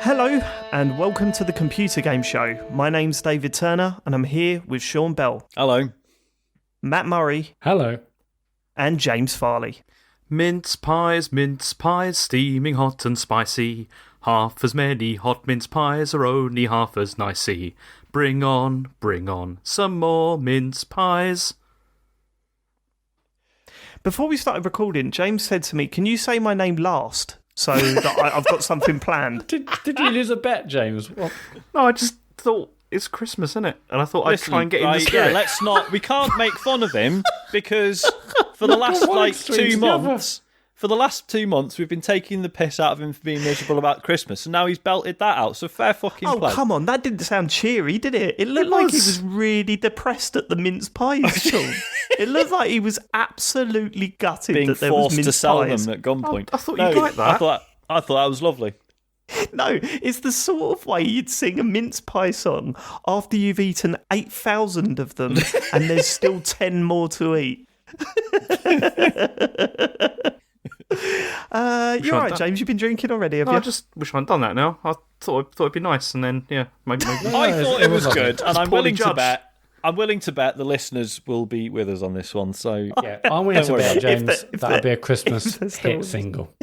Hello, and welcome to the Computer Game Show. My name's David Turner, and I'm here with Sean Bell. Hello. Matt Murray. Hello. And James Farley. Mince pies, steaming hot and spicy. Half as many hot mince pies are only half as nicey. Bring on, some more mince pies. Before we started recording, James said to me, "Can you say my name last so that I've got something planned?" Did you lose a bet, James? What? No, I just thought it's Christmas, isn't it? And I thought I'd try and get in the spirit. Yeah, let's not. We can't make fun of him because for the last For the last 2 months, we've been taking the piss out of him for being miserable about Christmas, and now he's belted that out. So fair fucking play. Oh, come on. That didn't sound cheery, did it? It looked like he was really depressed at the mince pies, Sean. It looked like he was absolutely gutted being that there was mince pies. Being forced to sell them at gunpoint. I thought you'd like that. I thought that was lovely. No, it's the sort of way you'd sing a mince pie song after you've eaten 8,000 of them and there's still 10 more to eat. You're right, James. You've been drinking already, have you? I just wish I'd done that now. I thought it'd be nice, and then maybe. I thought it was good, and I'm willing to bet. I'm willing to bet the listeners will be with us on this one. So yeah, I'm willing to bet, James, that'll be a Christmas hit single.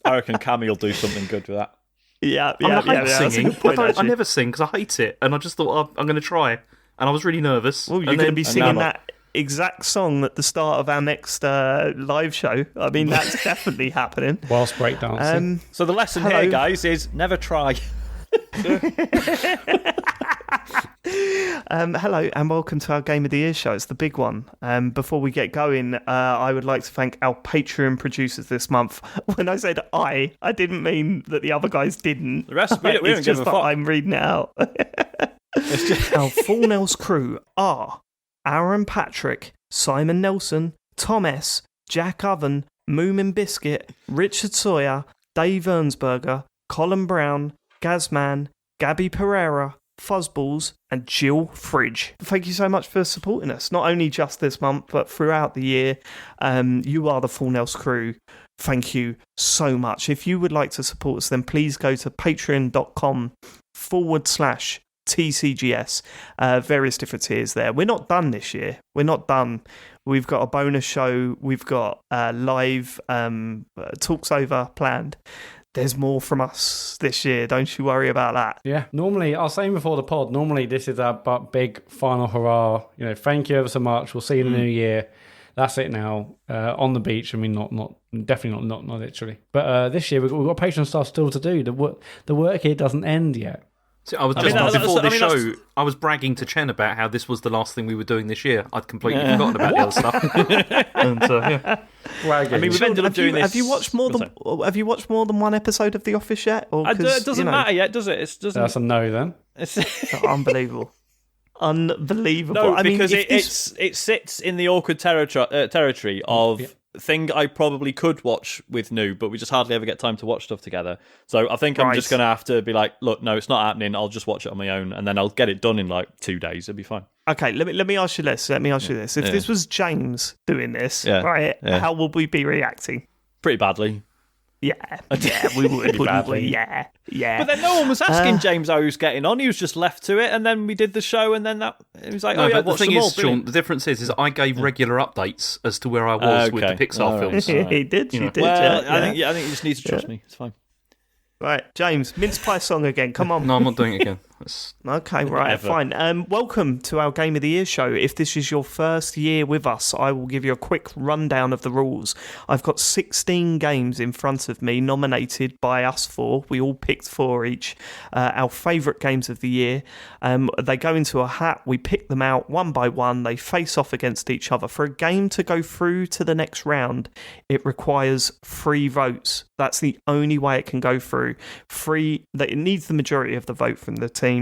I reckon Cammy will do something good with that. I hate singing. I never sing because I hate it, and I just thought I'm going to try, and I was really nervous. Well, you're going to be singing that exact song at the start of our next live show. I mean, that's definitely happening. Whilst breakdancing. So the lesson here, guys, is never try. Hello and welcome to our Game of the Year show. It's the big one. Before we get going, I would like to thank our Patreon producers this month. When I said I didn't mean that the other guys didn't. The rest, we don't just give a fuck. I'm reading it out. Our Full Nels crew are Aaron Patrick, Simon Nelson, Tom S, Jack Oven, Moomin Biscuit, Richard Sawyer, Dave Ernsberger, Colin Brown, Gazman, Gabby Pereira, Fuzzballs, and Jill Fridge. Thank you so much for supporting us, not only just this month, but throughout the year. You are the Full Nels crew. Thank you so much. If you would like to support us, then please go to patreon.com/TCGS. Various different tiers there. We're not done this year. We're not done. We've got a bonus show. We've got live talks over planned. There's more from us this year. Don't you worry about that. Yeah. Normally, I was saying before the pod, normally this is our big final hurrah. You know, thank you ever so much. We'll see you in the new year. That's it now. On the beach. I mean, definitely not literally. But this year we've got Patreon stuff still to do. The work here doesn't end yet. See, I was before the show. I was bragging to Chen about how this was the last thing we were doing this year. I'd completely forgotten about the other stuff. And, I mean, we've ended up doing this. Have you watched more than one episode of The Office yet? Or, it doesn't matter yet, does it? That's a no then. Unbelievable. Unbelievable. No, I mean, because it sits in the awkward territory of thing I probably could watch with New, but we just hardly ever get time to watch stuff together. So I think I'm just going to have to be like, look, no, it's not happening. I'll just watch it on my own, and then I'll get it done in like 2 days. It'll be fine. Okay, let me ask you this. If this was James doing this, right, how would we be reacting? Pretty badly. Yeah, we would, wouldn't we? Yeah. But then no one was asking James how he was getting on. He was just left to it, and then we did the show, and then it was like, but the thing is, Sean, the difference is I gave regular updates as to where I was with the Pixar films. He did. You did. Well, I think you just need to trust me. It's fine. Right, James, mince pie song again. Come on. No, I'm not doing it again. Okay, right, fine. Welcome to our Game of the Year show. If this is your first year with us, I will give you a quick rundown of the rules. I've got 16 games in front of me, nominated by us four. We all picked 4 each. Our favourite games of the year. They go into a hat. We pick them out one by one. They face off against each other. For a game to go through to the next round, it requires 3 votes. That's the only way it can go through. It needs the majority of the vote from the team.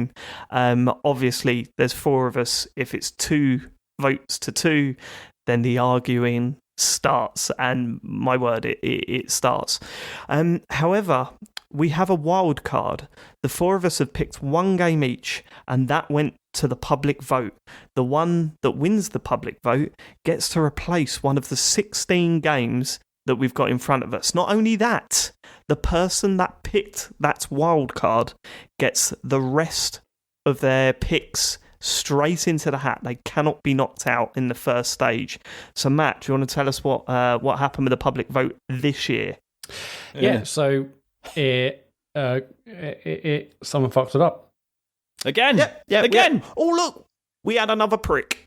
Obviously, there's 4 of us. If it's 2 votes to 2, then the arguing starts, and my word, it starts. However, we have a wild card. The 4 of us have picked 1 game each, and that went to the public vote. The one that wins the public vote gets to replace one of the 16 games that we've got in front of us. Not only that, the person that picked that wild card gets the rest of their picks straight into the hat. They cannot be knocked out in the first stage. So, Matt, do you want to tell us what happened with the public vote this year? Yeah, so someone fucked it up. Again? Yeah, again. Oh, look, we had another prick.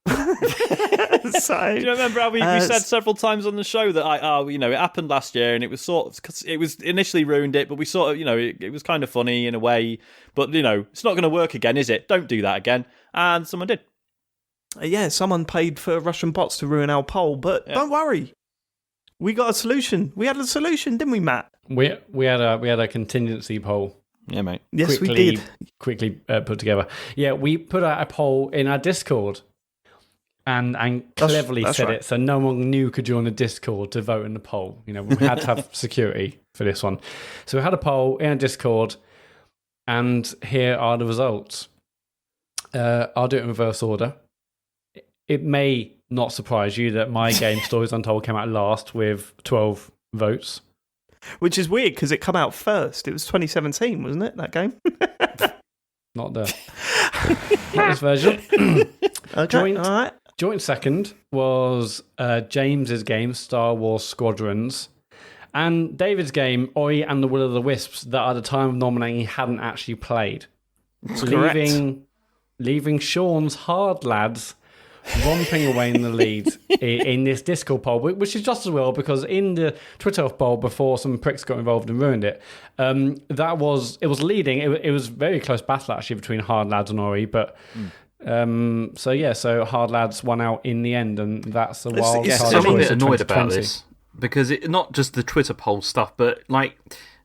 So, do you remember how we said several times on the show that it happened last year and it was cause it was initially ruined it, but we sort of, it was kind of funny in a way, but it's not going to work again, is it? Don't do that again. And someone did. Yeah, someone paid for Russian bots to ruin our poll, but don't worry. We got a solution. We had a solution, didn't we, Matt? We had a contingency poll. Yeah, mate. Yes, we did. Quickly put together. Yeah, we put out a poll in our Discord and cleverly said it so no one new could join the Discord to vote in the poll. We had to have security for this one. So we had a poll in our Discord, and here are the results. I'll do it in reverse order. It may not surprise you that my game Stories Untold came out last with 12 votes. Which is weird because it came out first. It was 2017, wasn't it, that game? Not this version. Okay, all right. Joint second was James's game, Star Wars Squadrons, and David's game, Ori and the Will of the Wisps, that at the time of nominating he hadn't actually played. Leaving Sean's Hard Lads romping away in the lead in this Discord poll, which is just as well because in the Twitter poll before some pricks got involved and ruined it, it was leading. It was very close battle actually between Hard Lads and Ori, but so Hard Lads won out in the end, and that's a wild card. I'm a bit annoyed about this because not just the Twitter poll stuff, but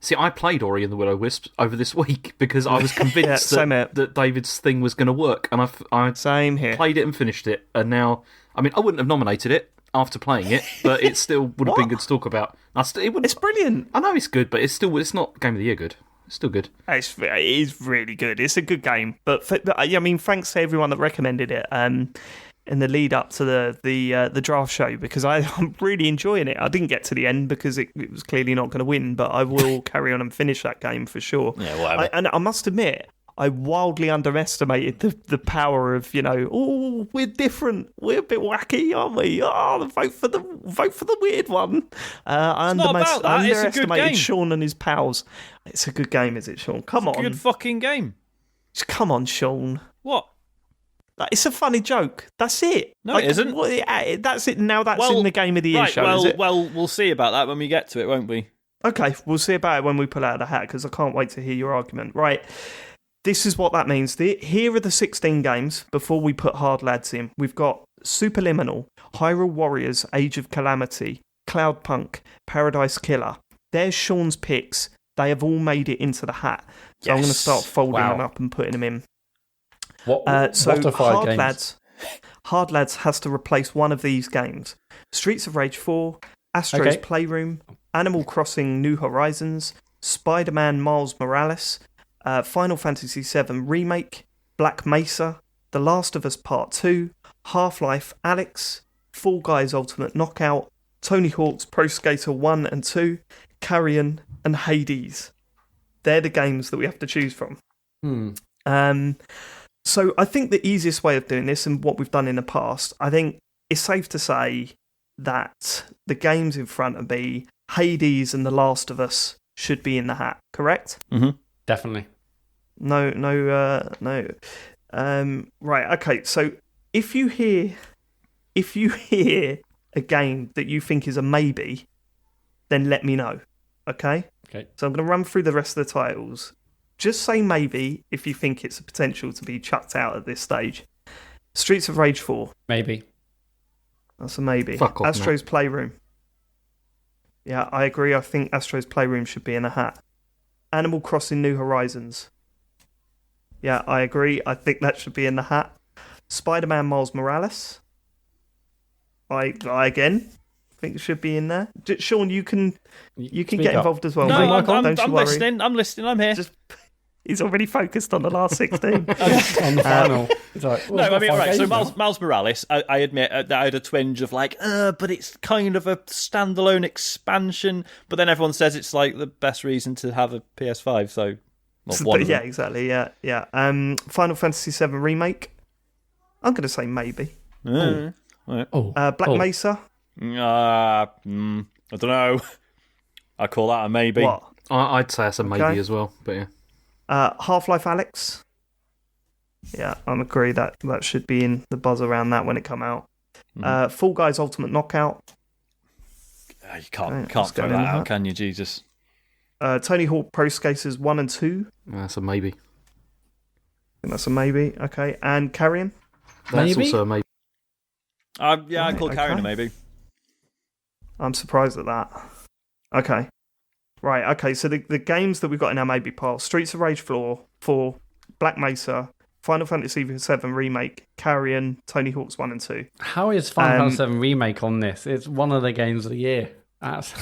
see, I played Ori and the Will-O Wisps over this week because I was convinced that David's thing was going to work, and I same here. Played it and finished it, and now, I wouldn't have nominated it after playing it, but it still would have been good to talk about. It's brilliant. I know it's good, but it's not Game of the Year good. It's still good. It is really good. It's a good game, but thanks to everyone that recommended it. In the lead up to the draft show, because I'm really enjoying it. I didn't get to the end because it was clearly not going to win, but I will carry on and finish that game for sure. Yeah, whatever. And I must admit, I wildly underestimated the power of we're different, we're a bit wacky, aren't we? Vote for the weird one. I underestimated Sean and his pals. It's a good game, is it, Sean? Come on, it's a good fucking game. Come on, Sean. What? It's a funny joke. That's it. No, it isn't. That's it. Now that's in the Game of the Year show, is it? Well, we'll see about that when we get to it, won't we? Okay, we'll see about it when we pull out of the hat, because I can't wait to hear your argument. Right, this is what that means. Here are the 16 games before we put Hard Lads in. We've got Superliminal, Hyrule Warriors, Age of Calamity, Cloudpunk, Paradise Killer. There's Sean's picks. They have all made it into the hat. So I'm going to start folding them up and putting them in. Hard Lads has to replace one of these games: Streets of Rage 4, Astro's Playroom, Animal Crossing New Horizons, Spider-Man Miles Morales, Final Fantasy VII Remake, Black Mesa, The Last of Us Part 2, Half-Life Alyx, Fall Guys Ultimate Knockout, Tony Hawk's Pro Skater 1 and 2, Carrion, and Hades. They're the games that we have to choose from. So I think the easiest way of doing this, and what we've done in the past, I think it's safe to say that the games in front of me, Hades and The Last of Us, should be in the hat, correct? Mm-hmm. Definitely. No. Right, okay, so if you hear a game that you think is a maybe, then let me know, okay? Okay. So I'm going to run through the rest of the titles. Just say maybe if you think it's a potential to be chucked out at this stage. Streets of Rage 4. Maybe. That's a maybe. Fuck off, Astro's Playroom. Yeah, I agree. I think Astro's Playroom should be in a hat. Animal Crossing New Horizons. Yeah, I agree. I think that should be in the hat. Spider-Man Miles Morales. I again think it should be in there. Sean, you can get involved as well. No, Michael, I'm listening. I'm here. He's already focused on the last 16. On the final. It's like, No, I mean, right, so Miles Morales, I admit that I had a twinge of like, but it's kind of a standalone expansion, but then everyone says it's like the best reason to have a PS5, so... Yeah, exactly, yeah. Final Fantasy VII Remake, I'm going to say maybe. Right. Black Mesa? I don't know. I call that a maybe. What? I'd say that's a maybe as well, but yeah. Half-Life Alyx? Yeah, I agree that should be in the buzz around that when it come out. Fall Guys Ultimate Knockout. You can't throw that out, can you, Jesus? Tony Hawk Pro Skaters 1 and 2. That's a maybe. I think that's a maybe. Okay, and Carrion? That's also a maybe. I'd call Carrion a maybe. I'm surprised at that. Okay. Right, okay, so the games that we've got in our maybe pile: Streets of Rage 4, Black Mesa, Final Fantasy VII Remake, Carrion, Tony Hawk's 1 and 2. How is Final Fantasy VII Remake on this? It's one of the games of the year. That's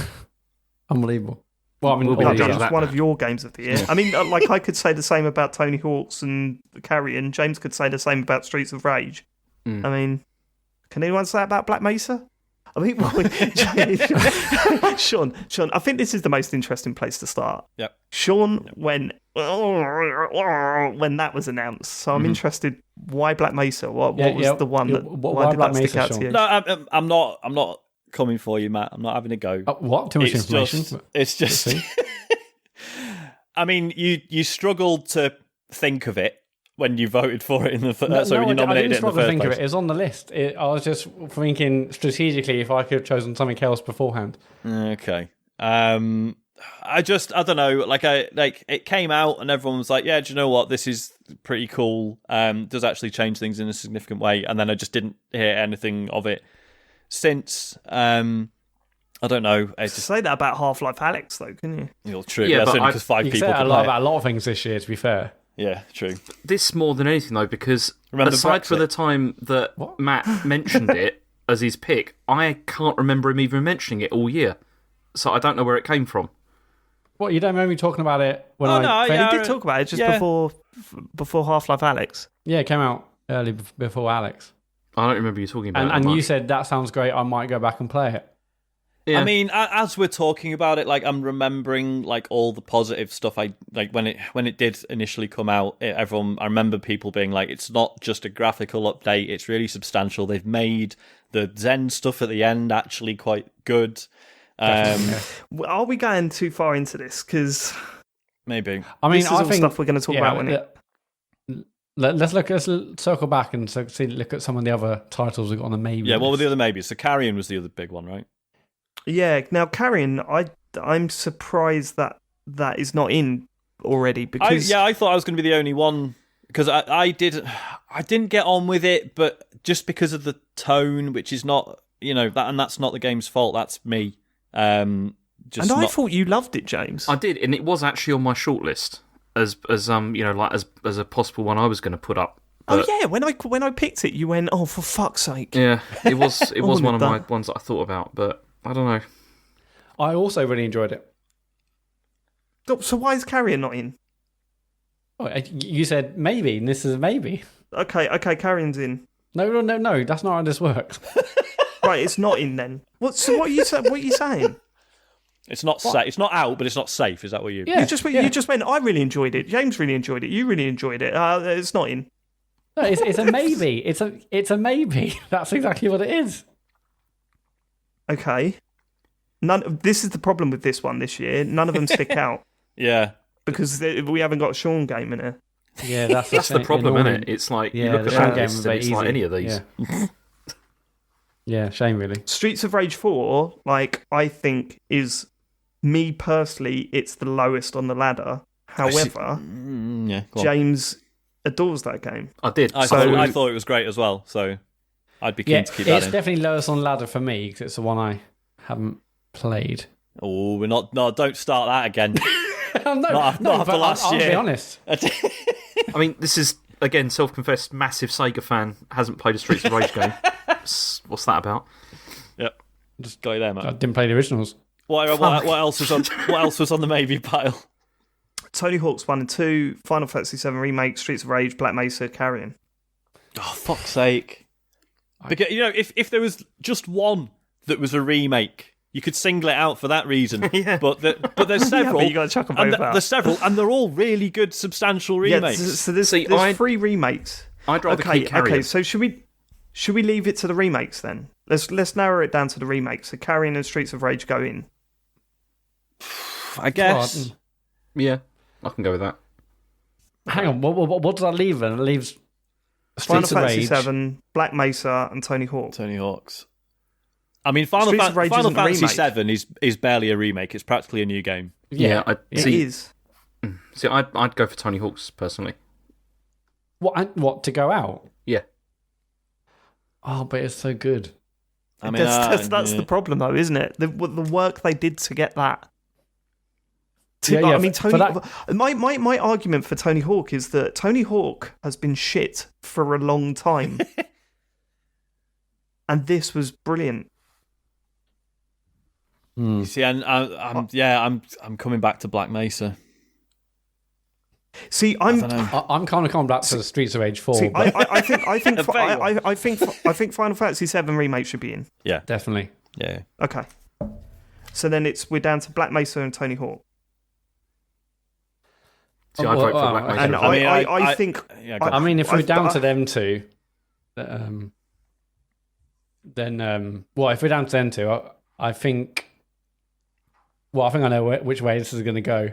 unbelievable. Well, I mean, it's one of your games of the year. I mean, like, I could say the same about Tony Hawk's and Carrion. James could say the same about Streets of Rage. I mean, can anyone say that about Black Mesa? I mean, Sean, I think this is the most interesting place to start. Yep. Sean, when that was announced, so I'm interested. Why Black Mesa? What was the one that? Why did that stick out to you? No, I'm not coming for you, Matt. I'm not having a go. What? Too much information. It's just. I mean, you struggled to think of it when you voted for it in the first. When you nominated it in the first place. It was on the list. I was just thinking strategically if I could have chosen something else beforehand. Okay. I don't know. It came out and everyone was like, "Yeah, do you know what? This is pretty cool. Does actually change things in a significant way." And then I just didn't hear anything of it since. I don't know. I just say that about Half-Life Alyx, though, can you? You're true. Yeah, that's only because 5 people. You say that about a lot of things this year. To be fair. Yeah, true. This more than anything, though, because aside from the time that Matt mentioned it as his pick, I can't remember him even mentioning it all year. So I don't know where it came from. What, you don't remember me talking about it when he did talk about it just before Half-Life Alyx. Yeah, it came out early before Alyx. I don't remember you talking about it. And you said, that sounds great, I might go back and play it. Yeah. I mean, as we're talking about it, like I'm remembering like all the positive stuff. I like when it did initially come out. I remember people being like, "It's not just a graphical update; it's really substantial." They've made the Zen stuff at the end actually quite good. Are we going too far into this? Because maybe I mean, this is all stuff we're going to talk about when it. Let's circle back and look at some of the other titles we've got on the maybe. Yeah, what were the other maybes? So Carrion was the other big one, right? Yeah, now Carrion, I'm surprised that is not in already because I thought I was going to be the only one because I didn't get on with it, but just because of the tone, which is not that's not the game's fault. That's me. I thought you loved it, James. I did, and it was actually on my shortlist as a possible one I was going to put up. But, oh yeah, when I picked it, you went, "Oh, for fuck's sake!" Yeah, it was one of my ones that I thought about, but. I don't know. I also really enjoyed it. So why is Carrion not in? Oh, you said maybe, and this is a maybe. Okay, Carrion's in. No, that's not how this works. Right, it's not in then. What are you saying? It's not safe. It's not out, but it's not safe. Is that what you? Yeah, you just went. I really enjoyed it. James really enjoyed it. You really enjoyed it. It's not in. No, it's a maybe. It's a maybe. That's exactly what it is. Okay. This is the problem with this one this year. None of them stick out. Yeah. Because we haven't got a Sean game in it. Yeah, that's the problem, isn't it? It's like you look at that list and it's like any of these. Yeah, shame really. Streets of Rage 4, I think is, me personally, it's the lowest on the ladder. However, James adores that game. I did. I thought it was great as well, so... I'd be keen to keep that in. It's definitely lowest on the ladder for me because it's the one I haven't played. Oh, we're not. No, don't start that again. Not after last year. I'll be honest. I mean, this is again self-confessed massive Sega fan. Hasn't played a Streets of Rage game. What's that about? Yep, just got you there, man. I didn't play the originals. What else was on? What else was on the maybe pile? Tony Hawk's 1 and 2, Final Fantasy 7 Remake, Streets of Rage, Black Mesa, Carrion. Oh, fuck's sake. Because, if there was just one that was a remake, you could single it out for that reason. Yeah. But there's several. But you got to chuck them both out. There's several, and they're all really good, substantial remakes. Yeah, so there's 3 remakes. I'd rather keep Carrion. Okay, so should we leave it to the remakes then? Let's narrow it down to the remakes. So Carrion and Streets of Rage go in. I guess. Yeah, I can go with that. Hang on, what does that leave then? It leaves Final Streets of Fantasy Rage. 7, Black Mesa, and Tony Hawk. Tony Hawk's. I mean, Final Streets of Rage Fantasy isn't a remake. 7 is barely a remake. It's practically a new game. Yeah, It is. See, I'd go for Tony Hawk's personally. What to go out? Yeah. Oh, but it's so good. I mean, That's the problem, though, isn't it? The work they did to get that. I mean, my argument for Tony Hawk is that Tony Hawk has been shit for a long time, and this was brilliant. You see, I'm coming back to Black Mesa. See, I'm kind of coming back to the Streets of Rage 4. See, I think Final Fantasy 7 Remake should be in. Yeah, definitely. Yeah. Okay. So then we're down to Black Mesa and Tony Hawk. See, I'd vote for Black Mesa. And I think. Yeah, I mean, if we're down to them two, then if we're down to them two, I think. Well, I think I know which way this is going to go.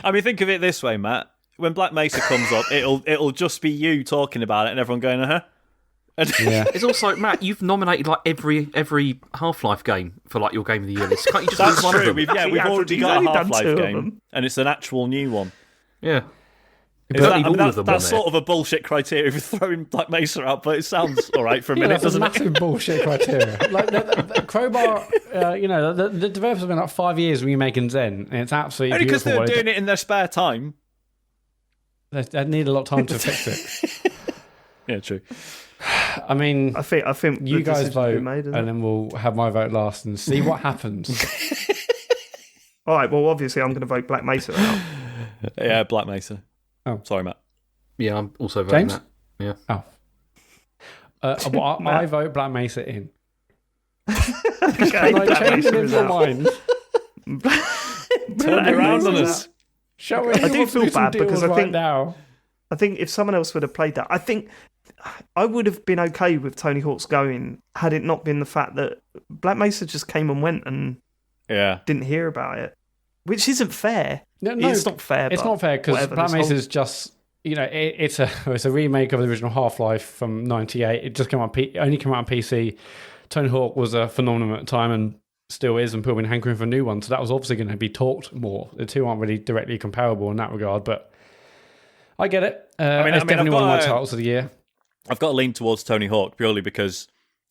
I mean, think of it this way, Matt. When Black Mesa comes up, it'll just be you talking about it and everyone going, Yeah. It's also, Matt, you've nominated like every Half-Life game for like your game of the year list. Can't you just That's one of true. them? We've already got a Half-Life game, and it's an actual new one. Yeah. That's sort of a bullshit criteria for throwing Black Mesa out, but it sounds all right for a minute, doesn't it? That's a massive bullshit criteria. Like the Crowbar, the developers have been like 5 years remaking Zen, and it's absolutely only because beautiful. they're doing it in their spare time. They need a lot of time to fix it. Yeah, true. I mean, I think you guys vote, made, and then we'll have my vote last and see what happens. All right. Well, obviously, I'm going to vote Black Mesa out. Yeah, Black Mesa. Oh, sorry, Matt. Yeah, I'm also voting James? that. Yeah. Oh, I vote Black Mesa in. Okay, Can I change it in your mind? Turn it around on us. Shall we? I do feel bad because I think now. I think if someone else would have played that, I think I would have been okay with Tony Hawk's going had it not been the fact that Black Mesa just came and went and didn't hear about it, which isn't fair. No, it's not fair. It's not fair because Black Mesa is just it's a remake of the original Half-Life from '98. It just came out only came out on PC. Tony Hawk was a phenomenon at the time and still is, and people have been hankering for a new one. So that was obviously going to be talked more. The two aren't really directly comparable in that regard, but I get it. It's definitely one of my titles of the year. I've got to lean towards Tony Hawk purely because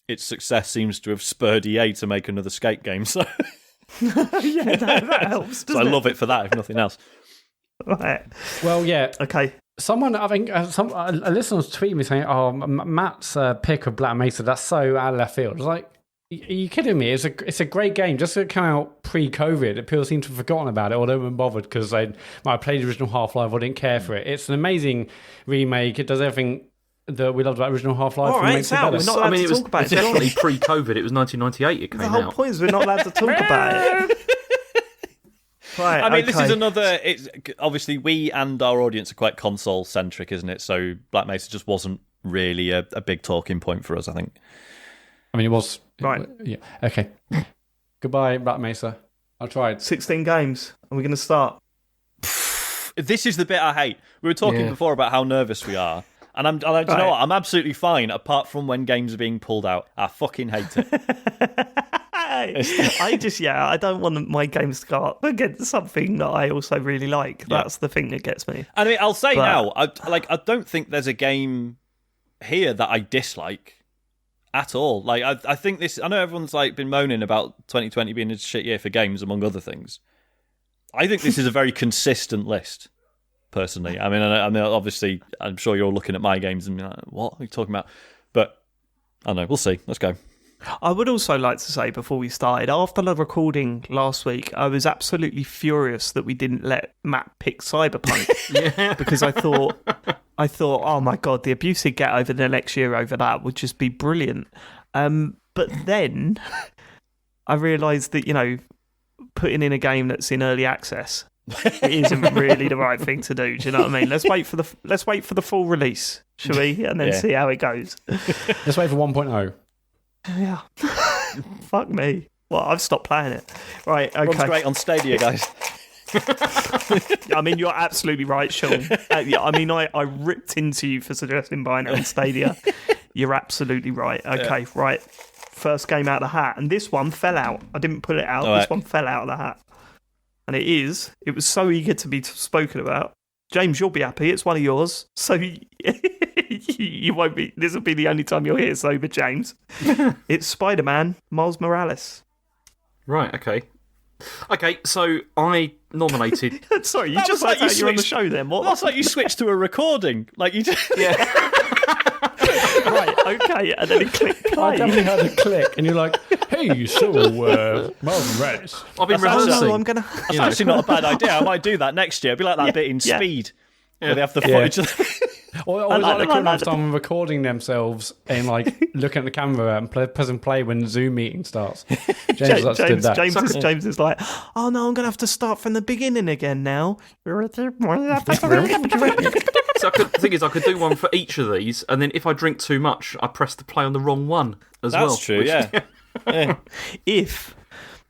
its success seems to have spurred EA to make another skate game. So yeah, that helps. So I love it for that, if nothing else. Right. Well, yeah. Okay. Someone, I think, a listener was tweeting me saying, "Oh, Matt's pick of Black Mesa, that's so out of left field." I was like, "Are you kidding me? It's a great game. Just to come out pre-COVID, people seem to have forgotten about it or they haven't bothered because they might have played the original Half-Life or didn't care for it. It's an amazing remake. It does everything that we loved about original Half-Life. All right, it's out. We're not allowed to talk about it. Definitely pre-COVID. It was 1998. It came out. The whole point is we're not allowed to talk about it. Right, I mean, this is another. It's obviously we and our audience are quite console centric, isn't it? So Black Mesa just wasn't really a big talking point for us, I think. I mean, it was right. Yeah. Okay. Goodbye, Black Mesa. I tried. 16 games. Are we going to start? This is the bit I hate. We were talking before about how nervous we are. And you know what? I'm absolutely fine, apart from when games are being pulled out. I fucking hate it. I don't want my games to go up against something that I also really like. That's the thing that gets me. I mean, I'll say now, I don't think there's a game here that I dislike at all. Like, I think this. I know everyone's like been moaning about 2020 being a shit year for games, among other things. I think this is a very consistent list. Personally, I mean, obviously, I'm sure you're all looking at my games and being like, "What are you talking about?" But I don't know. We'll see. Let's go. I would also like to say before we started, after the recording last week, I was absolutely furious that we didn't let Matt pick Cyberpunk. Because I thought, oh my God, the abuse he'd get over the next year over that would just be brilliant. But then I realised that, putting in a game that's in early access isn't really the right thing to do. Do you know what I mean? Let's wait for the full release, shall we? And then see how it goes. Let's wait for 1.0. Yeah. Fuck me. Well, I've stopped playing it. Right, okay. Runs great on Stadia, guys. I mean, you're absolutely right, Sean. I ripped into you for suggesting buying it on Stadia. You're absolutely right. Okay, right. First game out of the hat. And this one fell out. I didn't put it out. This one fell out of the hat. And it was so eager to be spoken about. James, you'll be happy. It's one of yours. So you won't be. This will be the only time you'll hear sober, James. It's Spider-Man Miles Morales. Right, okay. Okay, so I nominated... Sorry, you just like you're on the show then. What? That's like you switched to a recording. Like you just... Yeah. Right, okay. And then he clicked play. I definitely heard a click, and you're like, hey, so, Miles Morales. I've been rehearsing. I'm gonna... That's actually not a bad idea. I might do that next year. It'd be like that bit in Speed. Where they have the footage of... Or like the equivalent of someone recording themselves and looking at the camera and pressing play when the Zoom meeting starts. James did that. James is like, oh no, I'm going to have to start from the beginning again now. So the thing is, I could do one for each of these, and then if I drink too much, I press the play on the wrong one as well. That's true, yeah. If.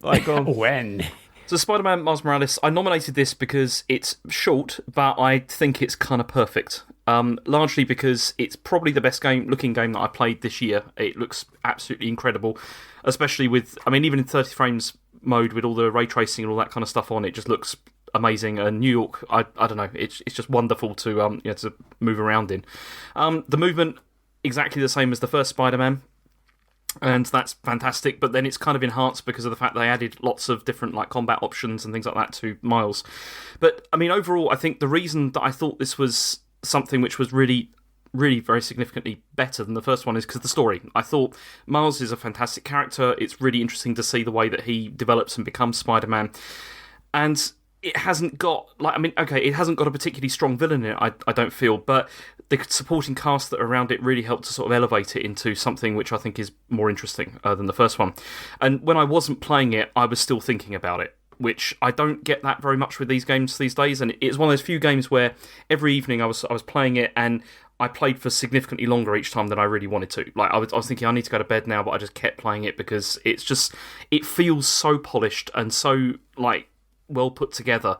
Like, when? So Spider-Man Miles Morales, I nominated this because it's short, but I think it's kind of perfect. Largely because it's probably the best looking game that I played this year. It looks absolutely incredible, especially with, even in 30 frames mode with all the ray tracing and all that kind of stuff on, it just looks amazing. And New York, I don't know, it's just wonderful to to move around in. The movement exactly the same as the first Spider-Man. And that's fantastic, but then it's kind of enhanced because of the fact they added lots of different combat options and things like that to Miles. But overall, I think the reason that I thought this was something which was really, really very significantly better than the first one is because the story. I thought Miles is a fantastic character. It's really interesting to see the way that he develops and becomes Spider-Man. And it hasn't got, it hasn't got a particularly strong villain in it, I don't feel, but the supporting cast that are around it really helped to sort of elevate it into something which I think is more interesting than the first one. And when I wasn't playing it, I was still thinking about it, which I don't get that very much with these games these days. And it's one of those few games where every evening I was playing it, and I played for significantly longer each time than I really wanted to. I was thinking, I need to go to bed now, but I just kept playing it because it feels so polished and so well put together.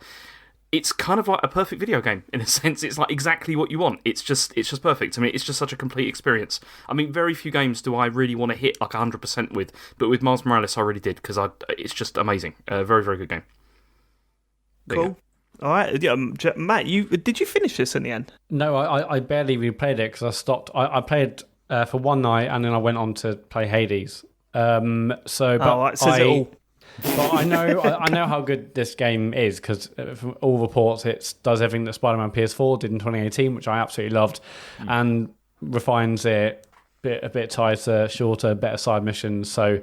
It's kind of like a perfect video game in a sense. It's exactly what you want. It's just perfect. It's just such a complete experience. Very few games do I really want to hit 100% with, but with Miles Morales I really did because it's just amazing. Very, very good game. Cool. All right, Matt, did you finish this in the end? No, I barely replayed it because I stopped. I played for one night and then I went on to play Hades. It says it all. But I know how good this game is because from all reports it does everything that Spider-Man PS4 did in 2018, which I absolutely loved, and refines it a bit tighter, shorter, better side missions. So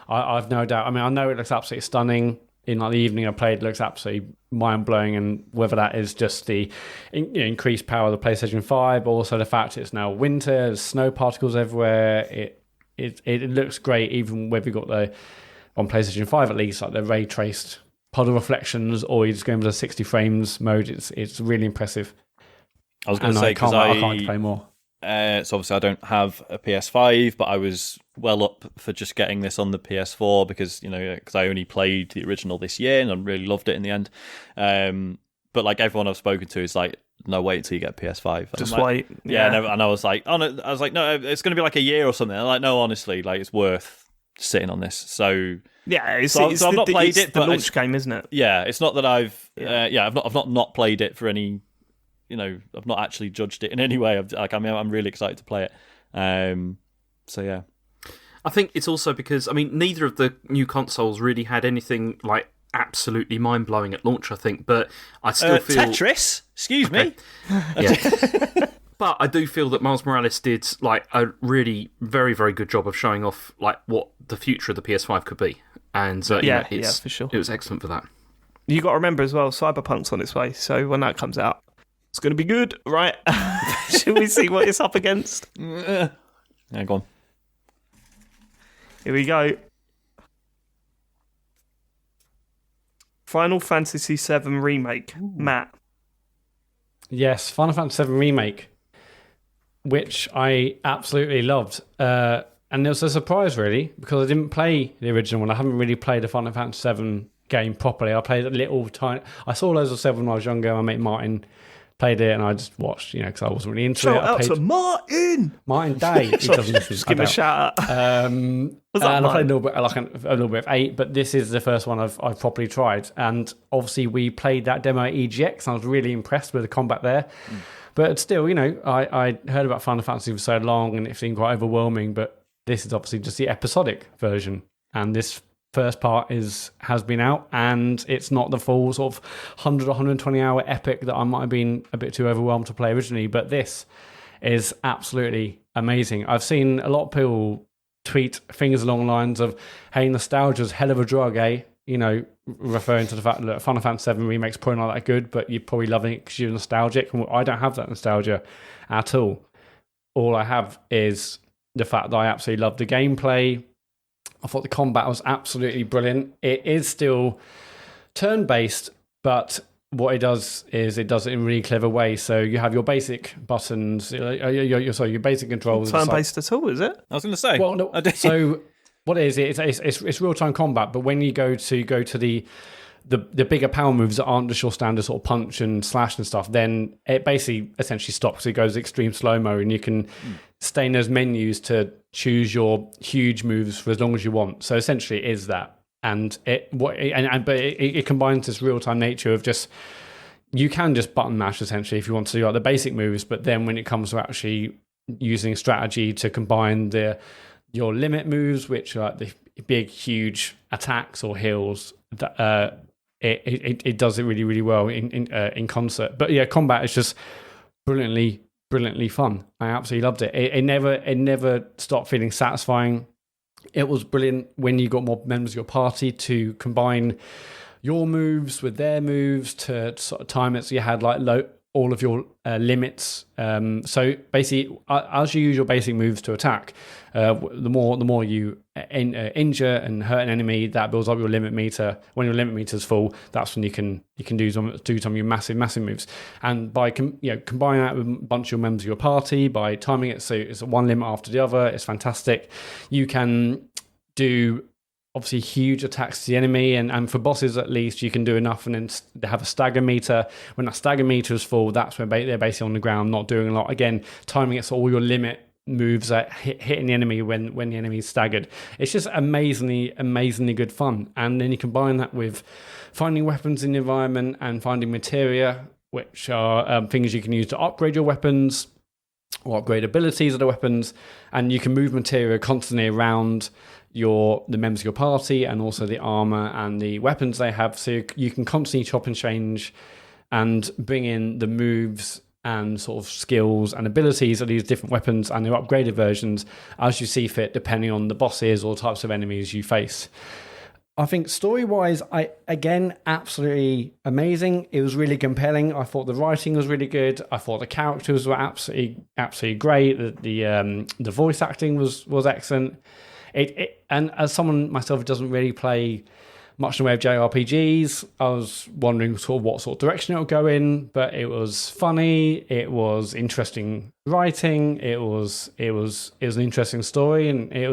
I've no doubt. I know it looks absolutely stunning. In the evening I played, it looks absolutely mind-blowing, and whether that is just the increased power of the PlayStation 5, but also the fact it's now winter, there's snow particles everywhere. It looks great, even whether you got on PlayStation 5 at least, the ray traced puddle reflections, or you're just going with the 60 frames mode. It's really impressive. I was going to say, because I can't play more. So obviously I don't have a PS5, but I was well up for just getting this on the PS4 because I only played the original this year and I really loved it in the end. But everyone I've spoken to is no, wait till you get PS5. Just wait. Yeah. And I was like, no, it's going to be a year or something. I'm no, honestly, it's worth sitting on this. So yeah, I've not played it. The launch game, isn't it? Yeah, it's not that I've not played it for any. I've not actually judged it in any way. I'm really excited to play it. So yeah, I think it's also because neither of the new consoles really had anything absolutely mind blowing at launch. I think, but I still feel Tetris. Excuse me. Yeah. But I do feel that Miles Morales did like a really very, very good job of showing off like what the future of the PS5 could be. And yeah, for sure. It was excellent for that. You got to remember as well, Cyberpunk's on its way. So when that comes out, it's going to be good, right? Should we see what it's up against? Yeah, go on. Here we go. Final Fantasy VII Remake. Ooh. Matt. Yes, Final Fantasy VII Remake, which I absolutely loved. And it was a surprise, really, because I didn't play the original one. I haven't really played a Final Fantasy VII game properly. I played a little tiny... I saw loads of 7 when I was younger. My mate Martin played it, and I just watched, because I wasn't really into it. Shout out to Martin! Martin Day. He doesn't just give a shout out. And I played a little bit of 8, but this is the first one I've properly tried. And obviously we played that demo at EGX, and I was really impressed with the combat there. But still, I heard about Final Fantasy for so long, and it seemed quite overwhelming, but this is obviously just the episodic version. And this first part has been out, and it's not the full sort of 100 or 120 hour epic that I might have been a bit too overwhelmed to play originally, but this is absolutely amazing. I've seen a lot of people tweet things along the lines of, hey, nostalgia's hell of a drug, eh? Referring to the fact that Final Fantasy VII Remake's probably not that good, but you're probably loving it because you're nostalgic. And I don't have that nostalgia at all. All I have is the fact that I absolutely love the gameplay. I thought the combat was absolutely brilliant. It is still turn-based, but what it does is it does it in a really clever way. So you have your basic buttons, your basic controls. Turn-based at all, is it? I was going to say. Well, no, so what it is, it's real-time combat, but when you go to the bigger power moves that aren't just your standard sort of punch and slash and stuff, then it basically essentially stops. It goes extreme slow-mo, and you can stay in those menus to choose your huge moves for as long as you want. So essentially it is that. And it combines this real-time nature of just, you can just button mash essentially if you want to do like the basic moves, but then when it comes to actually using strategy to combine your limit moves, which are like the big, huge attacks or heals, it does it really, really well in concert. But yeah, combat is just brilliantly fun. I absolutely loved it. It never stopped feeling satisfying. It was brilliant when you got more members of your party to combine your moves with their moves to sort of time it so you had like all of your limits. So basically, as you use your basic moves to attack, the more you injure and hurt an enemy, that builds up your limit meter. When your limit meter is full, that's when you can do some of your massive moves. And by combining that with a bunch of your members of your party, by timing it so it's one limit after the other, it's fantastic. You can do obviously huge attacks to the enemy, and for bosses at least you can do enough, and then they have a stagger meter. When that stagger meter is full, that's when they're basically on the ground not doing a lot. Again, timing it so all your limit moves are hitting the enemy when the enemy is staggered. It's just amazingly good fun. And then you combine that with finding weapons in the environment and finding materia, which are things you can use to upgrade your weapons or upgrade abilities of the weapons, and you can move materia constantly around the members of your party and also the armor and the weapons they have, so you can constantly chop and change and bring in the moves and sort of skills and abilities of these different weapons and their upgraded versions as you see fit, depending on the bosses or types of enemies you face. I think story-wise, absolutely amazing. It was really compelling. I thought the writing was really good. I thought the characters were absolutely great. The voice acting was excellent. And as someone myself who doesn't really play much in the way of JRPGs, I was wondering what sort of direction it would go in, but it was funny, it was interesting writing, it was an interesting story, and it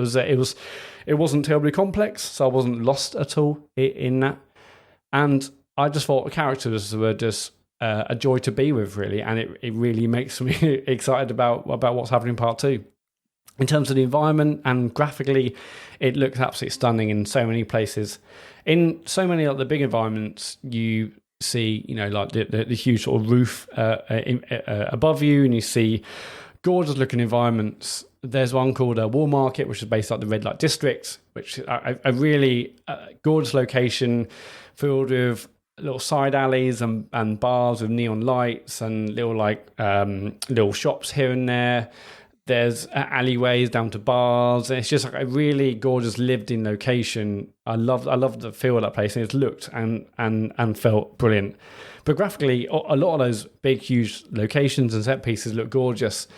wasn't terribly complex, so I wasn't lost at all in that. And I just thought the characters were just a joy to be with, really, and it really makes me excited about what's happening in part 2. In terms of the environment and graphically, it looks absolutely stunning in so many places. In so many of the big environments, you see, like the huge sort of roof above you, and you see gorgeous looking environments. There's one called Wall Market, which is based on the Red Light District, which is a really gorgeous location filled with little side alleys and bars with neon lights and little shops here and there. There's alleyways down to bars. It's just like a really gorgeous lived-in location. I love the feel of that place, and it's looked and felt brilliant. But graphically, a lot of those big, huge locations and set pieces look gorgeous.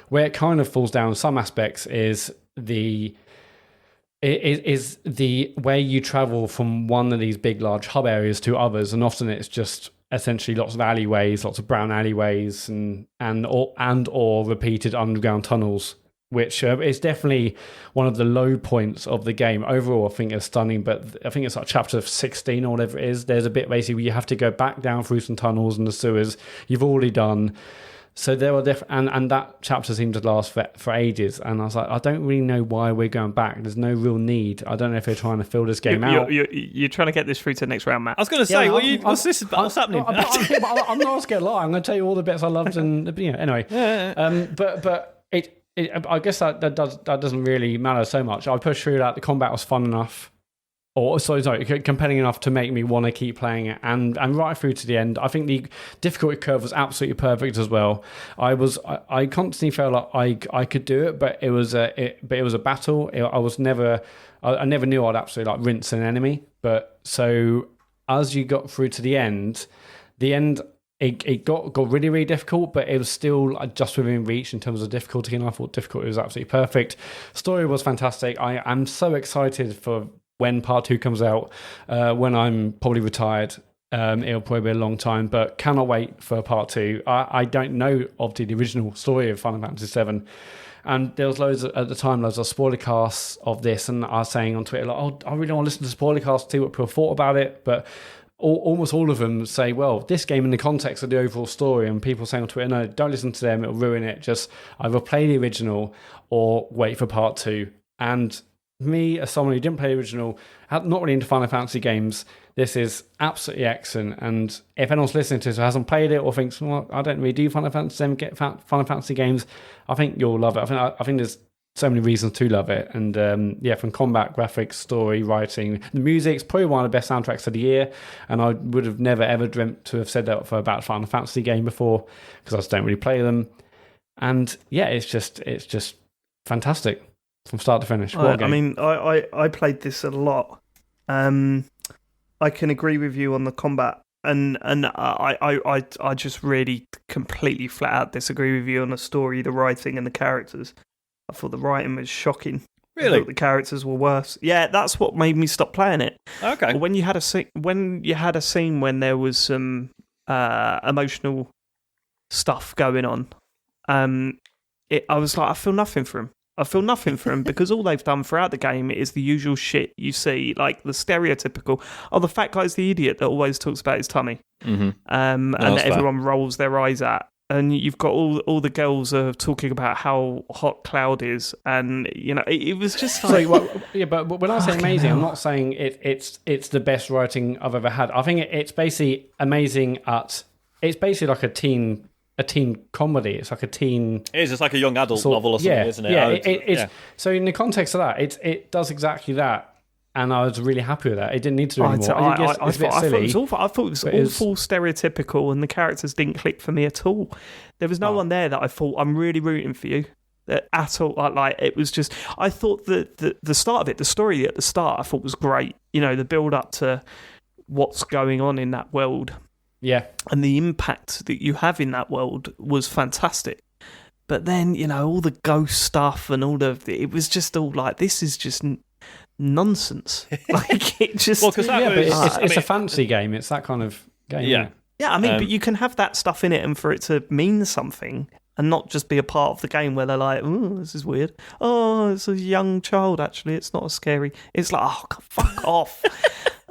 Where it kind of falls down in some aspects is the way you travel from one of these big, large hub areas to others, and often it's just essentially lots of alleyways, lots of brown alleyways, or repeated underground tunnels, which is definitely one of the low points of the game. Overall, I think it's stunning, but I think it's like chapter 16 or whatever it is. There's a bit basically where you have to go back down through some tunnels and the sewers you've already done. So there are and that chapter seemed to last for ages. And I was like, I don't really know why we're going back. There's no real need. I don't know if they're trying to fill this game out. You're trying to get this through to the next round, Matt. I was going to say, what's happening? I'm not going to lie. I'm going to tell you all the bits I loved, and anyway. But I guess that doesn't really matter so much. I pushed through that. The combat was fun enough. Compelling enough to make me want to keep playing it, and right through to the end. I think the difficulty curve was absolutely perfect as well. I constantly felt like I could do it, but it was a battle. I never knew I'd absolutely like rinse an enemy. But so as you got through to the end it got really, really difficult, but it was still just within reach in terms of difficulty, and I thought difficulty was absolutely perfect. Story was fantastic. I am so excited for when part 2 comes out, when I'm probably retired. It'll probably be a long time, but cannot wait for part 2. I don't know of the original story of Final Fantasy VII, and there was loads of spoiler casts of this, and I was saying on Twitter, like, oh, I really want to listen to spoiler casts to see what people thought about it, but almost all of them say, well, this game in the context of the overall story, and people saying on Twitter, no, don't listen to them, it'll ruin it, just either play the original or wait for part 2. And me, as someone who didn't play the original, not really into Final Fantasy games, this is absolutely excellent. And if anyone's listening to this who hasn't played it or thinks, well, I don't really do Final Fantasy games, I think you'll love it. I think there's so many reasons to love it. And from combat, graphics, story, writing, the music's probably one of the best soundtracks of the year. And I would have never ever dreamt to have said that for about a Final Fantasy game before, because I just don't really play them. And yeah, it's just fantastic from start to finish. I mean, I played this a lot. I can agree with you on the combat, and I just really completely flat out disagree with you on the story, the writing, and the characters. I thought the writing was shocking. Really? I thought the characters were worse. Yeah, that's what made me stop playing it. Okay. But when you had a scene when there was some emotional stuff going on, I was like, I feel nothing for him. Because all they've done throughout the game is the usual shit you see, like the stereotypical, the fat guy's the idiot that always talks about his tummy, and that everyone rolls their eyes at. And you've got all the girls are talking about how hot Cloud is, and it was just like, but when I say amazing, I'm not saying it's the best writing I've ever had. I think it's basically amazing it's basically like a teen comedy. It's like a teen. It is. It's like a young adult novel or something, isn't it? Yeah. So in the context of that, it does exactly that, and I was really happy with that. It didn't need to do anymore. I thought it was awful. I thought it was awful, stereotypical, and the characters didn't click for me at all. There was no one there that I thought, I'm really rooting for you at all. Like, it was just, I thought that the start of it, the story at the start, I thought was great. The build up to what's going on in that world. Yeah. And the impact that you have in that world was fantastic. But then, all the ghost stuff and it was just all like, this is just nonsense. Like, it just... Well, because it's a fantasy game. It's that kind of game. Yeah. Yeah, I mean, but you can have that stuff in it and for it to mean something and not just be a part of the game where they're like, oh, this is weird. Oh, it's a young child, actually. It's not as scary. It's like, oh, fuck off.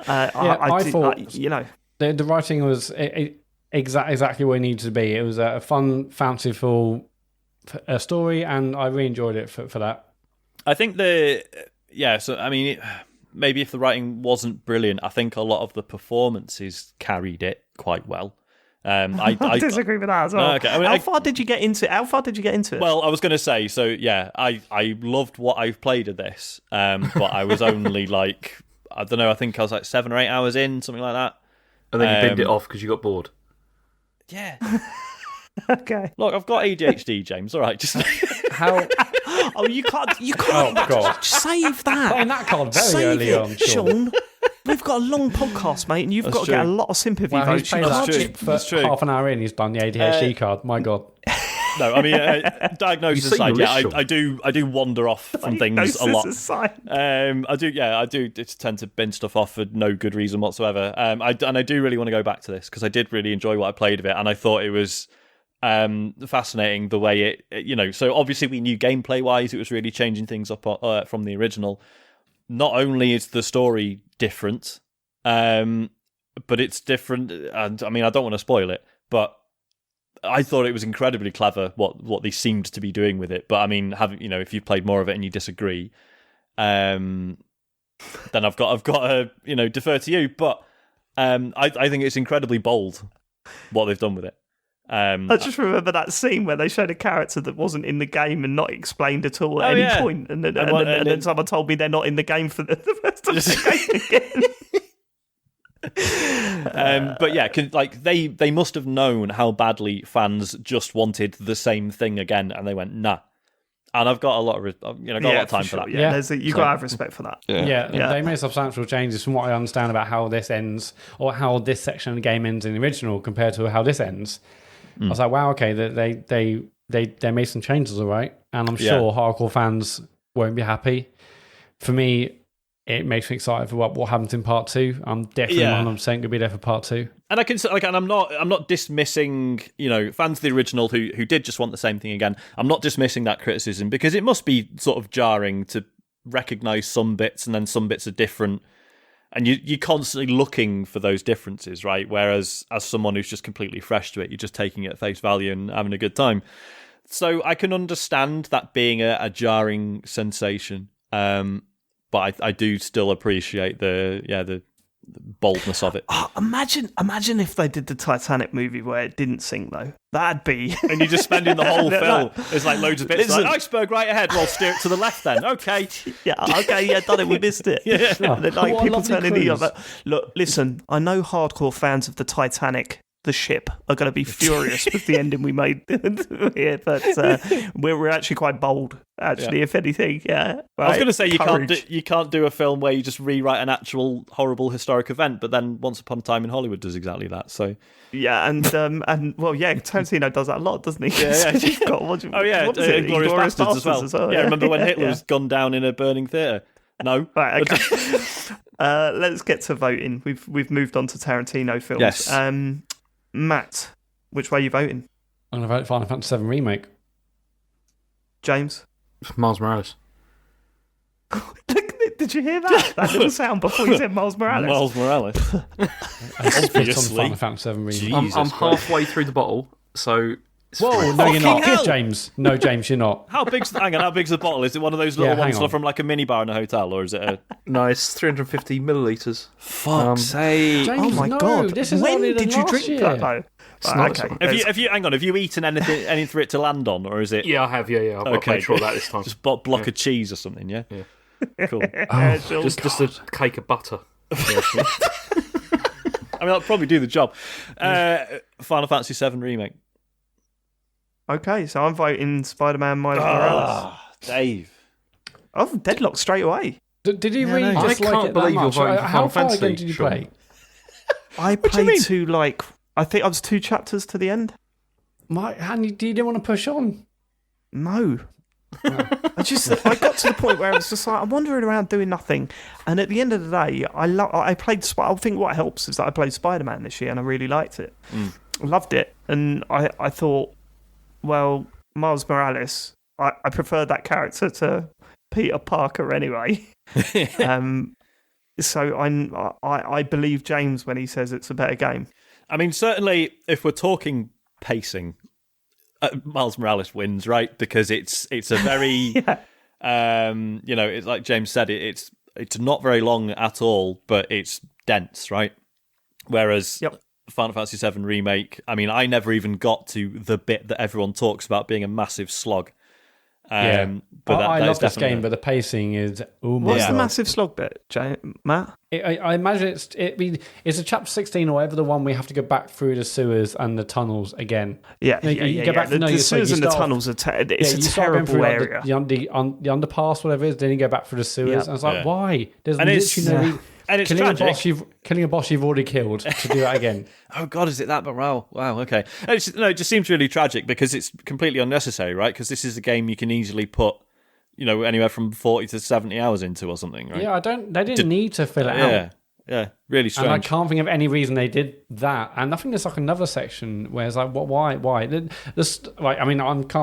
I thought... The writing was exactly where it needed to be. It was a fun, fanciful story, and I really enjoyed it for that. I think so I mean, maybe if the writing wasn't brilliant, I think a lot of the performances carried it quite well. I disagree with that as well. Okay. I mean, how far did you get into it? Well, I was going to say, so yeah, I loved what I've played of this, but I was only like, I don't know, I think I was like 7 or 8 hours in, something like that. And then you binned it off because you got bored. Yeah. Okay. Look, I've got ADHD, James. All right, just How? Oh, you can't. Oh God! Save that. Playing that card very Save early it, on, Sean. Sean. We've got a long podcast, mate, and you've got to true. get a lot of sympathy Wow, he's votes. played You that can't true. just- for That's true. half an hour in. He's done the ADHD card. My God. no. I mean, diagnosis You seem aside, yeah, malicious. I do wander off from things a lot. Aside. I do just tend to binge stuff off for no good reason whatsoever. I do really want to go back to this because I did really enjoy what I played of it, and I thought it was fascinating the way it. So obviously we knew gameplay wise it was really changing things up from the original. Not only is the story different, but it's different, and I mean I don't want to spoil it, but I thought it was incredibly clever what they seemed to be doing with it. But I mean, if you've played more of it and you disagree, then I've got to defer to you. But I think it's incredibly bold what they've done with it. I just remember that scene where they showed a character that wasn't in the game and not explained at all at any point, and then someone told me they're not in the game for the rest of the game again. But yeah, they must have known how badly fans just wanted the same thing again, and they went nah. And I've got a lot of a lot of time for that. Yeah, Yeah. you've got to have respect for that. Yeah, they made substantial changes from what I understand about how this ends, or how this section of the game ends in the original compared to how this ends. I was like, wow, okay, they made some changes, all right, and I'm sure hardcore fans won't be happy. For me, it makes me excited for what happens in part 2. I'm definitely 100% going to be there for part 2. And I can and I'm not dismissing fans of the original who did just want the same thing again. I'm not dismissing that criticism because it must be sort of jarring to recognise some bits and then some bits are different. And you're constantly looking for those differences, right? Whereas as someone who's just completely fresh to it, you're just taking it at face value and having a good time. So I can understand that being a jarring sensation, but I do still appreciate the boldness of it. Oh, imagine if they did the Titanic movie where it didn't sink though. That'd be. And you're just spending the whole film. There's like loads of bits like iceberg right ahead. Well, steer it to the left then. Okay. Done it. We missed it. Yeah. And then, like What a people lovely turning the cruise. other. Look, listen. I know hardcore fans of the Titanic, the ship, are going to be furious with the ending we made here, but we're actually quite bold. Actually, if anything, yeah. Right? I was going to say Courage. you can't do a film where you just rewrite an actual horrible historic event, but then Once Upon a Time in Hollywood does exactly that. So Yeah, and Tarantino does that a lot, doesn't he? Yeah. You've got, what is it? Inglourious Bastards as well. Yeah, remember when Hitler yeah. was gunned down in a burning theatre? No. Right, okay. Let's get to voting. We've moved on to Tarantino films. Yes. Matt, which way are you voting? I'm going to vote Final Fantasy VII Remake. James? Miles Morales. Did you hear that? That little sound before you said Miles Morales? Miles Morales. Obviously. Final Fantasy VII Remake. I'm Jesus halfway through the bottle, so... It's Whoa, fine. no, you're not. hell. James. No, James, you're not. How big's the bottle? Is it one of those little Yeah, hang ones on. from like a minibar in a hotel, or is it a... No, it's 350 millilitres. Fuck's sake. James, Oh my no, god! this is when earlier than did you last drink year. that though? not Right, so- okay. Have you eaten anything for it to land on, or is it Yeah, I have, yeah. I've got to make sure of that this time. just a block of cheese or something? Yeah. Cool. Just a cake of butter. I mean, that'll probably do the job. Final Fantasy VII Remake. Okay, so I'm voting Spider-Man Miles Morales. Dave. Oh, deadlock straight away. Did you really no. just I like can't it believe that you're much? voting for How Final far Fantasy, again did you Sean. play? I do you mean? played to I think I was 2 chapters to the end. And you didn't want to push on? No. I got to the point where I was just like, I'm wandering around doing nothing. And at the end of the day, I played. I think what helps is that I played Spider-Man this year and I really liked it. I loved it. And I thought, well, Miles Morales, I prefer that character to Peter Parker anyway. So I believe James when he says it's a better game. I mean, certainly, if we're talking pacing, Miles Morales wins, right? Because it's a very, it's like James said, it's not very long at all, but it's dense, right? Whereas Final Fantasy VII Remake, I mean, I never even got to the bit that everyone talks about being a massive slog. But I love this game, but the pacing is What's the massive slog bit, Matt? I imagine it's a chapter 16 or whatever, the one we have to go back through the sewers and the tunnels again. Yeah, you go back the sewers and the tunnels are it's a terrible area. The underpass, whatever it is, then you go back through the sewers, and it's like, why? There's literally no... And it's tragic. Killing a boss you've already killed to do that again. Oh God, is it that? But wow, okay. And it just seems really tragic because it's completely unnecessary, right? Because this is a game you can easily put, anywhere from 40 to 70 hours into or something, right? Yeah, they didn't need to fill it out. Yeah, really strange. And I can't think of any reason they did that. And I think there's like another section where it's like, why? I'm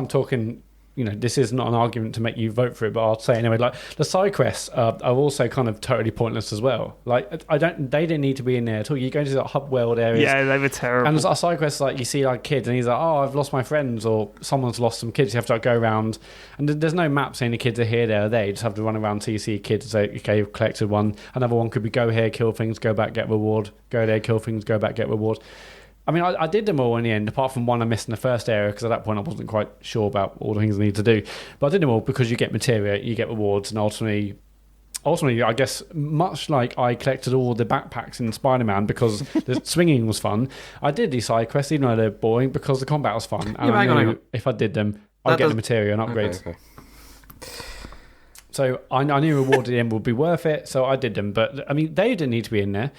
talking. This is not an argument to make you vote for it, but I'll say anyway. Like the side quests are also kind of totally pointless as well. Like they didn't need to be in there at all. You go into the hub world areas. Yeah, they were terrible. And there's a side quest like you see like kids, and he's like, "Oh, I've lost my friends," or someone's lost some kids. You have to go around, and there's no map saying the kids are here, there, or there. You just have to run around till you see kids. Say, okay, you've collected one. Another one could be go here, kill things, go back, get reward. Go there, kill things, go back, get reward. I mean, I did them all in the end, apart from one I missed in the first area, because at that point I wasn't quite sure about all the things I need to do. But I did them all because you get materia, you get rewards, and ultimately, I guess, much like I collected all the backpacks in Spider-Man because the swinging was fun, I did these side quests, even though they're boring, because the combat was fun. And I knew if I did them, I'd get the materia and upgrades. Okay. So I knew reward at the end would be worth it, so I did them. But, I mean, they didn't need to be in there.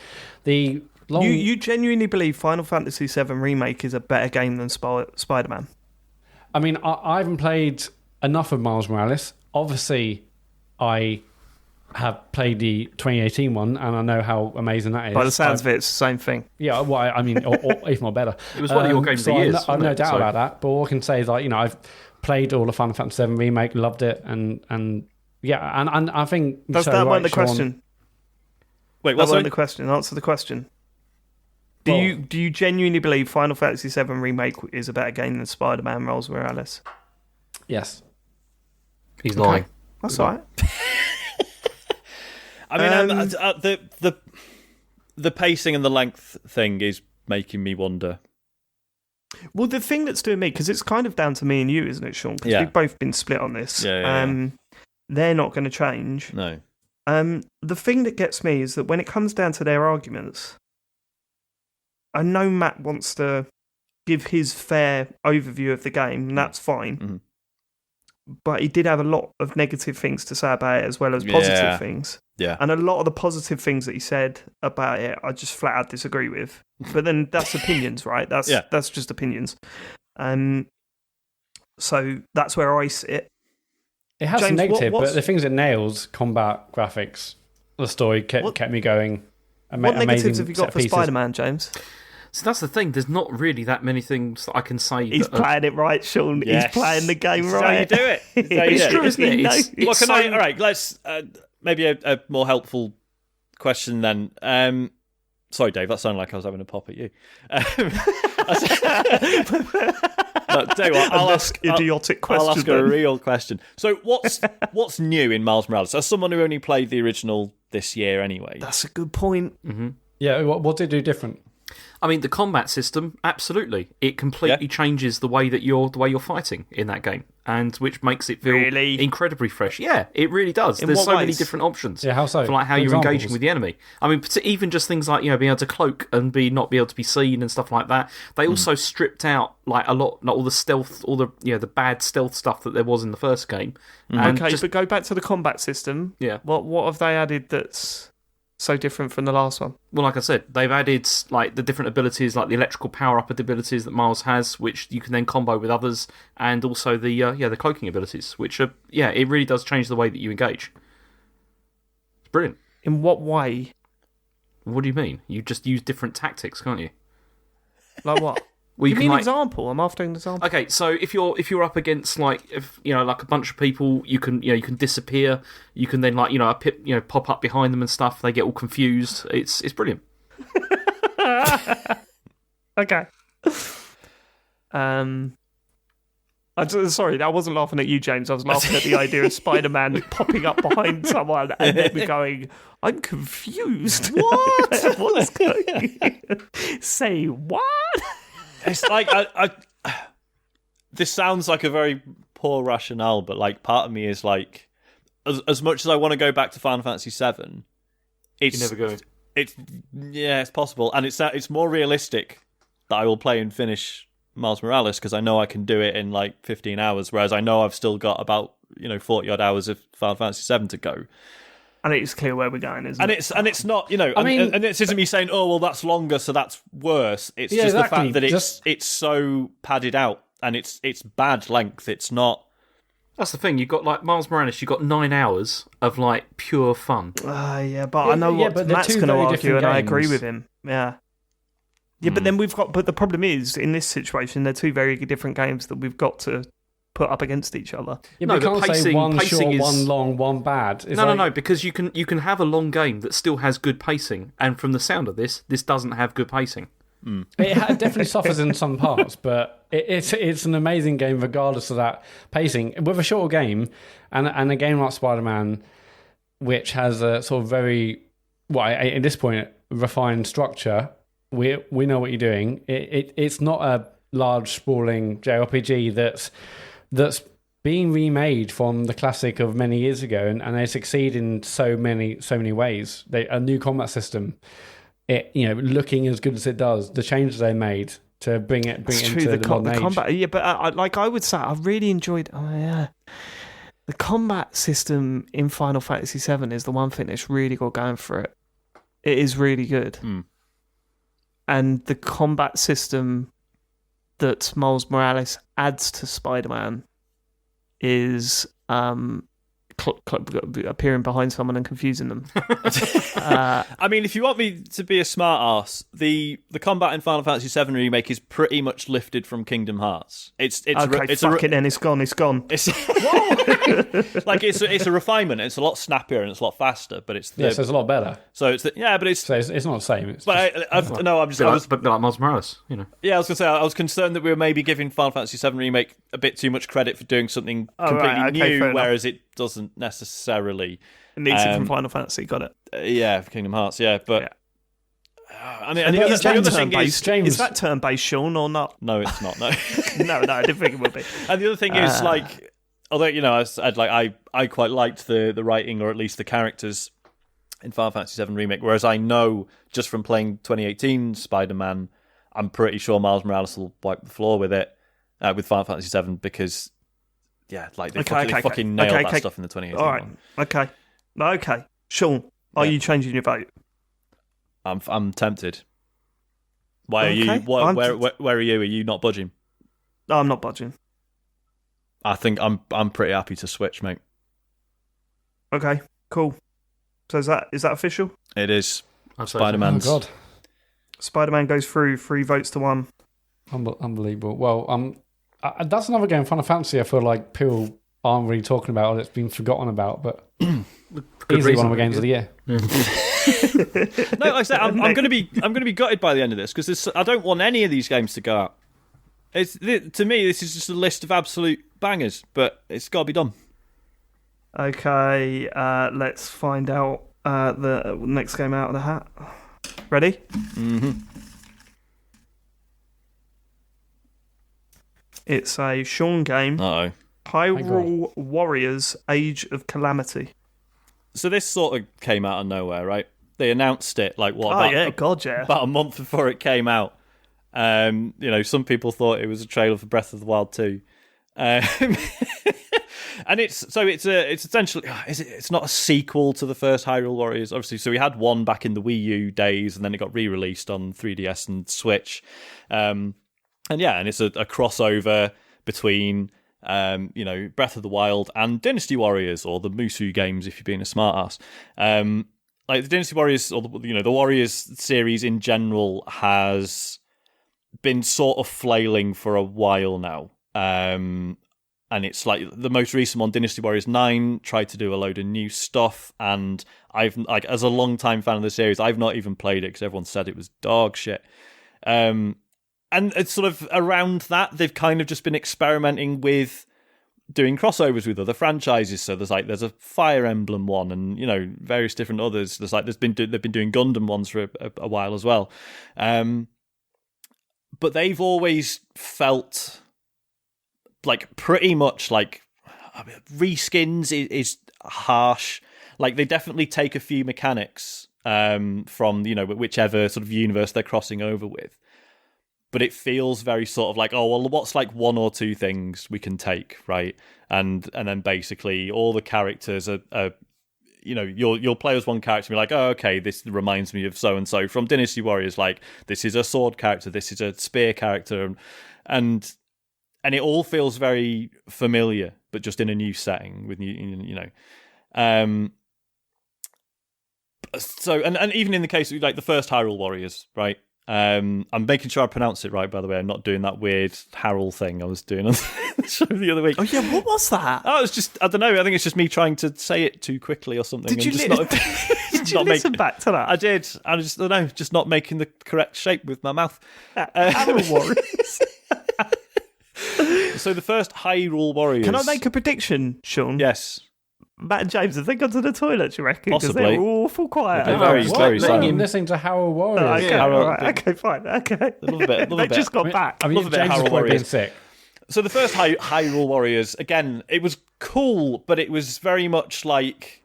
You genuinely believe Final Fantasy VII Remake is a better game than Spider-Man? I mean, I haven't played enough of Miles Morales. Obviously, I have played the 2018 one, and I know how amazing that is. By the sounds of it, it's the same thing. Yeah, well, I mean, or if not better. It was one of your games of the year. I've no doubt about that. But all I can say is, I've played all the Final Fantasy VII Remake, loved it, and I think... Does that want the question? Wait, what's the question? Answer the question. Do you genuinely believe Final Fantasy VII Remake is a better game than Spider-Man Miles Morales? Yes. He's lying. That's all right. I mean, the pacing and the length thing is making me wonder. Well, the thing that's doing me, because it's kind of down to me and you, isn't it, Sean? Because we've both been split on this. Yeah. They're not going to change. No. The thing that gets me is that when it comes down to their arguments, I know Matt wants to give his fair overview of the game, and that's fine. Mm-hmm. But he did have a lot of negative things to say about it as well as positive things. Yeah. And a lot of the positive things that he said about it, I just flat out disagree with. But then that's opinions, right? That's just opinions. So that's where I sit. It has some negative, but the things it nails, combat, graphics, the story kept me going. What negatives have you got for Spider-Man, James? So that's the thing. There's not really that many things that I can say. He's playing it right, Sean. Yes. He's playing the game right. So you do it. It's true, isn't it? All right, let's maybe a more helpful question then. Sorry, Dave. That sounded like I was having a pop at you. Tell you what, I'll ask idiotic question. I'll ask a real question. So, what's new in Miles Morales? As someone who only played the original this year, anyway. That's a good point. Mm-hmm. Yeah, what did it do different? I mean, the combat system, absolutely. It completely changes the way you're fighting in that game, and which makes it feel incredibly fresh. Yeah, it really does. There's so many different options. Yeah, how so? For how you're engaging with the enemy. I mean, even just things like being able to cloak and not be able to be seen and stuff like that. They also stripped out a lot, all the stealth, all the the bad stealth stuff that there was in the first game. And but go back to the combat system. Yeah, what have they added that's so different from the last one? Well, like I said, they've added the different abilities, like the electrical power-up abilities that Miles has, which you can then combo with others, and also the cloaking abilities, which are it really does change the way that you engage. It's brilliant. In what way? What do you mean? You just use different tactics, can't you? Like what? Well, Give me an example. I'm after an example. Okay, so if you're up against a bunch of people, you can disappear. You can then a pip pop up behind them and stuff. They get all confused. It's brilliant. Okay. Sorry, I wasn't laughing at you, James. I was laughing at the idea of Spider-Man popping up behind someone and then going, "I'm confused. What? What's going on? Say what?" It's like this sounds like a very poor rationale, but like part of me is like, as much as I want to go back to Final Fantasy VII, it's You never go. It's possible, and it's more realistic that I will play and finish Miles Morales because I know I can do it in like 15 hours, whereas I know I've still got about 40 odd hours of Final Fantasy VII to go. And it's clear where we're going, isn't it? And it's not, and this isn't me saying, oh well, that's longer, so that's worse. It's just exactly. the fact that it's so padded out and it's bad length. It's not. That's the thing. You've got like Miles Morales. You've got 9 hours of like pure fun. Yeah, but I know what Matt's going to argue, and I agree with him. Yeah. Yeah, but then but the problem is, in this situation, they're two very different games that we've got to put up against each other. Yeah, but you can't say one short, is... one long, one bad. No, because you can have a long game that still has good pacing, and from the sound of this doesn't have good pacing. It definitely suffers in some parts, but it's an amazing game regardless of that pacing. With a shorter game, and a game like Spider-Man, which has a sort of very, at this point, refined structure, we know what you're doing. It's not a large, sprawling JRPG that's being remade from the classic of many years ago, and they succeed in so many ways. A new combat system, looking as good as it does, the changes they made to bring it into the modern age. Combat. Yeah, but I would say I really enjoyed. The combat system in Final Fantasy VII is the one thing that's really got going for it. It is really good, and the combat system that Miles Morales adds to Spider-Man is appearing behind someone and confusing them. I mean, if you want me to be a smart arse, the combat in Final Fantasy VII Remake is pretty much lifted from Kingdom Hearts. It's gone. It's it's a refinement. It's a lot snappier and it's a lot faster, but it's so it's a lot better. So it's but it's not the same. But like Miles Morales, Yeah, I was gonna say I was concerned that we were maybe giving Final Fantasy VII Remake a bit too much credit for doing something completely new, whereas it doesn't necessarily. It needs it from Final Fantasy. Got it. Yeah, for Kingdom Hearts. Yeah, but. I mean, the other thing is that turn-based, Sean, or not? No, it's not. No, no, I didn't think it would be. And the other thing is, although I quite liked the writing, or at least the characters in Final Fantasy VII Remake. Whereas I know just from playing 2018 Spider-Man, I'm pretty sure Miles Morales will wipe the floor with it with Final Fantasy VII because they fucking nailed that stuff in the 2018 All right. one. Okay. Sean, are you changing your vote? I'm tempted. Why are you? Where are you? Are you not budging? No, I'm not budging. I think I'm pretty happy to switch, mate. Okay, cool. So is that official? It is. Spider-Man's. Oh God. Spider-Man goes through 3 votes to 1. Unbelievable. Well, that's another game, Final Fantasy. I feel like people aren't really talking about, or it's been forgotten about, but easily one of the games of the year. No, like I said, I'm going to be gutted by the end of this because I don't want any of these games to go out. To me, this is just a list of absolute bangers, but it's got to be done. Okay, let's find out the next game out of the hat. Ready? Mm-hmm. It's a Sean game. Uh-oh. Hyrule Warriors: Age of Calamity. So this sort of came out of nowhere, right? They announced it about a month before it came out. Some people thought it was a trailer for Breath of the Wild 2. And it's essentially it's not a sequel to the first Hyrule Warriors, obviously. So we had one back in the Wii U days, and then it got re-released on 3DS and Switch. And it's a crossover between Breath of the Wild and Dynasty Warriors, or the Musou games if you're being a smartass. Like the Dynasty Warriors, or the Warriors series in general has been sort of flailing for a while now. And it's like the most recent one, Dynasty Warriors 9, tried to do a load of new stuff, and I've as a long-time fan of the series, I've not even played it because everyone said it was dog shit. And it's sort of around that they've kind of just been experimenting with doing crossovers with other franchises. So there's a Fire Emblem one, and various different others. They've been doing Gundam ones for a while as well. But they've always felt like pretty much like reskins is harsh. Like they definitely take a few mechanics from whichever sort of universe they're crossing over with, but it feels very sort of like, oh well, what's like one or two things we can take, right? And then basically all the characters are you'll play as one character and be like, oh, okay, this reminds me of so-and-so from Dynasty Warriors. Like, this is a sword character, this is a spear character. And it all feels very familiar, but just in a new setting with So, and even in the case of, like, the first Hyrule Warriors, right? I'm making sure I pronounce it right, by the way. I'm not doing that weird Hyrule thing I was doing on the show the other week. Oh yeah, what was that? Oh, it's just, I don't know. I think it's just me trying to say it too quickly or something. Did you listen back to that? I did. I just don't know, just not making the correct shape with my mouth. Hyrule Warriors. So the first Hyrule Warriors. Can I make a prediction, Sean? Yes. Matt and James, have they gone to the toilet, do you reckon? Because Possibly. they were awful quiet. They're very sorry. I'm listening to Hyrule Warriors. Okay, okay, fine. Okay. Love a bit. They just got back. I mean, Love a bit of James is Hyrule quite being Warriors. sick. So the first Hyrule Warriors, again, it was cool, but it was very much like...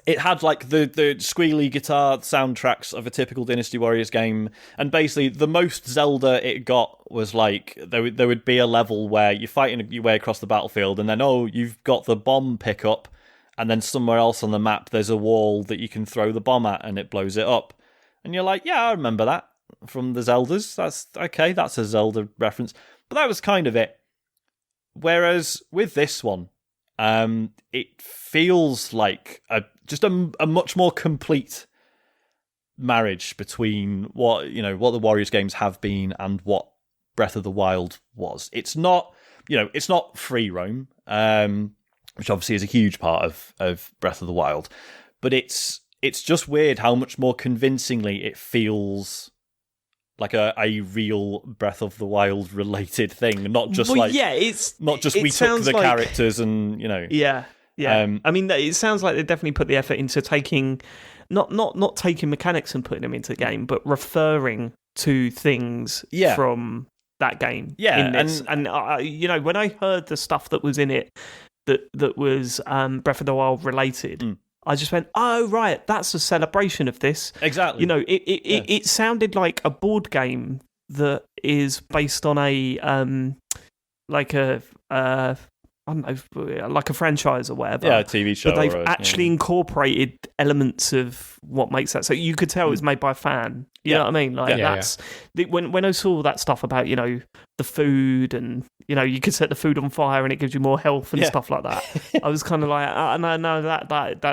It had like the squealy guitar soundtracks of a typical Dynasty Warriors game, and basically the most Zelda it got was like there would be a level where you're fighting your way across the battlefield, and then you've got the bomb pickup, and then somewhere else on the map there's a wall that you can throw the bomb at, and it blows it up, and you're like, yeah, I remember that from the Zeldas. That's okay, that's a Zelda reference, but that was kind of it. Whereas with this one, it feels like just a much more complete marriage between what the Warriors games have been and what Breath of the Wild was. It's not free roam, which obviously is a huge part of Breath of the Wild, but it's just weird how much more convincingly it feels like a real Breath of the Wild related thing, not just we took the characters and Yeah. I mean, it sounds like they definitely put the effort into taking, not taking mechanics and putting them into the game, but referring to things from that game. Yeah, in this. And when I heard the stuff that was in it that was Breath of the Wild related. I just went, oh, right, that's a celebration of this. Exactly. It sounded like a board game that is based on a I don't know, like a franchise or whatever. Yeah, a TV show. But they've actually incorporated elements of what makes that. So you could tell it was made by a fan. You know what I mean? Like when I saw that stuff about, the food and, you could set the food on fire and it gives you more health and stuff like that. I was kind of like, no, that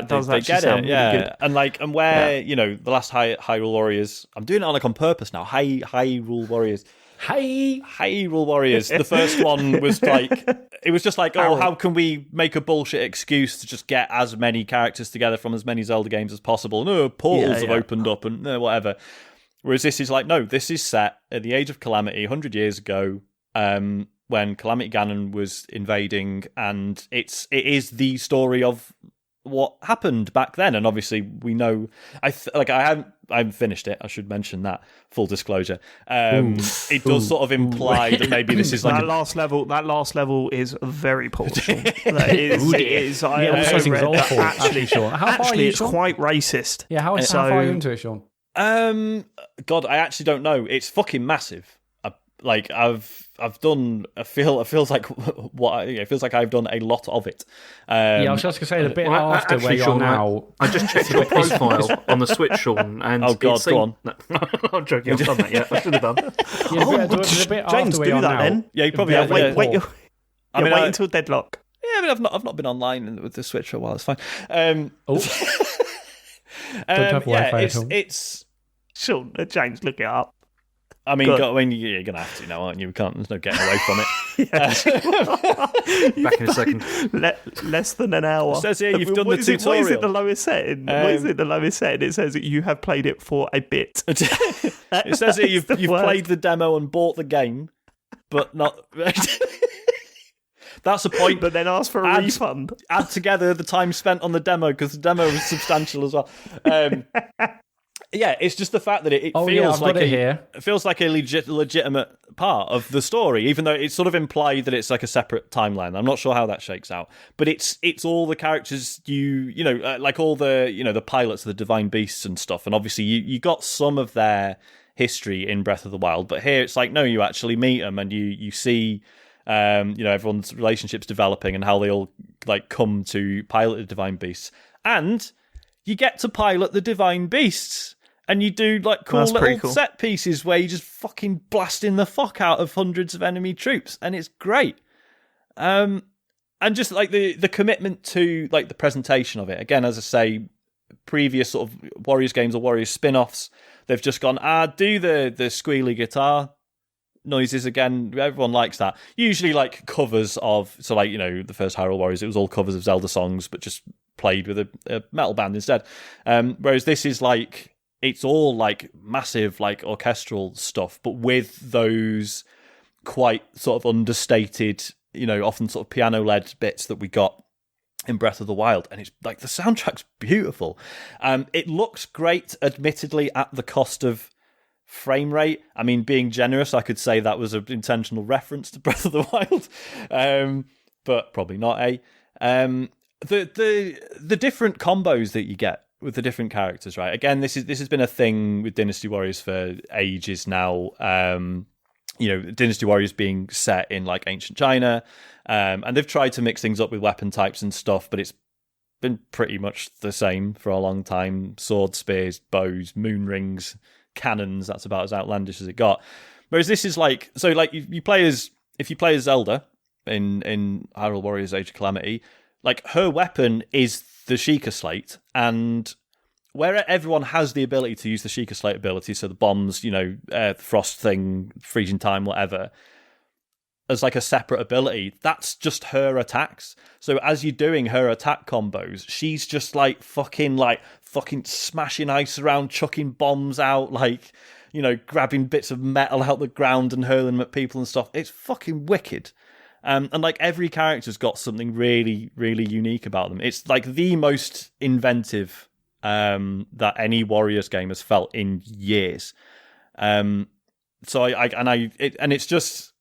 does actually sound really good. And where, the last Hyrule Warriors, I'm doing it on purpose now. Hyrule Warriors. Hyrule Warriors. The first one was like, it was just like, how can we make a bullshit excuse to just get as many characters together from as many Zelda games as possible? No, portals have opened up and whatever. Whereas this is like, no, this is set at the age of Calamity 100 years ago, when Calamity Ganon was invading, and it is the story of what happened back then. And obviously we know, I haven't finished it, I should mention that, full disclosure. It does sort of imply that maybe this is like that last level is very poor. It is. I also read that actually, Sean. Actually, it's quite racist. Yeah, how far are you into it, Sean? God, I actually don't know. It's fucking massive. I've done. It feels like I've done a lot of it. I was just gonna say the bit after where you're now. I just checked your profile on the Switch, Sean, and go on. No, I'm joking. I've done that yet. I should have done. The bit James, do that then. Yeah, you probably have. Wait until Deadlock. Yeah, I mean, I've not been online with the Switch for a while. It's fine. It's Sean, James, look it up. I mean, you're going to have to now, aren't you? There's no getting away from it. Back in a second. Less than an hour. It says here you've done the tutorial. What is it the lowest setting? What is it the lowest setting? It says that you have played it for a bit. It says here you've played the demo and bought the game, but not... That's the point. But then ask for a refund. Add together the time spent on the demo, because the demo was substantial as well. Yeah, it's just the fact that it feels like a legitimate part of the story, even though it's sort of implied that it's like a separate timeline. I'm not sure how that shakes out, but it's all the characters like all the the pilots of the divine beasts and stuff, and obviously you got some of their history in Breath of the Wild, but here it's like no, you actually meet them and you see everyone's relationships developing and how they all like come to pilot the divine beasts, and you get to pilot the divine beasts. And you do like cool set pieces where you just fucking blasting the fuck out of hundreds of enemy troops, and it's great. And just like the commitment to like the presentation of it. Again, as I say, previous sort of Warriors games or Warriors spin-offs, they've just gone, do the squealy guitar noises again. Everyone likes that. Usually like covers of, so like, the first Hyrule Warriors, it was all covers of Zelda songs, but just played with a metal band instead. Whereas this is like, it's all like massive, like orchestral stuff, but with those quite sort of understated, often sort of piano-led bits that we got in Breath of the Wild. And it's like the soundtrack's beautiful. It looks great, admittedly, at the cost of frame rate. I mean, being generous, I could say that was an intentional reference to Breath of the Wild, but probably not. The different combos that you get with the different characters, right? Again, this has been a thing with Dynasty Warriors for ages now. Dynasty Warriors being set in like ancient China, and they've tried to mix things up with weapon types and stuff, but it's been pretty much the same for a long time. Swords, spears, bows, moon rings, cannons. That's about as outlandish as it got. Whereas this is like, so like if you play as Zelda in Hyrule Warriors Age of Calamity, like her weapon is the Sheikah Slate, and where everyone has the ability to use the Sheikah Slate ability, so the bombs, frost thing, freezing time, whatever, as like a separate ability, that's just her attacks. So as you're doing her attack combos, she's just like fucking smashing ice around, chucking bombs out, like, grabbing bits of metal out the ground and hurling them at people and stuff. It's fucking wicked. And like every character's got something really, really unique about them. It's like the most inventive that any Warriors game has felt in years. So it's just,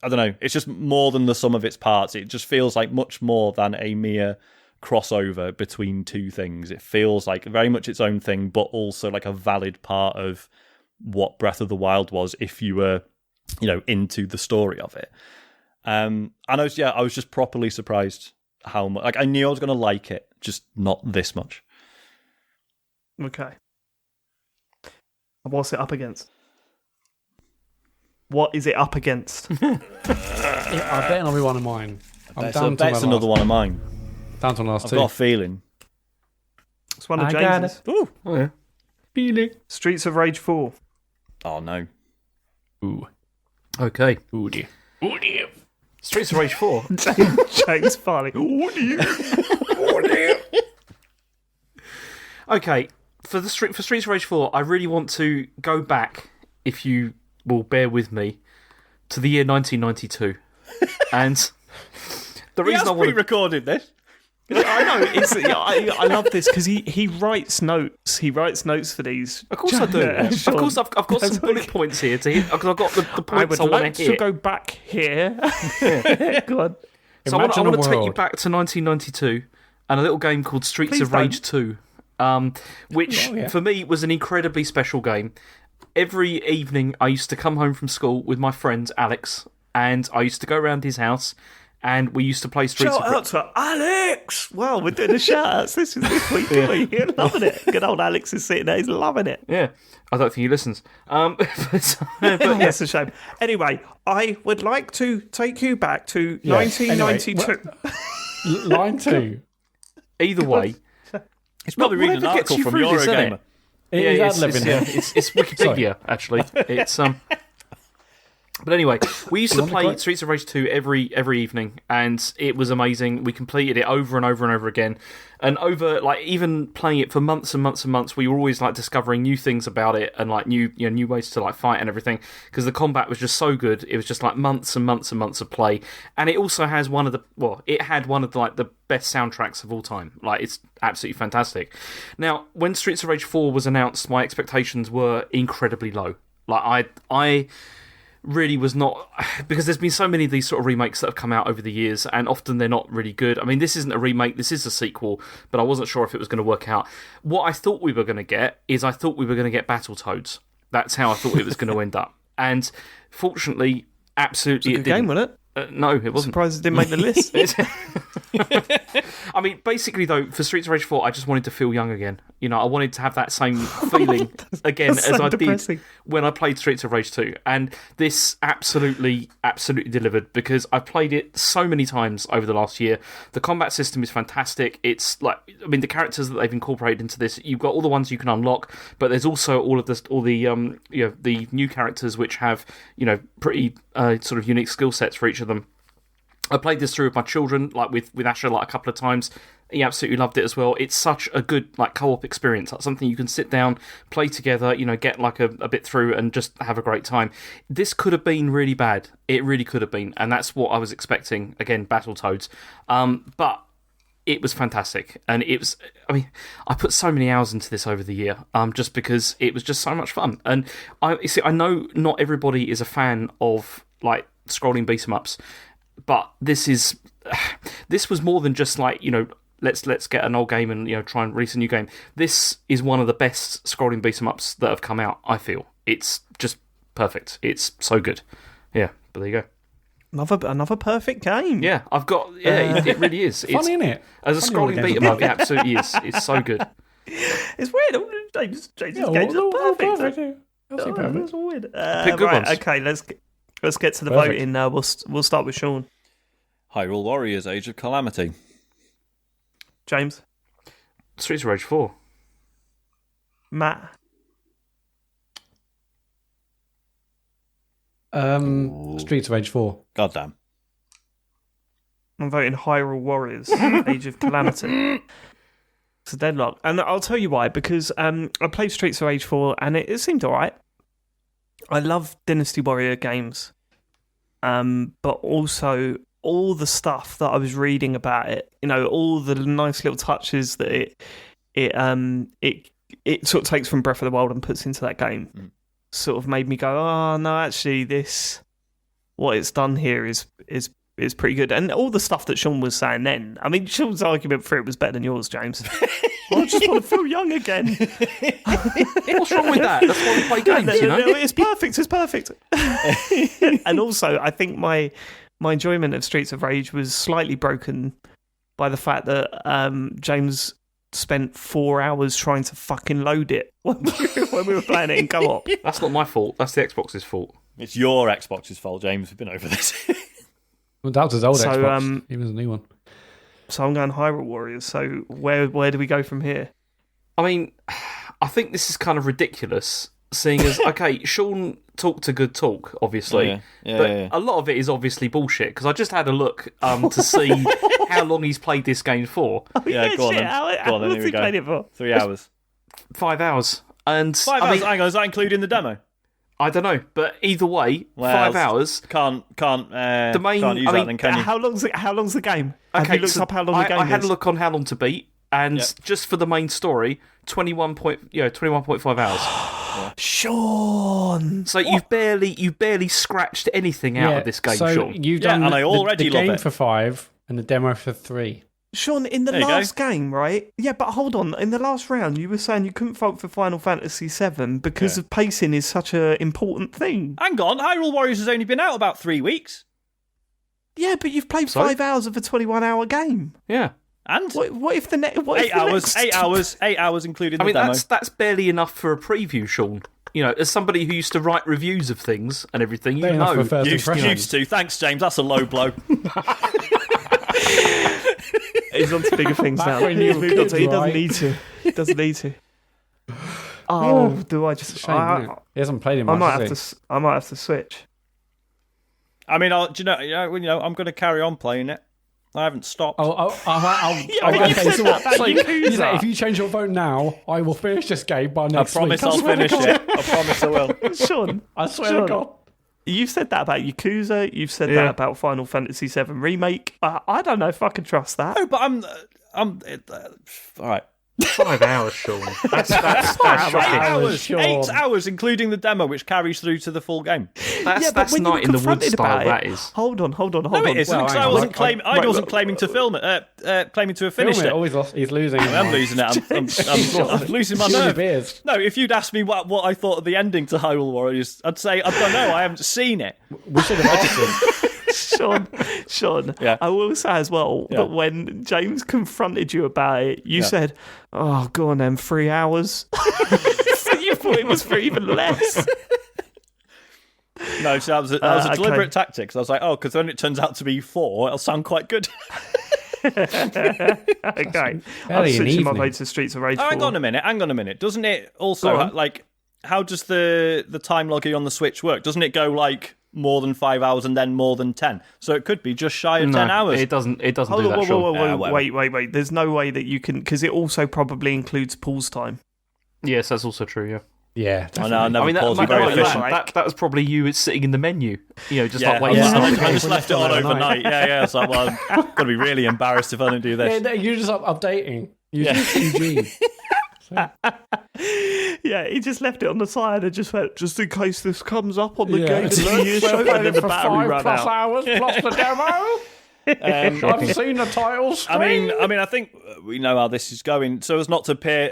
I don't know, it's just more than the sum of its parts. It just feels like much more than a mere crossover between two things. It feels like very much its own thing, but also like a valid part of what Breath of the Wild was if you were, into the story of it. And I was just properly surprised how much. Like I knew I was going to like it, just not this much. Okay. What's it up against? What is it up against? I bet it'll be one of mine. That's another one of mine. Down to the last I've two. got a feeling. It's one of James's. Ooh. Oh, yeah. Feeling. Streets of Rage 4. Oh no. Ooh. Okay. Ooh dear. Ooh dear. Streets of Rage 4. James Farley. Ooh dear. Ooh dear. Okay. For Streets of Rage 4, I really want to go back, if you will bear with me, to the year 1992. And the reason I want to pre-recorded this. I know. I love this because he writes notes. He writes notes for these. Of course I do. Of course I've got some bullet points here to hit. I've got the points I want to hit. To go back here. Go on. So I want to take you back to 1992 and a little game called Streets of Rage 2, which for me was an incredibly special game. Every evening I used to come home from school with my friend Alyx, and I used to go around his house, and we used to play Streets of Rage. Shout out to Alyx! Wow, we're doing the shout-outs. This is what you're doing. You're loving it. Good old Alyx is sitting there. He's loving it. Yeah. I don't think he listens. But that's a shame. Anyway, I would like to take you back to 1992. Anyway, line 2. Either way. It's probably reading an article from Eurogamer. It's Wikipedia, actually. It's But anyway, we used to play Streets of Rage 2 every evening, and it was amazing. We completed it over and over and over again. And over, like, even playing it for months and months and months, we were always, like, discovering new things about it and, like, new ways to, like, fight and everything. Because the combat was just so good. It was just, like, months and months and months of play. And it also has it had one of the, like, the best soundtracks of all time. Like, it's absolutely fantastic. Now, when Streets of Rage 4 was announced, my expectations were incredibly low. Like, I really was not, because there's been so many of these sort of remakes that have come out over the years, and often they're not really good. I mean, this isn't a remake, this is a sequel, but I wasn't sure if it was going to work out. What I thought we were going to get is Battletoads. That's how I thought it was going to end up. And fortunately, absolutely it didn't. Game, wasn't it? No, it wasn't. Surprised it didn't make the list. I mean, basically, though, for Streets of Rage 4, I just wanted to feel young again. You know, I wanted to have that same feeling again as I did when I played Streets of Rage 2. And this absolutely delivered, because I've played it so many times over the last year. The combat system is fantastic. It's like, I mean, the characters that they've incorporated into this, you've got all the ones you can unlock, but there's also all the new characters which have, pretty sort of unique skill sets for each of them. I played this through with my children, like with Asher, like a couple of times. He absolutely loved it as well. It's such a good like co-op experience. Like something you can sit down, play together, get like a bit through and just have a great time. This could have been really bad. It really could have been, and that's what I was expecting. Again, Battletoads, but it was fantastic, and it was. I mean, I put so many hours into this over the year, just because it was just so much fun. And I know not everybody is a fan of like scrolling beat 'em ups. But this was more than just like, let's get an old game and try and release a new game. This is one of the best scrolling beat 'em ups that have come out, I feel. It's just perfect. It's so good. Yeah, but there you go. Another perfect game. Yeah, it really is. Funny, isn't it? As a scrolling beat 'em up, it absolutely is. It's so good. It's weird. James' games are perfect. That's weird. Pick good ones. Okay, let's get to the voting now. We'll start with Sean. Hyrule Warriors: Age of Calamity. James. Streets of Rage 4. Matt. Streets of Rage 4. Goddamn. I'm voting Hyrule Warriors: Age of Calamity. It's a deadlock, and I'll tell you why. Because I played Streets of Rage 4, and it seemed alright. I love Dynasty Warrior games, but also all the stuff that I was reading about it. All the nice little touches that it sort of takes from Breath of the Wild and puts into that game. Sort of made me go, oh no, actually, what it's done here is pretty good. And all the stuff that Sean was saying then. I mean, Sean's argument for it was better than yours, James. I just want to feel young again. What's wrong with that? That's why we play games, No, it's perfect. And also, I think my enjoyment of Streets of Rage was slightly broken by the fact that James spent 4 hours trying to fucking load it when we were playing it in co-op. That's not my fault. That's the Xbox's fault. It's your Xbox's fault, James. We've been over this. Well, that was his old Xbox. He was a new one. So I'm going Hyrule Warriors. So where do we go from here? I mean, I think this is kind of ridiculous, seeing as, okay, Sean talked a good talk, obviously, but a lot of it is obviously bullshit, because I just had a look to see how long he's played this game for. Go on then. How long has he played it for? 3 hours. 5 hours. And 5 hours? Hang on, is that including the demo? I don't know, but either way, 5 hours. Can't use that then, can you? How long's the game? Have you looked up how long the game is? I had a look on how long to beat, and just for the main story, 21.5 hours. Sean! So you've barely scratched anything out of this game, Sean. You've done and I already the love game it. for 5 and the demo for 3. Sean, in the last game, right? Yeah, but hold on. In the last round, you were saying you couldn't vote for Final Fantasy VII because of pacing is such an important thing. Hang on, Hyrule Warriors has only been out about 3 weeks. Yeah, but you've played 5 hours of a 21-hour game. Yeah. And? What if the next... 8 hours including the demo. I mean, that's barely enough for a preview, Sean. As somebody who used to write reviews of things and everything, you know. Used to. Thanks, James. That's a low blow. He's on to bigger things now. He doesn't need to. He doesn't need to. Oh, do I just... It's a shame, he hasn't played him much, I might have to switch. I mean, I'm going to carry on playing it. I haven't stopped. If you change your vote now, I will finish this game by next week. I promise I'll finish it. I promise I will. Sean, I swear to God. You've said that about Yakuza. You've said that about Final Fantasy VII Remake. I don't know if I can trust that. No, but I'm all right. 5 hours, Sean. That's shocking. 8 hours, including the demo, which carries through to the full game. That's not in the wood style. That is. Hold on. No, it isn't. Because I wasn't claiming to film it. Claiming to have finished it. He's losing. I'm losing it. I'm losing my nerve. No, if you'd asked me what I thought of the ending to Hyrule Warriors, I'd say I don't know. I haven't seen it. We should have registered. Sean, I will say as well that when James confronted you about it, you said, "Oh, go on then, 3 hours." So you thought it was for even less. No, so that was a deliberate tactic. So I was like, because when it turns out to be 4, it'll sound quite good. Okay, I'm switching my vote to Streets of Rage 4. Hang on a minute. Doesn't it also how does the time loggy on the Switch work? Doesn't it go like more than 5 hours and then more than 10? So it could be just shy of 10 hours. It doesn't do that, Sean. Wait. There's no way that you can, because it also probably includes pause time. Yes, that's also true, yeah. Yeah, I never paused. Very efficient. That was probably you sitting in the menu. Just like waiting. I just left it on overnight. Yeah. It's like, well, I'm going to be really embarrassed if I don't do this. Yeah, you're just updating. You're Eugene. Yeah, he just left it on the side and just went, just in case this comes up on the Game of the Year show, and then the battery ran out. 5+ hours plus the demo. I've seen the title screen. I mean, I think we know how this is going. So as not to appear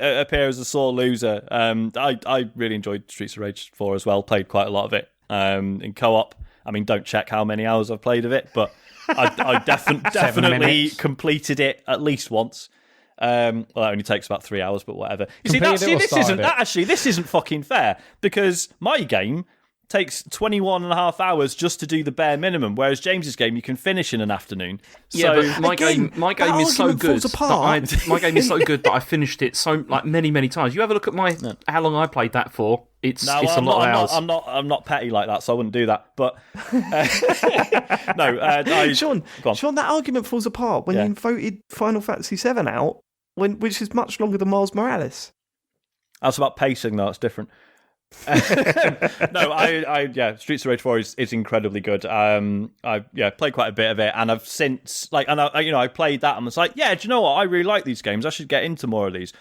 as a sore loser, I really enjoyed Streets of Rage 4 as well. Played quite a lot of it in co-op. I mean, don't check how many hours I've played of it, but I definitely completed it at least once. Well, it only takes about 3 hours, but whatever. This isn't fucking fair, because my game takes 21 and a half hours just to do the bare minimum, whereas James's game you can finish in an afternoon. Yeah, but my game is so good that I finished it so many times. You have a look at how long I played that for. It's a lot of hours. I'm not petty like that, so I wouldn't do that. But Sean, that argument falls apart when you voted Final Fantasy VII out, which is much longer than Miles Morales. That's about pacing, though. It's different. Streets of Rage 4 is incredibly good. I played quite a bit of it, and I've since I played that and was like, do you know what? I really like these games. I should get into more of these.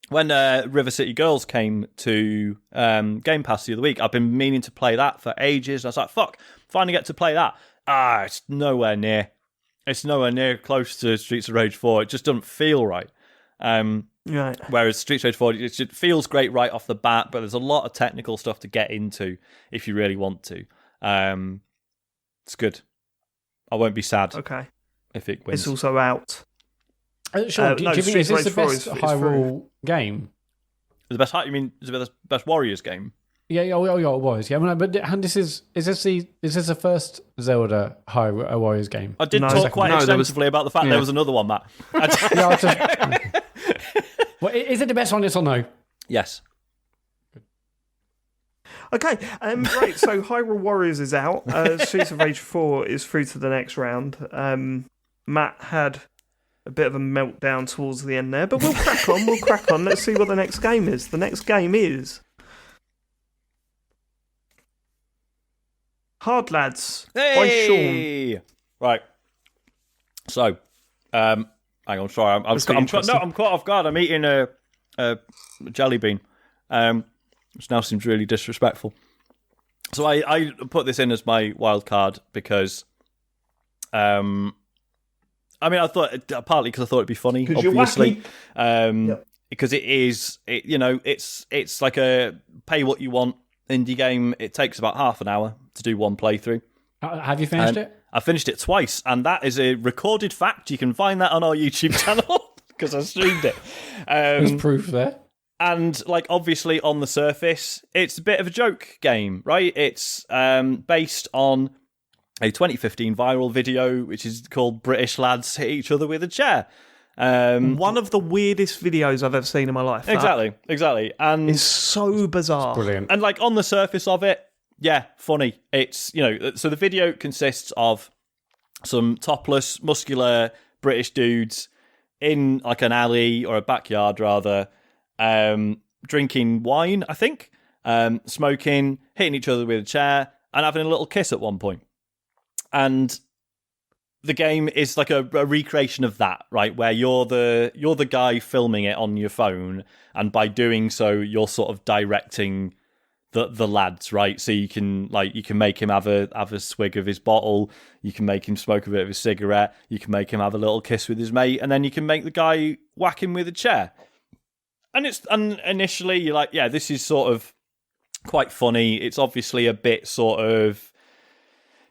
When River City Girls came to Game Pass the other week, I've been meaning to play that for ages. And I was like, fuck, finally get to play that. It's nowhere near. It's nowhere near close to Streets of Rage 4. It just doesn't feel right. Right. Whereas Streets of Rage 4, it feels great right off the bat, but there's a lot of technical stuff to get into if you really want to. It's good. I won't be sad. Okay. If it wins. It's also out. Sure. Do you think this is the best Hyrule game? The best? You mean is it the best Warriors game? Yeah, it was. Yeah, but is this the first Zelda Hyrule Warriors game? I did talk quite extensively about the fact there was another one, Matt. Well, is it the best one? Yes or no? Yes. Okay, right. So Hyrule Warriors is out. Streets of Rage 4 is through to the next round. Matt had a bit of a meltdown towards the end there, but we'll crack on. Let's see what the next game is. The next game is Hard Lads by Sean. Right. So, hang on. Sorry, I'm caught off guard. I'm eating a jelly bean, which now seems really disrespectful. So I put this in as my wild card because, I thought partly because I thought it'd be funny, obviously, because it's like a pay what you want indie game. It takes about half an hour to do one playthrough. Have you finished it? I finished it twice, and that is a recorded fact. You can find that on our YouTube channel because I streamed it. There's proof there. And obviously, on the surface, it's a bit of a joke game, right? It's based on a 2015 viral video, which is called "British Lads Hit Each Other with a Chair." One of the weirdest videos I've ever seen in my life. Exactly. And it's so bizarre. It's brilliant. And on the surface of it, Yeah, funny. It's, so the video consists of some topless, muscular British dudes in like an alley or a backyard rather, drinking wine, I think, smoking, hitting each other with a chair, and having a little kiss at one point. And the game is like a recreation of that, right? Where you're the guy filming it on your phone, and by doing so, you're sort of directing the lads, right? So you can make him have a swig of his bottle, you can make him smoke a bit of a cigarette, you can make him have a little kiss with his mate, and then you can make the guy whack him with a chair. And initially you're like, yeah, this is sort of quite funny. It's obviously a bit sort of,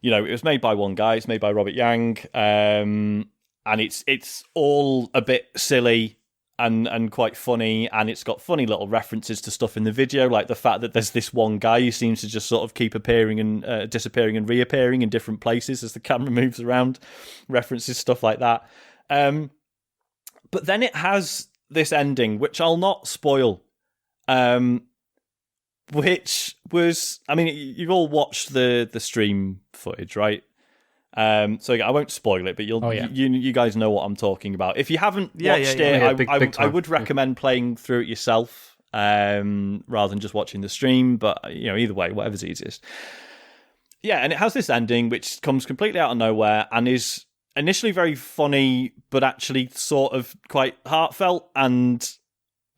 it was made by one guy. It's made by Robert Yang, and it's all a bit silly and quite funny, and it's got funny little references to stuff in the video, like the fact that there's this one guy who seems to just sort of keep appearing and disappearing and reappearing in different places as the camera moves around, references stuff like that. But then it has this ending, which I'll not spoil. Which was, I mean, you've all watched the stream footage, right? So I won't spoil it, but you guys know what I'm talking about. If you haven't watched it, I would recommend playing through it yourself, rather than just watching the stream. But either way, whatever's easiest. Yeah, and it has this ending which comes completely out of nowhere and is initially very funny, but actually sort of quite heartfelt and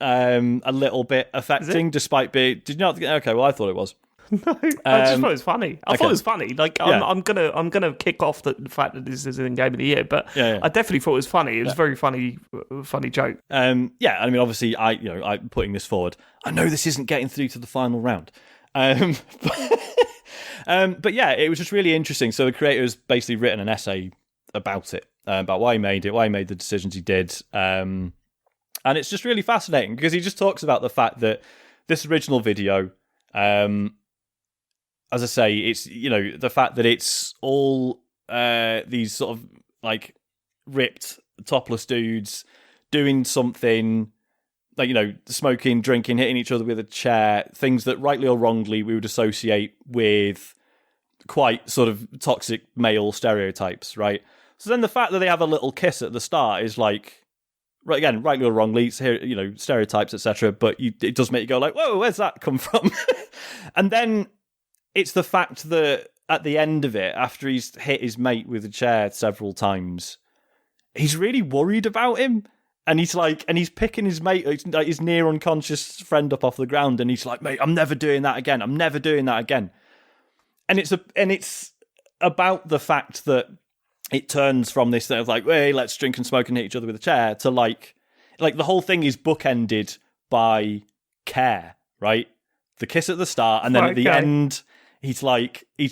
a little bit affecting, despite being. Did you not? Okay, well, I thought it was. No, I just thought it was funny. I thought it was funny. Like I'm gonna kick off the fact that this is in Game of the Year, but I definitely thought it was funny. It was a very funny joke. I mean, obviously, I'm putting this forward. I know this isn't getting through to the final round, but yeah, it was just really interesting. So the creator's basically written an essay about it, about why he made it, why he made the decisions he did. And it's just really fascinating because he just talks about the fact that this original video, as I say, it's, the fact that it's all these sort of like ripped, topless dudes doing something like, smoking, drinking, hitting each other with a chair, things that rightly or wrongly we would associate with quite sort of toxic male stereotypes, right? So then the fact that they have a little kiss at the start is like, right, again, rightly or wrongly, stereotypes, etc. But it does make you go like, whoa, where's that come from? And then it's the fact that at the end of it, after he's hit his mate with a chair several times, he's really worried about him. And he's picking his mate, like his near unconscious friend up off the ground, and he's like, mate, I'm never doing that again. I'm never doing that again. And it's about the fact that it turns from this thing of like, hey, let's drink and smoke and hit each other with a chair, to like the whole thing is bookended by care, right? The kiss at the start, and then at the end, he's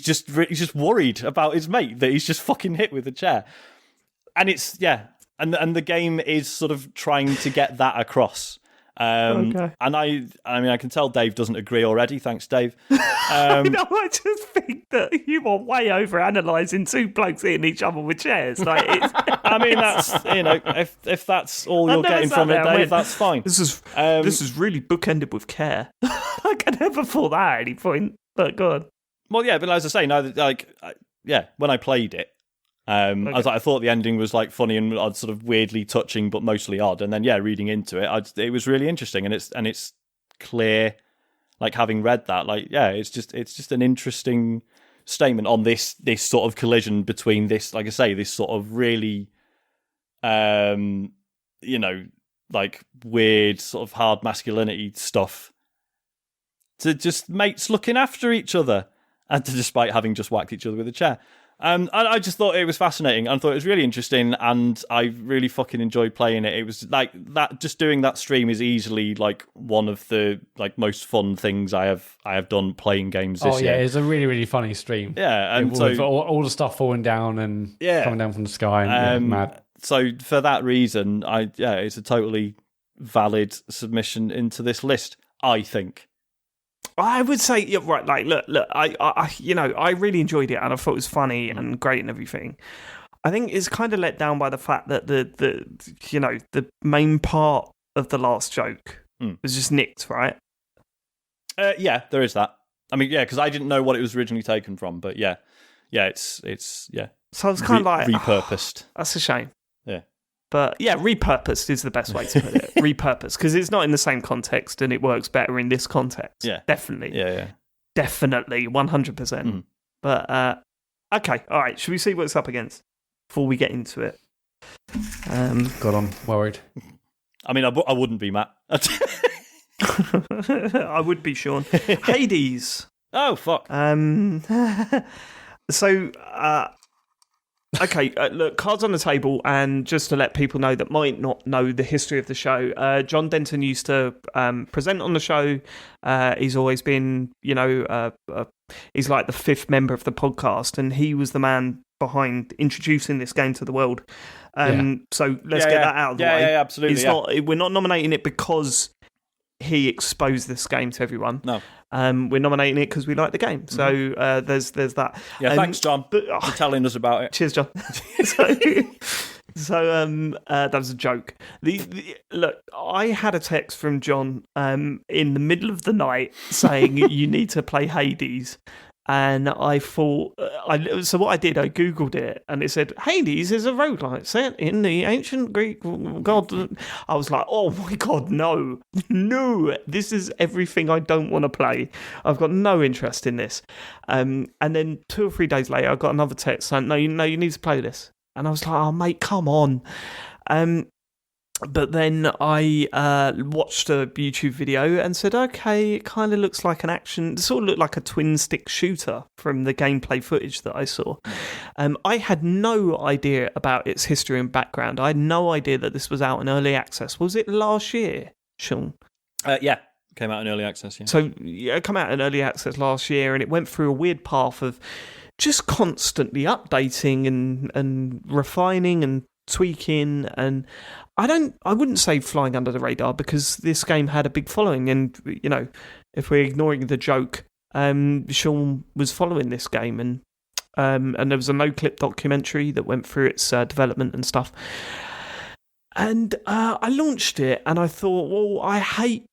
just worried about his mate that he's just fucking hit with a chair, and it's and the game is sort of trying to get that across. And I can tell Dave doesn't agree already. Thanks, Dave. I just think that you are way over analysing two blokes hitting each other with chairs. Like, I mean, that's if that's all you're getting from it, Dave, that's fine. This is really bookended with care. Like, I never thought that at any point. But go on. Well, yeah, but as I say, when I played it, I thought the ending was like funny and sort of weirdly touching, but mostly odd. And then reading into it, it was really interesting, and it's clear, like having read that, it's just an interesting statement on this sort of collision between this, like I say, this sort of really, like weird sort of hard masculinity stuff, to just mates looking after each other, and despite having just whacked each other with a chair. I just thought it was fascinating. I thought it was really interesting, and I really fucking enjoyed playing it. It was like that. Just doing that stream is easily like one of the like most fun things I have done playing games this year. It's a really, really funny stream. Yeah, and with all the stuff falling down and coming down from the sky, and mad. So for that reason, it's a totally valid submission into this list, I think. I would say, yeah, right. Like, look. I really enjoyed it, and I thought it was funny and great and everything. I think it's kind of let down by the fact that the main part of the last joke was just nicked, right? Yeah, there is that. I mean, yeah, because I didn't know what it was originally taken from, but it's So I was kind of like repurposed. That's a shame. Yeah. But yeah, repurposed is the best way to put it. Repurposed, because it's not in the same context and it works better in this context. Yeah. Definitely. Yeah. Definitely, 100%. But, okay, all right, should we see what it's up against before we get into it? God, I'm worried. I mean, I wouldn't be, Matt. I would be, Sean. Hades. Oh, fuck. So, okay, look, cards on the table, and just to let people know that might not know the history of the show, John Denton used to present on the show. He's always been, he's like the fifth member of the podcast, and he was the man behind introducing this game to the world. So let's get that out of the way. Yeah, absolutely. We're not nominating it because he exposed this game to everyone. No. We're nominating it because we like the game. So there's that. Yeah, thanks, John, for telling us about it. Cheers, John. So that was a joke. Look, I had a text from John in the middle of the night saying you need to play Hades. And I thought, so what I did, I Googled it, and it said, Hades is a roguelike set in the ancient Greek god. I was like, oh my God, no, this is everything I don't want to play. I've got no interest in this. And then 2 or 3 days later, I got another text saying, no, you need to play this. And I was like, oh mate, come on. But then I watched a YouTube video and said, okay, it kind of looks like an action, it sort of looked like a twin-stick shooter from the gameplay footage that I saw. I had no idea about its history and background. I had no idea that this was out in early access. Was it last year, Sean? Yeah, came out in early access, yeah. So it came out in early access last year, and it went through a weird path of just constantly updating and refining and tweaking, and I wouldn't say flying under the radar, because this game had a big following, and if we're ignoring the joke, Sean was following this game, and there was a no-clip documentary that went through its development and stuff, and I launched it, and I thought, well, I hate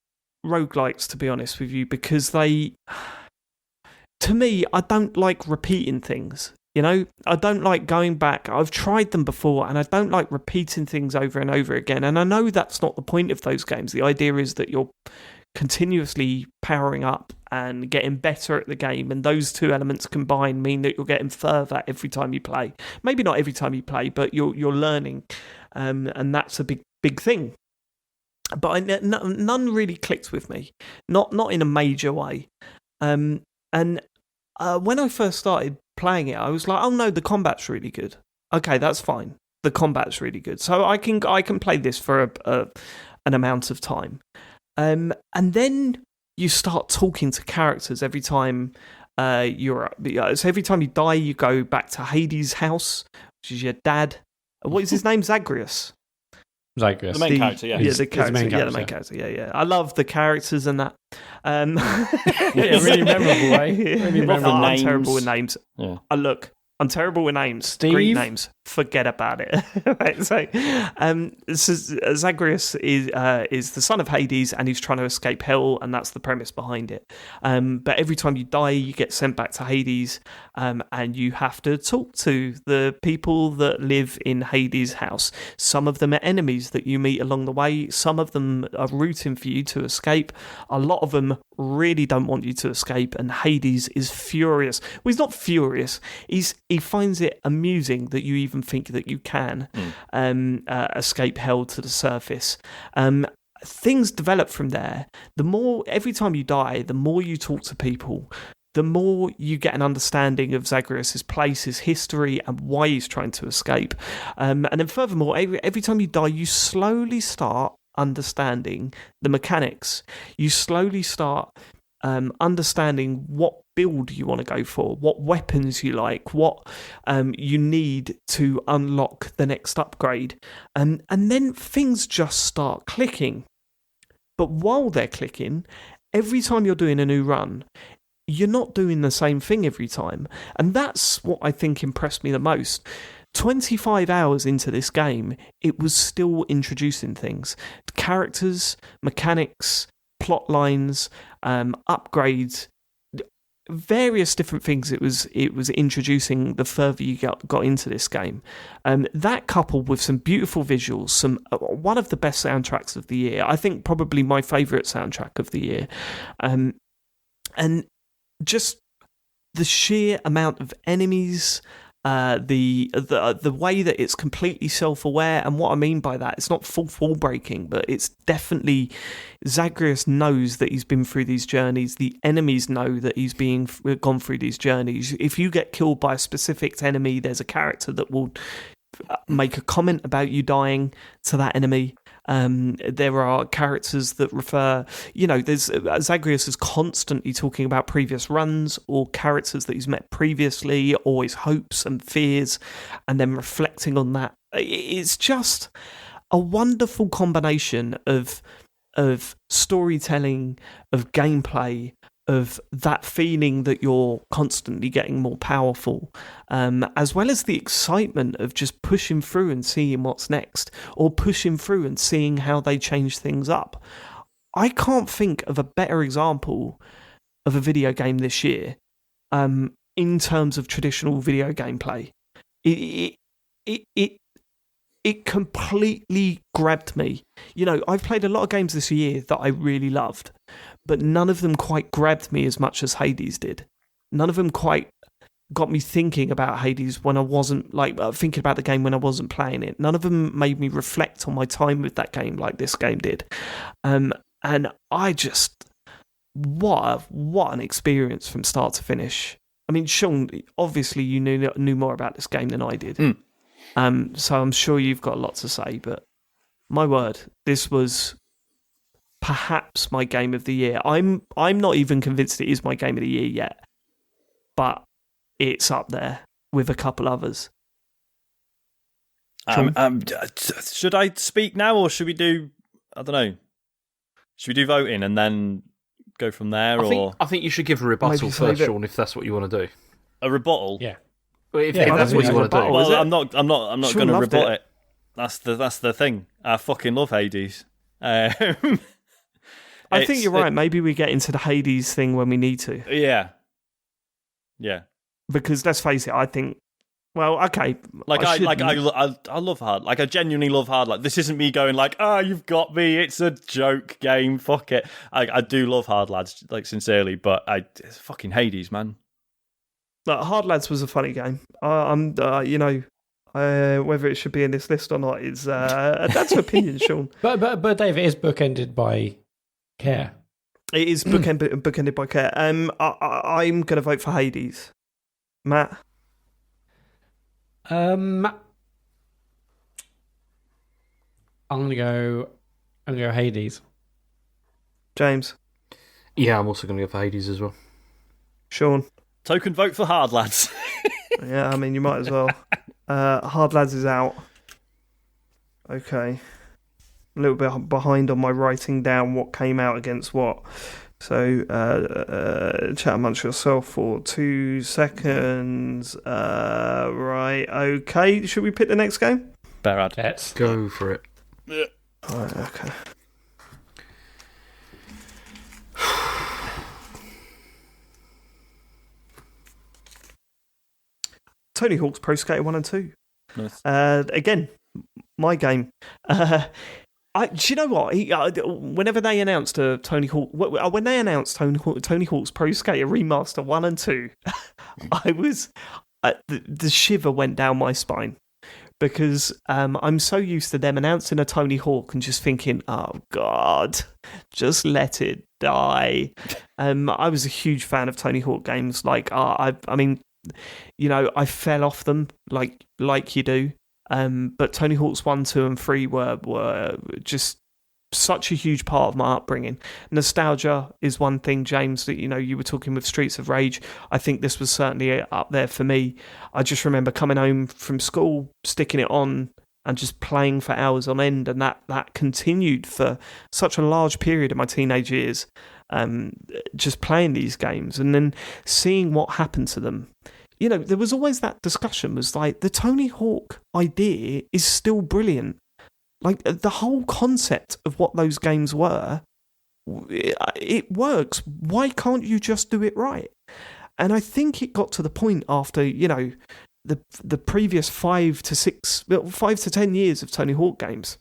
roguelikes, to be honest with you, because to me, I don't like repeating things. I don't like going back. I've tried them before, and I don't like repeating things over and over again. And I know that's not the point of those games. The idea is that you're continuously powering up and getting better at the game, and those two elements combined mean that you're getting further every time you play. Maybe not every time you play, but you're learning, and that's a big thing. But none really clicked with me, not in a major way. And when I first started playing it, I was like, oh no, the combat's really good. Okay, that's fine. The combat's really good. So I can play this for an amount of time. And then you start talking to characters every time so every time you die, you go back to Hades' house, which is your dad. What is his name? Zagreus. The main character, yeah. Yeah, the main character. Yeah. I love the characters and that. Really memorable, right? Really memorable. I'm terrible with names. Yeah. I'm terrible with names. Steve? Greek names. Forget about it. Right, so Zagreus is the son of Hades, and he's trying to escape hell, and that's the premise behind it. But every time you die, you get sent back to Hades, and you have to talk to the people that live in Hades' house. Some of them are enemies that you meet along the way. Some of them are rooting for you to escape. A lot of them really don't want you to escape, and Hades is furious. Well, he's not furious. He finds it amusing that you even think that you can escape hell to the surface. Things develop from there. Every time you die, the more you talk to people, the more you get an understanding of Zagreus' place, his history, and why he's trying to escape. And then furthermore, every time you die, you slowly start understanding the mechanics. You slowly start understanding what build you want to go for, what weapons you like, what you need to unlock the next upgrade. And then things just start clicking. But while they're clicking, every time you're doing a new run, you're not doing the same thing every time. And that's what I think impressed me the most. 25 hours into this game, it was still introducing things. Characters, mechanics, plot lines, upgrades. various different things it was introducing the further you got into this game. That coupled with some beautiful visuals, one of the best soundtracks of the year. I think probably my favourite soundtrack of the year. And just the sheer amount of enemies, the way that it's completely self-aware, and what I mean by that, it's not full wall breaking, but it's definitely Zagreus knows that he's been through these journeys. The enemies know that he's gone through these journeys. If you get killed by a specific enemy, there's a character that will make a comment about you dying to that enemy. There are characters that refer, there's Zagreus is constantly talking about previous runs or characters that he's met previously, or his hopes and fears, and then reflecting on that. It's just a wonderful combination of storytelling, of gameplay, of that feeling that you're constantly getting more powerful, as well as the excitement of just pushing through and seeing what's next, or pushing through and seeing how they change things up. I can't think of a better example of a video game this year, in terms of traditional video gameplay. It completely grabbed me. I've played a lot of games this year that I really loved, but none of them quite grabbed me as much as Hades did. None of them quite got me thinking about Hades when I wasn't, thinking about the game when I wasn't playing it. None of them made me reflect on my time with that game like this game did. And I just, what an experience from start to finish. I mean, Sean, obviously you knew more about this game than I did. So I'm sure you've got a lot to say, but my word, this was perhaps my game of the year. I'm not even convinced it is my game of the year yet, but it's up there with a couple others. Should I speak now, or should we do? I don't know. Should we do voting and then go from there? I think you should give a rebuttal first, Sean, if that's what you want to do. A rebuttal? Yeah. If that's what you want to do. Well, I'm not going to rebut it. That's the thing. I fucking love Hades. I think you're right. Maybe we get into the Hades thing when we need to. Yeah. Because let's face it, I think. Well, okay. I love hard. I genuinely love hard. This isn't me going you've got me. It's a joke game. Fuck it. I do love Hard Lads, sincerely, but it's fucking Hades, man. Hard Lads was a funny game. Whether it should be in this list or not is that's an opinion, Sean. But Dave, it is bookended by Care. It is bookended by Care. I'm going to vote for Hades. Matt. I'm gonna go Hades. James. Yeah, I'm also gonna go for Hades as well. Sean. Token vote for Hard Lads. Yeah, I mean, you might as well. Hard Lads is out. Okay. A little bit behind on my writing down what came out against what. So, chat amongst yourself for 2 seconds. Right, okay. Should we pick the next game? Barad. Let's go for it. Yeah. Right, okay. Tony Hawk's Pro Skater 1 and 2. Nice. Again, my game. Do you know what? Whenever they announced Tony Hawk's Pro Skater Remaster 1 and 2, I was the shiver went down my spine, because I'm so used to them announcing a Tony Hawk and just thinking, oh God, just let it die. I was a huge fan of Tony Hawk games. I mean, I fell off them like you do. But Tony Hawk's 1, 2, and 3 were just such a huge part of my upbringing. Nostalgia is one thing, James, that you were talking with Streets of Rage. I think this was certainly up there for me. I just remember coming home from school, sticking it on, and just playing for hours on end, and that continued for such a large period of my teenage years. Just playing these games and then seeing what happened to them. There was always that discussion, was the Tony Hawk idea is still brilliant. The whole concept of what those games were, it works. Why can't you just do it right? I think it got to the point after, the previous 5 to 10 years of Tony Hawk games,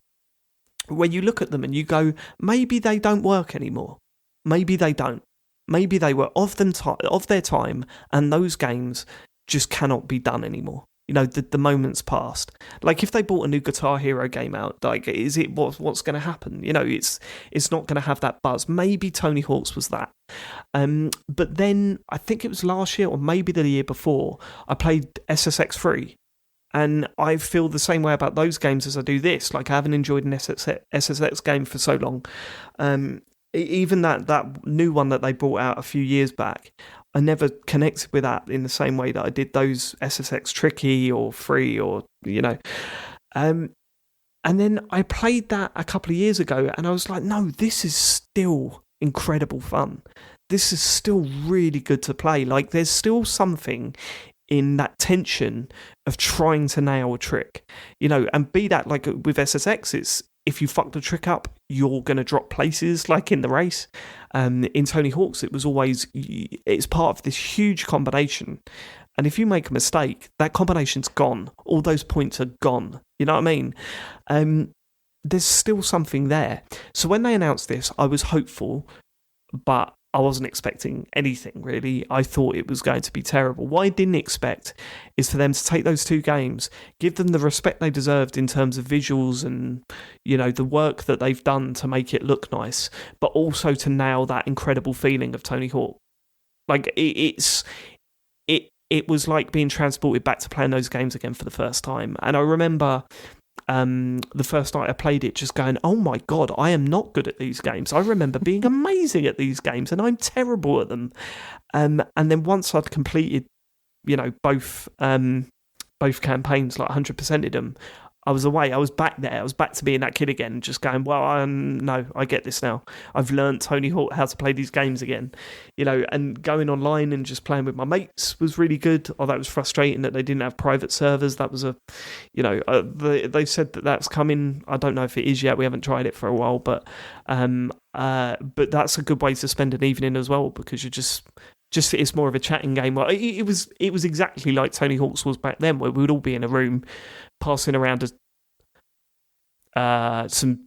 where you look at them and you go, maybe they don't work anymore. Maybe they don't. Maybe they were of their time, and those games just cannot be done anymore. The moment's passed. Like, if they bought a new Guitar Hero game out, like, is it what's going to happen? It's not going to have that buzz. Maybe Tony Hawk's was that. But then I think it was last year or maybe the year before, I played SSX3, and I feel the same way about those games as I do this. Like, I haven't enjoyed an SSX game for so long. Even that new one that they brought out a few years back, I never connected with that in the same way that I did those SSX Tricky or Free or, And then I played that a couple of years ago, and I was like, no, this is still incredible fun. This is still really good to play. Like, there's still something in that tension of trying to nail a trick, and be that, like with SSX, it's, if you fuck the trick up, you're going to drop places, like in the race. In Tony Hawk's, it was always, it's part of this huge combination. And if you make a mistake, that combination's gone. All those points are gone. You know what I mean? There's still something there. So when they announced this, I was hopeful, but I wasn't expecting anything, really. I thought it was going to be terrible. What I didn't expect is for them to take those two games, give them the respect they deserved in terms of visuals and, the work that they've done to make it look nice, but also to nail that incredible feeling of Tony Hawk. Like, it was like being transported back to playing those games again for the first time. And I remember the first night I played it, just going, oh my God, I am not good at these games. I remember being amazing at these games, and I'm terrible at them. And then once I'd completed, both campaigns, like 100%ed them, I was away. I was back there. I was back to being that kid again, just going, well, no, I get this now. I've learned Tony Hawk how to play these games again, and going online and just playing with my mates was really good. Although it was frustrating that they didn't have private servers. That was they said that that's coming. I don't know if it is yet. We haven't tried it for a while, but that's a good way to spend an evening as well, because you're just it's more of a chatting game. Well, it was exactly like Tony Hawk's was back then, where we would all be in a room passing around some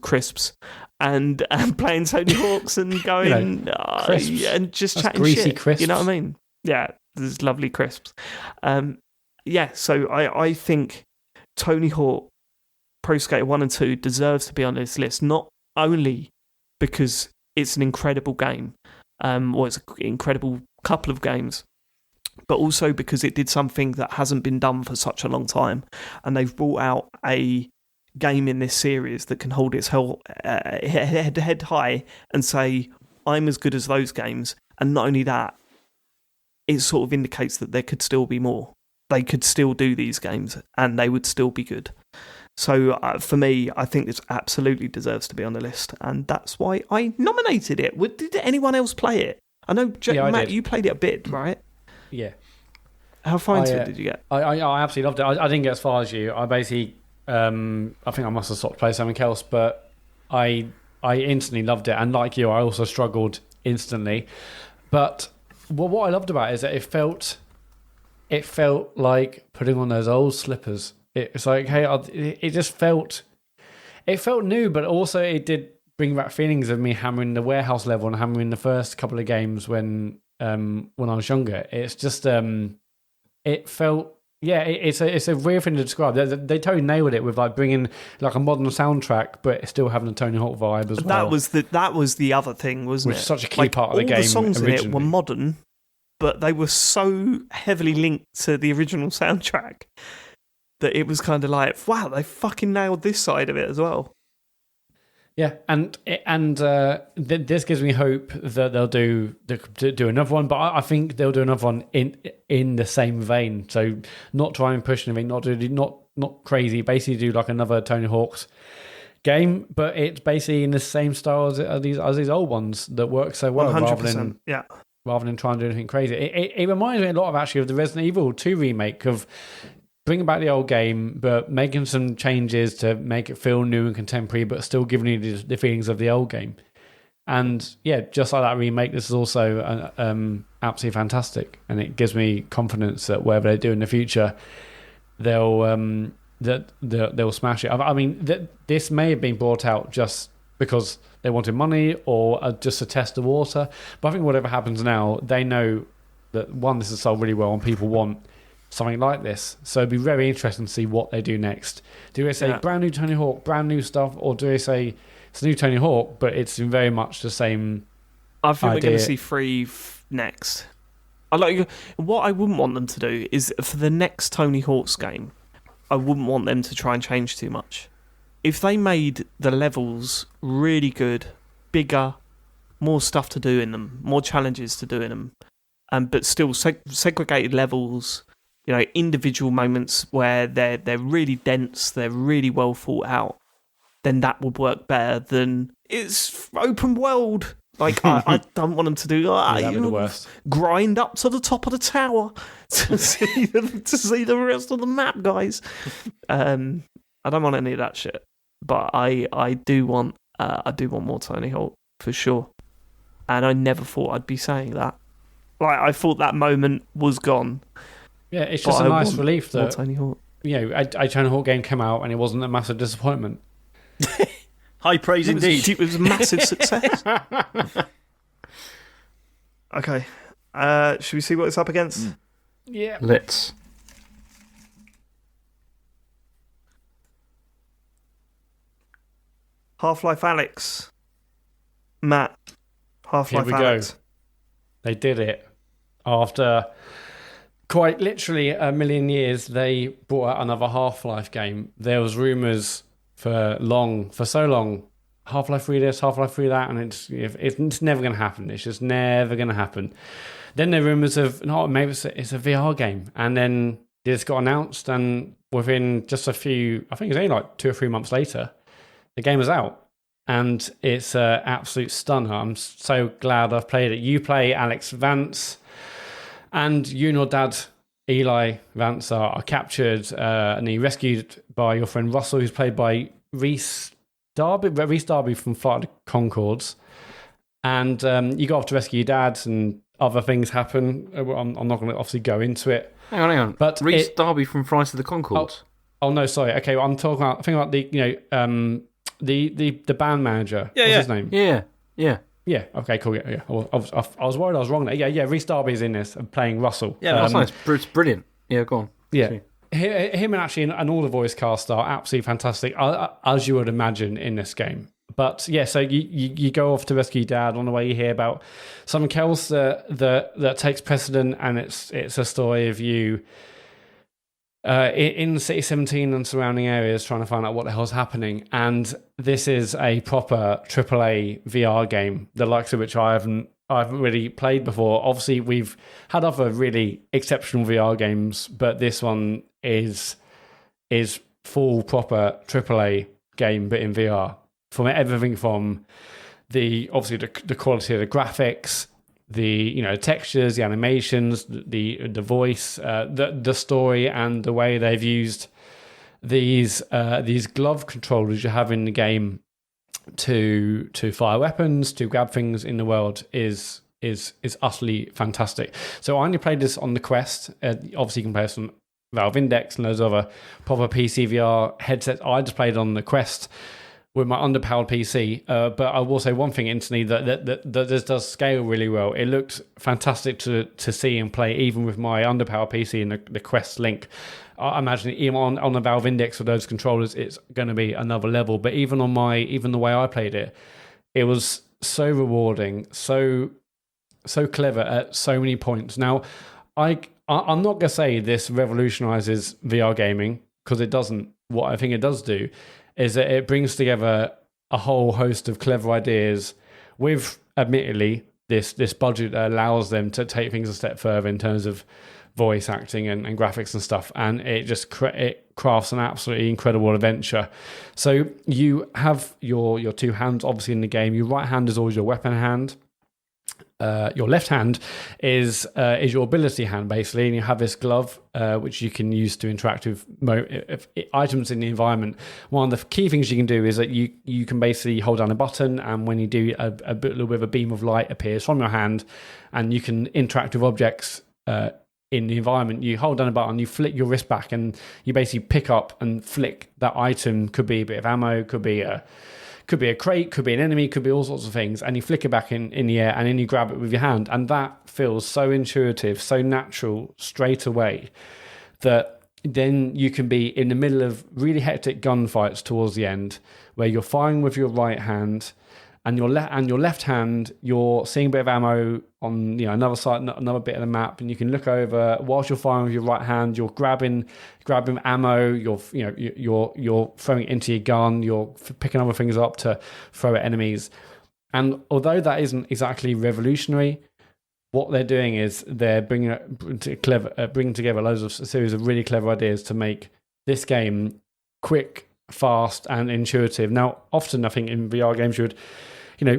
crisps and playing Tony Hawk's and going and just That's chatting greasy shit. Crisps. You know what I mean? Yeah, there's lovely crisps. So I think Tony Hawk Pro Skater 1 and 2 deserves to be on this list, not only because it's an incredible game, or it's an incredible couple of games, but also because it did something that hasn't been done for such a long time, and they've brought out a game in this series that can hold its head high and say, I'm as good as those games. And not only that, it sort of indicates that there could still be more. They could still do these games, and they would still be good. So for me, I think this absolutely deserves to be on the list, and that's why I nominated it. Did anyone else play it? I know, Matt, you played it a bit, right? Yeah. How far into it did you get? I absolutely loved it. I didn't get as far as you. I basically, I think I must have stopped playing something else, but I instantly loved it. And like you, I also struggled instantly. But what I loved about it is that it felt like putting on those old slippers. It's like, hey, it just felt new, but also it did bring back feelings of me hammering the warehouse level and hammering the first couple of games when I was younger. It's just it felt, it's a weird thing to describe. They totally nailed it with like bringing like a modern soundtrack, but still having a Tony Hawk vibe as well. That was the other thing, wasn't it? Which is such a key part of the game. All the songs originally. in it were modern, but they were so heavily linked to the original soundtrack that it was kind of like, wow, they fucking nailed this side of it as well. Yeah, and this gives me hope that they'll do another one, but I think they'll do another one in the same vein. So not try and push anything, not crazy. Basically, do like another Tony Hawk's game, but it's basically in the same style as these old ones that work so well, 100%, rather than trying to do anything crazy. It reminds me a lot of actually of the Resident Evil 2 remake of bringing back the old game, but making some changes to make it feel new and contemporary, but still giving you the feelings of the old game. And yeah, just like that remake, this is also absolutely fantastic, and it gives me confidence that whatever they do in the future, they'll smash it. I mean, this may have been brought out just because they wanted money or just to test the water. But I think whatever happens now, they know that one, this is sold really well, and people want something like this. So it'd be very interesting to see what they do next. Do they say brand new Tony Hawk, brand new stuff, or do they say it's a new Tony Hawk, but it's very much the same I think idea. we're going to see 3 next. What I wouldn't want them to do is, for the next Tony Hawk's game, I wouldn't want them to try and change too much. If they made the levels really good, bigger, more stuff to do in them, more challenges to do in them, but still segregated levels, individual moments where they're really dense, they're really well thought out, then that would work better than it's open world. I don't want them to do that'd be the worst. Grind up to the top of the tower to see the rest of the map, guys. I don't want any of that shit, but I do want more Tony Hawk for sure. And I never thought I'd be saying that. I thought that moment was gone. Yeah, it's just a nice relief that Tony Hawk. A Tony Hawk game came out and it wasn't a massive disappointment. High praise indeed. It was a massive success. Okay. Should we see what it's up against? Yeah. Let's. Half-Life Alyx. Matt. Half-Life Here we go. Alyx. They did it. After quite literally a million years, they brought out another Half-Life game. There was rumours for so long, Half-Life 3 this, Half-Life 3 that, and it's never going to happen. It's just never going to happen. Then there were rumours of, maybe it's a VR game. And then this got announced, and within just I think it was only like 2 or 3 months later, the game was out. And it's an absolute stunner. I'm so glad I've played it. You play Alyx Vance, and you and your dad, Eli Vance, are captured and then rescued by your friend Russell, who's played by Rhys Darby from Flight of the Conchords. And you go off to rescue your dad, and other things happen. I'm not going to obviously go into it. Hang on. But Rhys Darby from Flight of the Conchords. Oh no, sorry. Okay, well, I'm talking about the band manager. Yeah, What's his nim? Yeah. Okay, cool. Yeah. I was worried I was wrong there. Yeah. Rhys Darby's in this and playing Russell. Yeah, that's nice. It's brilliant. Yeah, go on. Yeah. Him and all the voice cast are absolutely fantastic, as you would imagine in this game. But yeah, so you go off to rescue your dad. On the way, you hear about something else that takes precedent, and it's a story of you in City 17 and surrounding areas trying to find out what the hell's happening. And this is a proper AAA VR game, the likes of which I haven't really played before. Obviously, we've had other really exceptional VR games, but this one is full proper AAA game, but in VR. From everything from the quality of the graphics, the textures, the animations, the voice, the story, and the way they've used these glove controllers you have in the game to fire weapons, to grab things in the world is utterly fantastic. So I only played this on the Quest. Obviously, you can play this on Valve Index and those other proper PC VR headsets. I just played on the Quest with my underpowered PC, but I will say one thing instantly, that this does scale really well. It looked fantastic to see and play, even with my underpowered PC and the Quest Link. I imagine even on the Valve Index with those controllers, it's going to be another level. But even the way I played it, it was so rewarding, so clever at so many points. Now, I'm not going to say this revolutionizes VR gaming, because it doesn't. What I think it does do is that it brings together a whole host of clever ideas with, admittedly, this budget that allows them to take things a step further in terms of voice acting and graphics and stuff, and it just it crafts an absolutely incredible adventure. So you have your two hands, obviously, in the game. Your right hand is always your weapon hand. your left hand is your ability hand, basically, and you have this glove which you can use to interact with items in the environment. One of the key things you can do is that you can basically hold down a button, and when you do, a little bit of a beam of light appears from your hand, and you can interact with objects in the environment. You hold down a button, you flick your wrist back, and you basically pick up and flick that item. Could be a bit of ammo, could be a crate, could be an enemy, could be all sorts of things, and you flick it back in the air, and then you grab it with your hand, and that feels so intuitive, so natural straight away, that then you can be in the middle of really hectic gunfights towards the end, where you're firing with your right hand, and your left hand, you're seeing a bit of ammo on another side, another bit of the map, and you can look over whilst you're firing with your right hand. You're grabbing ammo. You're throwing it into your gun. You're picking other things up to throw at enemies. And although that isn't exactly revolutionary, what they're doing is they're bringing together a series of really clever ideas to make this game quick, fast, and intuitive. Now, often I think in VR games you would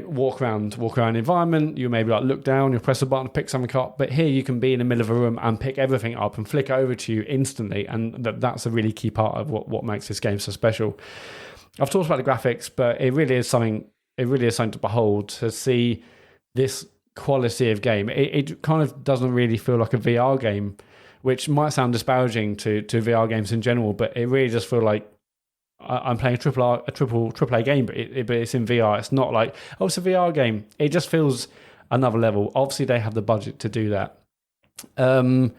walk around the environment, you maybe look down, you press a button to pick something up, but here you can be in the middle of a room and pick everything up and flick it over to you instantly, and that's a really key part of what makes this game so special. I've talked about the graphics, but it really is something to behold, to see this quality of game. It kind of doesn't really feel like a VR game, which might sound disparaging to VR games in general, but it really does feel like I'm playing a triple A game, but it's in VR. It's not like, oh, it's a VR game. It just feels another level. Obviously, they have the budget to do that. And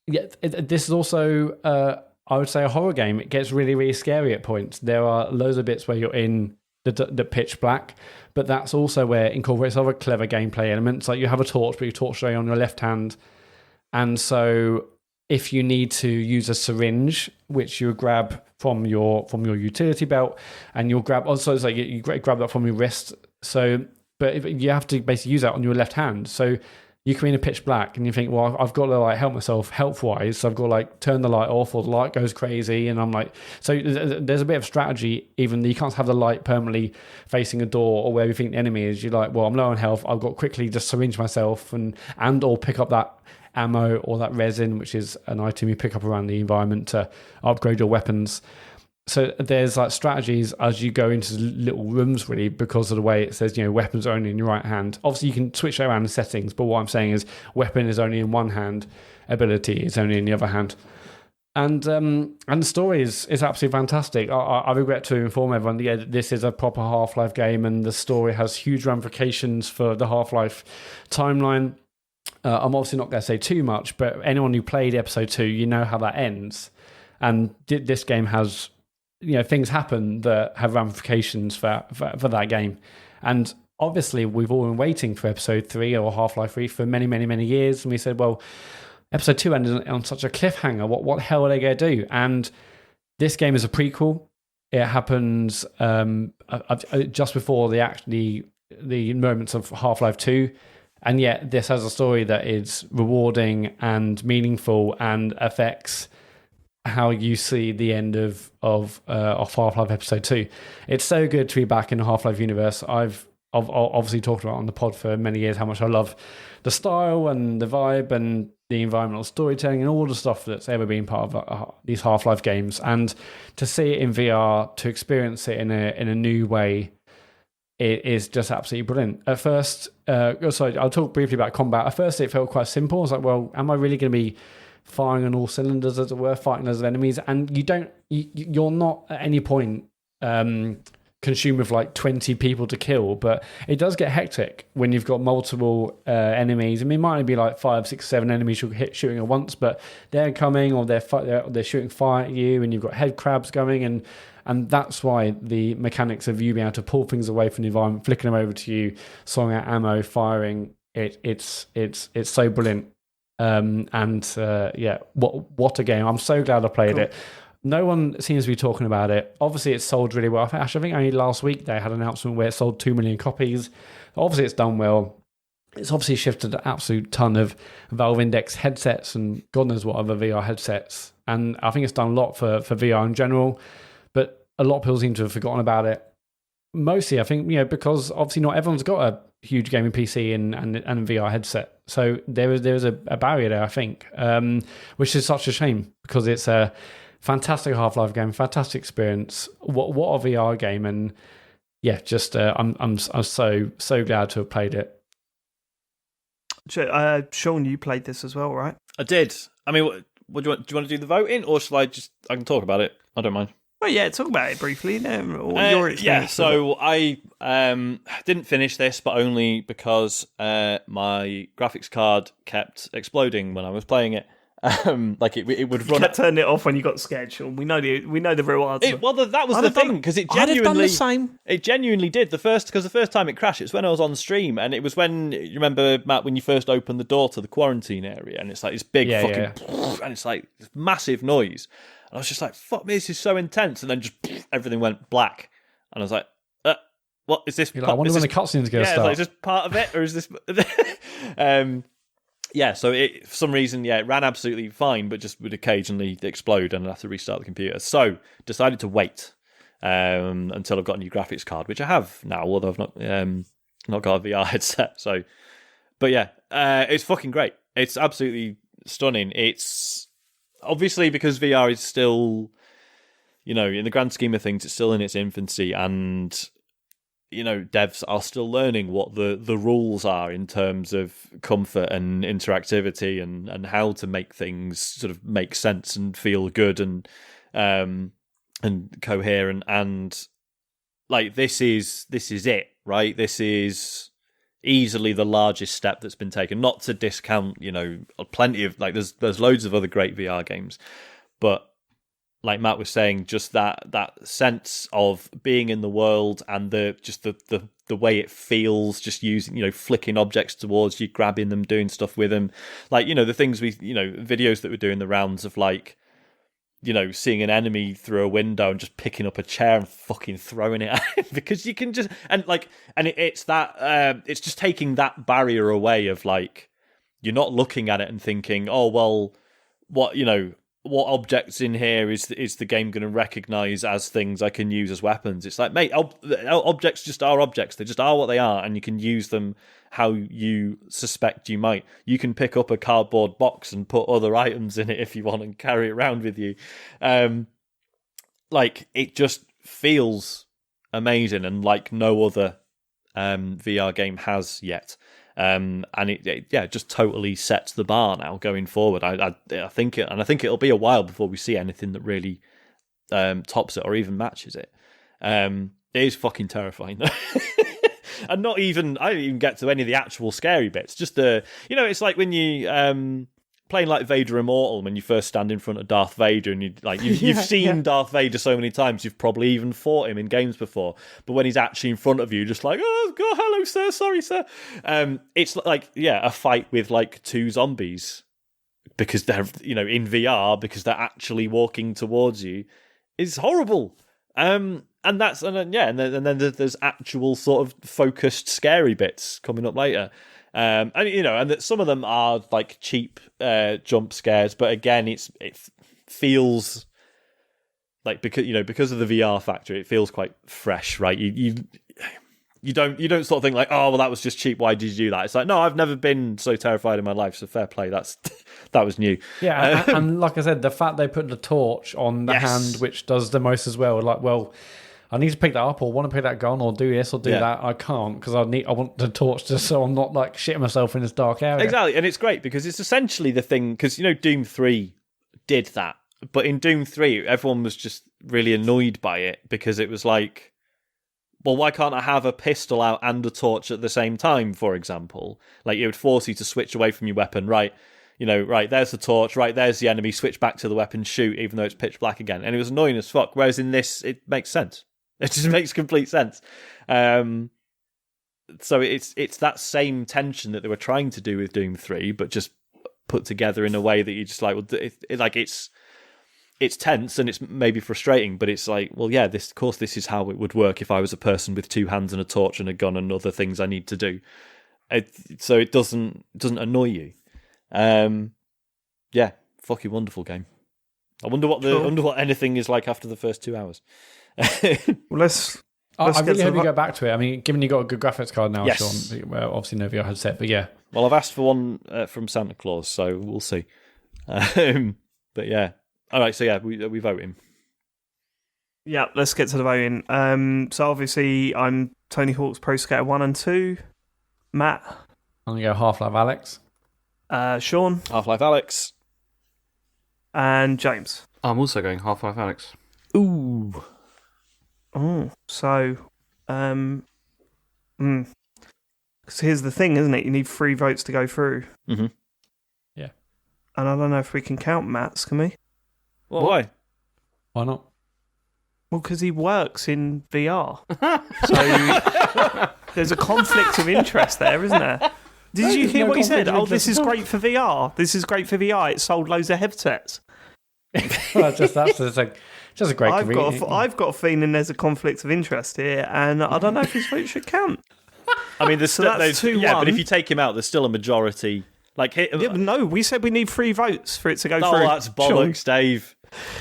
yeah, this is also, I would say, a horror game. It gets really, really scary at points. There are loads of bits where you're in the pitch black, but that's also where it incorporates other clever gameplay elements. Like you have a torch, but your torch is on your left hand, and so if you need to use a syringe, which you grab from your utility belt, and you'll grab also it's like you grab that from your wrist. So, but you have to basically use that on your left hand. So you come in a pitch black, and you think, well, I've got to help myself health wise. So I've got to turn the light off, or the light goes crazy, and I'm like, so there's a bit of strategy. Even you can't have the light permanently facing a door or where you think the enemy is. You're like, well, I'm low on health. I've got to quickly just syringe myself and or pick up that ammo or that resin, which is an item you pick up around the environment to upgrade your weapons. So there's strategies as you go into little rooms, really, because of the way it says, weapons are only in your right hand. Obviously you can switch around the settings, but what I'm saying is weapon is only in one hand, ability is only in the other hand. And the story is absolutely fantastic. I regret to inform everyone that this is a proper Half-Life game, and the story has huge ramifications for the Half-Life timeline. I'm obviously not going to say too much, but anyone who played episode 2, you know how that ends. And this game has, things happen that have ramifications for that game. And obviously, we've all been waiting for episode 3 or Half-Life 3 for many, many, many years. And we said, well, episode 2 ended on such a cliffhanger. What the hell are they going to do? And this game is a prequel. It happens just before the moments of Half-Life 2. And yet this has a story that is rewarding and meaningful and affects how you see the end of Half-Life Episode 2. It's so good to be back in the Half-Life universe. I've obviously talked about on the pod for many years how much I love the style and the vibe and the environmental storytelling and all the stuff that's ever been part of these Half-Life games. And to see it in VR, to experience it in a new way, it is just absolutely brilliant. At first, I'll talk briefly about combat. At first, it felt quite simple. I was like, well, am I really going to be firing on all cylinders, as it were, fighting those enemies? And you're not at any point consumed with 20 people to kill, but it does get hectic when you've got multiple enemies. I mean, it might only be 5, 6, 7 enemies you're shooting at once, but they're coming, or they're shooting fire at you, and you've got head crabs going, and that's why the mechanics of you being able to pull things away from the environment, flicking them over to you, sawing out ammo, firing, it's so brilliant. What a game. I'm so glad I played it. No one seems to be talking about it. Obviously, it's sold really well. Actually, I think only last week they had an announcement where it sold 2 million copies. Obviously, it's done well. It's obviously shifted an absolute ton of Valve Index headsets and God knows what other VR headsets. And I think it's done a lot for VR in general. But a lot of people seem to have forgotten about it. Mostly, I think, because obviously not everyone's got huge gaming PC and VR headset. So there was a barrier there, I think, which is such a shame because it's a fantastic Half-Life game, fantastic experience. What a VR game, and yeah, just I'm so glad to have played it. Sean, you played this as well, right? I did. I mean, what do you want to do the voting, or shall I can talk about it? I don't mind. Well, yeah, talk about it briefly. Your experience. Yeah, so I didn't finish this, but only because my graphics card kept exploding when I was playing it. Like it would run. You kept turning it off when you got scared, Sean. We know the real answer. That was the thing, because it genuinely. I'd have done the same. It genuinely did. The first time it crashed, it's when I was on stream, and it was when you remember, Matt, when you first opened the door to the quarantine area, and it's like this big and it's like this massive noise. And I was just like, "Fuck me, this is so intense!" And then just everything went black, and I was like, "What is this?" You're like, I wonder when the cutscene's going to start. Like, is this part of it, or is this? Yeah, so for some reason, it ran absolutely fine, but just would occasionally explode and I'd have to restart the computer. So, decided to wait until I've got a new graphics card, which I have now, although I've not got a VR headset. So, but yeah, it's fucking great. It's absolutely stunning. It's obviously because VR is still, in the grand scheme of things, it's still in its infancy, and devs are still learning what the rules are in terms of comfort and interactivity and how to make things sort of make sense and feel good and coherent. And like, this is it, right? This is easily the largest step that's been taken. Not to discount, plenty of, like, there's loads of other great VR games, but like Matt was saying, just that sense of being in the world and the way it feels, just using, flicking objects towards you, grabbing them, doing stuff with them. Like, the things videos that we're doing the rounds of, like, seeing an enemy through a window and just picking up a chair and fucking throwing it at him, because you can just, it's that, it's just taking that barrier away of, like, you're not looking at it and thinking, oh, well, what objects in here is the game going to recognize as things I can use as weapons? It's like, mate, objects just are objects. They just are what they are, and you can use them how you suspect you might. You can pick up a cardboard box and put other items in it if you want and carry it around with you. Like, it just feels amazing, and like no other VR game has yet. And it just totally sets the bar now going forward. I think it'll be a while before we see anything that really tops it or even matches it. It is fucking terrifying. And I didn't even get to any of the actual scary bits. Just it's like when you playing like Vader Immortal, when you first stand in front of Darth Vader, and you've seen Darth Vader so many times, you've probably even fought him in games before. But when he's actually in front of you, just like, oh god, hello sir, sorry sir. It's like, a fight with like two zombies, because they're in VR, because they're actually walking towards you, is horrible. And then there's actual sort of focused scary bits coming up later. And that some of them are like cheap jump scares, but again, it feels like, because of the VR factor, it feels quite fresh, right? You don't sort of think like, oh well, that was just cheap, why did you do that? It's like, no, I've never been so terrified in my life, so fair play, that was new. Yeah, and like I said, the fact they put the torch on the hand, which does the most as well, like, well, I need to pick that up, or want to pick that gun, or do this, or do that. I can't, because I want the torch just so I'm not like shitting myself in this dark area. Exactly, and it's great because it's essentially the thing, because Doom 3 did that, but in Doom 3 everyone was just really annoyed by it, because it was like, well, why can't I have a pistol out and a torch at the same time, for example? Like, it would force you to switch away from your weapon, right? Right, there's the torch, right, there's the enemy, switch back to the weapon, shoot, even though it's pitch black again. And it was annoying as fuck, whereas in this, it makes sense. It just makes complete sense. So it's that same tension that they were trying to do with Doom 3, but just put together in a way that you just like, well, it's tense and it's maybe frustrating, but it's like, well, yeah, this is how it would work if I was a person with two hands and a torch and a gun and other things I need to do. So it doesn't annoy you. Yeah, fucking wonderful game. I wonder what anything is like after the first 2 hours. Well, I really hope you go back to it. I mean, given you got a good graphics card now, Yes. Sean, well, obviously no VR headset, but yeah. Well, I've asked for one from Santa Claus, so we'll see. But yeah. All right, so yeah, we vote him. Yeah, let's get to the voting. So obviously, I'm Tony Hawk's Pro Skater 1 and 2. Matt? I'm going to go Half-Life Alyx. Sean? Half-Life Alyx. And James? I'm also going Half-Life Alyx. Ooh. Oh, so... Because here's the thing, isn't it? You need 3 votes to go through. Mm-hmm. Yeah. And I don't know if we can count Matt's, can we? Well, why? Why not? Well, because he works in VR. So there's a conflict of interest there, isn't there? Did you hear what he said? Oh, this is great for VR. This is great for VR. It sold loads of headsets. Well, just a great I've got a feeling there's a conflict of interest here, and I don't know if his vote should count. I mean, there's So that's 2-1. Yeah, but if you take him out, there's still a majority. Like, No, we said we need 3 votes for it to go through. Oh, that's bollocks, Dave.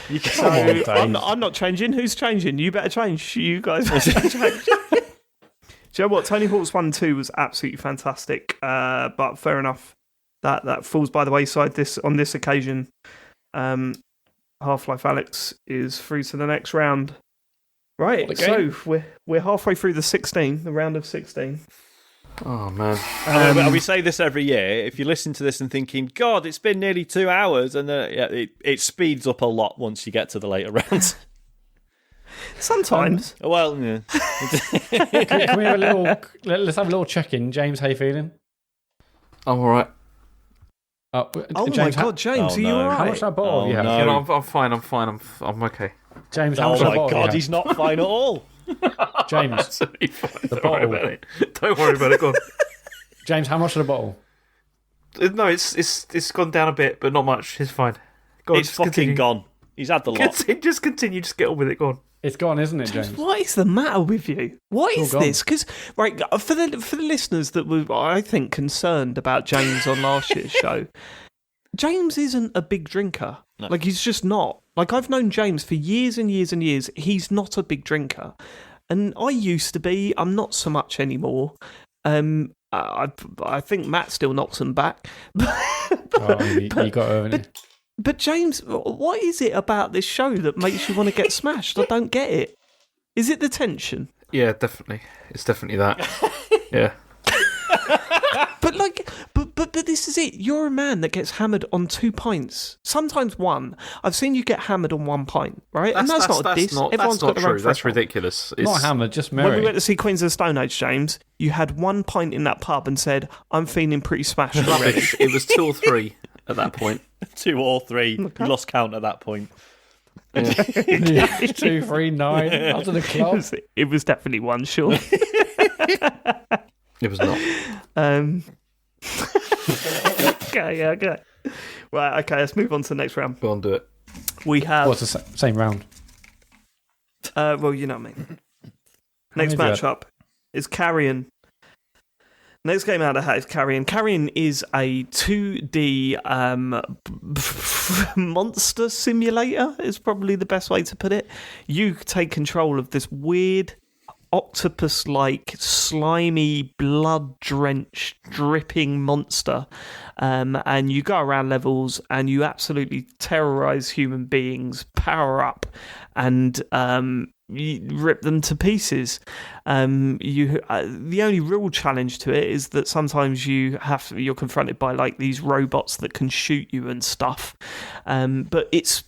You So can't. I'm not changing. Who's changing? You better change. You guys better change. Do you know what? Tony Hawk's 1 and 2 was absolutely fantastic, but fair enough. That falls by the wayside on this occasion. Half-Life Alyx is through to the next round. Right, so we're halfway through the round of 16. Oh, man. We say this every year. If you listen to this and thinking, God, it's been nearly 2 hours, and it speeds up a lot once you get to the later rounds. Sometimes. Well, yeah. Can we have let's have a little check-in. James, how you feeling? I'm all right. James, my God, James, are you all right? How much that bottle have you had? no. You know, I'm fine. I'm okay. James, how Oh much that my bottle have God, you he's not fine at all. had? James, Absolutely fine. Don't bottle. worry about it. Don't worry about it. Go on. James, how much of the bottle? No, it's gone down a bit, but not much. It's fine. Go on, It's just fucking continue. gone. He's had the lot. Just continue. Just get on with it. Go on. It's gone, isn't it, James? What is the matter with you? What is gone. this? Because for the listeners that were, I think, concerned about James on last year's show, James isn't a big drinker. No. Like, he's just not. Like, I've known James for years and years and years. He's not a big drinker. And I used to be. I'm not so much anymore. I think Matt still knocks him back. You got over it. But James, what is it about this show that makes you want to get smashed? I don't get it. Is it the tension? Yeah, definitely. It's definitely that. Yeah. But this is it. You're a man that gets hammered on 2 pints, sometimes 1. I've seen you get hammered on 1 pint, right? And that's not a diss. Everyone's got their own true. That's threshold. ridiculous. Not hammered, just When we merry. went to see Queens of the Stone Age, James, you had 1 pint in that pub and said, "I'm feeling pretty smashed already." Rubbish. It was 2 or 3 at that point. 2 or 3. You lost count at that point. 2, 3, 9. Out to the club. It was definitely 1, sure. It was not. Okay. Right, okay, let's move on to the next round. Go on, do it. We have... What's the same round? Well, you know what I mean. Next Maybe matchup is Carrion. Next game out of the hat is Carrion. Carrion is a 2D monster simulator, is probably the best way to put it. You take control of this weird octopus-like, slimy, blood-drenched, dripping monster. And you go around levels and you absolutely terrorize human beings, power up, and you rip them to pieces. The only real challenge to it is that sometimes you're confronted by like these robots that can shoot you and stuff. But it's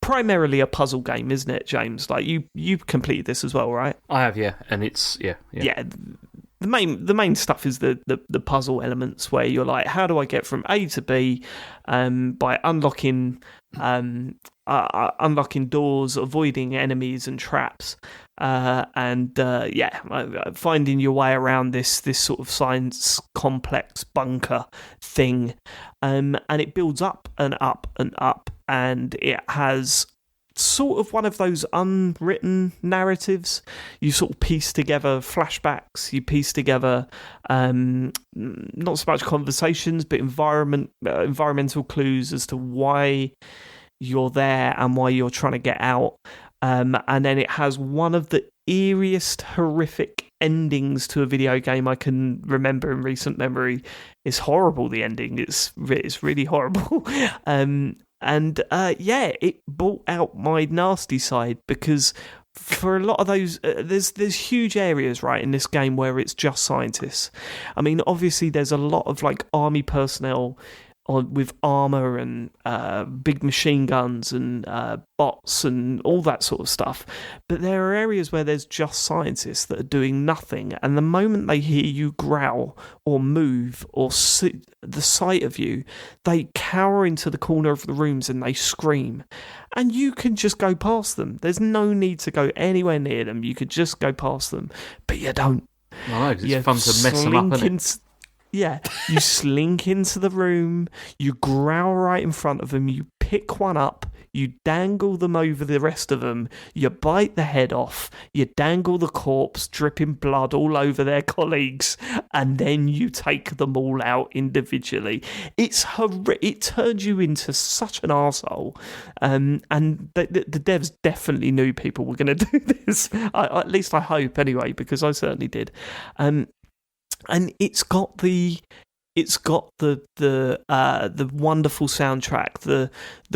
primarily a puzzle game, isn't it, James? Like you completed this as well, right? I have, yeah, and it's yeah. The main stuff is the puzzle elements where you're like, how do I get from A to B by unlocking doors, avoiding enemies and traps, and finding your way around this sort of science complex bunker thing, and it builds up and up and up, and it has sort of one of those unwritten narratives. You sort of piece together flashbacks, you piece together not so much conversations but environmental clues as to why you're there and why you're trying to get out, and then it has one of the eeriest, horrific endings to a video game I can remember in recent memory. It's horrible, the ending. It's really horrible. It brought out my nasty side, because for a lot of those, there's huge areas, right, in this game where it's just scientists. I mean, obviously there's a lot of like army personnel with armor and big machine guns and bots and all that sort of stuff. But there are areas where there's just scientists that are doing nothing. And the moment they hear you growl or move or see the sight of you, they cower into the corner of the rooms and they scream. And you can just go past them. There's no need to go anywhere near them. You could just go past them. But you don't. I know, 'cause it's fun to mess them up, isn't it? Yeah, you slink into the room, you growl right in front of them, you pick one up, you dangle them over the rest of them, you bite the head off, you dangle the corpse, dripping blood all over their colleagues, and then you take them all out individually. It's it turns you into such an arsehole. And the devs definitely knew people were going to do this. At least I hope, anyway, because I certainly did. And it's got the wonderful soundtrack, the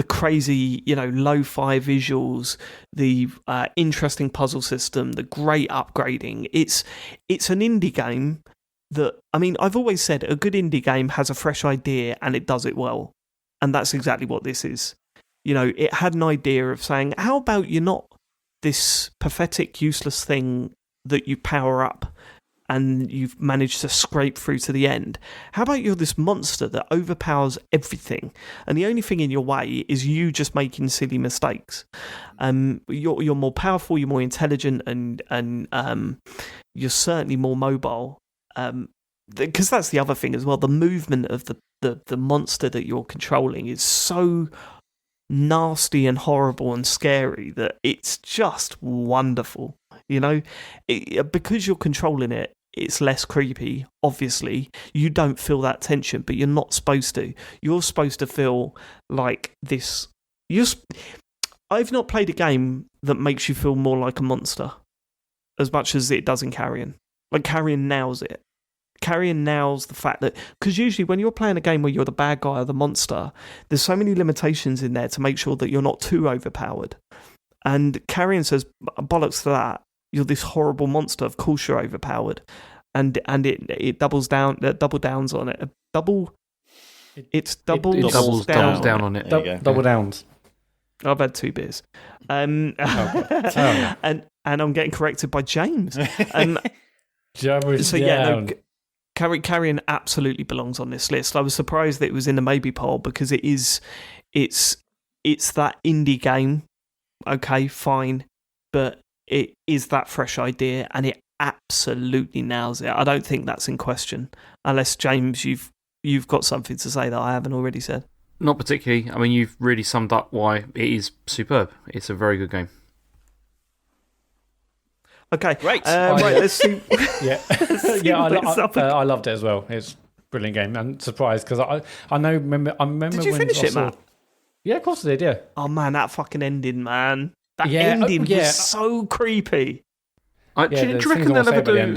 crazy, lo-fi visuals, the interesting puzzle system, the great upgrading. It's an indie game that, I mean, I've always said a good indie game has a fresh idea and it does it well, and that's exactly what this is. It had an idea of saying, how about you're not this pathetic, useless thing that you power up and you've managed to scrape through to the end. How about you're this monster that overpowers everything, and the only thing in your way is you just making silly mistakes? You're more powerful, you're more intelligent, and you're certainly more mobile. Because that's the other thing as well. The movement of the monster that you're controlling is so nasty and horrible and scary that it's just wonderful. Because you're controlling it, it's less creepy. Obviously, you don't feel that tension, but you're not supposed to. You're supposed to feel like this. I've not played a game that makes you feel more like a monster as much as it does in Carrion. Like, Carrion nails it. Carrion nails the fact that, because usually when you're playing a game where you're the bad guy or the monster, there's so many limitations in there to make sure that you're not too overpowered. And Carrion says, bollocks to that. You're this horrible monster. Of course you're overpowered, and it doubles down downs on it. Doubles down on it. Double downs. I've had 2 beers, and I'm getting corrected by James. Carrion absolutely belongs on this list. I was surprised that it was in the maybe poll, because it's that indie game. Okay, fine, but it is that fresh idea, and it absolutely nails it. I don't think that's in question, unless, James, you've got something to say that I haven't already said. Not particularly. I mean, you've really summed up why it is superb. It's a very good game. Okay, great. Right, let's see. Yeah, I loved it as well. It's a brilliant game. I'm surprised because I remember. Did you finish it, Matt? Yeah, of course I did. Yeah. Oh man, that fucking ending, man. That ending was so creepy. Do you reckon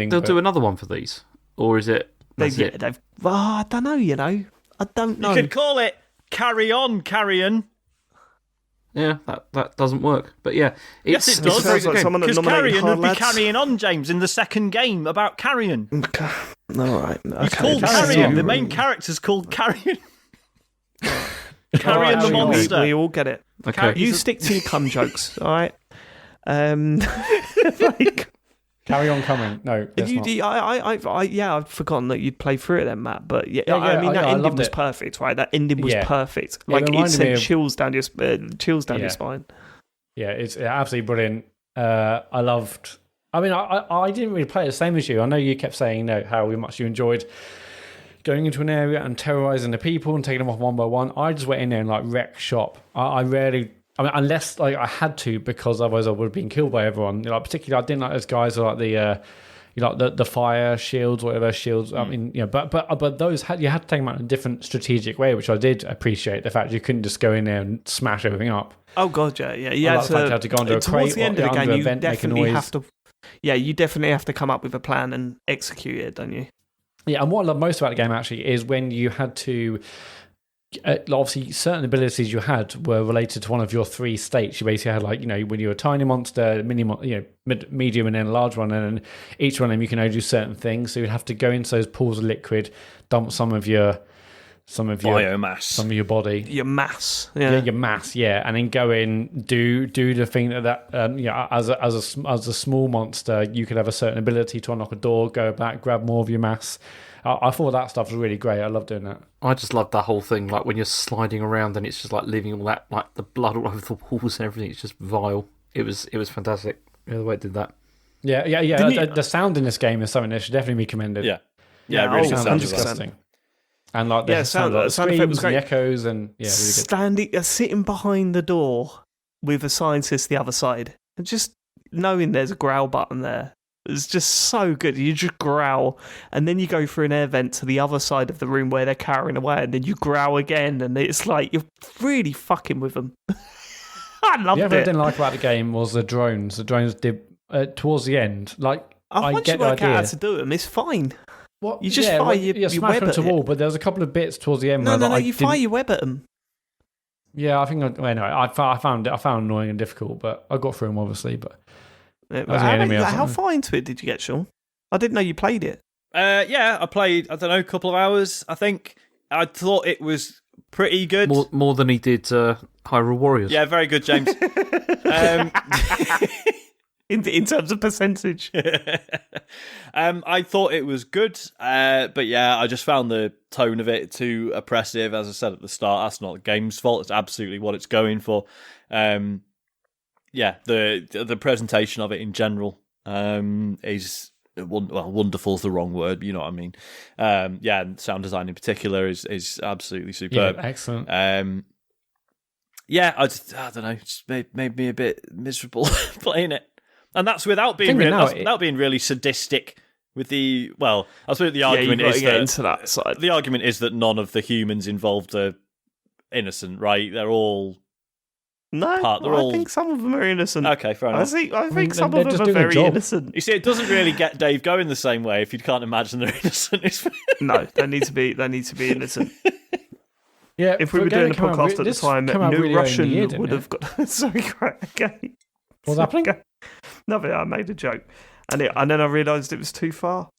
they'll do another one for these, or is it? I don't know. I don't know. You could call it Carry On, Carrion. Yeah, that doesn't work. But yeah, yes, it does. Because Carrion would be carrying on, James, in the second game about Carrion. Okay. All right. He's called Carrion. The main character's called Carrion. Carrion the monster. We all get it. Okay. You stick to your cum jokes, all right? Carry on coming. No, I've forgotten that you'd play through it then, Matt. But that ending was perfect, right? That ending was perfect. Like, it sent chills down your spine. Yeah, it's absolutely brilliant. I loved. I mean, I didn't really play it the same as you. I know you kept saying how much you enjoyed going into an area and terrorizing the people and taking them off one by one. I just went in there and wrecked shop. I rarely. I mean, unless I had to, because otherwise I would have been killed by everyone. Particularly, I didn't like those guys who are like the fire shields, whatever shields. I mean, but those you had to take them out in a different strategic way, which I did appreciate. The fact you couldn't just go in there and smash everything up. Oh god, yeah. You had to go under a crate towards the end of the game, you definitely have to. yeah, you definitely have to come up with a plan and execute it, don't you? Yeah, and what I love most about the game actually is when you had to. Obviously, certain abilities you had were related to one of your 3 states. You basically had, like, when you're a tiny monster, medium, and then a large one, and then each one of them you can only do certain things. So you'd have to go into those pools of liquid, dump some of your biomass, some of your body, your mass, your mass, and then go in, do the thing that as a small monster, you could have a certain ability to unlock a door, go back, grab more of your mass. I thought that stuff was really great. I love doing that. I just love that whole thing, like when you're sliding around and it's just like leaving all that, like the blood all over the walls and everything. It's just vile. It was fantastic. The way it did that. Yeah. The sound in this game is something that should definitely be commended. Yeah, really sounds sound disgusting. And like the sound effect was great. The echoes, and really good. Sitting behind the door with a scientist the other side, and just knowing there's a growl button there. It's just so good. You just growl, and then you go through an air vent to the other side of the room where they're carrying away, and then you growl again, and it's like you're really fucking with them. I loved it. The other thing I didn't like about the game was the drones. The drones did towards the end. Like, I get the idea. Once you work out how to do them, it's fine. What? You just fire your smash web them at to it. wall, but there was a couple of bits towards the end. No, you fire your web at them. Yeah, I think. I found it annoying and difficult, but I got through them obviously. But how far into it did you get, Sean? I didn't know you played it. Yeah, I played, I don't know, a couple of hours, I think. I thought it was pretty good. More than he did Hyrule Warriors. Yeah, very good, James. In terms of percentage. I thought it was good, but yeah, I just found the tone of it too oppressive. As I said at the start, that's not the game's fault. It's absolutely what it's going for. Yeah, the presentation of it in general is wonderful is the wrong word, but you know what I mean. Yeah, and sound design in particular is absolutely superb. Yeah, excellent. Yeah, I don't know, just made me a bit miserable playing it, and that's without being really sadistic. With the I suppose the argument is that into that side. The argument is that none of the humans involved are innocent, right? They're all. I think some of them are innocent. Okay, fair enough. I think some of them are very innocent. You see, it doesn't really get Dave going the same way if you can't imagine they're innocent. No, they need to be innocent. Yeah, if we were doing a podcast at the time, New Russian would have got. Sorry, okay. What's happening? Nothing. I made a joke, and then I realised it was too far.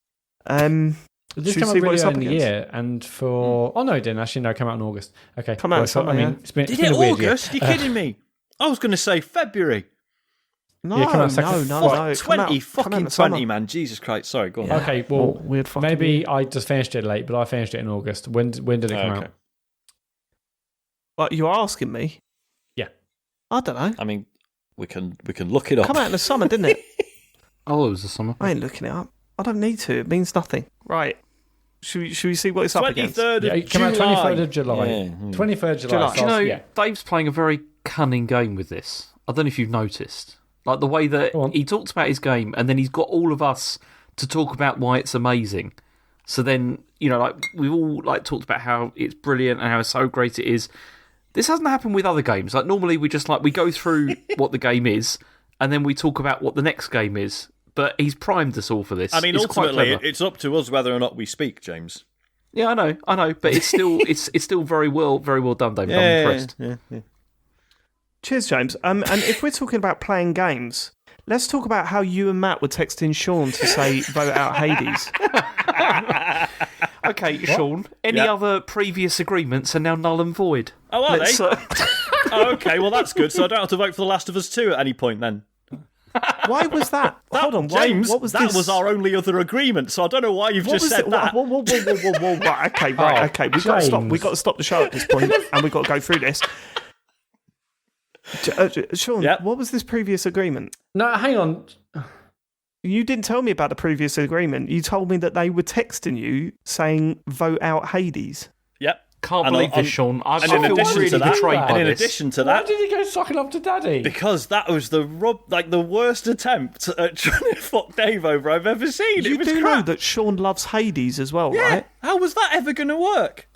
This came out really early in the year, and for... Oh, no, it didn't. Actually, no, it came out in August. Okay. Come out in summer, it's been August? Are you kidding me? I was going to say February. No. 20, man. Jesus Christ. Sorry, go on. Yeah. Okay, well, weird maybe I just finished it late, but I finished it in August. When did it come out? Well, you're asking me? Yeah. I don't know. I mean, we can look it up. Come out in the summer, didn't it? Oh, it was the summer. I ain't looking it up. I don't need to. It means nothing. Right. Should we see what it's up against? 23rd of July. 23rd of July. Yeah. 23rd of July. Do you know, Dave's playing a very cunning game with this. I don't know if you've noticed. Like the way that he talks about his game and then he's got all of us to talk about why it's amazing. So then, like we've all talked about how it's brilliant and how so great it is. This hasn't happened with other games. Like normally we just we go through what the game is and then we talk about what the next game is. But he's primed us all for this. I mean, ultimately, it's up to us whether or not we speak, James. Yeah, I know, but it's still it's still very well done, David. I'm impressed. Yeah. Cheers, James. And if we're talking about playing games, let's talk about how you and Matt were texting Sean to say vote out Hades. Okay, Sean. Any other previous agreements are now null and void? Oh, are they? Oh, okay. Well, that's good. So I don't have to vote for The Last of Us 2 at any point then. Why was that? Hold on, James. What was that? Was our only other agreement. So I don't know why you've just said that. Whoa. Right, okay. We've got to stop the show at this point, and we've got to go through this. Sean, what was this previous agreement? No, hang on. You didn't tell me about the previous agreement. You told me that they were texting you saying vote out Hades. Yep. Can't believe this, Sean. In addition to that, why did he go sucking up to Daddy? Because that was the worst attempt at trying to fuck Dave over I've ever seen. You do know that Sean loves Hades as well, right? How was that ever going to work?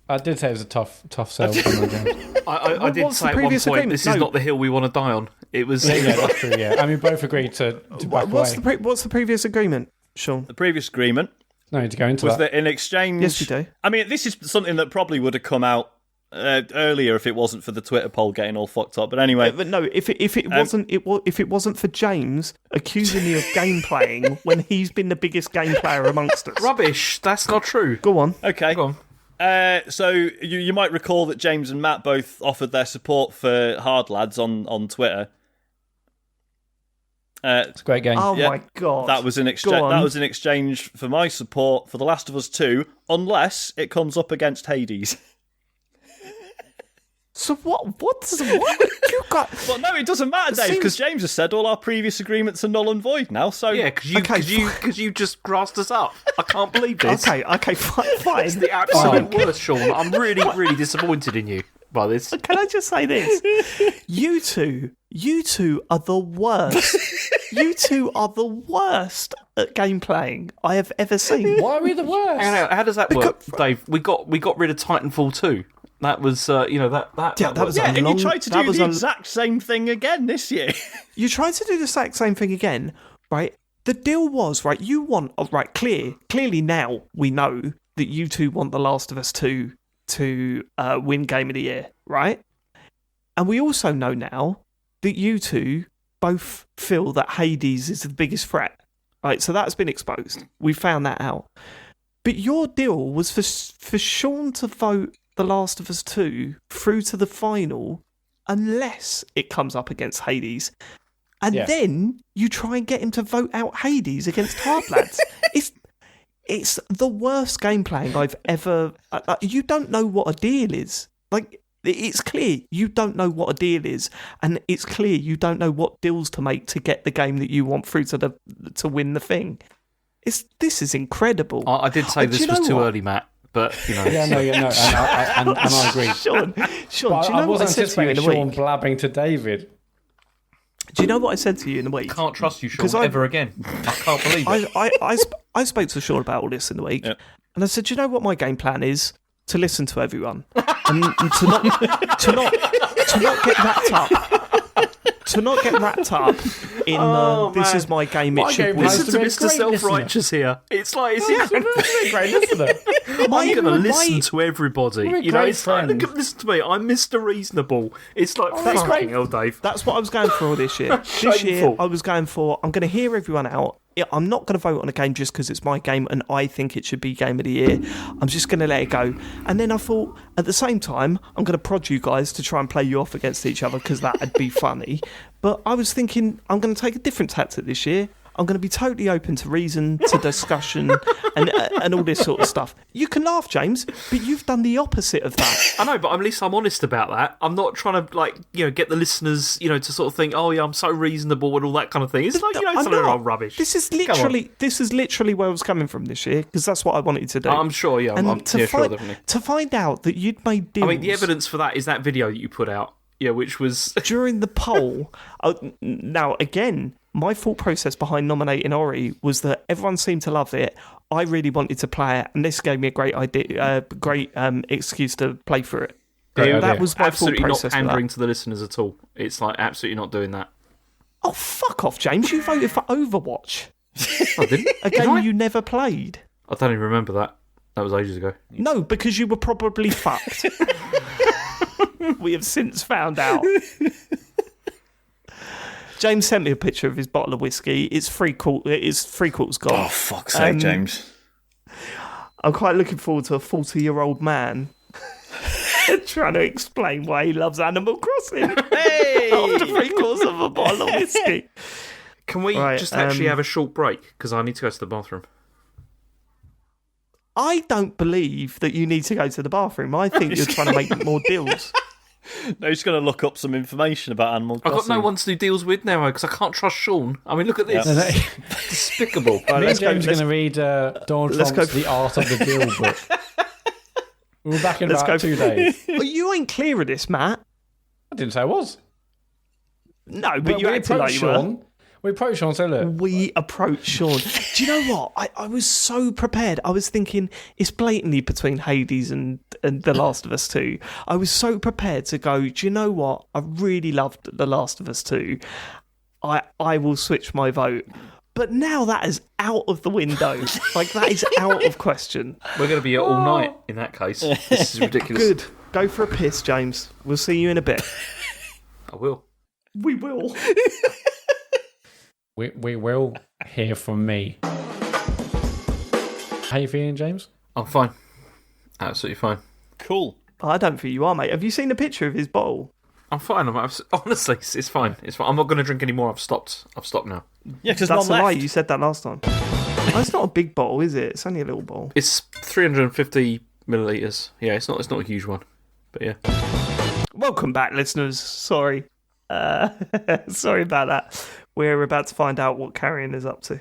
I did say it was a tough sell. I did say at one point, this is not the hill we want to die on. It was. Yeah, that's true. Yeah, and we both agreed to back away. What's the previous agreement, Sean? The previous agreement No need to go into was that. that in exchange. Yes, you do. I mean, this is something that probably would have come out earlier if it wasn't for the Twitter poll getting all fucked up. But anyway, But no, if it wasn't for James accusing me of game playing when he's been the biggest game player amongst us. Rubbish. That's not true. Go on. okay. Go on. So you might recall that James and Matt both offered their support for Hard Lads on Twitter. It's a great game. Oh Yeah, my god. That was in exchange. Go on. That was in exchange for my support for The Last of Us 2, unless it comes up against Hades. So what you got? Well, no, it doesn't matter, Dave, because James has said all our previous agreements are null and void now. So Yeah, because you just grassed us up. I can't believe this. Okay, fine. It's the absolute worst, Sean. I'm really, really disappointed in you by this. Can I just say this? You two are the worst. You two are the worst at game playing I have ever seen. Why are we the worst? How does that work, Dave? We got rid of Titanfall 2. That was, that was yeah, a and long- you tried to that do was the a- exact same thing again this year. You tried to do the exact same thing again, right? The deal was, right, you want, clearly now we know that you two want The Last of Us 2 to win Game of the Year, right? And we also know now that you two both feel that Hades is the biggest threat, right? So that's been exposed. We found that out. But your deal was for Sean to vote The Last of Us 2 through to the final unless it comes up against Hades. And then you try and get him to vote out Hades against Hard Lads. It's the worst game playing I've ever... you don't know what a deal is. Like, it's clear you don't know what a deal is, and it's clear you don't know what deals to make to get the game that you want through to win the thing. This is incredible. I did say this was too early, Matt. But, you know. Yeah, no, and I agree. Sean, But do you know I what I wasn't said to you in anticipating the Sean week? blabbing to David. Do you know what I said to you in the week? Can't trust you, Sean, ever again. I can't believe it. I spoke to Sean about all this in the week, Yep. and I said, do you know what my game plan is? To listen to everyone and to not get wrapped up. To not get wrapped up in this man. is my game. My It should game win. has Listen to to be a Mr. great Self-Righteous here. It's like, Great listener. I'm going to listen to everybody. We're You know, great it's like, friends. listen to me. I'm Mr. Reasonable. It's like, that's fucking great. hell, Dave. That's what I was going for all this year. This year, Shameful. I was going for, I'm going to hear everyone out. Yeah, I'm not going to vote on a game just because it's my game and I think it should be Game of the Year. I'm just going to let it go. And then I thought, at the same time, I'm going to prod you guys to try and play you off against each other because that would be funny. But I was thinking, I'm going to take a different tactic this year. I'm going to be totally open to reason, to discussion, and all this sort of stuff. You can laugh, James, but you've done the opposite of that. I know, but at least I'm honest about that. I'm not trying to, get the listeners, to sort of think, oh, yeah, I'm so reasonable and all that kind of thing. It's like, it's I'm a little not. rubbish. This is literally where I was coming from this year because that's what I wanted to do. I'm sure, yeah. And sure, definitely. to find out that you'd made deals. I mean, the evidence for that is that video that you put out, which was... during the poll. Now, again, my thought process behind nominating Ori was that everyone seemed to love it. I really wanted to play it, and this gave me a great idea, excuse to play for it. That was my absolutely thought not process. pandering to the listeners at all. It's like absolutely not doing that. Oh, fuck off, James! You voted for Overwatch, I didn't. a game you never played. I don't even remember that. That was ages ago. No, because you were probably fucked. We have since found out. James sent me a picture of his bottle of whiskey. It's three quarters gone. Oh, fuck's sake, James. I'm quite looking forward to a 40-year-old man trying to explain why he loves Animal Crossing after 3/4 of a bottle of whiskey. Can we just actually have a short break? Because I need to go to the bathroom. I don't believe that you need to go to the bathroom. I think you're trying to make more deals. No, he's going to look up some information about Animal I've Crossing. got no one to do deals with now because I can't trust Sean. I mean, look at this. Despicable. Me and James are going to read Donald Trump's The Art of the Deal book. We'll be back in about 2 days. Well, you ain't clear of this, Matt. I didn't say I was. No, but you we acted like approached you were. Sean. We approached Sean and said, look. We approached Sean. Do you know what? I was so prepared. I was thinking it's blatantly between Hades and The Last of Us 2. I was so prepared to go, do you know what? I really loved The Last of Us 2. I will switch my vote. But now that is out of the window. That is out of question. We're going to be here all night in that case. This is ridiculous. Good. Go for a piss, James. We'll see you in a bit. I will. We will. We will hear from me. How you feeling, James? I'm fine. Absolutely fine. Cool. I don't think you are, mate. Have you seen a picture of his bottle? I'm fine. Honestly, it's fine. It's fine. I'm not going to drink any more. I've stopped now. Yeah, because that's none a lie. left. You said that last time. It's not a big bottle, is it? It's only a little bottle. It's 350 millilitres. Yeah, it's not a huge one. But yeah. Welcome back, listeners. Sorry. Sorry about that. We're about to find out what Carrion is up to.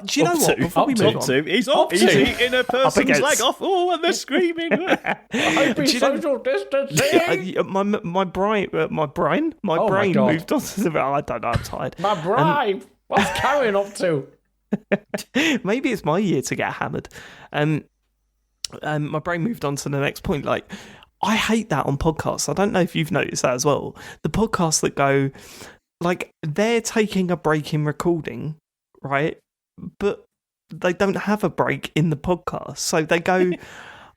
Do you know what? Before we move on, he's eating a person's leg off. Oh, and they're screaming. Social distancing. My brain moved on to the. I don't know. I'm tired. My brain. What's Carrion up to? Maybe it's my year to get hammered. My brain moved on to the next point. I hate that on podcasts. I don't know if you've noticed that as well. The podcasts that go, they're taking a break in recording, right? But they don't have a break in the podcast. So they go,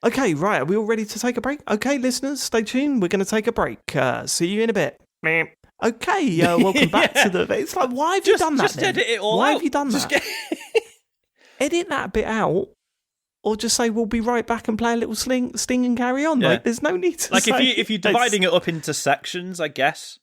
okay, right, are we all ready to take a break? Okay, listeners, stay tuned. We're going to take a break. See you in a bit. Okay, welcome back to the... It's why have you done that? Just edit it all Why out. have you done that? Edit that bit out. Or just say we'll be right back and play a little sting and carry on. Yeah. There's no need to say... if you're dividing it up into sections, I guess.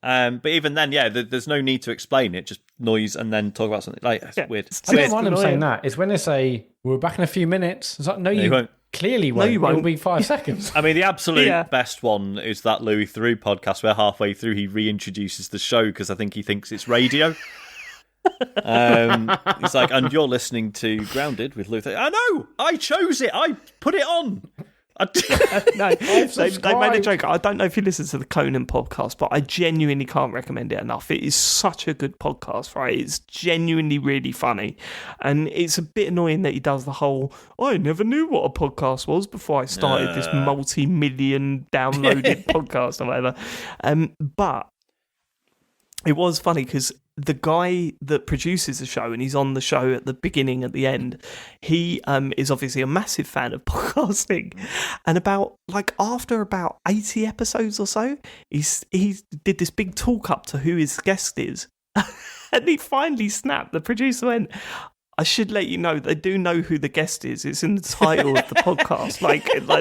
But even then, there's no need to explain it. Just noise and then talk about something. It's weird. I don't mind them saying that. It's when they say, we're back in a few minutes. It's like, no, you won't. Clearly won't. No, you won't. It'll be 5 seconds. I mean, the absolute best one is that Louis Theroux podcast where halfway through he reintroduces the show because I think he thinks it's radio. He's like, and you're listening to Grounded with Luther. I know, I chose it. I put it on. No, they made a joke. I don't know if you listen to the Conan podcast, but I genuinely can't recommend it enough. It is such a good podcast, right? It's genuinely really funny, and it's a bit annoying that he does the whole I never knew what a podcast was before I started this multi-million downloaded podcast or whatever. But it was funny because the guy that produces the show, and he's on the show at the beginning, at the end, he is obviously a massive fan of podcasting. And after about 80 episodes or so, he did this big talk up to who his guest is. And he finally snapped. The producer went, I should let you know, they do know who the guest is. It's in the title of the podcast.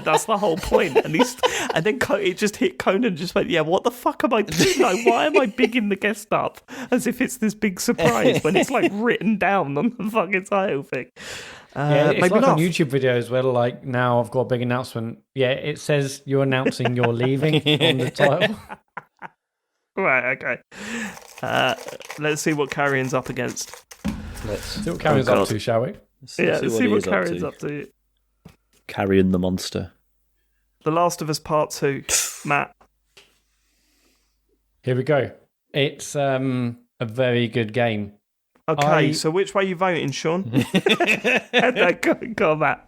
That's the whole point. And then it just hit Conan and just went, yeah, what the fuck am I doing? Why am I bigging the guest up as if it's this big surprise when it's written down on the fucking title thing? It's on YouTube videos where now I've got a big announcement. Yeah, it says you're announcing you're leaving on the title. Right, okay. Let's see what Carrion's up against. Let's see what Carrion's up to, shall we? See what Carrion's up to. Carrion the monster. The Last of Us Part 2. Matt. Here we go. It's a very good game. Okay, so which way are you voting, Sean? Go on, Matt.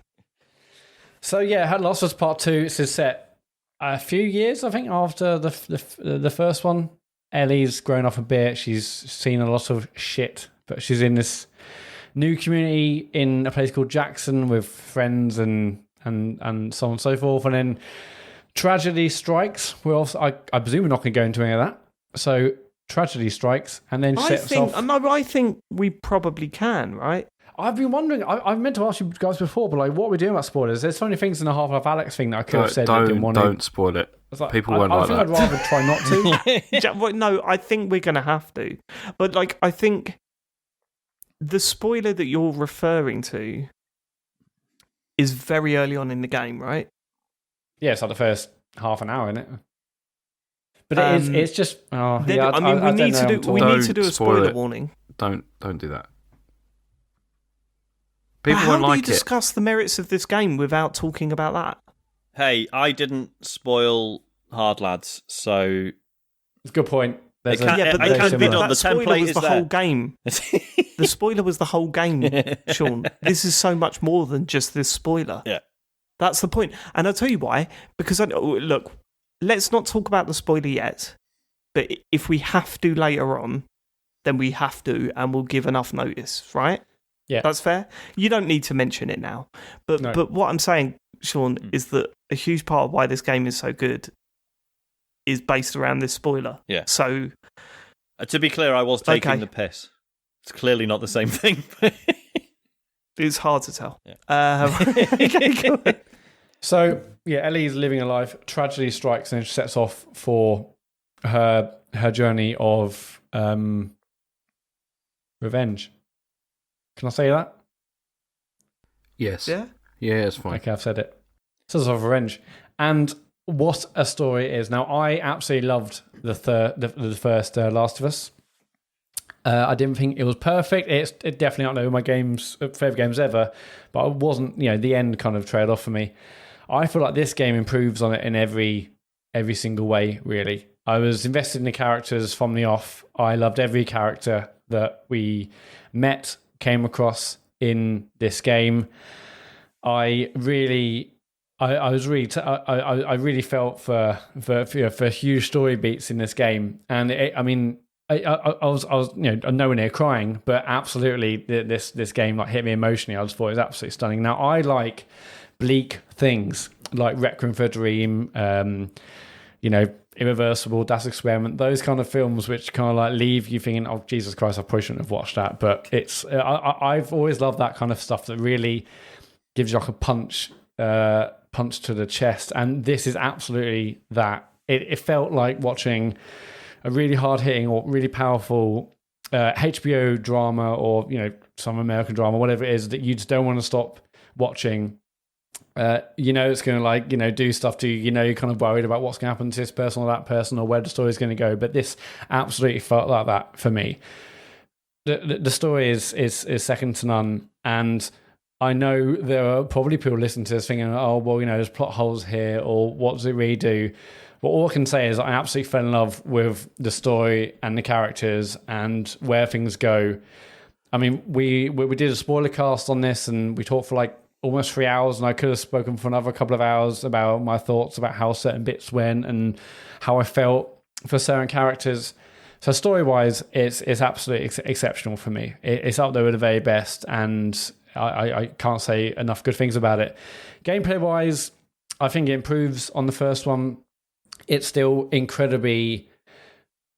So yeah, Last of Us Part 2 is set a few years, I think, after the first one. Ellie's grown up a bit. She's seen a lot of shit. But she's in this new community in a place called Jackson with friends and so on and so forth. And then tragedy strikes. I presume we're not going to go into any of that. So tragedy strikes, and then sets off. No, I think we probably can, right? I've been wondering. I meant to ask you guys before, but what are we doing about spoilers? There's so many things in the Half-Life Alyx thing that I could have said. Don't spoil it. People won't like that. I think I'd rather try not to. No, I think we're going to have to. But I think the spoiler that you're referring to is very early on in the game, right? Yeah, it's the first half an hour, isn't it? But it's just. Oh, yeah, we need to do a spoiler warning. Don't do that. People won't like it. How do you discuss the merits of this game without talking about that? Hey, I didn't spoil Hard Lads, so it's a good point. There's But the spoiler template was is the there. whole game. The spoiler was the whole game, Sean. This is so much more than just this spoiler. Yeah. That's the point. And I'll tell you why. Because, look, let's not talk about the spoiler yet. But if we have to later on, then we have to, and we'll give enough notice, right? Yeah. That's fair? You don't need to mention it now. But what I'm saying, Sean, is that a huge part of why this game is so good is based around this spoiler. Yeah. So... to be clear, I was taking the piss. It's clearly not the same thing. It's hard to tell. Yeah. Okay, cool. So, yeah, Ellie is living a life. Tragedy strikes and she sets off for her journey of revenge. Can I say that? Yes. Yeah? Yeah, it's fine. Okay, I've said it. Sets off revenge. And what a story it is. Now, I absolutely loved the first Last of Us. I didn't think it was perfect. It's definitely not one of my favorite games ever, but it wasn't. The end kind of trailed off for me. I feel like this game improves on it in every single way. Really, I was invested in the characters from the off. I loved every character that we came across in this game. I really felt for huge story beats in this game, and I was nowhere near crying, but absolutely this game hit me emotionally. I just thought it was absolutely stunning. Now I like bleak things like Requiem for a Dream, Irreversible, Das Experiment, those kind of films which kind of leave you thinking, oh Jesus Christ, I probably shouldn't have watched that. But it's I've always loved that kind of stuff that really gives you a punch to the chest, and this is absolutely that. It felt like watching a really hard-hitting or really powerful HBO drama, or some American drama, whatever it is that you just don't want to stop watching. It's going to do stuff to you. You're kind of worried about what's going to happen to this person or that person, or where the story's going to go. But this absolutely felt like that for me. The story is second to none, and I know there are probably people listening to this thinking, oh well, there's plot holes here, or what does it really do? Well, all I can say is I absolutely fell in love with the story and the characters and where things go. I mean, we did a spoiler cast on this, and we talked for almost 3 hours, and I could have spoken for another couple of hours about my thoughts about how certain bits went and how I felt for certain characters. So story-wise, it's absolutely exceptional for me. It's up there with the very best, and I can't say enough good things about it. Gameplay-wise, I think it improves on the first one. It's still incredibly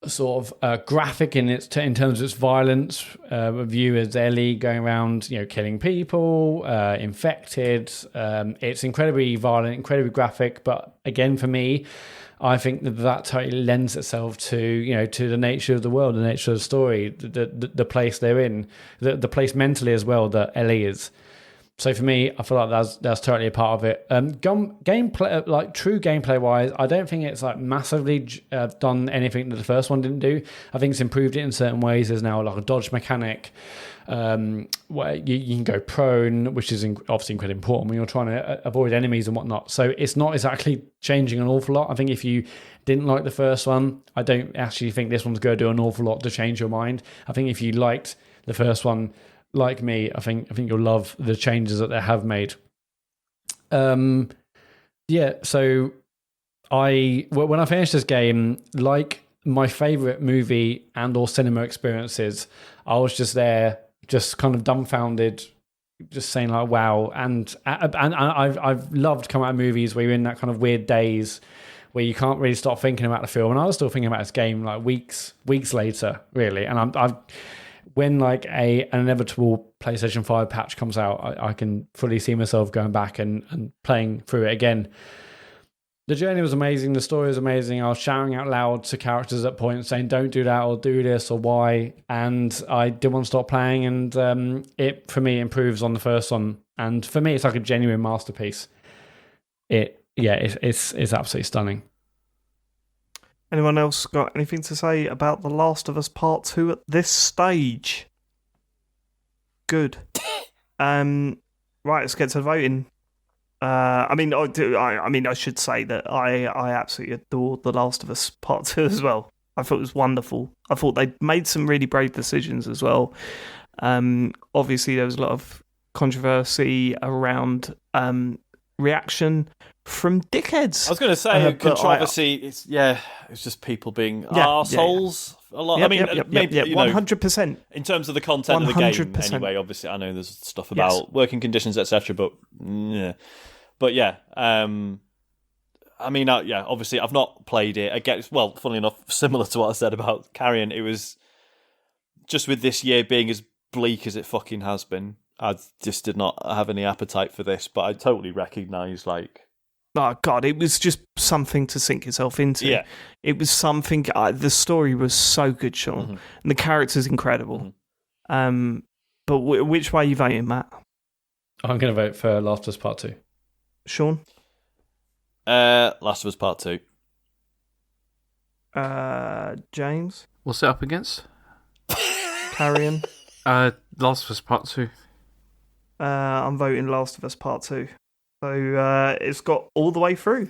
sort of graphic in terms of its violence. With you as Ellie going around, killing people, infected. It's incredibly violent, incredibly graphic. But again, for me, I think that totally lends itself to to the nature of the world, the nature of the story, the place they're in, the place mentally as well that Ellie is. So for me, I feel like that's totally a part of it. Gameplay, true gameplay wise, I don't think it's massively done anything that the first one didn't do. I think it's improved it in certain ways. There's now a dodge mechanic where you can go prone, which is obviously incredibly important when you're trying to avoid enemies and whatnot. So it's not exactly changing an awful lot. I think if you didn't like the first one, I don't actually think this one's going to do an awful lot to change your mind. I think if you liked the first one, like me, I think you'll love the changes that they have made. So when I finished this game, like my favorite movie and or cinema experiences, I was just there, just kind of dumbfounded, just saying wow. And I've loved coming out of movies where you're in that kind of weird daze where you can't really stop thinking about the film. And I was still thinking about this game weeks later, really. And I've when an inevitable PlayStation 5 patch comes out, I can fully see myself going back and playing through it again. The journey was amazing. The story was amazing. I was shouting out loud to characters at points saying, don't do that or do this or why. And I didn't want to stop playing. And it, for me, improves on the first one. And for me, it's like a genuine masterpiece. It's absolutely stunning. Anyone else got anything to say about The Last of Us Part 2 at this stage? Good. Right, let's get to voting. I should say that I absolutely adore The Last of Us Part 2 as well. I thought it was wonderful. I thought they made some really brave decisions as well. Obviously, there was a lot of controversy around reaction from dickheads. I was going to say controversy. It's just people being arseholes. A lot. Maybe 100%. In terms of the content 100%. Of the game, anyway. Obviously, I know there's stuff about working conditions, etc. But yeah. Obviously, I've not played it. Again, well, funnily enough, similar to what I said about Carrion, it was just with this year being as bleak as it fucking has been. I just did not have any appetite for this, but I totally recognise, oh God, it was just something to sink yourself into. Yeah. It was something. The story was so good, Sean, and the character's incredible. But which way are you voting, Matt? I'm going to vote for Last of Us Part 2. Sean? Last of Us Part 2. James? What's it up against? Carrion? Last of Us Part 2. I'm voting Last of Us Part 2. So it's got all the way through.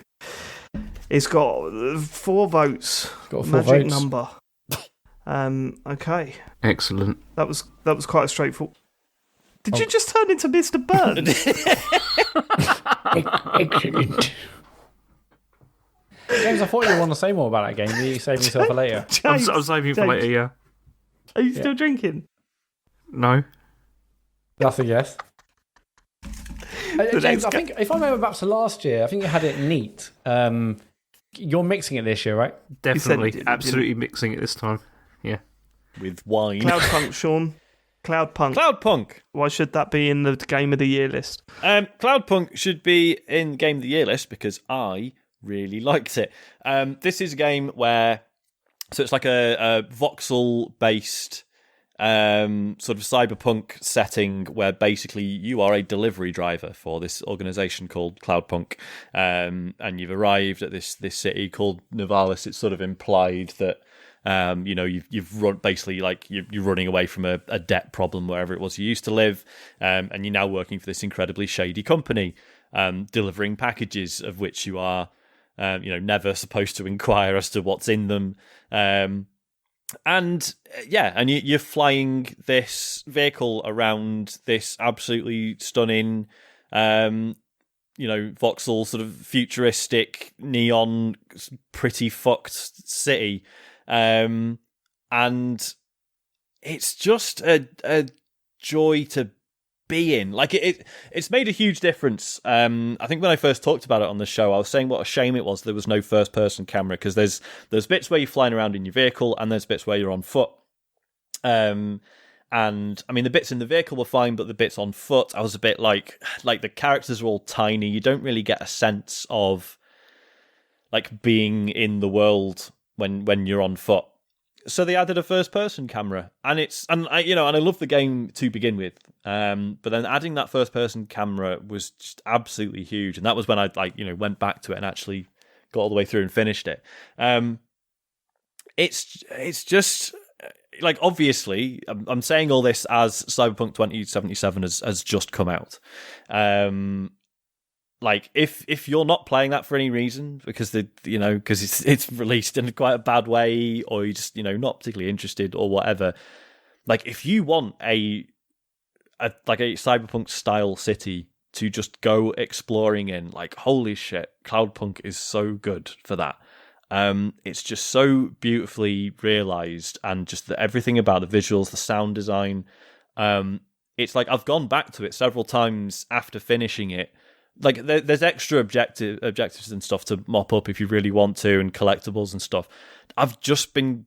It's got 4 votes. Got 4 Magic votes. number. Okay. Excellent. That was quite a straightforward. Did you just turn into Mr. Burns? Excellent. James, I thought you want to say more about that game. You saving yourself for later. James, I'm saving it for later, yeah. Are you still drinking? No. That's a yes. James, I think if I remember back to last year, I think you had it neat. You're mixing it this year, right? Definitely. Absolutely mixing it this time. Yeah. With wine. Cloudpunk, Sean. Cloudpunk. Why should that be in the Game of the Year list? Cloudpunk should be in Game of the Year list because I really liked it. This is a game where... So it's like a voxel-based sort of cyberpunk setting where basically you are a delivery driver for this organisation called Cloudpunk, and you've arrived at this city called Nivalis. It's sort of implied that you've run basically like you're running away from a debt problem wherever it was you used to live, and you're now working for this incredibly shady company, delivering packages of which you are never supposed to inquire as to what's in them. And you're flying this vehicle around this absolutely stunning, voxel sort of futuristic neon, pretty fucked city, and it's just a joy to be in. Like it's made a huge difference. I think when I first talked about it on the show, I was saying what a shame it was there was no first person camera, because there's bits where you're flying around in your vehicle and there's bits where you're on foot. And I mean the bits in the vehicle were fine, but the bits on foot, I was a bit like the characters are all tiny. You don't really get a sense of like being in the world when you're on foot. So they added a first-person camera, and I love the game to begin with. But then adding that first-person camera was just absolutely huge, and that was when I went back to it and actually got all the way through and finished it. It's just like, obviously, I'm saying all this as Cyberpunk 2077 has just come out. Like if you're not playing that for any reason because because it's released in quite a bad way, or you're just not particularly interested or whatever, like if you want a cyberpunk style city to just go exploring in, like holy shit, Cloudpunk is so good for that. It's just so beautifully realized, and just everything about the visuals, the sound design. It's like I've gone back to it several times after finishing it. Like there's extra objectives and stuff to mop up if you really want to, and collectibles and stuff. I've just been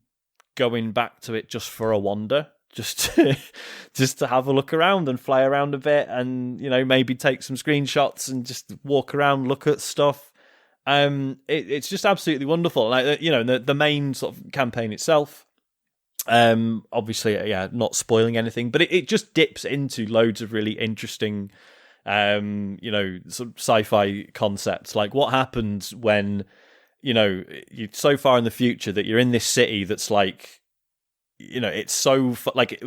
going back to it just for a wander, just to have a look around and fly around a bit, and maybe take some screenshots and just walk around, look at stuff. It's just absolutely wonderful. Like the main sort of campaign itself. Obviously, not spoiling anything, but it just dips into loads of really interesting. Sort of sci-fi concepts, like what happens when you're so far in the future that you're in this city that's like it's so like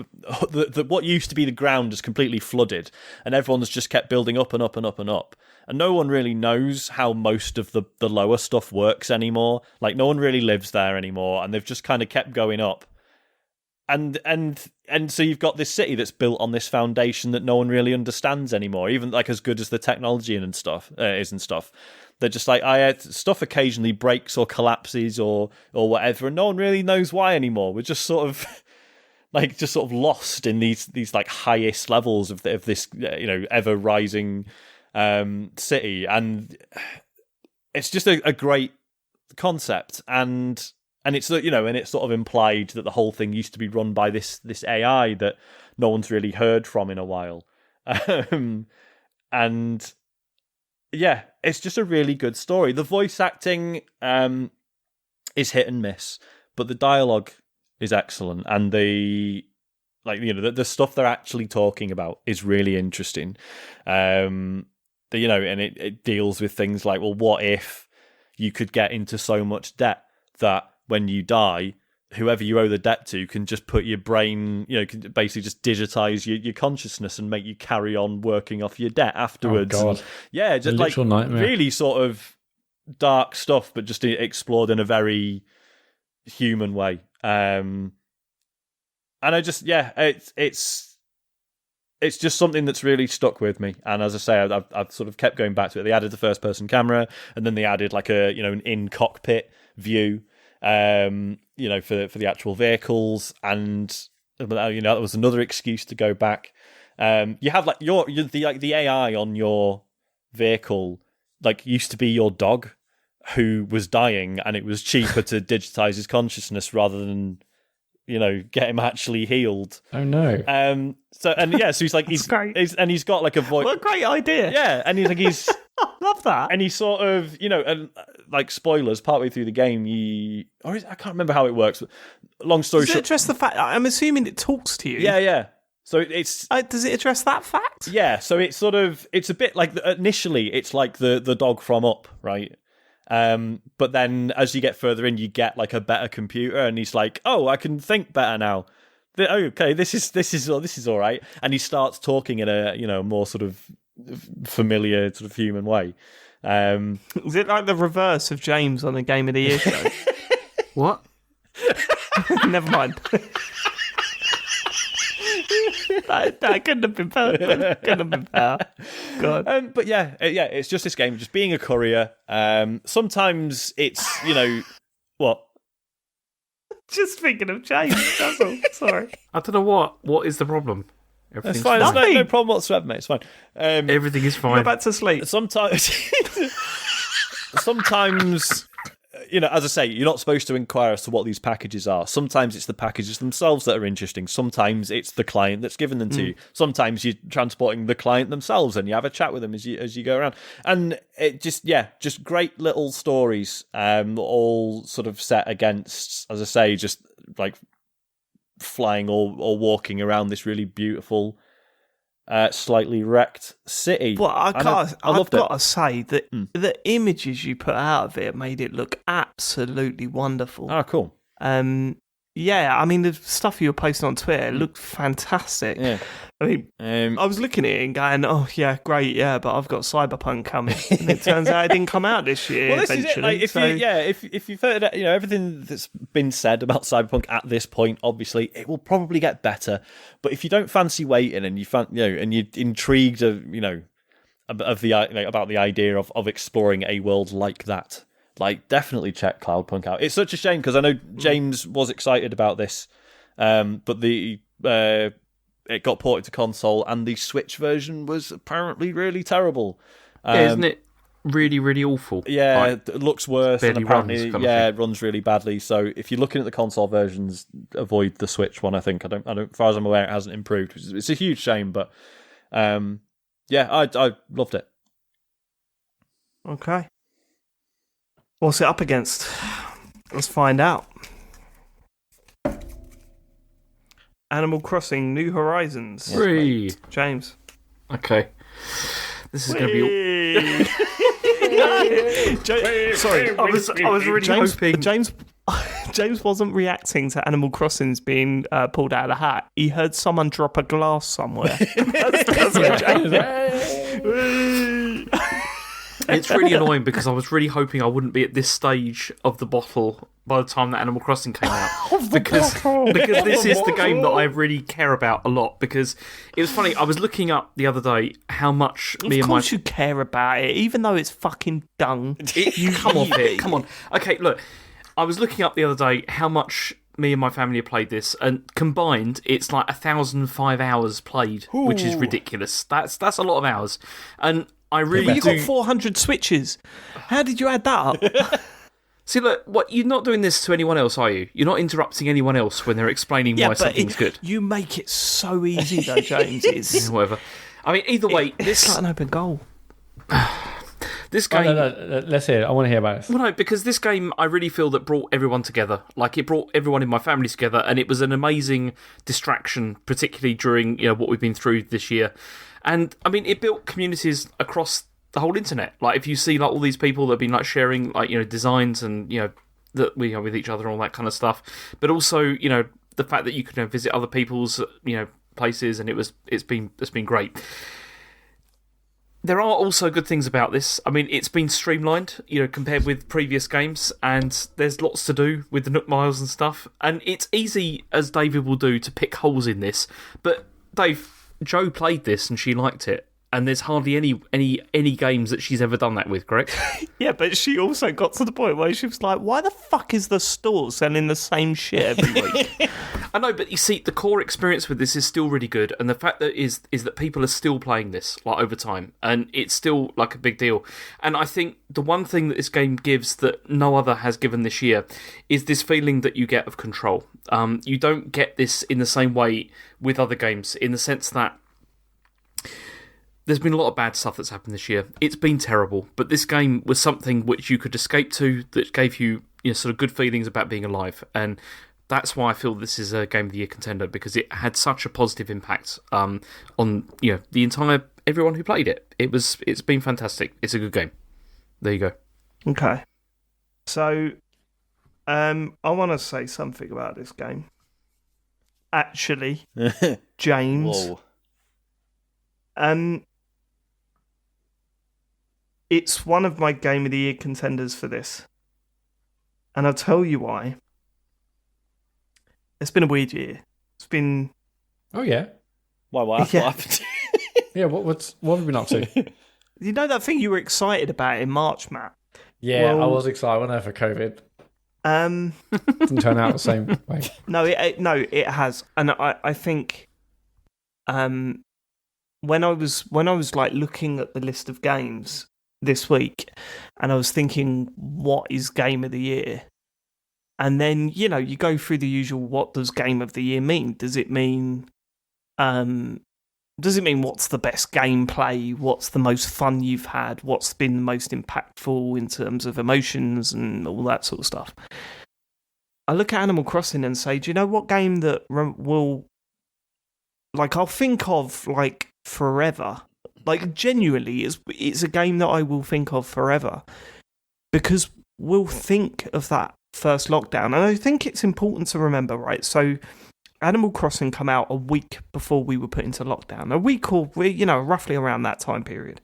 what used to be the ground is completely flooded, and everyone's just kept building up and up and up and up, and no one really knows how most of the lower stuff works anymore. Like no one really lives there anymore, and they've just kind of kept going up, and so you've got this city that's built on this foundation that no one really understands anymore, even like as good as the technology and stuff is and stuff. They're just like, stuff occasionally breaks or collapses or whatever, and no one really knows why anymore. We're just sort of lost in these like highest levels of this ever rising city, and it's just a great concept, and it's and it's sort of implied that the whole thing used to be run by this AI that no one's really heard from in a while, and. Yeah, it's just a really good story. The voice acting is hit and miss, but the dialogue is excellent, and the stuff they're actually talking about is really interesting. And it deals with things like, well, what if you could get into so much debt that when you die, whoever you owe the debt to can just put your brain, can basically just digitize your consciousness and make you carry on working off your debt afterwards. Oh, God. Yeah, just like nightmare. Really sort of dark stuff, but just explored in a very human way. And I just, it's just something that's really stuck with me. And as I say, I've sort of kept going back to it. They added the first person camera, and then they added like an in cockpit view. For the actual vehicles, and that was another excuse to go back. You have like the AI on your vehicle like used to be your dog who was dying, and it was cheaper to digitize his consciousness rather than get him actually healed. Oh no. So he's like he's got like a voice. What a great idea. Yeah, and he's I love that. And he sort of, like spoilers, partway through the game, I can't remember how it works, but long story short. Does it address the fact, I'm assuming it talks to you? Yeah. So it's... does it address that fact? Yeah, so it's sort of, it's a bit like, initially, it's like the dog from Up, right? But then as you get further in, you get like a better computer, and he's like, oh, I can think better now. Okay, this is all right. And he starts talking in a, more sort of familiar sort of human way. Is it like the reverse of James on a Game of the Year show? What? Never mind. that couldn't have been better. Couldn't have been better. God. But it's just this game, just being a courier. Sometimes it's, what? Just thinking of James, that's all. Sorry. I don't know what is the problem. It's fine. There's no problem whatsoever, mate. It's fine. Everything is fine. Go back to sleep. Sometimes, as I say, you're not supposed to inquire as to what these packages are. Sometimes it's the packages themselves that are interesting. Sometimes it's the client that's given them to you. Sometimes you're transporting the client themselves, and you have a chat with them as you go around. And it just great little stories, all sort of set against, as I say, just like flying or walking around this really beautiful, slightly wrecked city. Well, I've got to say that the images you put out of it made it look absolutely wonderful. Oh, cool. Yeah, I mean, the stuff you were posting on Twitter looked fantastic. Yeah. I mean, I was looking at it and going, oh, yeah, great, yeah, but I've got Cyberpunk coming. And it turns out it didn't come out this year. Well, this eventually. is it. If you've heard everything that's been said about Cyberpunk at this point, obviously, it will probably get better. But if you don't fancy waiting, and and you're intrigued about the idea of exploring a world like that, like, definitely check Cloudpunk out. It's such a shame because I know James was excited about this, but it got ported to console, and the Switch version was apparently really terrible. Isn't it really, really awful? Yeah, it looks worse. And apparently, it runs really badly. So if you're looking at the console versions, avoid the Switch one. I think I don't. As far as I'm aware, it hasn't improved. It's a huge shame, but I loved it. Okay. What's it up against? Let's find out. Animal Crossing New Horizons. Three. James. Okay. This is going to be... Sorry, I was really hoping... James wasn't reacting to Animal Crossing's being pulled out of the hat. He heard someone drop a glass somewhere. That's what James. It's really annoying because I was really hoping I wouldn't be at this stage of the bottle by the time that Animal Crossing came out. because this is the game that I really care about a lot. Because it was funny, I was looking up the other day how much me and my... Of course you care about it, even though it's fucking dung. Come off it, come on. Okay, look, I was looking up the other day how much me and my family have played this, and combined, it's like 1,005 hours played, which is ridiculous. That's a lot of hours. And I really You've got 400 Switches. How did you add that up? See, look, you're not doing this to anyone else, are you? You're not interrupting anyone else when they're explaining why something's good. You make it so easy, though, James. It's whatever. I mean, either way, it's like an open goal. This game... No, let's hear it. I want to hear about it. Well, no, because this game, I really feel that brought everyone together. Like, it brought everyone in my family together, and it was an amazing distraction, particularly during what we've been through this year. And, I mean, it built communities across the whole internet. Like, if you see all these people that have been sharing designs and that we are with each other and all that kind of stuff, but also the fact that you can visit other people's places, and it's been great. There are also good things about this. I mean, it's been streamlined, compared with previous games, and there's lots to do with the Nook Miles and stuff. And it's easy, as David will do, to pick holes in this. But Dave, Jo played this and she liked it, and there's hardly any games that she's ever done that with, correct? Yeah, but she also got to the point where she was like, why the fuck is the store selling the same shit every week? I know, but you see, the core experience with this is still really good, and the fact that is that people are still playing this over time, and it's still a big deal. And I think the one thing that this game gives that no other has given this year is this feeling that you get of control. You don't get this in the same way with other games, in the sense that there's been a lot of bad stuff that's happened this year. It's been terrible, but this game was something which you could escape to, that gave you sort of good feelings about being alive. And that's why I feel this is a Game of the Year contender, because it had such a positive impact on the entire everyone who played it. It's been fantastic. It's a good game. There you go. Okay. So, I want to say something about this game. Actually, James. Whoa. It's one of my Game of the Year contenders for this. And I'll tell you why. It's been a weird year. It's been... Oh, yeah? Why, what happened? Yeah, what have we been up to? You know that thing you were excited about in March, Matt? Yeah, I was excited when I for COVID. Didn't turn out the same way. No, it has. And I think... When I was looking at the list of games this week, and I was thinking, what is Game of the Year? And then you go through the usual. What does Game of the Year mean? Does it mean what's the best gameplay? What's the most fun you've had? What's been the most impactful in terms of emotions and all that sort of stuff? I look at Animal Crossing and say, do you know what game that will I'll think of forever? Genuinely, it's a game that I will think of forever, because we'll think of that first lockdown. And I think it's important to remember, right? So Animal Crossing come out a week before we were put into lockdown. A week or, roughly around that time period.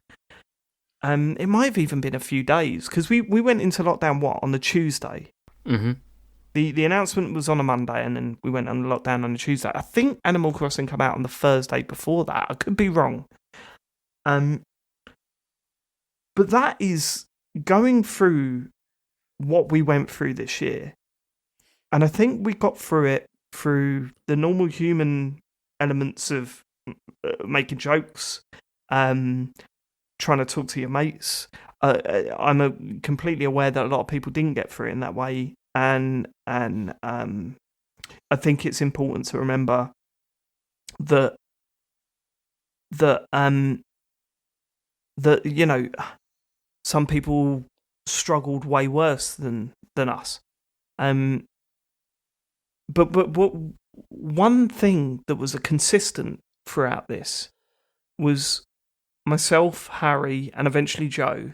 It might have even been a few days, because we went into lockdown, on the Tuesday? Mm-hmm. The announcement was on a Monday, and then we went on lockdown on a Tuesday. I think Animal Crossing come out on the Thursday before that. I could be wrong. But that is going through what we went through this year. And I think we got through it through the normal human elements of making jokes, trying to talk to your mates. I'm completely aware that a lot of people didn't get through it in that way. And I think it's important to remember that some people struggled way worse than us. But one thing that was a consistent throughout this was myself, Harry, and eventually Jo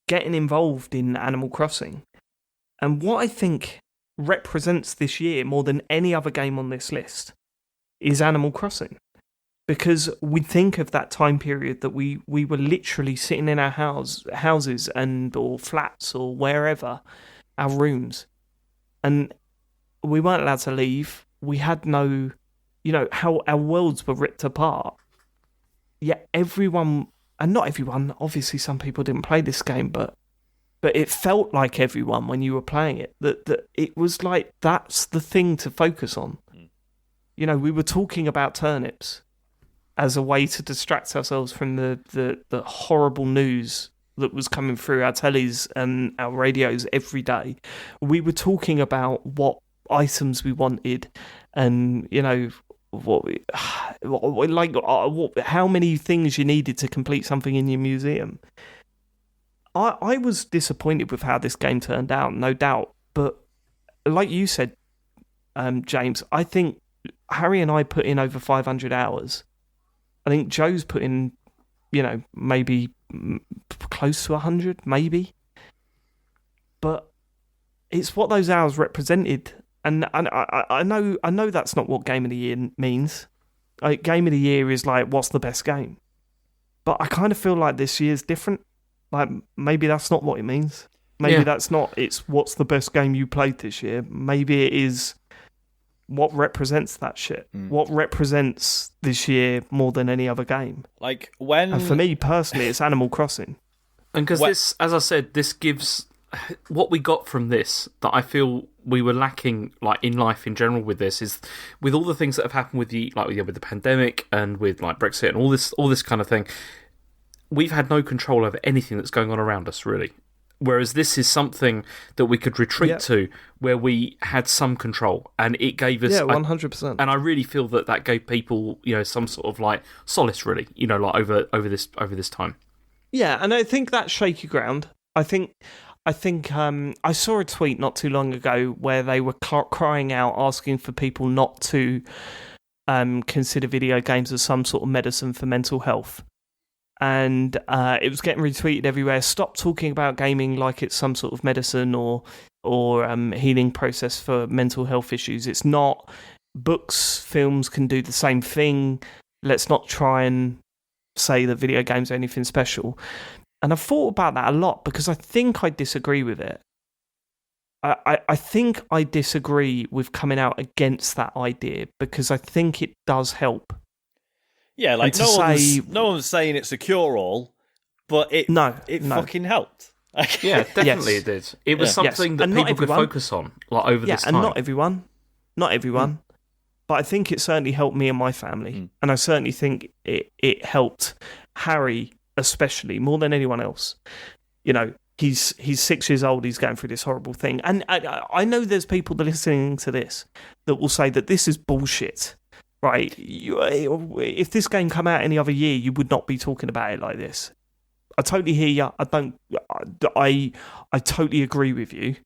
getting involved in Animal Crossing. And what I think represents this year more than any other game on this list is Animal Crossing. Because we think of that time period that we were literally sitting in our houses or flats or wherever, our rooms, and we weren't allowed to leave. We had no, how our worlds were ripped apart. Yet everyone, and not everyone, obviously some people didn't play this game, but it felt like everyone when you were playing it, that it was like that's the thing to focus on. We were talking about turnips as a way to distract ourselves from the horrible news that was coming through our tellies and our radios every day. We were talking about what items we wanted, and how many things you needed to complete something in your museum. I was disappointed with how this game turned out, no doubt. But like you said, James, I think Harry and I put in over 500 hours. I think Joe's put in, maybe close to 100, maybe. But it's what those hours represented. And I know that's not what Game of the Year means. Like, Game of the Year is like, what's the best game? But I kind of feel like this year's different. Like, maybe that's not what it means. Maybe that's not, it's what's the best game you played this year. Maybe it is what represents that shit. What represents this year more than any other game. Like, when... And for me, personally, it's Animal Crossing. And because this, as I said, this gives... What we got from this that I feel we were lacking, like, in life in general with this, is with all the things that have happened with the pandemic and with, like, Brexit and all this kind of thing, we've had no control over anything that's going on around us, really. Whereas this is something that we could retreat to, where we had some control, and it gave us 100%. And I really feel that gave people, some sort of like solace, really, like over this time. Yeah, and I think that's shaky ground. I think I saw a tweet not too long ago where they were crying out, asking for people not to consider video games as some sort of medicine for mental health. And it was getting retweeted everywhere. Stop talking about gaming like it's some sort of medicine or healing process for mental health issues. It's not. Books, films can do the same thing. Let's not try and say that video games are anything special. And I've thought about that a lot because I think I disagree with it. I think I disagree with coming out against that idea because I think it does help. Yeah, like no one's saying it's a cure-all, but it fucking helped. Yeah, definitely it did. It was something that people could focus on over this time. And not everyone. But I think it certainly helped me and my family. And I certainly think it helped Harry, especially, more than anyone else. He's 6 years old, he's going through this horrible thing. And I know there's people that are listening to this that will say that this is bullshit. Right, if this game come out any other year, you would not be talking about it like this. I totally hear you. I totally agree with you.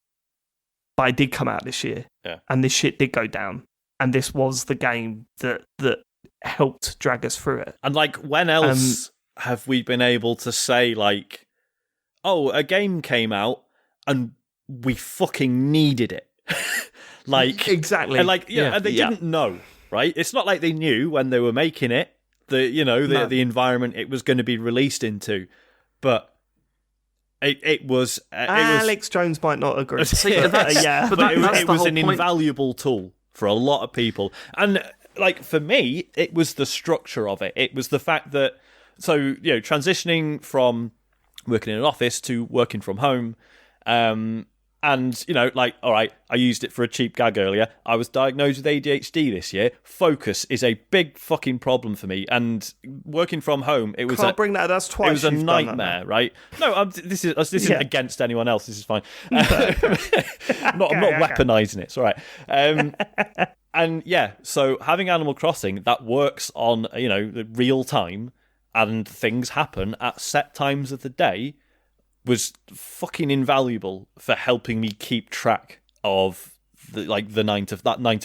But it did come out this year, and this shit did go down, and this was the game that helped drag us through it. And like, when else have we been able to say like, oh, a game came out and we fucking needed it, like exactly, and like and they didn't know. Right, it's not like they knew when they were making it the environment it was going to be released into, but it was. Alyx Jones might not agree. But it was an invaluable tool for a lot of people, and like for me, it was the structure of it. It was the fact that transitioning from working in an office to working from home. And, all right, I used it for a cheap gag earlier. I was diagnosed with ADHD this year. Focus is a big fucking problem for me. And working from home, it was that's twice. It was a nightmare, right? No, this isn't against anyone else. This is fine. I'm not weaponising it. It's all right. And yeah, so having Animal Crossing that works on the real time and things happen at set times of the day was fucking invaluable for helping me keep track of the 9 to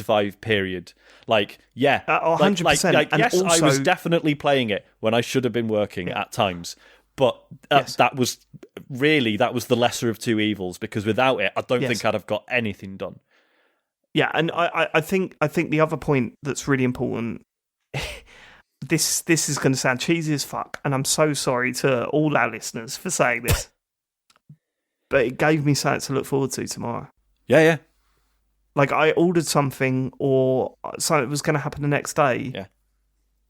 5 period. 100%. Yes, also, I was definitely playing it when I should have been working at times, but that was the lesser of two evils because without it, I don't think I'd have got anything done. Yeah, and I think the other point that's really important. This is going to sound cheesy as fuck, and I'm so sorry to all our listeners for saying this, but it gave me something to look forward to tomorrow. Yeah. Like, I ordered something, or something was going to happen the next day. Yeah.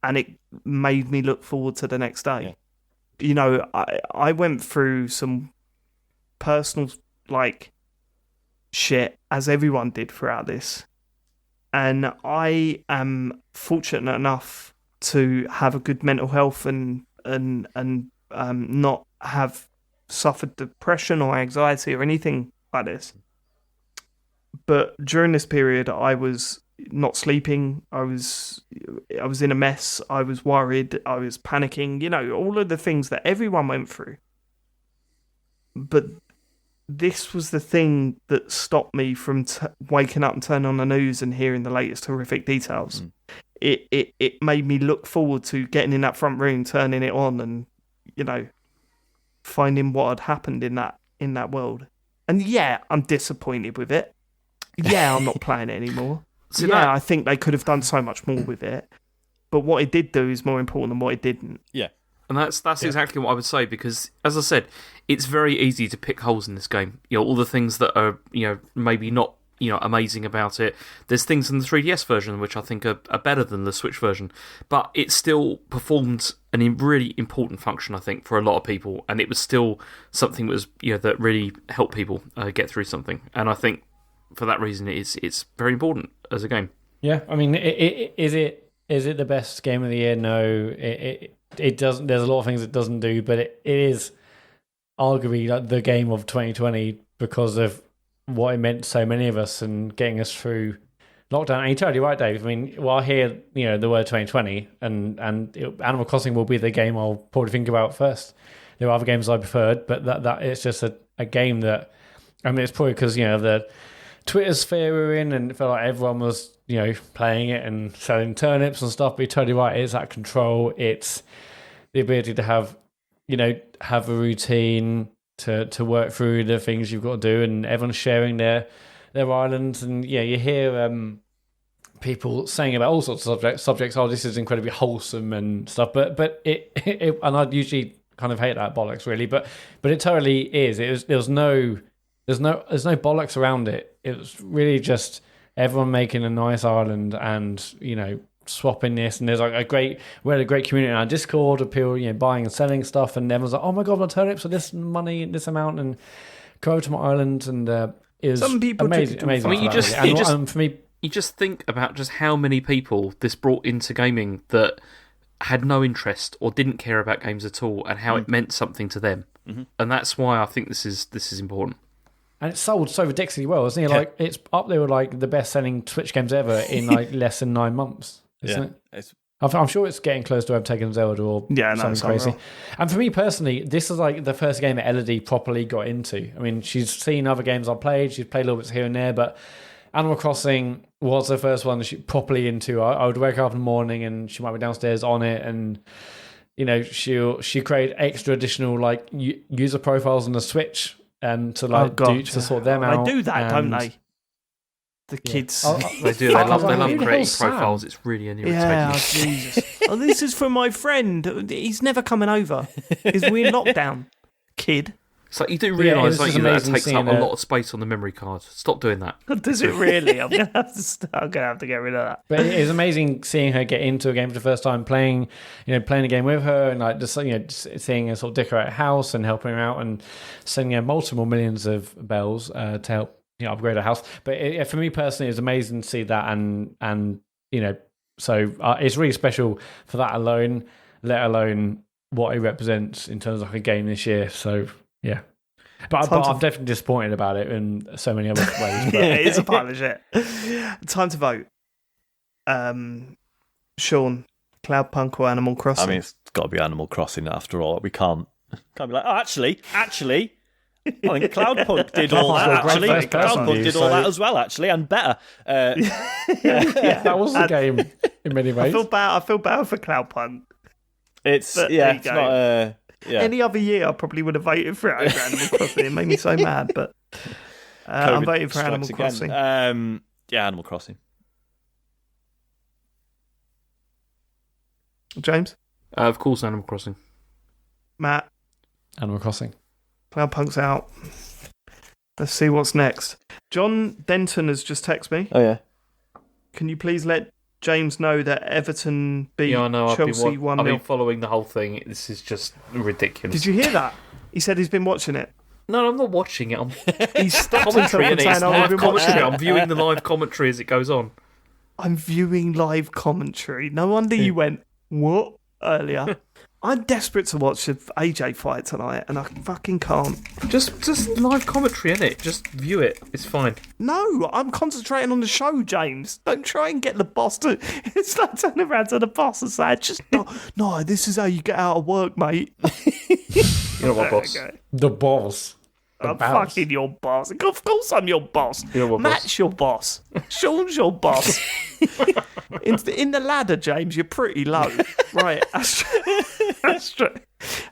And it made me look forward to the next day. Yeah. You know, I went through some personal, like, shit, as everyone did throughout this. And I am fortunate enough to have a good mental health and not have suffered depression or anxiety or anything like this. But during this period, I was not sleeping. I was in a mess. I was worried. I was panicking. You know, all of the things that everyone went through. But this was the thing that stopped me from waking up and turning on the news and hearing the latest horrific details. It made me look forward to getting in that front room, turning it on, and, you know, finding what had happened in that world. And yeah, I'm disappointed with it. Yeah, I'm not playing it anymore. I think they could have done so much more with it. But what it did do is more important than what it didn't. Yeah. And that's exactly what I would say, because, as I said, it's very easy to pick holes in this game. You know, all the things that are, you know, maybe not, you know, amazing about it. There's things in the 3DS version which I think are better than the Switch version, but it still performed a really important function, I think, for a lot of people, and it was still something that was, you know, that really helped people get through something. And I think for that reason, it's very important as a game. Yeah, I mean, is it the best game of the year? No, it doesn't. There's a lot of things it doesn't do, but it is arguably like the game of 2020 because of what it meant to so many of us and getting us through lockdown. And you're totally right, Dave. I mean, well, I hear, you know, the word 2020, and Animal Crossing will be the game I'll probably think about first. There are other games I preferred, but that it's just a game that, I mean, it's probably because, you know, the Twitter sphere we're in, and it felt like everyone was, you know, playing it and selling turnips and stuff. But you're totally right. It's that control. It's the ability to have a routine, to work through the things you've got to do, and everyone's sharing their islands. And yeah, you hear people saying about all sorts of subjects. Oh, this is incredibly wholesome and stuff. But it and I usually kind of hate that bollocks, really. But it totally is. There's no bollocks around it. It was really just everyone making a nice island and, you know, swapping this. And there's like we had a great community on our Discord of people, you know, buying and selling stuff. And everyone's like, oh my God, my turnips for this money, this amount, and go over to my island. And it was some people amazing. I mean, for me, you just think about just how many people this brought into gaming that had no interest or didn't care about games at all, and how it meant something to them. Mm-hmm. And that's why I think this is important. And it's sold so ridiculously well, isn't it? Yeah. Like, it's up there with like the best-selling Switch games ever in like less than 9 months, isn't it? I'm sure it's getting close to overtaking Zelda or something crazy. Right. And for me personally, this is like the first game that Elodie properly got into. I mean, she's seen other games I've played. She's played a little bit here and there, but Animal Crossing was the first one that she properly into. I would wake up in the morning and she might be downstairs on it, and, you know, she create extra additional like user profiles on the Switch. And to like to sort them out. They do that, don't they? The kids. They do. They love creating profiles. It's really irritating. Yeah, Jesus. Oh, this is for my friend. He's never coming over. We're in lockdown, kid. So you do realise that takes up a lot of space on the memory card. Stop doing that. Does it really? I'm gonna have to get rid of that. But it's amazing seeing her get into a game for the first time, playing a game with her, and like just, you know, just seeing her sort of decorate a house and helping her out, and sending her multiple millions of bells to help, you know, upgrade her house. But for me personally, it's amazing to see that, and you know, so it's really special for that alone, let alone what it represents in terms of like a game this year. So. Yeah, but I'm definitely disappointed about it in so many other ways. But... yeah, it's a pile of shit. Time to vote. Sean, Cloudpunk or Animal Crossing? I mean, it's got to be Animal Crossing after all. We can't be like, oh, actually, I think Cloudpunk did all that. Actually, Cloudpunk did all that as well. Actually, and better. That was the game in many ways. I feel bad for Cloudpunk. It's not. Yeah. Any other year, I probably would have voted for it over Animal Crossing. It made me so mad, but I'm voting for Animal Crossing. Yeah, Animal Crossing. James? Of course, Animal Crossing. Matt? Animal Crossing. Cloudpunk's out. Let's see what's next. John Denton has just texted me. Oh, yeah. Can you please let James know that Everton beat Chelsea 1-0? I've been following the whole thing. This is just ridiculous. Did you hear that? He said he's been watching it. No, I'm not watching it. He's stopped himself from saying, I've been watching it. I'm viewing the live commentary as it goes on. I'm viewing live commentary. No wonder you went, what? Earlier. I'm desperate to watch the AJ fight tonight, and I fucking can't. Just live commentary, innit? Just view it. It's fine. No, I'm concentrating on the show, James. Don't try and get the boss to... It's like turning around to the boss and saying, no, this is how you get out of work, mate. You're not my boss. Okay. The boss. I'm fucking your boss. Of course I'm your boss. You're my Matt's boss. your boss. Sean's your boss. In the ladder, James, you're pretty low. Right,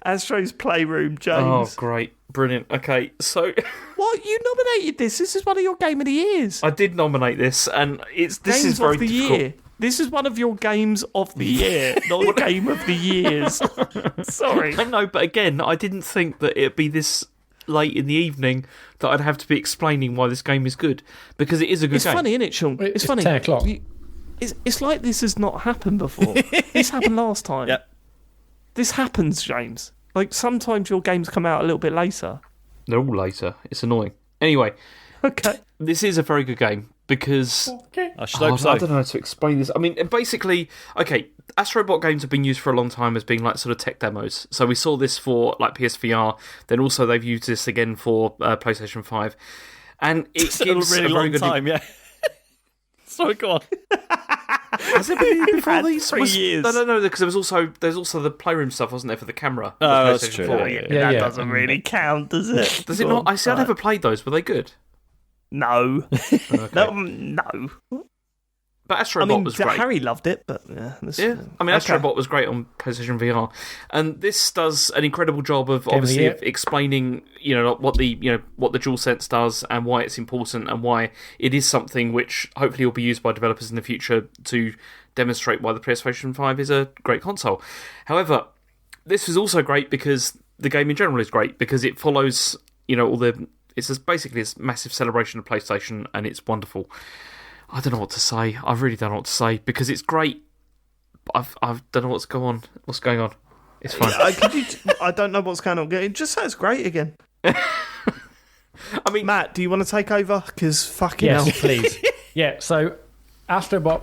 Astro's Playroom, James. Oh, great. Brilliant. Okay, so... What? You nominated this. This is one of your Game of the Years. I did nominate this, and this Games is very of the difficult. Year. This is one of your Games of the Year, not Game of the Years. Sorry. I know, but again, I didn't think that it'd be this late in the evening that I'd have to be explaining why this game is good, because it is a good It's game. funny, isn't it, Sean? It's funny. 10 o'clock. It's like this has not happened before. This happened last time. Yep. This happens, James. Like, sometimes your games come out a little bit later. They're all later. It's annoying. Anyway, Okay. this is a very good game because... I should hope so. I don't know how to explain this. I mean, basically, okay, Astrobot games have been used for a long time as being like sort of tech demos. So we saw this for like PSVR. Then also they've used this again for PlayStation 5. And it It's gives a really very long good time, yeah. Sorry, go on. Has it been before had these? 3 years. No, because there's also the Playroom stuff, wasn't there, for the camera? Oh, for that's PlayStation true. 4. Yeah. That doesn't really count, does it? Does it not? I see. I never played those. Were they good? No. Okay. No. But Astrobot I mean, was great. Harry loved it, but Yeah, I mean, Okay. Astrobot was great on PlayStation VR, and this does an incredible job of Game of the obviously year. of explaining, what the DualSense does and why it's important and why it is something which hopefully will be used by developers in the future to demonstrate why the PlayStation 5 is a great console. However, this is also great because the game in general is great because it follows, it's basically a massive celebration of PlayStation, and it's wonderful. I don't know what to say. I really don't know what to say because it's great. But I don't know what's going on. It's fine. I don't know what's going on. It just sounds great again. I mean, Matt, do you want to take over? Because fucking Yes, hell. please. Yeah, so Astrobot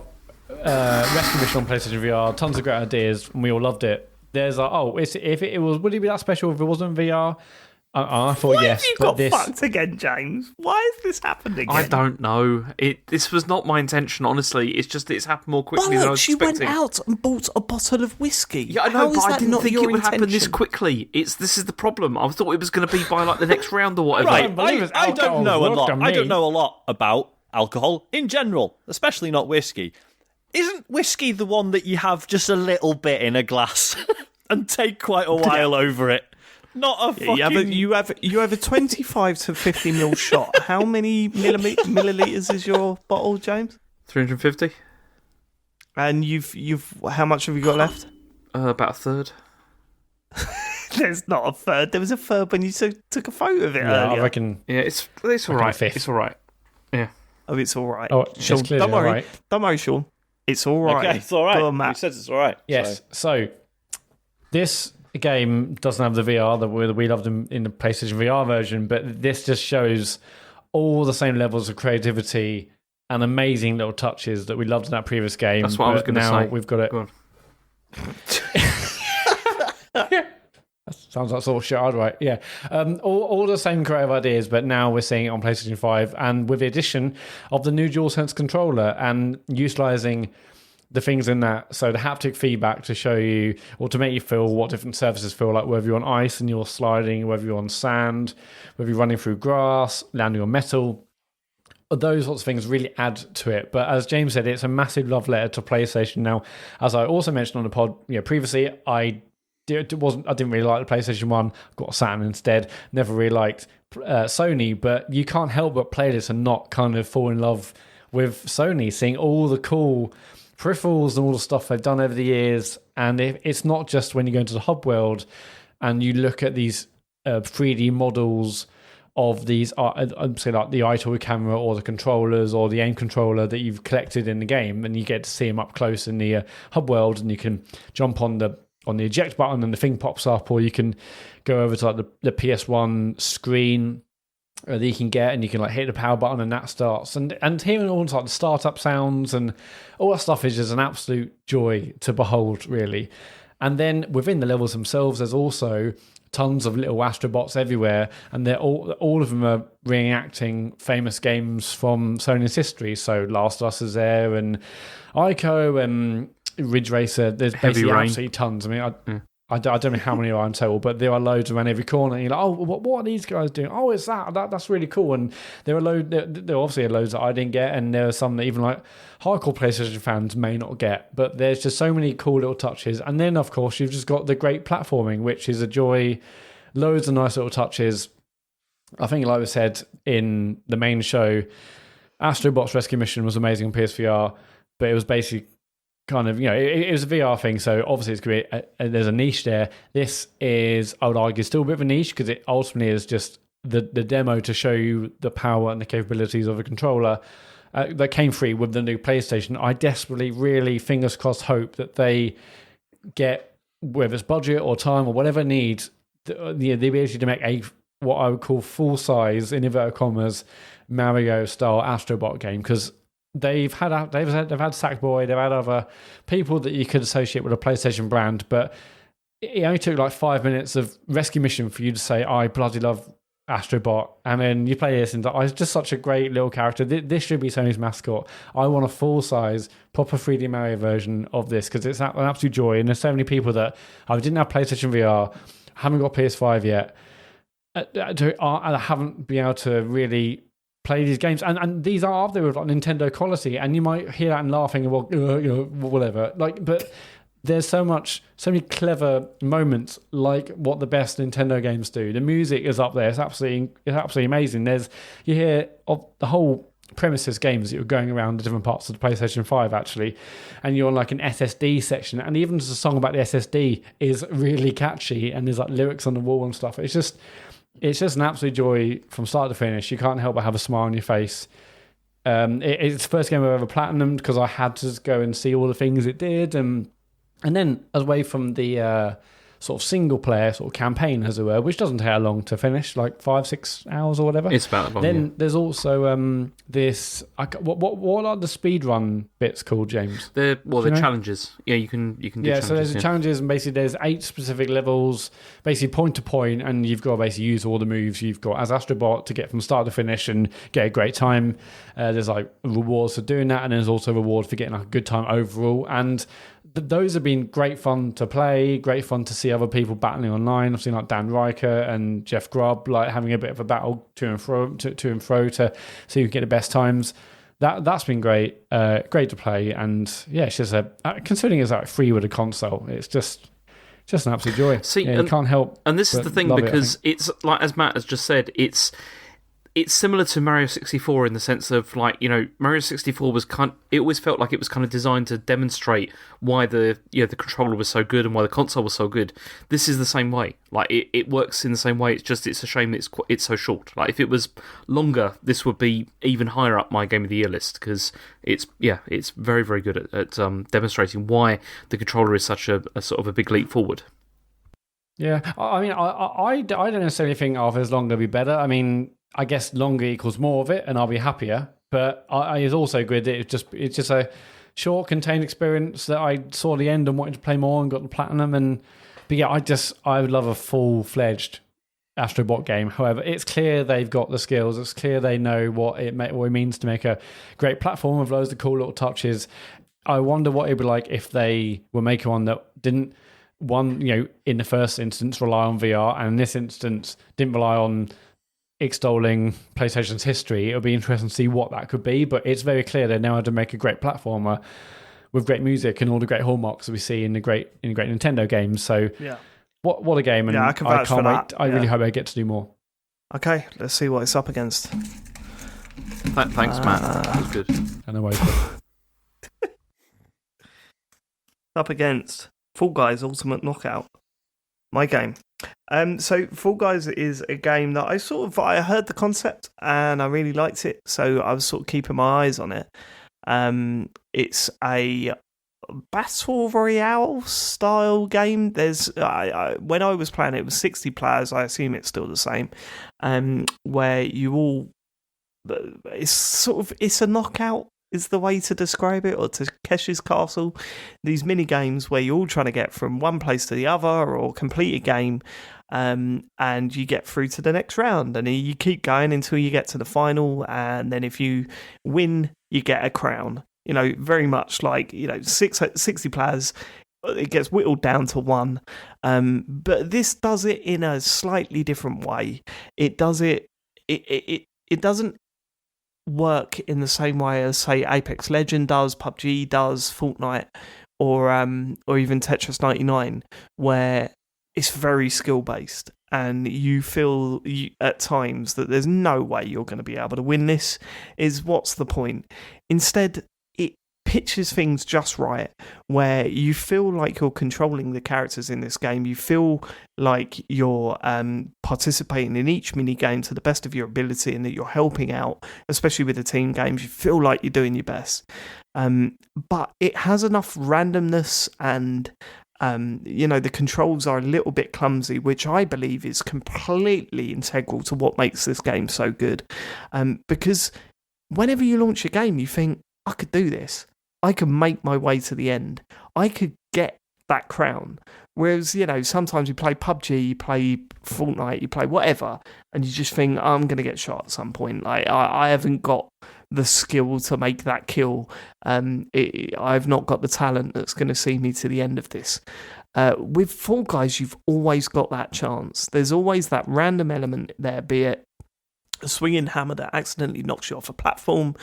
Rescue Mission on PlayStation VR, tons of great ideas, and we all loved it. There's would it be that special if it wasn't VR? I thought Why yes. have you but got this, fucked again, James? Why is this happening again? I don't know. This was not my intention, honestly. It's just that it's happened more quickly than I was Bollocks, you went expecting. out and bought a bottle of whiskey. Yeah, I know, How is but I that didn't not think your it would happen this intention? quickly. This is the problem. I thought it was going to be by like the next round or whatever. Right, believe it's I alcohol don't know a worked lot. on I me. don't know a lot about alcohol in general, especially not whiskey. Isn't whiskey the one that you have just a little bit in a glass and take quite a while over it? Not a fucking... You have a 25 to 50 ml shot. How many milliliters is your bottle, James? 350? And how much have you got left? About a third. There's not a third. There was a third when you took a photo of it yeah, earlier. I reckon. Yeah, it's all right. fifth. It's all right. Yeah. Oh, it's all right. Oh, it's Sean, clearly don't worry. all right. Don't worry, Sean. It's all right. Okay, it's all right. Go on, He Matt. says it's all right. Yes. So this game doesn't have the VR that we loved in the PlayStation VR version, but this just shows all the same levels of creativity and amazing little touches that we loved in that previous game. That's what I was but going to say. Now we've got it. Go on. Sounds like sort of shit I'd write. Yeah. All the same creative ideas, but now we're seeing it on PlayStation 5 and with the addition of the new DualSense controller and utilising the things in that. So the haptic feedback to show you or to make you feel what different surfaces feel like, whether you're on ice and you're sliding, whether you're on sand, whether you're running through grass, landing on metal. Those sorts of things really add to it. But as James said, it's a massive love letter to PlayStation. Now, as I also mentioned on the pod, previously I didn't really like the PlayStation 1, got a Saturn instead, never really liked Sony, but you can't help but play this and not kind of fall in love with Sony, seeing all the cool peripherals and all the stuff they've done over the years. And it's not just when you go into the hub world and you look at these 3D models of these, say like the iToy camera or the controllers or the aim controller that you've collected in the game, and you get to see them up close in the hub world, and you can jump on the eject button and the thing pops up, or you can go over to like the PS1 screen that you can get, and you can like hit the power button and that starts. And hearing all like the startup sounds and all that stuff is just an absolute joy to behold, really. And then within the levels themselves, there's also tons of little Astrobots everywhere, and they're all of them are reenacting famous games from Sony's history. So Last of Us is there, and Ico and Ridge Racer. There's basically absolutely tons. I mean, I don't know how many are in total, but there are loads around every corner. And you're like, oh, what are these guys doing? Oh, it's that's really cool. And there are obviously loads that I didn't get, and there are some that even like hardcore PlayStation fans may not get. But there's just so many cool little touches. And then, of course, you've just got the great platforming, which is a joy. Loads of nice little touches. I think, like we said in the main show, Astrobot's Rescue Mission was amazing on PSVR, but it was basically kind of, it was a VR thing, so obviously it's great. There's a niche there. This is, I would argue, still a bit of a niche because it ultimately is just the demo to show you the power and the capabilities of a controller that came free with the new PlayStation. I desperately, really, fingers crossed, hope that they get, whether it's budget or time or whatever needs, the ability to make what I would call full-size, in inverted commas, Mario-style Astrobot game, because they've had Sackboy, they've had other people that you could associate with a PlayStation brand, but it only took like 5 minutes of Rescue Mission for you to say, I bloody love Astrobot, and then you play this and it's just such a great little character. This should be Sony's mascot. I want a full-size, proper 3D Mario version of this, because it's an absolute joy, and there's so many people that I didn't have PlayStation VR, haven't got PS5 yet, I haven't been able to really play these games, and these are up there with like Nintendo quality, and you might hear that and laughing, well, whatever. But there's so many clever moments, like what the best Nintendo games do. The music is up there; it's absolutely amazing. You hear of the whole premises games that you're going around the different parts of the PlayStation 5 actually, and you're on like an SSD section, and even just a song about the SSD is really catchy, and there's like lyrics on the wall and stuff. It's just an absolute joy from start to finish. You can't help but have a smile on your face. It's the first game I've ever platinumed because I had to go and see all the things it did. And then away from the sort of single player sort of campaign, as it were, which doesn't take how long to finish, like 5-6 hours or whatever. It's about long. Then there's also this. What are the speedrun bits called, James? They're challenges. Yeah, you can do challenges. Yeah, so there's the challenges, and basically there's 8 specific levels, basically point to point, and you've got to basically use all the moves you've got as Astrobot to get from start to finish and get a great time. There's like rewards for doing that, and there's also rewards for getting like a good time overall. And those have been great fun to play, great fun to see other people battling online. I've seen like Dan Riker and Jeff Grubb like having a bit of a battle to and fro to see who can get the best times. That's been great, great to play, and yeah, it's just considering it's like free with a console, it's just an absolute joy. See, you can't help. And this is the thing, because it's like, as Matt has just said, it's similar to Mario 64 in the sense of, like, Mario 64 was it always felt like it was kind of designed to demonstrate why the controller was so good and why the console was so good. This is the same way. Like, it works in the same way. It's a shame it's so short. Like, if it was longer, this would be even higher up my Game of the Year list, because it's very, very good at demonstrating why the controller is such a sort of a big leap forward. Yeah, I mean, I don't necessarily think it's longer be better. I mean, I guess longer equals more of it, and I'll be happier. But it's also good that it's just a short, contained experience that I saw the end and wanted to play more and got the platinum. But yeah, I would love a full-fledged Astrobot game. However, it's clear they've got the skills. It's clear they know what it means to make a great platform with loads of cool little touches. I wonder what it would be like if they were making one that didn't, in the first instance, rely on VR, and in this instance, didn't rely on extolling PlayStation's history. It'll be interesting to see what that could be, but it's very clear they know how to make a great platformer with great music and all the great hallmarks that we see in great Nintendo games. So yeah, what a game, and I can't wait. I really hope I get to do more. Okay, let's see what it's up against. Thanks, Matt. That was good. And away. Up against Fall Guys Ultimate Knockout, my game. So Fall Guys is a game that I heard the concept and I really liked it, so I was sort of keeping my eyes on it. It's a battle royale style game. There's when I was playing it was 60 players. I assume it's still the same. Where you all, it's a knockout is the way to describe it, or Takeshi's Castle. These mini games where you're all trying to get from one place to the other or complete a game, and you get through to the next round, and you keep going until you get to the final, and then if you win, you get a crown. Very much like 60 players. It gets whittled down to one, but this does it in a slightly different way. It does it. It doesn't work in the same way as, say, Apex Legend does, PUBG does, Fortnite, or even Tetris 99, where it's very skill based, and you feel at times that there's no way you're going to be able to win this. What's the point? Instead, it pitches things just right, where you feel like you're controlling the characters in this game. You feel like you're participating in each mini game to the best of your ability, and that you're helping out, especially with the team games. You feel like you're doing your best, but it has enough randomness, and the controls are a little bit clumsy, which I believe is completely integral to what makes this game so good. Because whenever you launch a game, you think, I could do this. I could make my way to the end. I could get that crown. Whereas, sometimes you play PUBG, you play Fortnite, you play whatever, and you just think, I'm going to get shot at some point. Like, I haven't got the skill to make that kill. I've not got the talent that's going to see me to the end of this. With Fall Guys, you've always got that chance. There's always that random element there, be it a swinging hammer that accidentally knocks you off a platform,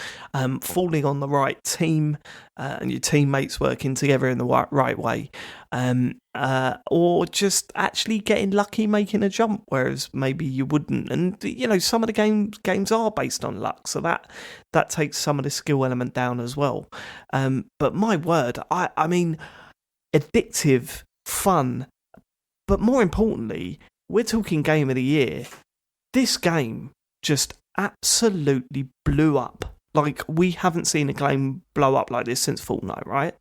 falling on the right team, and your teammates working together in the right way, or just actually getting lucky making a jump, whereas maybe you wouldn't. And some of the games are based on luck, so that takes some of the skill element down as well. But my word, I mean, addictive, fun, but more importantly, we're talking game of the year. This game just absolutely blew up. Like, we haven't seen a game blow up like this since Fortnite, right?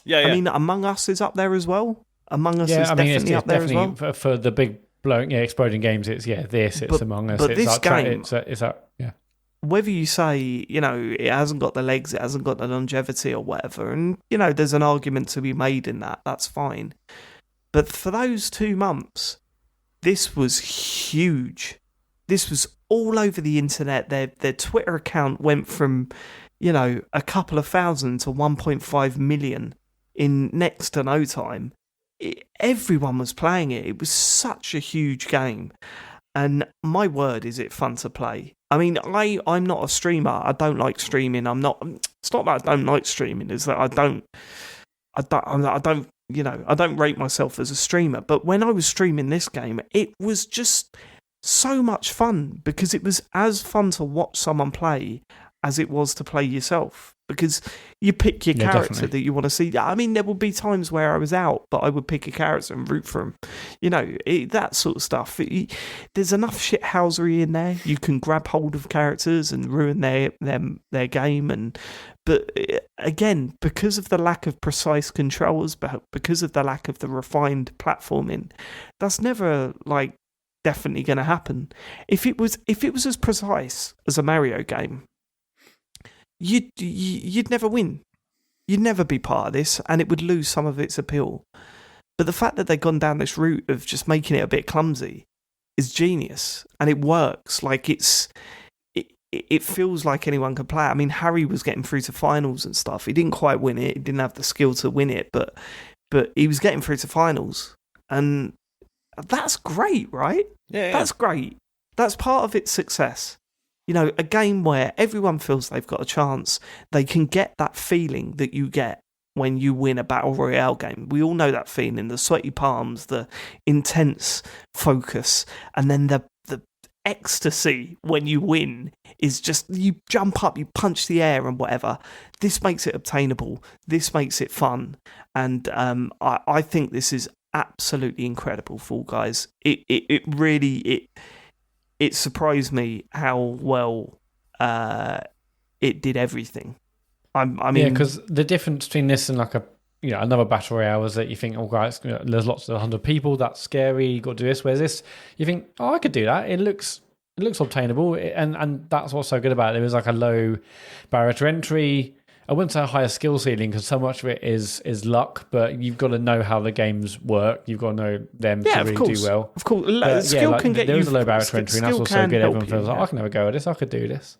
Yeah. I mean, Among Us is up there as well. Among Us is definitely up there as well. For the big blowing, exploding games, it's Among Us. But it's this game, it's whether you say, it hasn't got the legs, it hasn't got the longevity or whatever, and, there's an argument to be made in that, that's fine. But for those 2 months, this was huge. This was all over the internet. Their Twitter account went from, a couple of thousand to 1.5 million in next to no time. Everyone was playing it. It was such a huge game. And my word, is it fun to play. I mean, I'm not a streamer. I don't like streaming. It's not that I don't like streaming. It's that I don't rate myself as a streamer. But when I was streaming this game, it was just so much fun, because it was as fun to watch someone play as it was to play yourself, because you pick your character definitely. That you want to see. I mean, there would be times where I was out, but I would pick a character and root for him. That sort of stuff. There's enough shithousery in there. You can grab hold of characters and ruin their game. But again, because of the lack of precise controls, because of the lack of the refined platforming, that's never definitely going to happen. If it was as precise as a Mario game, you'd never win. You'd never be part of this, and it would lose some of its appeal. But the fact that they've gone down this route of just making it a bit clumsy is genius, and it works. Like, it feels like anyone can play. I mean, Harry was getting through to finals and stuff. He didn't quite win it. He didn't have the skill to win it, but he was getting through to finals, and that's great, right? Yeah. That's great. That's part of its success. A game where everyone feels they've got a chance. They can get that feeling that you get when you win a battle royale game. We all know that feeling, the sweaty palms, the intense focus, and then the ecstasy when you win is just, you jump up, you punch the air and whatever. This makes it obtainable. This makes it fun. And I think this is absolutely incredible, Fall Guys. It really surprised me how well it did everything. I mean, because the difference between this and like another battle royale is that you think, oh guys, there's lots of 100 people, that's scary, you got to do this. Whereas this, you think, oh, I could do that. It looks obtainable, and that's what's so good about it. There was like a low barrier to entry. I wouldn't say a higher skill ceiling because so much of it is luck, but you've got to know how the games work. You've got to know them to really do well. Of course, skill can get you. There is a low barrier to entry, and that's what's so good. Everyone feels like, I can have a go at this. I could do this.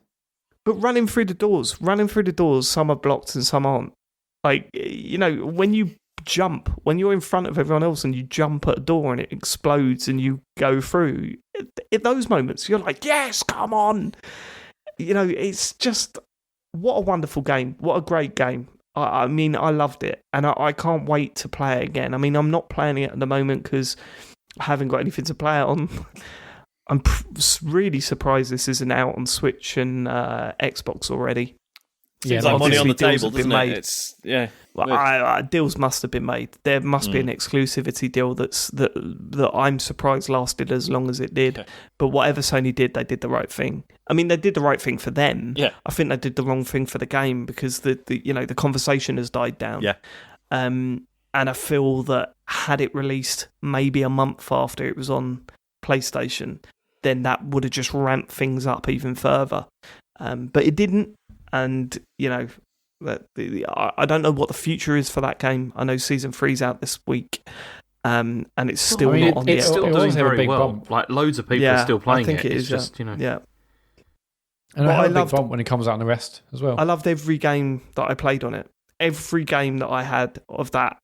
But running through the doors, some are blocked and some aren't. Like, when you jump, when you're in front of everyone else and you jump at a door and it explodes and you go through, in those moments, you're like, yes, come on. It's just, what a wonderful game. What a great game. I mean, I loved it. And I can't wait to play it again. I mean, I'm not playing it at the moment because I haven't got anything to play it on. I'm really surprised this isn't out on Switch and Xbox already. Seems like money on the table, doesn't it? It's, deals must have been made. There must be an exclusivity deal that I'm surprised lasted as long as it did. Okay. But whatever Sony did, they did the right thing. I mean, they did the right thing for them. Yeah. I think they did the wrong thing for the game because the conversation has died down. Yeah. And I feel that had it released maybe a month after it was on PlayStation, then that would have just ramped things up even further. But it didn't. And, I don't know what the future is for that game. I know Season 3's out this week, and it's still not on the Xbox. It's still doing very well. Bump. Like, loads of people are still playing it. I think it is. Just, Yeah. And I loved a big bump when it comes out on the rest as well. I loved every game that I played on it. Every game that I had of that,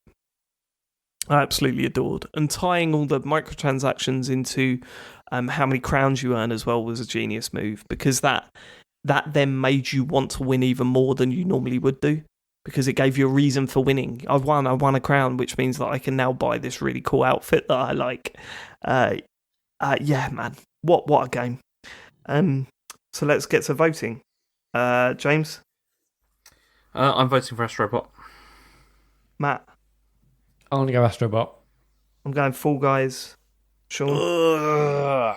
I absolutely adored. And tying all the microtransactions into how many crowns you earn as well was a genius move, because that then made you want to win even more than you normally would do, because it gave you a reason for winning. I won a crown, which means that I can now buy this really cool outfit that I like. Yeah, man, what a game. So let's get to voting. James? I'm voting for Astrobot. Matt? I'm going to go Astrobot. I'm going Fall Guys. Sean?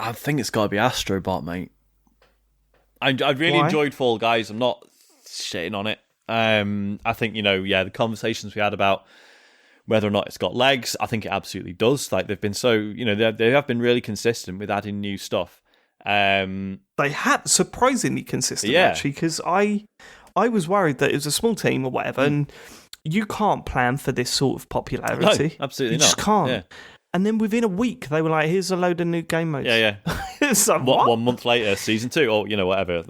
I think it's got to be Astrobot, mate. I really enjoyed Fall Guys. I'm not shitting on it. I think, the conversations we had about whether or not it's got legs, I think it absolutely does. Like, they've been so, they have been really consistent with adding new stuff. They had surprisingly consistent, actually, because I was worried that it was a small team or whatever, and you can't plan for this sort of popularity. No, absolutely you not. You just can't. Yeah. And then within a week, they were like, here's a load of new game modes. Yeah. It's like, what? 1 month later, season 2, or, whatever.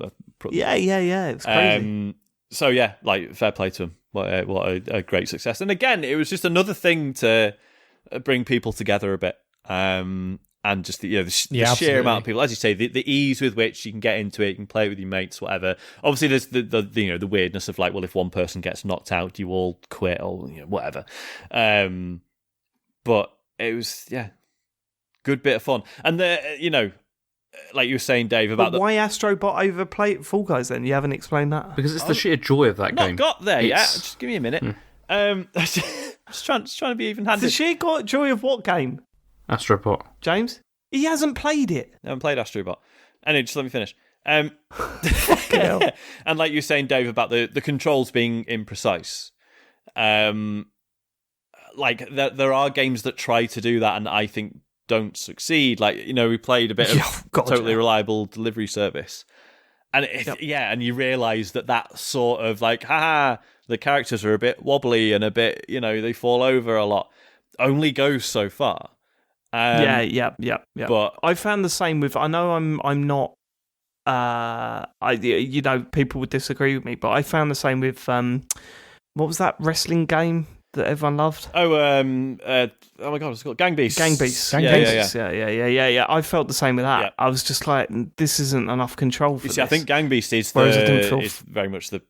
Yeah. It's crazy. So, yeah, fair play to them. What a great success. And again, it was just another thing to bring people together a bit. And just the sheer amount of people, as you say, the ease with which you can get into it, you can play it with your mates, whatever. Obviously, there's the weirdness of if one person gets knocked out, you all quit or whatever. But it was good bit of fun, and like you were saying, Dave, about why Astrobot over Fall Guys? Then you haven't explained that because it's the sheer joy of that game. Not got there yet. Just give me a minute. Just trying to be even-handed. The sheer joy of what game? Astrobot. James? He hasn't played it. I haven't played Astrobot. Anyway, just let me finish. And like you were saying, Dave, about the controls being imprecise. There are games that try to do that and I think don't succeed. We played a bit of Totally Reliable Delivery Service. And and you realise that sort of the characters are a bit wobbly and a bit, they fall over a lot, only goes so far. Yeah. But I found the same with. I know I'm not. People would disagree with me, but I found the same with. What was that wrestling game that everyone loved? Oh my god, it's called Gang Beasts. Gang Beasts. Yeah. I felt the same with that. Yeah. I was just like, this isn't enough control for this. I think Gang Beasts is very much the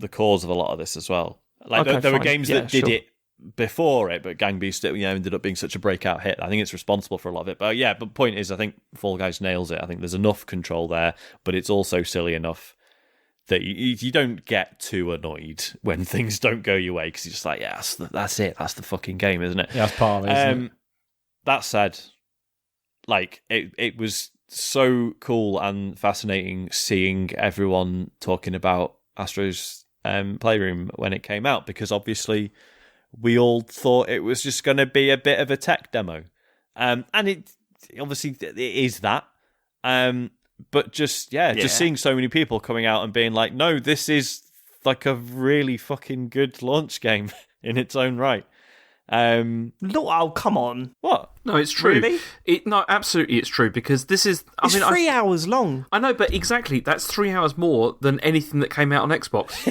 cause of a lot of this as well. There were games that did it before it, but Gang Beasts ended up being such a breakout hit. I think it's responsible for a lot of it. But yeah, but point is, I think Fall Guys nails it. I think there's enough control there, but it's also silly enough that you don't get too annoyed when things don't go your way, because you're just like, yeah, that's it. That's the fucking game, isn't it? Yeah, that's part of it, isn't it? That said, like, it was so cool and fascinating seeing everyone talking about Astro's Playroom when it came out, because obviously we all thought it was just going to be a bit of a tech demo. And it obviously it is that. But just seeing so many people coming out and being like, no, this is like a really fucking good launch game in its own right. Look, oh, come on. What? No, it's true. Really? No, absolutely, it's true, because this is... It's 3 hours long. I know, but exactly, that's 3 hours more than anything that came out on Xbox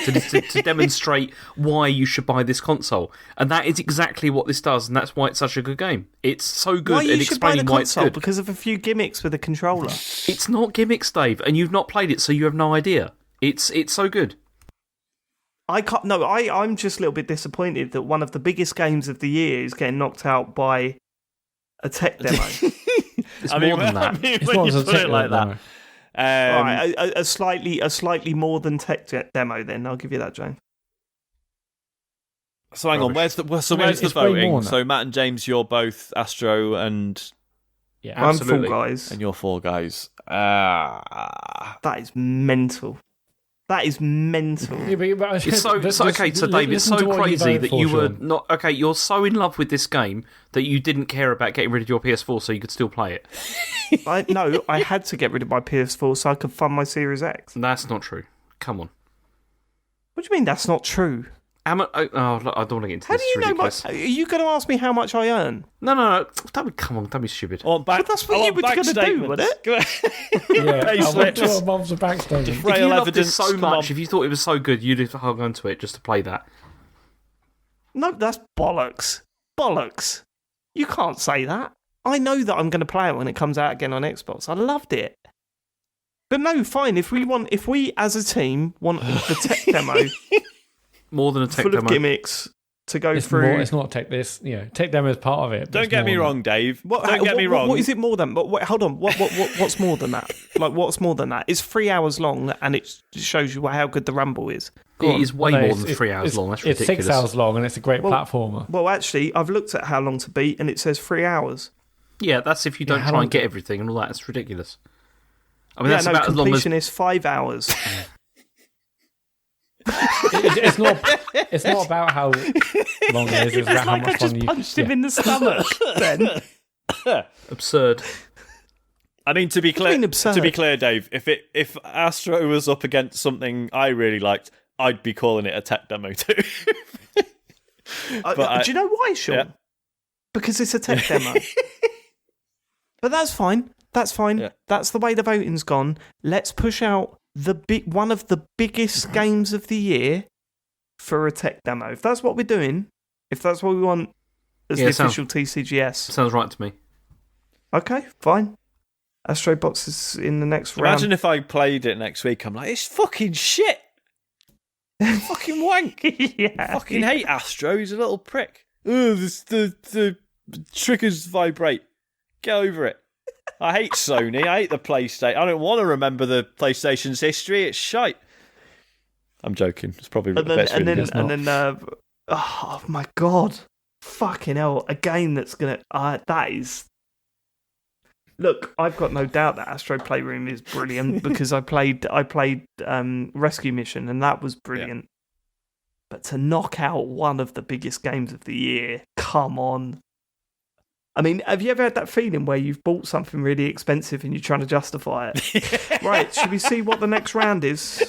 to demonstrate why you should buy this console. And that is exactly what this does, and that's why it's such a good game. It's so good at explaining why it's good. Because of a few gimmicks with the controller. It's not gimmicks, Dave, and you've not played it, so you have no idea. It's so good. I'm just a little bit disappointed that one of the biggest games of the year is getting knocked out by a tech demo. It's more than that. It's more than a tech like demo. that. All right, a slightly more than tech demo. Then I'll give you that, James. So hang on, where's the voting? So Matt and James, you're both Astro, and Yeah, I'm absolutely. Fall Guys, and you're Fall Guys. That is mental. That is mental. Yeah, but It's so okay, so Dave, it's so crazy that you were not okay. You're so in love with this game that you didn't care about getting rid of your PS4 so you could still play it. I had to get rid of my PS4 so I could fund my Series X. That's not true. Come on. What do you mean that's not true? Look, I don't want to get into How this. do you know? Are you going to ask me how much I earn? No. Come on, don't be stupid. But that's what you were going to do, wasn't it? Yeah, I want 12 months of backstabbing. If you loved this so much, if you thought it was so good, you'd have hung on to it just to play that. No, that's bollocks. Bollocks. You can't say that. I know that I'm going to play it when it comes out again on Xbox. I loved it. But no, fine. If we as a team want the tech demo, more than a tech full demo, of gimmicks to go through. It's not tech. Tech demo is part of it. Don't get me wrong, Dave. Don't get me wrong. What is it more than? Wait, hold on. What's more than that? Like, what's more than that? It's 3 hours long, and it shows you how good the Rumble is. It is way more than 3 hours long. That's ridiculous. It's 6 hours long, and it's a great platformer. Well, actually, I've looked at how long to beat, and it says 3 hours. Yeah, that's if you don't try and get everything and all that. It's ridiculous. I mean, that's about as long as... completion is 5 hours. It's not about how long it is. It's about how much fun you punched him in the stomach. Then absurd. I mean, to be clear, Dave, if Astro was up against something I really liked, I'd be calling it a tech demo too. Do you know why, Sean? Yeah. Because it's a tech demo. But that's fine. That's fine. Yeah. That's the way the voting's gone. Let's push out one of the biggest games of the year for a tech demo. If that's what we're doing, if that's what we want as the official TCGS. Sounds right to me. Okay, fine. Astro Box is in the next round. Imagine if I played it next week. I'm like, it's fucking shit. Fucking wank. Yeah. Fucking hate Astro. He's a little prick. The triggers vibrate. Get over it. I hate Sony. I hate the PlayStation. I don't want to remember the PlayStation's history. It's shite. I'm joking. It's probably the best. Oh my god, fucking hell! A game that's gonna. That is. Look, I've got no doubt that Astro Playroom is brilliant because I played Rescue Mission and that was brilliant. Yeah. But to knock out one of the biggest games of the year, come on. I mean, have you ever had that feeling where you've bought something really expensive and you're trying to justify it? Right, should we see what the next round is?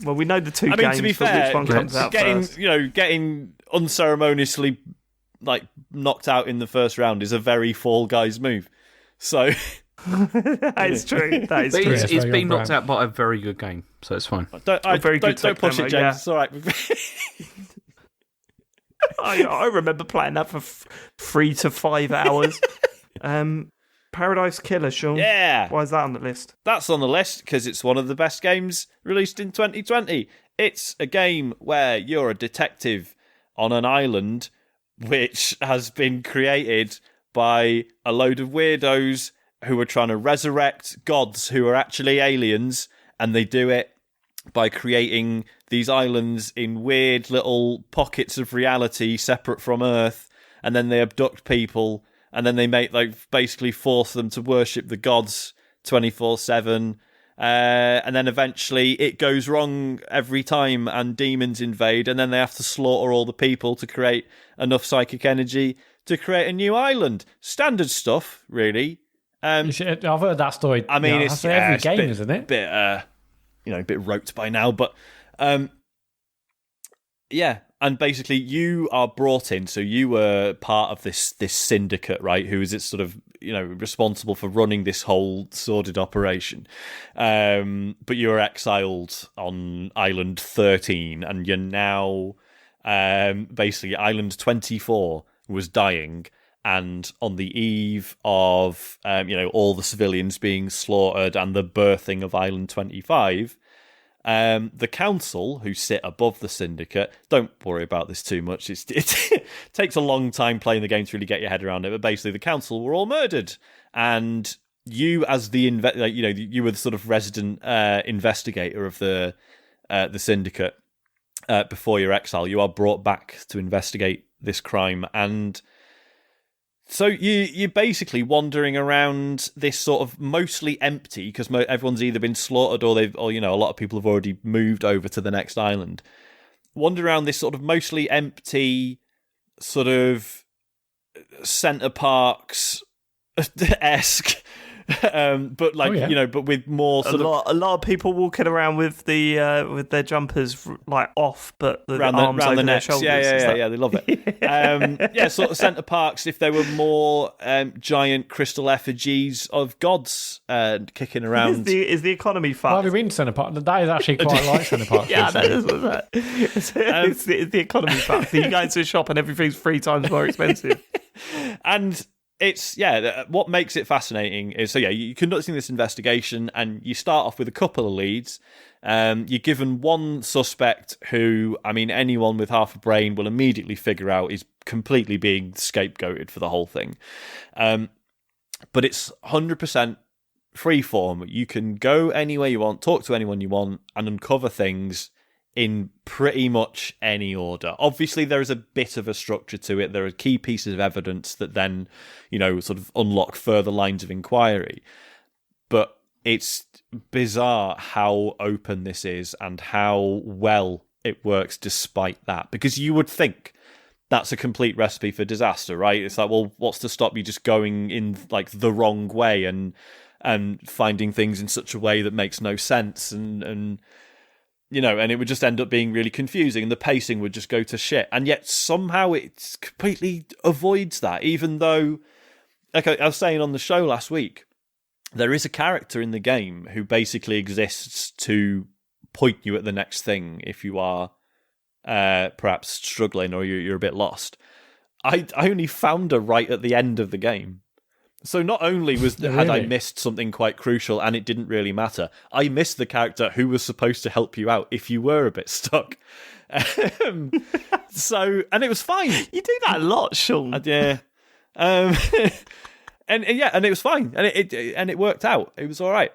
Well, we know the two games, to be fair, which one comes out first. Getting unceremoniously knocked out in the first round is a very Fall Guys move. So that is true. That is true. It's been knocked out by a very good game, so it's fine. Don't push it, James. Yeah. It's all right. I remember playing that for 3 to 5 hours. Paradise Killer, Sean. Yeah. Why is that on the list? That's on the list because it's one of the best games released in 2020. It's a game where you're a detective on an island which has been created by a load of weirdos who are trying to resurrect gods who are actually aliens, and they do it by creating these islands in weird little pockets of reality separate from Earth, and then they abduct people, and then they basically force them to worship the gods 24/7. And then eventually it goes wrong every time and demons invade, and then they have to slaughter all the people to create enough psychic energy to create a new island. Standard stuff, really. I've heard that story. I mean, it's every game, isn't it? A bit rote by now, but yeah. And basically, you are brought in, so you were part of this syndicate, right? Who is sort of responsible for running this whole sordid operation. But you were exiled on Island 13, and you're now basically Island 24 was dying. And on the eve of all the civilians being slaughtered and the birthing of Island 25, the council, who sit above the syndicate, don't worry about this too much. It takes a long time playing the game to really get your head around it. But basically, the council were all murdered, and you, as the you were the sort of resident investigator of the syndicate before your exile. You are brought back to investigate this crime, and so you're basically wandering around this sort of mostly empty, because everyone's either been slaughtered or a lot of people have already moved over to the next island. Wander around this sort of mostly empty, sort of Centre Parks-esque, but but with more a lot of people walking around with their jumpers off, but the arms over their shoulders. Yeah, they love it. Sort of Centre Parks. If there were more giant crystal effigies of gods kicking around, is the economy fucked? Well, we've been Centre Park. That is actually quite like Centre Park. Yeah, that is what's that. It's the economy fucked. You go into a shop and everything's 3 times more expensive. And it's, what makes it fascinating is, you're conducting this investigation and you start off with a couple of leads. You're given one suspect who, anyone with half a brain will immediately figure out is completely being scapegoated for the whole thing. But it's 100% freeform. You can go anywhere you want, talk to anyone you want, and uncover things in pretty much any order. Obviously, there is a bit of a structure to it. There are key pieces of evidence that then, sort of unlock further lines of inquiry. But it's bizarre how open this is and how well it works despite that. Because you would think that's a complete recipe for disaster, right? It's like, well, what's to stop you just going in the wrong way and finding things in such a way that makes no sense and and it would just end up being really confusing and the pacing would just go to shit. And yet somehow it completely avoids that, even though, like I was saying on the show last week, there is a character in the game who basically exists to point you at the next thing if you are perhaps struggling or you're a bit lost. I only found her right at the end of the game. So not only had I missed something quite crucial and it didn't really matter, I missed the character who was supposed to help you out if you were a bit stuck. And it was fine. You do that a lot, Sean. Yeah. And it was fine, and it worked out. It was all right.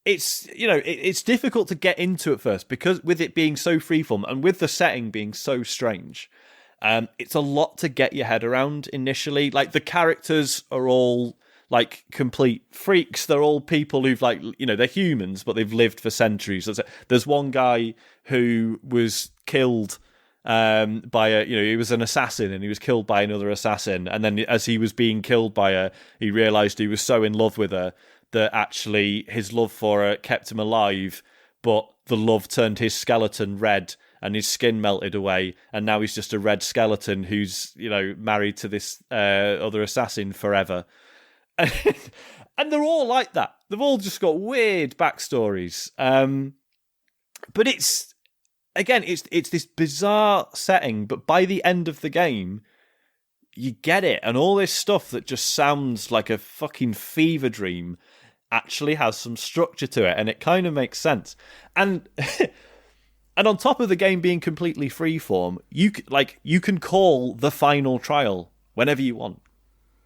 It's it's difficult to get into at first because with it being so freeform and with the setting being so strange. It's a lot to get your head around initially. Like, the characters are all complete freaks. They're all people who've they're humans, but they've lived for centuries. There's one guy who was killed by he was an assassin and he was killed by another assassin. And then as he was being killed by her, he realized he was so in love with her that actually his love for her kept him alive, but the love turned his skeleton red and his skin melted away, and now he's just a red skeleton who's, married to this other assassin forever. And they're all like that. They've all just got weird backstories. But it's this bizarre setting, but by the end of the game, you get it. And all this stuff that just sounds like a fucking fever dream actually has some structure to it, and it kind of makes sense. And And on top of the game being completely freeform, you can call the final trial whenever you want,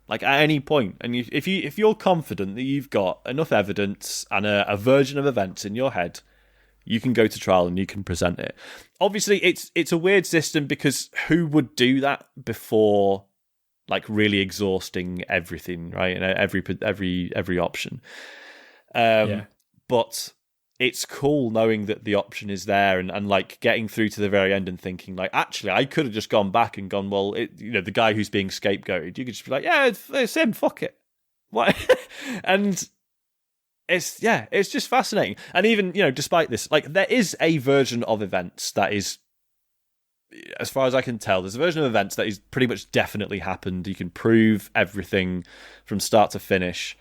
like at any point. And if you're confident that you've got enough evidence and a version of events in your head, you can go to trial and you can present it. Obviously, it's a weird system because who would do that before, like, really exhausting everything, right? And every option. But it's cool knowing that the option is there and like getting through to the very end and thinking like, actually, I could have just gone back and gone, well, the guy who's being scapegoated, you could just be like, yeah, it's him, fuck it. What? And it's just fascinating. And even, despite this, like, there is a version of events that is, as far as I can tell, there's a version of events that is pretty much definitely happened. You can prove everything from start to finish.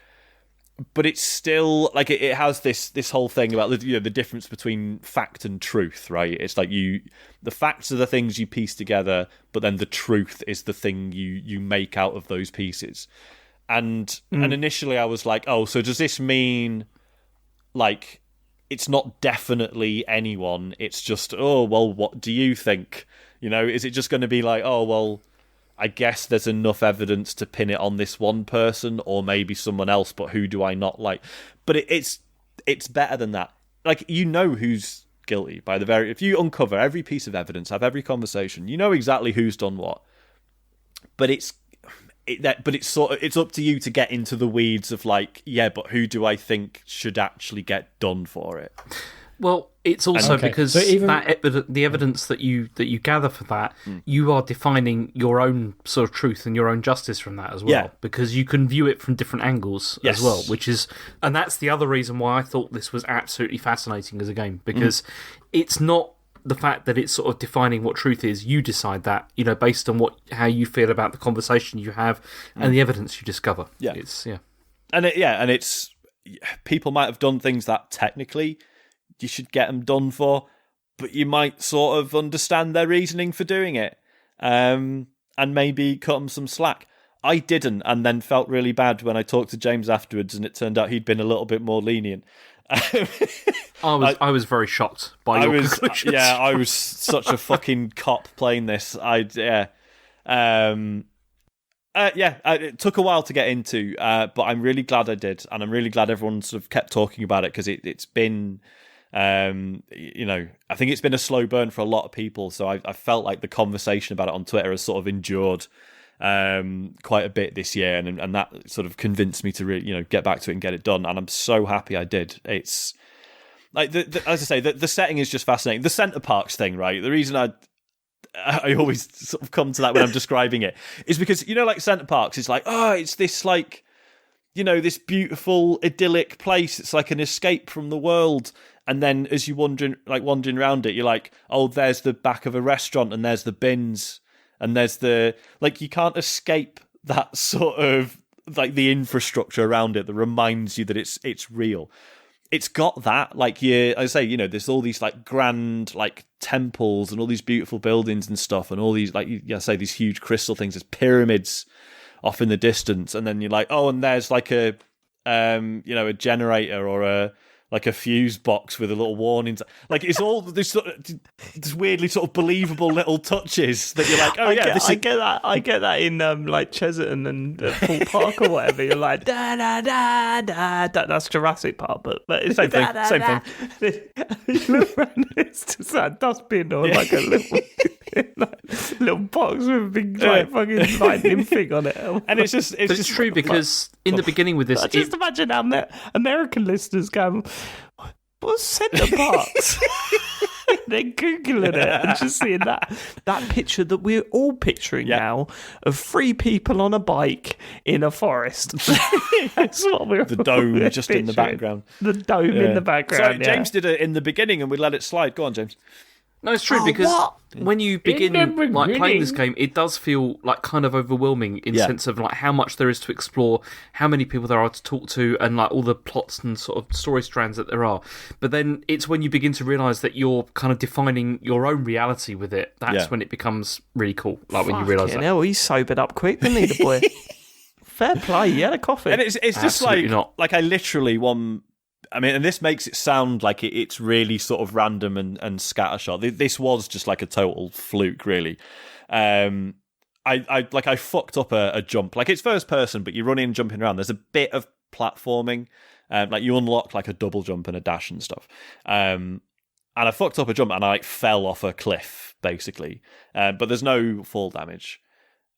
But it's still like it has this whole thing about the difference between fact and truth, right? It's like the facts are the things you piece together, but then the truth is the thing you make out of those pieces. And initially I was like, oh, so does this mean like it's not definitely anyone? It's just, oh, well, what do you think? Is it just going to be like, oh, well, I guess there's enough evidence to pin it on this one person or maybe someone else, but who do I not like? But it's better than that. Like, who's guilty by if you uncover every piece of evidence, have every conversation, you know exactly who's done what. But it's up to you to get into the weeds of like, yeah, but who do I think should actually get done for it? Well, it's also because the evidence that you gather for that, you are defining your own sort of truth and your own justice from that as well, because you can view it from different angles as well, and that's the other reason why I thought this was absolutely fascinating as a game, because it's not the fact that it's sort of defining what truth is. You decide that, based on how you feel about the conversation you have and the evidence you discover. Yeah, and it's people might have done things that technically you should get them done for, but you might sort of understand their reasoning for doing it, and maybe cut them some slack. I didn't, and then felt really bad when I talked to James afterwards, and it turned out he'd been a little bit more lenient. I was very shocked by your conclusions. Yeah, I was such a fucking cop playing this. It took a while to get into, but I'm really glad I did, and I'm really glad everyone sort of kept talking about it, because it's been, I think it's been a slow burn for a lot of people. So I felt like the conversation about it on Twitter has sort of endured quite a bit this year, and that sort of convinced me to really, get back to it and get it done. And I'm so happy I did. It's like, as I say, the setting is just fascinating. The Center Parks thing, right? The reason I always sort of come to that when I'm describing it is because, like Center Parks is like, oh, it's this like, this beautiful idyllic place. It's like an escape from the world. And then as you wandering around it, you're like, oh, there's the back of a restaurant and there's the bins and there's you can't escape that sort of like the infrastructure around it that reminds you that it's real. It's got that, like, there's all these like grand like temples and all these beautiful buildings and stuff, and all these like these huge crystal things. There's pyramids off in the distance, and then you're like, oh, and there's like a a generator or a fuse box with a little warning. Like, it's all this weirdly sort of believable little touches that you're like, oh, I get that in like Cheserton and Paul Park or whatever. You're like, da da da da. That's Jurassic Park, but it's same thing. Same thing. It's just a dustbin or like a little box with a big fucking lightning thing on it. And it's just true, because in the beginning with this, I just imagine how American listeners go, what's Center Parks? They're Googling it and just seeing that picture that we're all picturing now of three people on a bike in a forest. That's what we're the dome we're just in the background. The dome in the background. So James did it in the beginning and we let it slide. Go on, James. No, it's true, because when you begin like playing this game, it does feel like kind of overwhelming in the sense of like how much there is to explore, how many people there are to talk to, and like all the plots and sort of story strands that there are. But then it's when you begin to realise that you're kind of defining your own reality with it. That's when it becomes really cool. Like when you realise that. Hell, he sobered up quick, didn't he, the boy? Fair play, he had a coffee. And it's just like I literally I mean, and this makes it sound like it's really sort of random and scattershot. This was just like a total fluke, really. I fucked up a jump. Like, it's first person, but you're running and jumping around. There's a bit of platforming. Like, you unlock like a double jump and a dash and stuff. And I fucked up a jump and I fell off a cliff, basically. But there's no fall damage.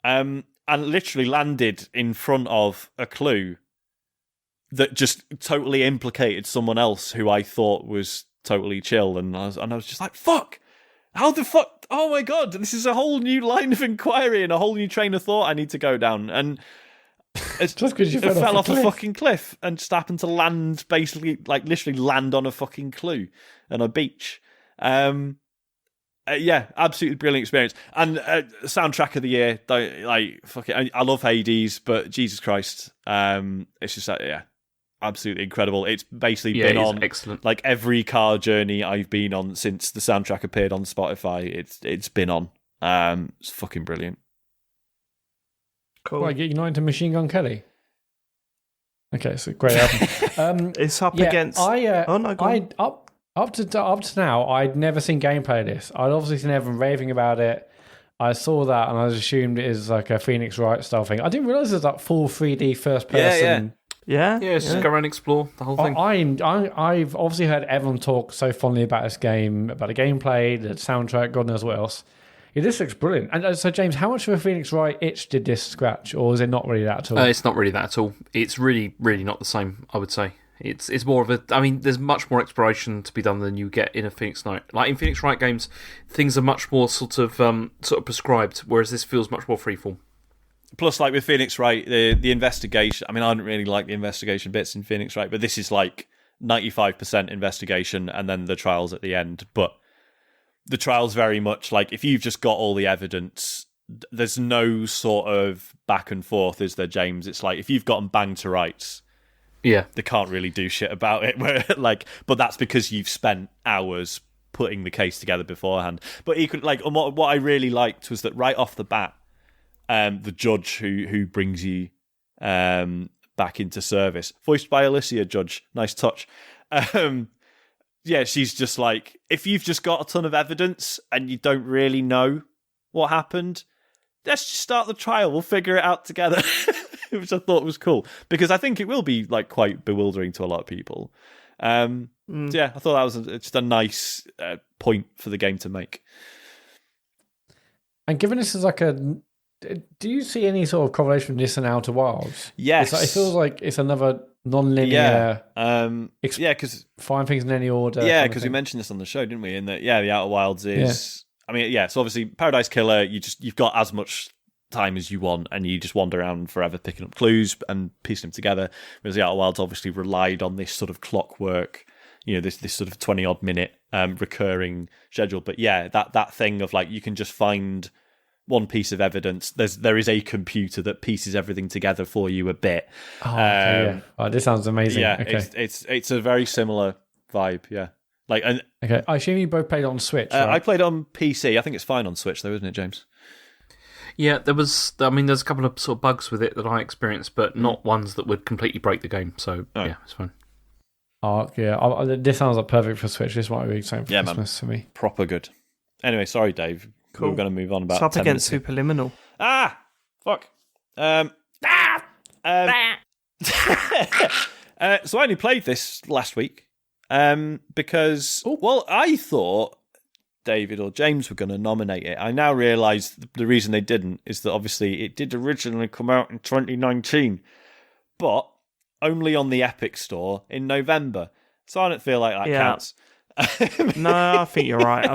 And literally landed in front of a clue that just totally implicated someone else who I thought was totally chill. And I was just like, fuck! How the fuck? Oh my god, this is a whole new line of inquiry and a whole new train of thought I need to go down. And it's just because you fell off a fucking cliff and just happened to land, basically, like literally land on a fucking clue on a beach. Yeah, absolutely brilliant experience. And soundtrack of the year, fuck it. I love Hades, but Jesus Christ, it's just absolutely incredible. It's basically been on excellent. Like every car journey I've been on since the soundtrack appeared on Spotify. It's been on. It's fucking brilliant. Cool. Right, get united to Machine Gun Kelly. Okay, so great album. It's up against. Up to now, I'd never seen gameplay of this. I'd obviously seen everyone raving about it. I saw that and I assumed it is like a Phoenix Wright style thing. I didn't realise it was like full 3D first person. Yeah, just go around and explore the whole thing. I've obviously heard everyone talk so fondly about this game, about the gameplay, the soundtrack, God knows what else. Yeah, this looks brilliant. And so, James, how much of a Phoenix Wright itch did this scratch, or is it not really that at all? It's not really that at all. It's really, really not the same, I would say. It's more of a... I mean, there's much more exploration to be done than you get in a Phoenix Wright. Like, in Phoenix Wright games, things are much more sort of prescribed, whereas this feels much more freeform. Plus, like with Phoenix Wright, the investigation... I mean, I didn't really like the investigation bits in Phoenix Wright, but this is like 95% investigation and then the trials at the end. But the trials very much like, if you've just got all the evidence, there's no sort of back and forth, is there, James? It's like, if you've got them banged to rights, yeah, they can't really do shit about it. But that's because you've spent hours putting the case together beforehand. But equally, like, and what I really liked was that right off the bat, the judge who brings you back into service, voiced by Alicia Judge, nice touch. Yeah, she's just like, if you've just got a ton of evidence and you don't really know what happened, let's just start the trial. We'll figure it out together, which I thought was cool, because I think it will be like quite bewildering to a lot of people. So yeah, I thought that was just a nice point for the game to make. And given this is like do you see any sort of correlation with this and Outer Wilds? Yes. It feels like it's another non-linear... because... Find things in any order. Yeah, because we mentioned this on the show, didn't we? In that, the Outer Wilds is... Yeah. I mean, so obviously, Paradise Killer, you've got as much time as you want, and you just wander around forever picking up clues and piecing them together, whereas the Outer Wilds obviously relied on this sort of clockwork, this sort of 20-odd minute recurring schedule. But yeah, that thing of like, you can just find one piece of evidence. There is a computer that pieces everything together for you a bit. Oh, okay, yeah. This sounds amazing. Yeah, okay. It's a very similar vibe. Yeah, okay. I assume you both played on Switch. Right? I played on PC. I think it's fine on Switch though, isn't it, James? Yeah, there's a couple of sort of bugs with it that I experienced, but not ones that would completely break the game. So yeah, it's fine. Oh yeah, this sounds like perfect for Switch. This might be exciting for Christmas for me. Proper good. Anyway, sorry, Dave. Cool. We were going to move on about. It's up against Superliminal. Fuck. So I only played this last week because, I thought David or James were going to nominate it. I now realise the reason they didn't is that obviously it did originally come out in 2019, but only on the Epic Store in November. So I don't feel like that counts. No, I think you're right.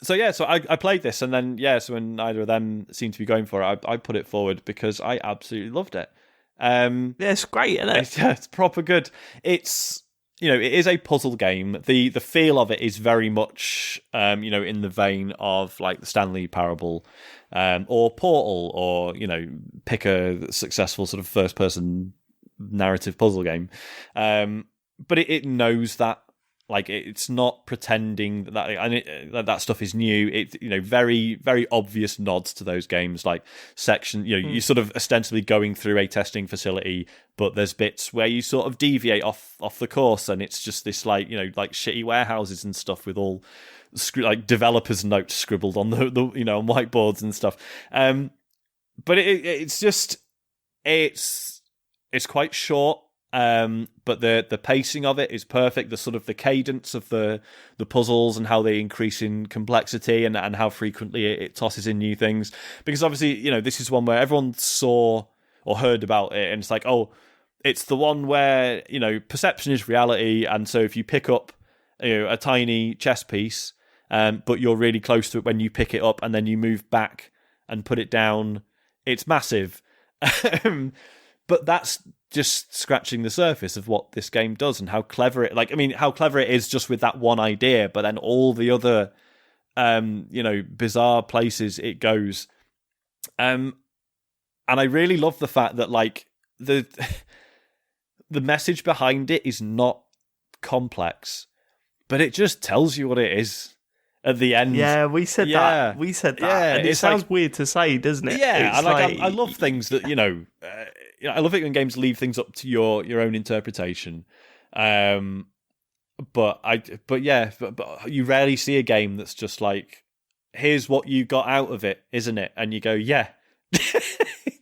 So I played this, and then so when neither of them seemed to be going for it, I put it forward because I absolutely loved it. It's great, isn't it? It's proper good. It's it is a puzzle game. The feel of it is very much in the vein of like the Stanley Parable, or Portal, or pick a successful sort of first person narrative puzzle game. But it knows that. Like it's not pretending that stuff is new. It's very very obvious nods to those games, like section. You're sort of ostensibly going through a testing facility, but there's bits where you sort of deviate off the course, and it's just this like shitty warehouses and stuff with all like developers' notes scribbled on the on whiteboards and stuff. But it's quite short. But the pacing of it is perfect. The sort of the cadence of the puzzles and how they increase in complexity and how frequently it tosses in new things. Because obviously, this is one where everyone saw or heard about it, and it's like, oh, it's the one where perception is reality, and so if you pick up a tiny chess piece, but you're really close to it when you pick it up, and then you move back and put it down, it's massive. But that's just scratching the surface of what this game does and how clever it is just with that one idea, but then all the other, bizarre places it goes. And I really love the fact that like the message behind it is not complex, but it just tells you what it is at the end. Yeah, we said that. We said that. Yeah, and it sounds weird to say, doesn't it? Yeah, and I love things that I love it when games leave things up to your own interpretation. But you rarely see a game that's just like, here's what you got out of it, isn't it? And you go, yeah.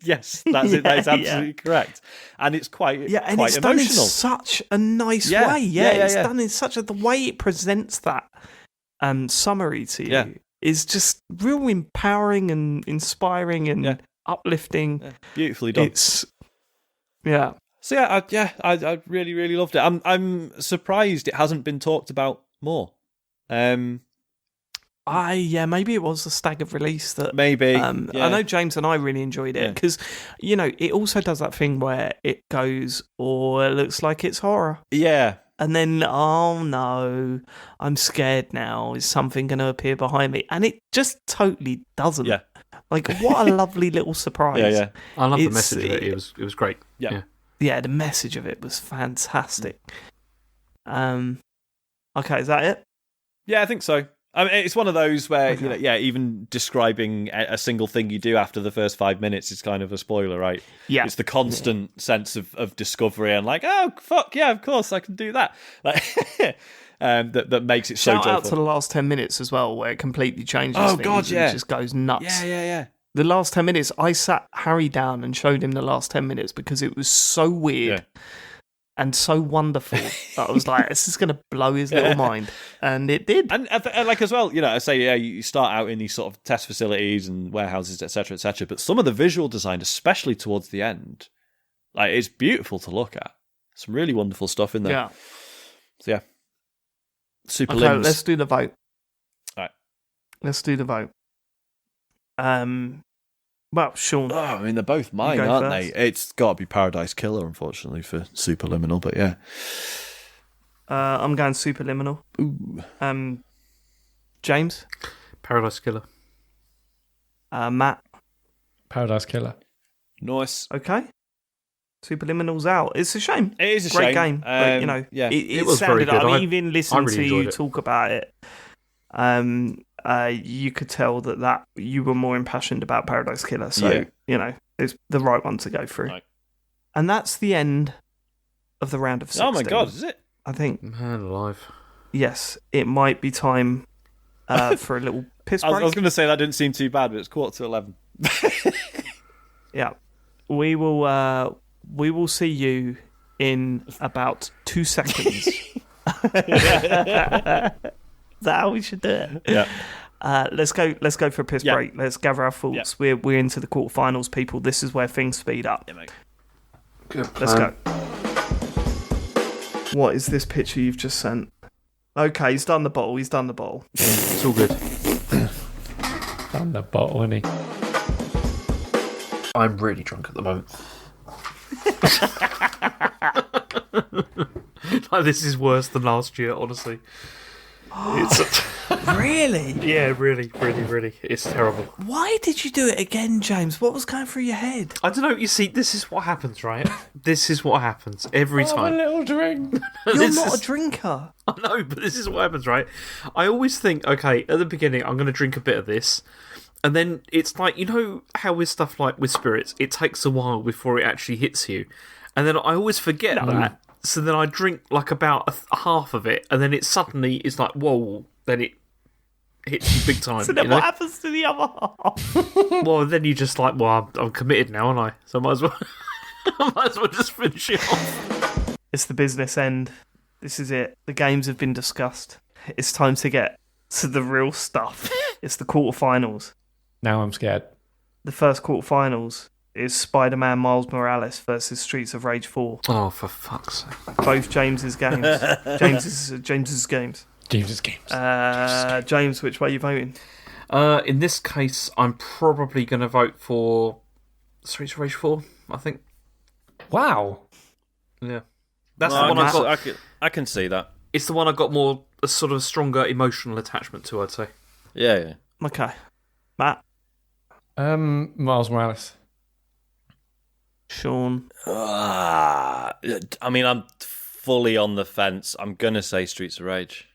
Yes, that's it. That is absolutely correct, and it's quite and quite it's emotional. done in such a nice way. It's done in such the way it presents that summary to you is just real empowering and inspiring and uplifting. Yeah. Beautifully done. So I really really loved it. I'm surprised it hasn't been talked about more. Maybe it was the staggered release that maybe. I know James and I really enjoyed it because it also does that thing where it goes, oh, it looks like it's horror. Yeah. And then, oh no, I'm scared now. Is something going to appear behind me? And it just totally doesn't. Yeah. Like, what a lovely little surprise. Yeah. I love the message of it. It was great. Yeah, the message of it was fantastic. Okay, is that it? Yeah, I think so. I mean, it's one of those where, even describing a single thing you do after the first 5 minutes is kind of a spoiler, right? Yeah. It's the constant sense of discovery and like, oh, fuck, yeah, of course, I can do that. Like, that makes it so joyful. Shout out to the last 10 minutes as well, where it completely changes things. God, yeah. And just goes nuts. Yeah. The last 10 minutes, I sat Harry down and showed him the last 10 minutes because it was so weird. Yeah. And so wonderful that I was like, this is going to blow his little mind. And it did. And like as well, I say, you start out in these sort of test facilities and warehouses, etc., but some of the visual design, especially towards the end, like it's beautiful to look at. Some really wonderful stuff in there. Yeah. So yeah. Super Okay, limbs. let's do the vote. All right. Let's do the vote. Well, Sean. Oh, I mean, they're both mine, aren't they? It's got to be Paradise Killer, unfortunately, for Superliminal, but yeah. I'm going Superliminal. Ooh. James? Paradise Killer. Matt? Paradise Killer. Nice. Okay. Superliminal's out. It's a shame. It is a great shame. Game, but it was sounded. very good. I even listened really to you it. talk about it. You could tell that you were more impassioned about Paradise Killer, so it's the right one to go through. Right. And that's the end of the round of 16. Oh my god, is it? I think. Man alive. Yes, it might be time for a little piss break. I was going to say that didn't seem too bad, but it's 11:15. Yeah, we will see you in about 2 seconds. Is that how we should do it? Yeah. Let's go for a piss break. Let's gather our thoughts. We're into the quarterfinals, people. This is where things speed up. Yeah, mate. Good. Let's go. What is this picture you've just sent? Okay, he's done the bottle. It's all good. Done the bottle, isn't he? I'm really drunk at the moment. Like, this is worse than last year, honestly. Really? Yeah, really. It's terrible. Why did you do it again, James? What was going through your head? I don't know. You see, this is what happens, right? This is what happens every time. A little drink. You're not a drinker. I know, but this is what happens, right? I always think, okay, at the beginning, I'm going to drink a bit of this. And then it's like, you know how with stuff like with spirits, it takes a while before it actually hits you. And then I always forget that. So then I drink like about a half of it. And then it suddenly is like, whoa, then it hits you big time. So then what happens to the other half? Well, then you're just like, well, I'm committed now, aren't I? So I might as well just finish it off. It's the business end. This is it. The games have been discussed. It's time to get to the real stuff. It's the quarterfinals. Now I'm scared. The first quarterfinals is Spider-Man Miles Morales versus Streets of Rage 4. Oh, for fuck's sake. Both James's games. James's games. James's games. James, which way are you voting? In this case, I'm probably going to vote for Streets of Rage 4, I think. Wow. Yeah. That's the one I've got. I can see that. It's the one I've got more a sort of stronger emotional attachment to, I'd say. Yeah. Okay. Matt? Miles Morales. Sean? I mean, I'm fully on the fence. I'm going to say Streets of Rage.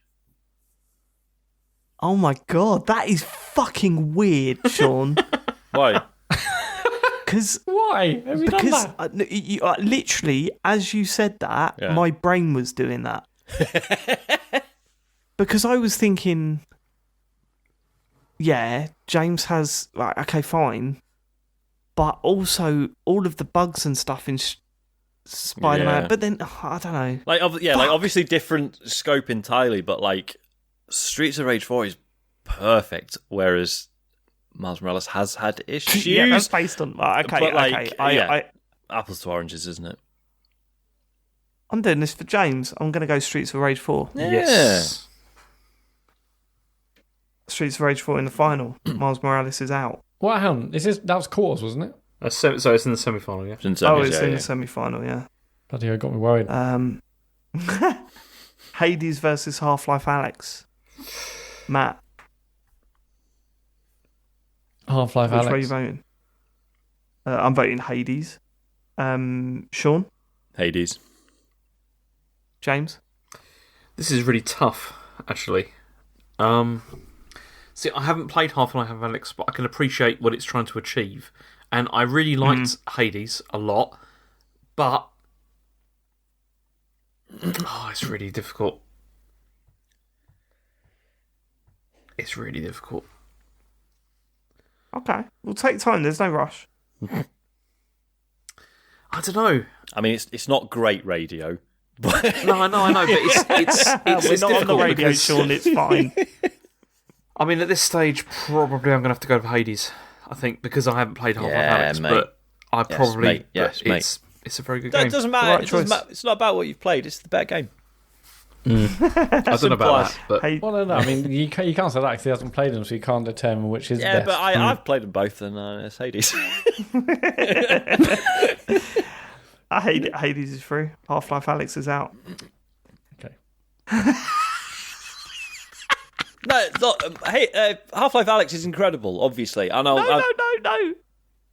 Oh my god, that is fucking weird, Sean. Why? Why? Have you done that? Literally, as you said that, my brain was doing that. Because I was thinking, yeah, James has, okay, fine. But also, all of the bugs and stuff in Spider-Man. Yeah. But then, I don't know. Like obviously different scope entirely, but like Streets of Rage 4 is perfect, whereas Miles Morales has had issues. Yeah, that's based on... Okay. Apples to oranges, isn't it? I'm doing this for James. I'm going to go Streets of Rage 4. Yeah. Yes. Streets of Rage 4 in the final. Miles Morales is out. What happened? That was quarters, wasn't it? So it's in the semi-final, yeah? It's in the semi-final, yeah. Bloody hell, got me worried. Hades versus Half-Life Alyx. Matt? Half-Life Alyx. Which way are you voting? I'm voting Hades. Sean? Hades. James? This is really tough, actually. See, I haven't played Half-Life Alyx, but I can appreciate what it's trying to achieve. And I really liked Hades a lot, but... it's really difficult. It's really difficult. Okay, we'll take time. There's no rush. I don't know. I mean, it's not great radio. But No, I know, but it's We're not on the difficult radio, because- Sean. It's fine. I mean, at this stage, probably I'm going to have to go for Hades, I think, because I haven't played Half-Life Alyx, mate. but I probably... mate. Yes, mate. It's a very good No, game. it doesn't matter. It's the right choice. It's not about what you've played. It's the better game. I don't know about as. that, but... Hey, Well, no. I mean, you can't say that because he hasn't played them, so you can't determine which is Yeah, best. but I've played them both, and it's Hades. Hades is through. Half-Life Alyx is out. Okay. No, it's not. Half-Life Alyx is incredible, obviously. I know.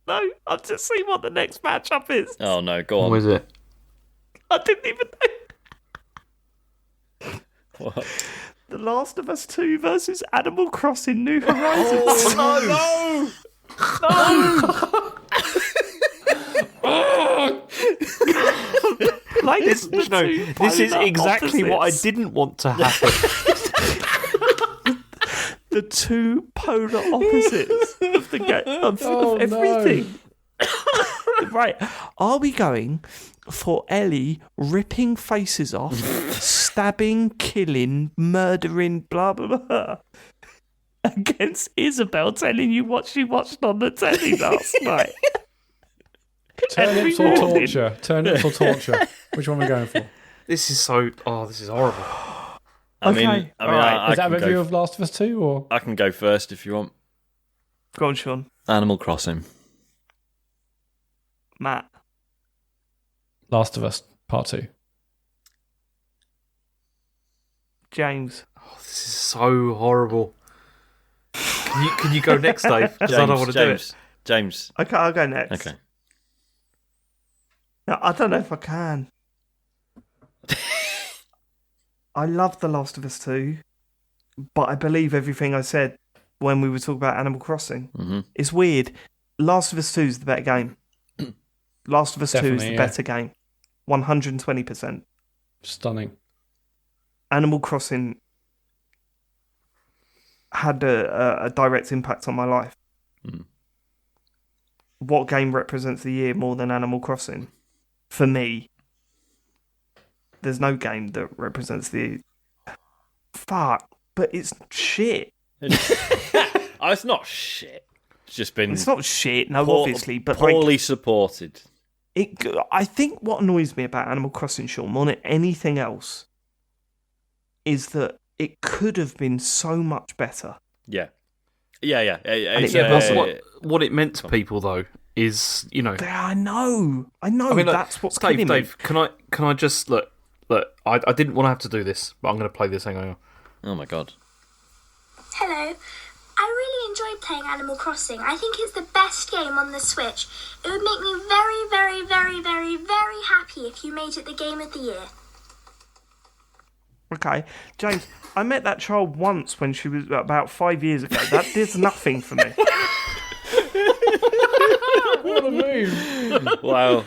No. I've just seen what the next matchup is. Oh no, go on. What is it? I didn't even know. What? The Last of Us 2 versus Animal Crossing New Horizons. Oh Like, This is exactly what I opposites. didn't want to happen. The two polar opposites of the game of everything. Right, are we going for Ellie ripping faces off, stabbing, killing, murdering, blah blah blah, against Isabel telling you what she watched on the telly last night? Turnips or torture? Turnips or torture? Which one are we going for? This is so... this is horrible. I mean, Okay, I alright. Is that a can review go. of Last of Us 2 or? I can go first if you want. Go on, Sean. Animal Crossing. Matt. Last of Us Part 2. James. Oh, this is so horrible. Can you go next, Dave? Because I don't want to do it. James. Okay, I'll go next. Okay. No, I don't know if I can. I love The Last of Us 2, but I believe everything I said when we were talking about Animal Crossing. Mm-hmm. It's weird. Last of Us 2 is the better game. Last of Us 2 is the better game. 120%. Stunning. Animal Crossing had a direct impact on my life. Mm. What game represents the year more than Animal Crossing? For me, there's no game that represents the... Fuck, but it's shit. Oh, it's not shit. It's just been... It's not shit, no, obviously, but poorly supported. I think what annoys me about Animal Crossing, Sean, more than anything else, is that it could have been so much better. Yeah. Yeah. What it meant to people, though, is, you know... I know. I mean, that's what's killing me. Dave, can I just... Look, I didn't want to have to do this, but I'm going to play this. Hang on. Oh, my God. Hello. I really enjoyed playing Animal Crossing. I think it's the best game on the Switch. It would make me very, very, very, very, very happy if you made it the game of the year. Okay, James, I met that child once when she was about 5 years ago. That did nothing for me. What a move. Wow.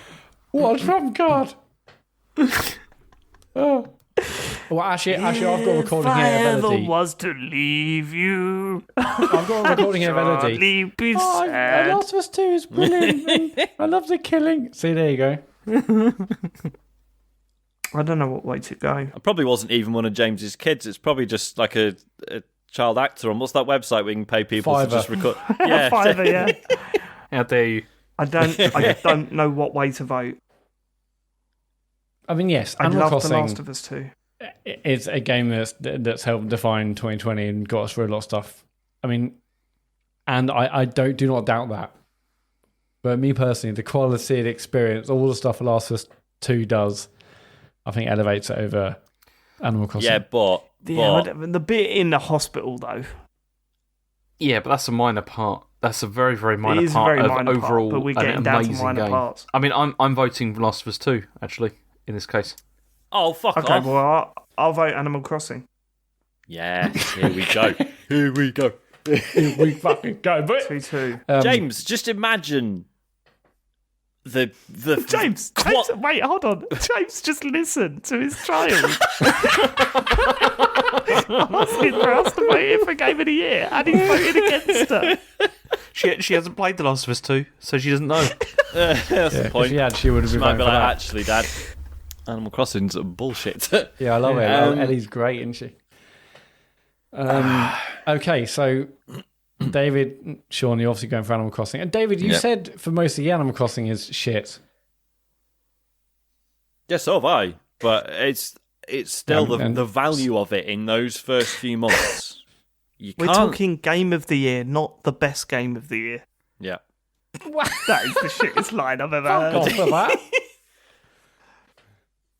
What a trump card. Oh. Well, actually, I've got a recording here of Elodie. If I ever was to leave you, I've got a recording here of Elodie. Be sad. Last of Us 2 is brilliant. I love the killing. See, there you go. I don't know what way to go. I probably wasn't even one of James's kids. It's probably just like a child actor on what's that website where you can pay people Fiverr. to just record? Yeah, Fiverr, yeah. How dare you? I don't know what way to vote. I mean, yes, I Animal love Crossing The Last of Us 2. It's a game that's helped define 2020 and got us through a lot of stuff. I mean, and I do not doubt that. But me personally, the quality of the experience, all the stuff The Last of Us 2 does, I think elevates it over Animal Crossing. Yeah, but the bit in the hospital, though. Yeah, but that's a minor part. That's a very, very minor It is part a very of minor overall part, but we're getting an down to amazing minor game. parts. I mean, I'm voting for Last of Us 2, actually, in this case. oh, fuck Okay, off. well, I'll vote Animal Crossing. Yeah, here we go. Here we go. Here we fucking go. But 2-2. James, just imagine the James, wait, hold on. James just listened to his child. Asking for us to vote him for Game of the Year, and he's voted against her. She hasn't played The Last of Us 2, so she doesn't know. that's the point. She would have been Might voting be for like, that. actually, Dad, Animal Crossing's bullshit. Yeah, I love it. Ellie's great, isn't she? Okay, so David, Sean, you're obviously going for Animal Crossing. And David, you said for most of the Animal Crossing is shit. Yeah, so have I. But it's still the value of it in those first few months. We're talking Game of the Year, not the best Game of the Year. Yeah. That is the shittest line I've ever heard. Off for that.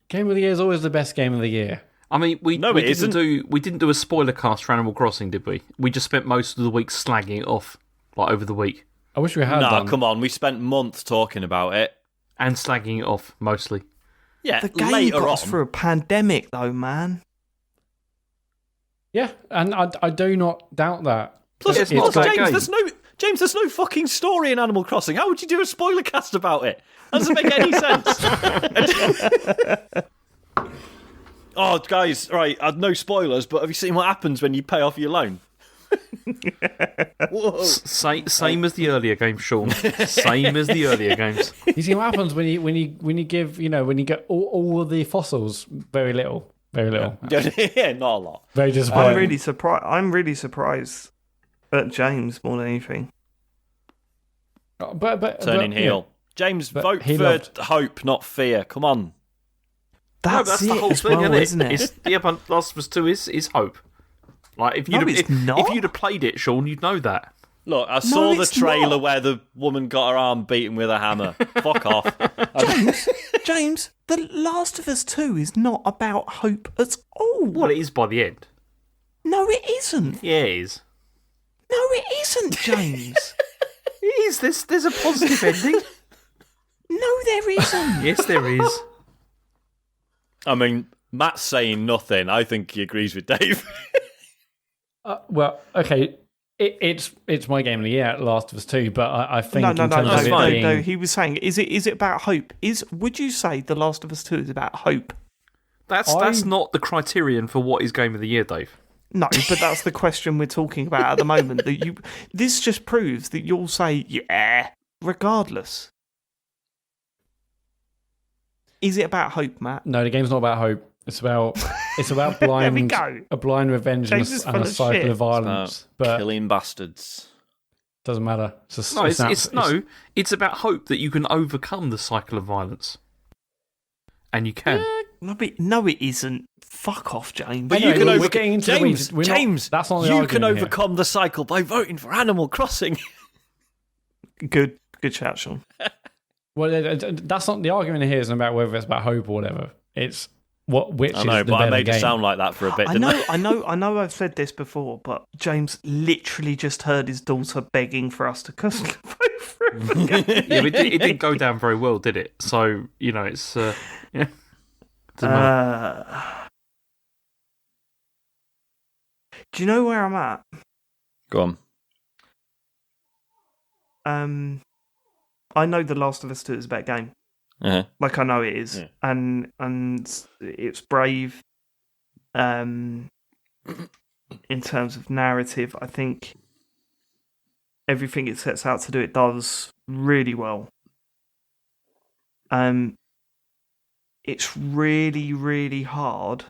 Game of the Year is always the best game of the year. I mean, we didn't do a spoiler cast for Animal Crossing, did we? We just spent most of the week slagging it off, like over the week. I wish we had No, done. come on. We spent months talking about it. And slagging it off, mostly. Yeah, The game later got on. us through a pandemic, though, man. Yeah, and I do not doubt that. Plus, It's not that game. There's no fucking story in Animal Crossing. How would you do a spoiler cast about it? That doesn't make any sense. Oh, guys, right, no spoilers, but have you seen what happens when you pay off your loan? Whoa. Same as the earlier games, Sean. Same as the earlier games. You see what happens when you give when you get all of the fossils, very little. Yeah, not a lot. Very disappointing. I'm really surprised at James more than anything. But Turning heel. James, vote for hope, not fear. Come on. That's the whole as thing, well, isn't it? Last of Us 2 is hope. Like if you'd have played it, Sean, you'd know that. Look, I saw the trailer where the woman got her arm beaten with a hammer. Fuck off. James, The Last of Us 2 is not about hope at all. Well, it is by the end. No, it isn't. Yeah, it is. No, it isn't, James. It is. There's a positive ending. No, there isn't. Yes, there is. I mean, Matt's saying nothing. I think he agrees with Dave. Well, okay. It's my game of the year, Last of Us 2, but I think no. He was saying, is it about hope? Would you say The Last of Us 2 is about hope? That's not the criterion for what is game of the year, Dave. No, but that's the question we're talking about at the moment. This just proves that you'll say yeah, regardless. Is it about hope, Matt? No, the game's not about hope. It's about a blind revenge and a cycle of violence. But killing bastards. Doesn't matter. It's about hope that you can overcome the cycle of violence, and you can. No, it isn't. Fuck off, James. But you can overcome. James, that's not the you can argument overcome the cycle by voting for Animal Crossing. Good shout, Sean. Well, that's not the argument here. Isn't about whether it's about hope or whatever. It's which I know, is the but I better made game. it sound like that for a bit. Didn't I know. I've said this before, but James literally just heard his daughter begging for us to vote for him. Yeah, but it didn't go down very well, did it? So it's yeah. Do you know where I'm at? Go on. I know The Last of Us 2 is a better game. Uh-huh. Like I know it is, yeah. and it's brave. In terms of narrative, I think everything it sets out to do, it does really well. It's really, really hard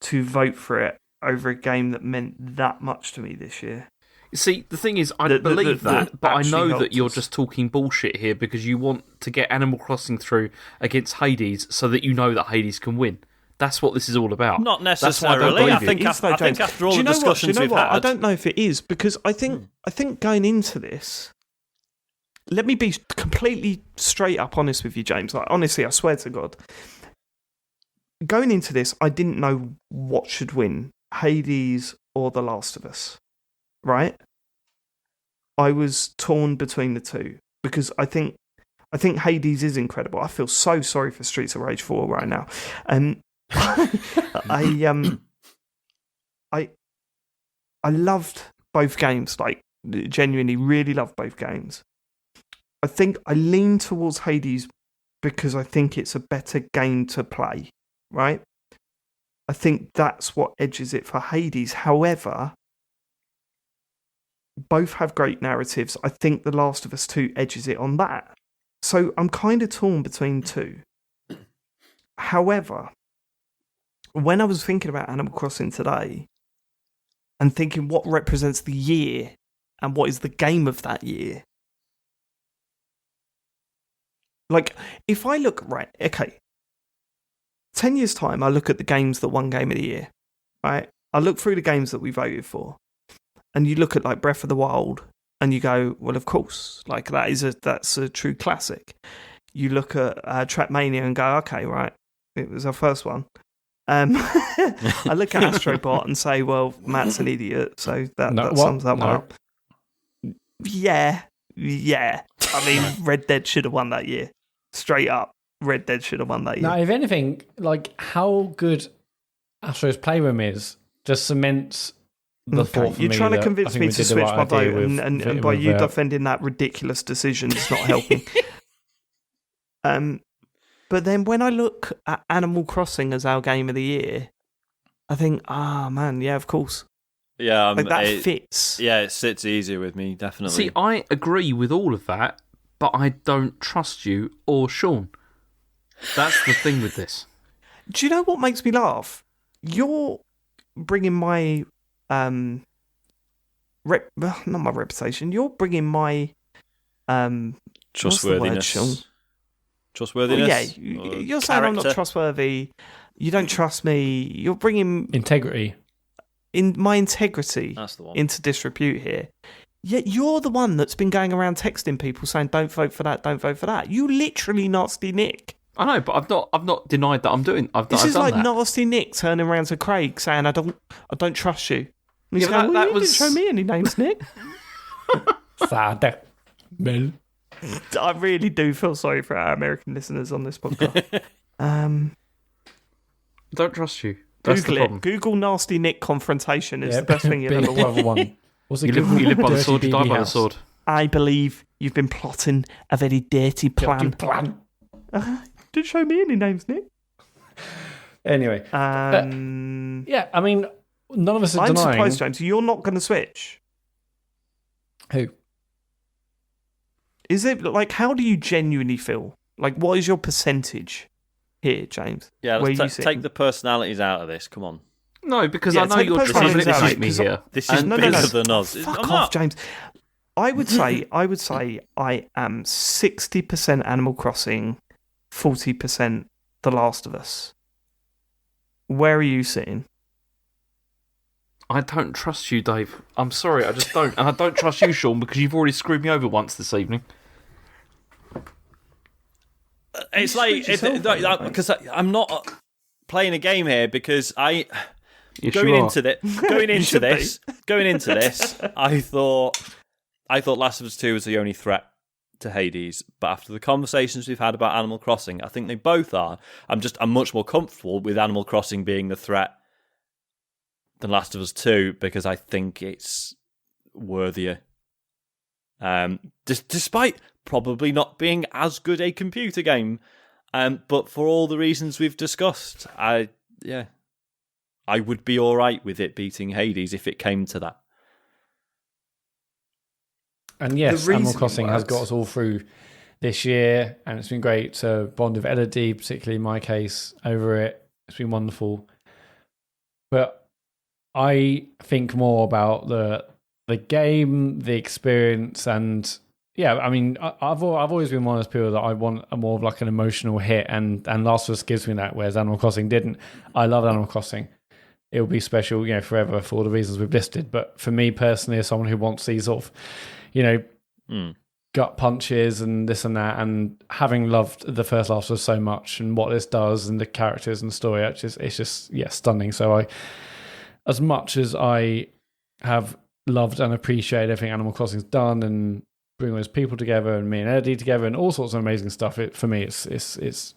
to vote for it over a game that meant that much to me this year. See, the thing is, I believe that, but I know that you're just talking bullshit here because you want to get Animal Crossing through against Hades so that you know that Hades can win. That's what this is all about. Not necessarily. I think after all the discussions we've had... I don't know if it is, because I think going into this... Let me be completely straight up honest with you, James. Like, honestly, I swear to God. Going into this, I didn't know what should win, Hades or The Last of Us. Right? I was torn between the two because I think Hades is incredible. I feel so sorry for Streets of Rage 4 right now. I loved both games, like genuinely really loved both games. I think I lean towards Hades because I think it's a better game to play, right? I think that's what edges it for Hades. However, both have great narratives. I think The Last of Us 2 edges it on that. So I'm kind of torn between two. However, when I was thinking about Animal Crossing today and thinking what represents the year and what is the game of that year, like, if I look, 10 years' time, I look at the games that won Game of the Year, right? I look through the games that we voted for. And you look at like Breath of the Wild, and you go, "Well, of course, like that's a true classic." You look at Trackmania and go, "Okay, right, it was our first one." I look at Astrobot and say, "Well, Matt's an idiot," so that sums that one up. Yeah. I mean, Red Dead should have won that year. Straight up, Red Dead should have won that year. Now, if anything, like how good Astro's Playroom is, just cements. You're trying to convince me to switch my vote, and by you defending that ridiculous decision, it's not helping. But then when I look at Animal Crossing as our game of the year, I think, man, yeah, of course. Yeah, like that fits. Yeah, it sits easier with me, definitely. See, I agree with all of that, but I don't trust you or Sean. That's the thing with this. Do you know what makes me laugh? You're bringing my... not my reputation. You're bringing my trustworthiness. Trustworthiness. Yeah, you're saying I'm not trustworthy. You don't trust me. You're bringing integrity. in my integrity That's the one. into disrepute here. Yet you're the one that's been going around texting people saying, "Don't vote for that, don't vote for that." You literally nasty Nick. I know, but I've not denied that I'm doing. This is like that. nasty Nick turning around to Craig saying, "I don't trust you." And he's Yeah, going, that you was- didn't show me any names, Nick. Sad. Mel. I really do feel sorry for our American listeners on this podcast. Don't trust you. That's the Google problem. it. Google nasty Nick confrontation is the best thing you'll Big ever watch. Brother one. What's it? You live by the sword, you die by the sword. I believe you've been plotting a very dirty plan. Plan. Didn't show me any names, Nick. Anyway, yeah, I mean, none of us are I'm denying. surprised, James. You're not going to switch. Who? Is it like? How do you genuinely feel? Like, what is your percentage here, James? Yeah, Where let's you take the personalities out of this. Come on. No, because Yeah, I know take you're the trying to personalities out, manipulate me because here. This is no, bigger no. than us. Fuck I'm off, not. James. I would say I am 60% Animal Crossing, 40% The Last of Us. Where are you sitting? I don't trust you, Dave. I'm sorry, I just don't. And I don't trust you, Sean, because you've already screwed me over once this evening. It's like because I'm not playing a game here because Yes, going you are. into this, I thought Last of Us 2 was the only threat to Hades, but after the conversations we've had about Animal Crossing, I think they both are. I'm much more comfortable with Animal Crossing being the threat than Last of Us 2 because I think it's worthier. Despite probably not being as good a computer game, but for all the reasons we've discussed, I would be all right with it beating Hades if it came to that. And yes, The Animal reason Crossing it has works- got us all through this year, and it's been great to bond with Elodie, particularly in my case, over it. It's been wonderful. But I think more about the game, the experience, and yeah, I mean, I've always been one of those people that I want a more of like an emotional hit, and Last of Us gives me that, whereas Animal Crossing didn't. I love Animal Crossing. It will be special, forever for all the reasons we've listed. But for me personally, as someone who wants these sort of, gut punches and this and that, and having loved the first Last of Us so much and what this does and the characters and the story, it's just stunning. So as much as I have loved and appreciated everything Animal Crossing's done and bring all those people together and me and Eddie together and all sorts of amazing stuff, for me it's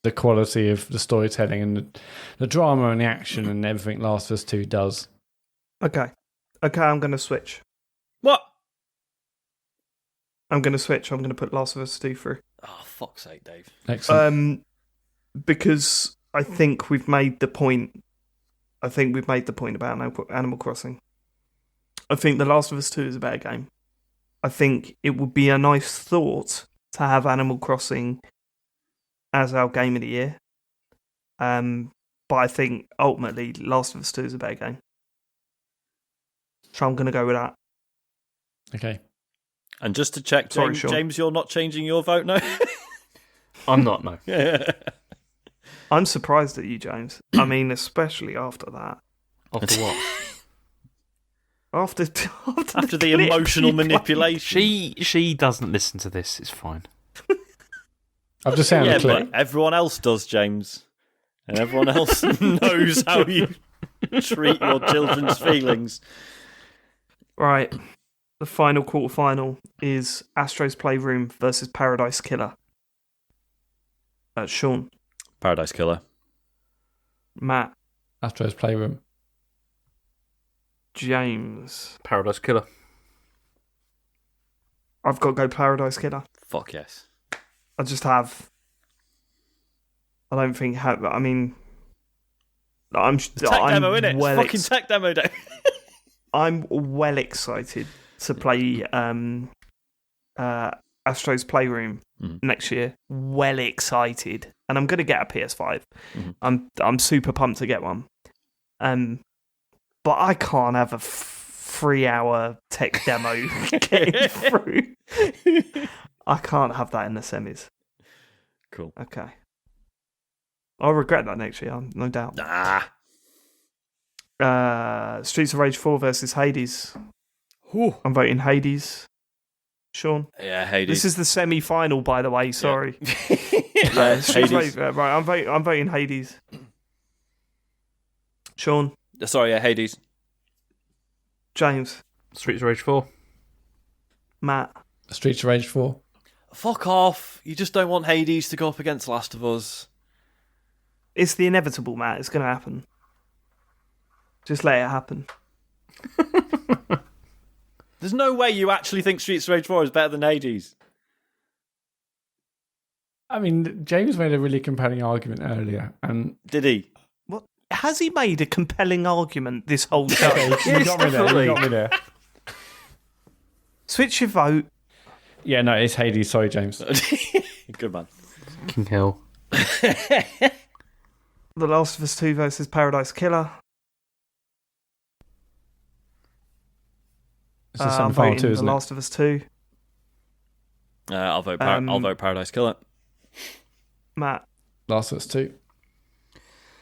the quality of the storytelling and the drama and the action and everything Last of Us 2 does. Okay, I'm going to switch. What? I'm going to switch. I'm going to put Last of Us 2 through. Oh, fuck's sake, Dave. Excellent. Because I think we've made the point. I think we've made the point about Animal Crossing. I think The Last of Us 2 is a better game. I think it would be a nice thought to have Animal Crossing as our game of the year. But I think ultimately Last of Us 2 is a better game. So I'm going to go with that. Okay. And just to check, Sorry, James, Sean. James, you're not changing your vote, no? I'm not, no. I'm surprised at you, James. I mean, especially after that. After what? After After the clip emotional you played. manipulation. She doesn't listen to this. It's fine. I've just seen Yeah, the clip. but everyone else does, James. And everyone else knows how you treat your children's feelings. Right. The final quarterfinal is Astro's Playroom versus Paradise Killer. Sean, Paradise Killer. Matt, Astro's Playroom. James. Paradise Killer. I've got to go Paradise Killer. Fuck yes. I just have. I don't think. I mean, I'm. Tech I'm demo, innit? well Fucking tech demo day. I'm well excited to play Astro's Playroom next year. Well excited, and I'm going to get a PS5. I'm super pumped to get one. But I can't have a 3-hour tech demo getting through. I can't have that in the semis. Cool. Okay. I'll regret that next year, no doubt. Nah. Streets of Rage 4 versus Hades. Ooh. I'm voting Hades. Sean? Yeah, Hades. This is the semi-final, by the way. Sorry. Yeah, Streets of Hades. Rage, right, I'm voting Hades. Sean? Sorry, yeah, Hades. James? Streets of Rage 4. Matt? Streets of Rage 4. Fuck off. You just don't want Hades to go up against Last of Us. It's the inevitable, Matt. It's going to happen. Just let it happen. There's no way you actually think Streets of Rage 4 is better than Hades. I mean, James made a really compelling argument earlier, and Did he? What? Has he made a compelling argument this whole show? you got me there. You got me there. Switch your vote. Yeah, no, it's Hades. Sorry, James. Good man. Fucking hell. The Last of Us 2 versus Paradise Killer. It's the I'm semi-final voting too, The isn't it? Last of Us 2. I'll vote Paradise Killer. Matt. Last of Us 2.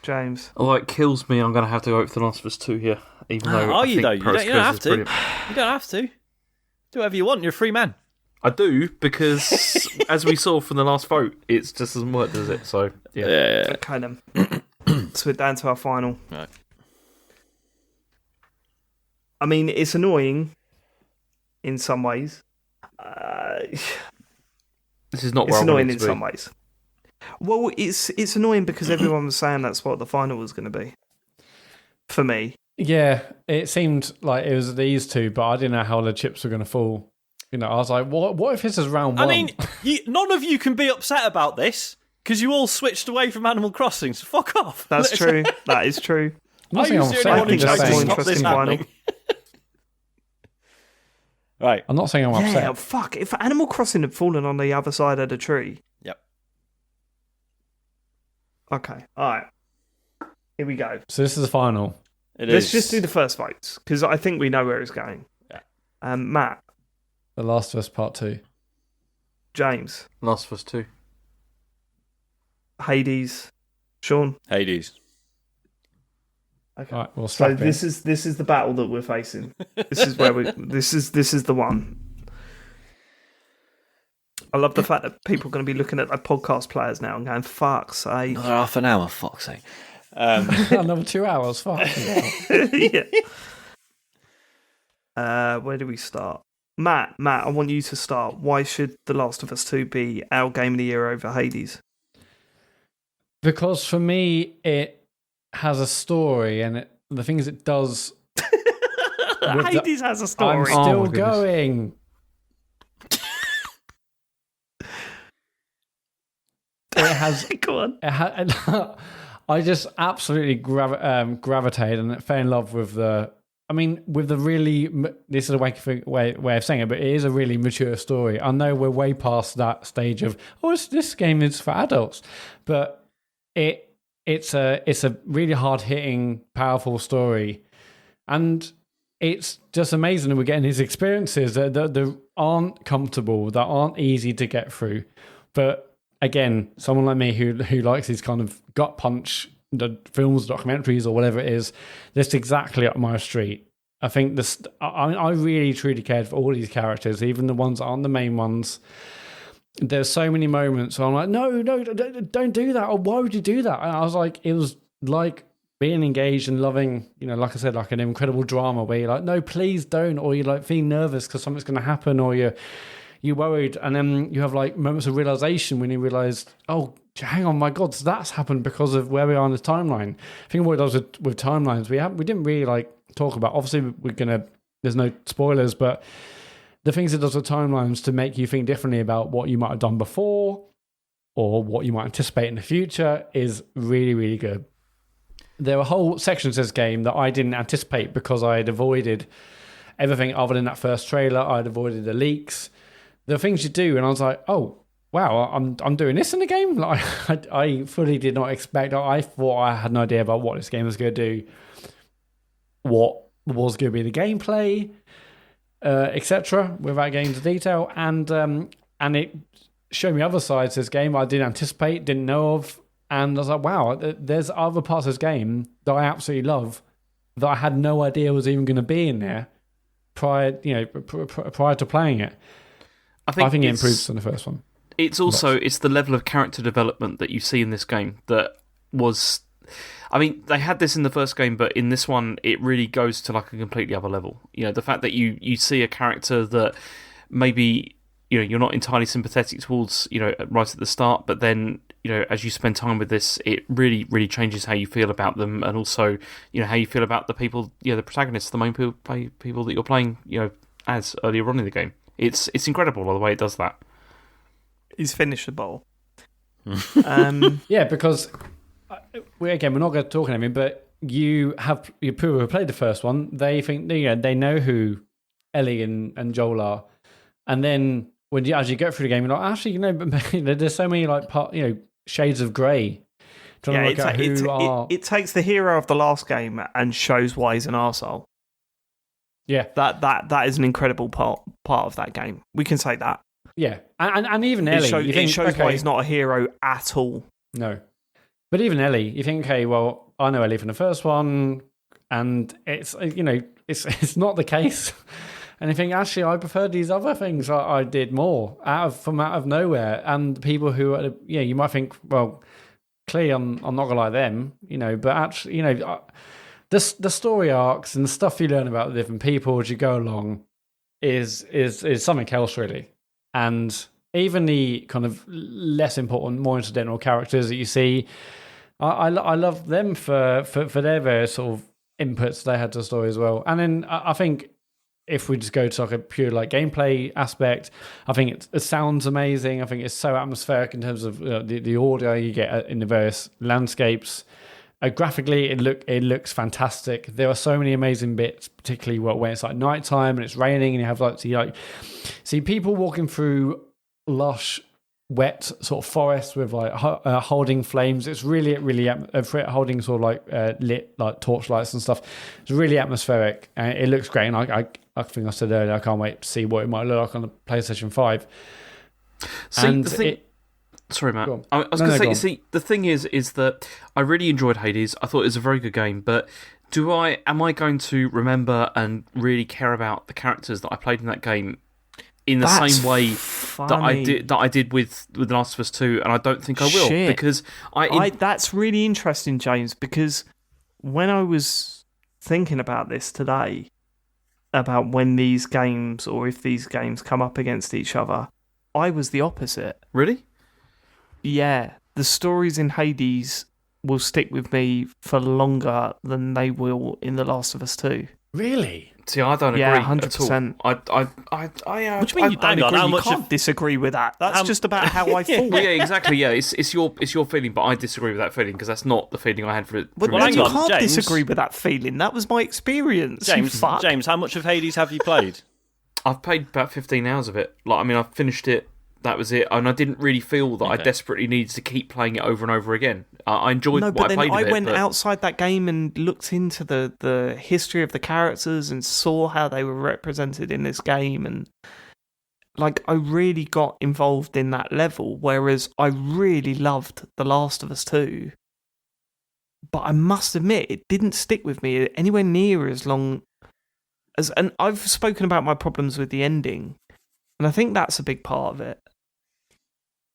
James. Although it kills me, I'm going to have to go for The Last of Us 2 here. Even though Are I you think though? You Paradise don't Killer have is to. brilliant. You don't have to. Do whatever you want. You're a free man. I do, because as we saw from the last vote, it just doesn't work, does it? So, yeah. Okay then. So we're down to our final. Right. I mean, it's annoying in some ways. This is not It's where I want annoying it in to be. some ways. Well, it's annoying because everyone was saying that's what the final was going to be. For me. Yeah, it seemed like it was these two, but I didn't know how the chips were going to fall. You know, I was like, what if this is round one? I mean, none of you can be upset about this because you all switched away from Animal Crossing, so fuck off. That's true. That is true. I'm not Are saying you I'm the upset, only I'm one who just tries to saying- more stop this interesting final. happening? Right. I'm not saying I'm upset. Yeah, fuck. If Animal Crossing had fallen on the other side of the tree. Yep. Okay, alright. Here we go. So this is the final. Let's just do the first votes, because I think we know where it's going. Yeah. Matt, The Last of Us Part 2. James, Last of Us 2. Hades, Sean. Hades. Okay. All right, we'll So strap this is the battle that we're facing. This is where we. This is the one. I love the fact that people are going to be looking at their podcast players now and going, "Fuck's sake!" Another half an hour, fuck's sake. Another 2 hours. Fuck. Yeah. Where do we start? Matt, I want you to start. Why should The Last of Us 2 be our game of the year over Hades? Because for me, it has a story, and the things it does. Hades has a I'm story. still my goodness. going. It has. Go on. I just absolutely gravitated and fell in love with the. I mean, with the really. This is a way of saying it, but it is a really mature story. I know we're way past that stage of this game is for adults, but it's a really hard hitting, powerful story, and it's just amazing that we're getting these experiences that aren't comfortable, that aren't easy to get through, but. Again, someone like me who likes these kind of gut punch the films, documentaries, or whatever it is, that's exactly up my street. I think this. I really truly cared for all these characters, even the ones that aren't the main ones. There's so many moments where I'm like, no, don't do that. Or why would you do that? And I was like, it was like being engaged and loving, like I said, like an incredible drama where you're like, no, please don't, or you're like feeling nervous because something's going to happen, or you're worried, and then you have like moments of realization when you realize, oh, hang on, my God, that's happened because of where we are in the timeline. I think what it does with timelines, we didn't really like talk about. Obviously, there's no spoilers, but the things it does with timelines to make you think differently about what you might have done before or what you might anticipate in the future is really, really good. There were whole sections of this game that I didn't anticipate because I had avoided everything other than that first trailer. I'd avoided the leaks. The things you do, and I was like, oh, wow, I'm doing this in the game? Like, I fully did not expect. I thought I had no idea about what this game was going to do, what was going to be the gameplay, etc., without getting into detail. And it showed me other sides of this game I didn't anticipate, didn't know of. And I was like, wow, there's other parts of this game that I absolutely love that I had no idea was even going to be in there prior to playing it. I think it improves on the first one. It's also it's the level of character development that you see in this game that was. I mean, they had this in the first game, but in this one, it really goes to like a completely other level. The fact that you see a character that maybe you're not entirely sympathetic towards, right at the start, but then as you spend time with this, it really, really changes how you feel about them, and also how you feel about the people, the protagonists, the main people that you're playing, as earlier on in the game. It's incredible the way it does that. He's finished the bowl. Yeah, because we're not going to talk anything, but you people who played the first one, they think they know who Ellie and Joel are, and then as you go through the game, you're like, actually, but there's so many shades of grey. It takes the hero of the last game and shows why he's an arsehole. Yeah, that is an incredible part of that game. We can say that. Yeah, and even Ellie, it shows why he's not a hero at all. No, but even Ellie, you think, okay, well, I know Ellie from the first one, and it's it's not the case. And you think, actually, I prefer these other things I did more out of nowhere. And people who are, you might think, well, clearly I'm not gonna like them, but actually, the story arcs and the stuff you learn about the different people as you go along is something else, really. And even the kind of less important, more incidental characters that you see, I love them for their various sort of inputs they had to the story as well. And then I think if we just go to like a pure gameplay aspect, I think it sounds amazing. I think it's so atmospheric in terms of the audio you get in the various landscapes. Graphically, it looks fantastic. There are so many amazing bits, particularly when it's like nighttime and it's raining, and you have see people walking through lush, wet sort of forest with holding flames. It's really holding sort of lit torchlights and stuff. It's really atmospheric and it looks great. And I think I said earlier, I can't wait to see what it might look like on the PlayStation 5. Sorry, Matt. I was going to say, you see, the thing is that I really enjoyed Hades. I thought it was a very good game, but am I going to remember and really care about the characters that I played in that game in the same way that I did with The Last of Us 2? And I don't think I will. Shit. Because that's really interesting, James, because when I was thinking about this today, about when these games, or if these games come up against each other, I was the opposite. Really? Yeah, the stories in Hades will stick with me for longer than they will in The Last of Us 2. Really? See, I don't agree 100%. at all. What do you mean you don't agree? You can't disagree with that. That's just about how I thought. Well, yeah, exactly. Yeah, it's your feeling, but I disagree with that feeling because that's not the feeling I had for it. Well, you can't disagree with that feeling. That was my experience. James, how much of Hades have you played? I've played about 15 hours of it. I finished it. That was it, and I didn't really feel that I desperately needed to keep playing it over and over again. I enjoyed what I played of it. No, but then I went outside that game and looked into the history of the characters and saw how they were represented in this game, and I really got involved in that level, whereas I really loved The Last of Us 2. But I must admit, it didn't stick with me anywhere near as long as... And I've spoken about my problems with the ending, and I think that's a big part of it.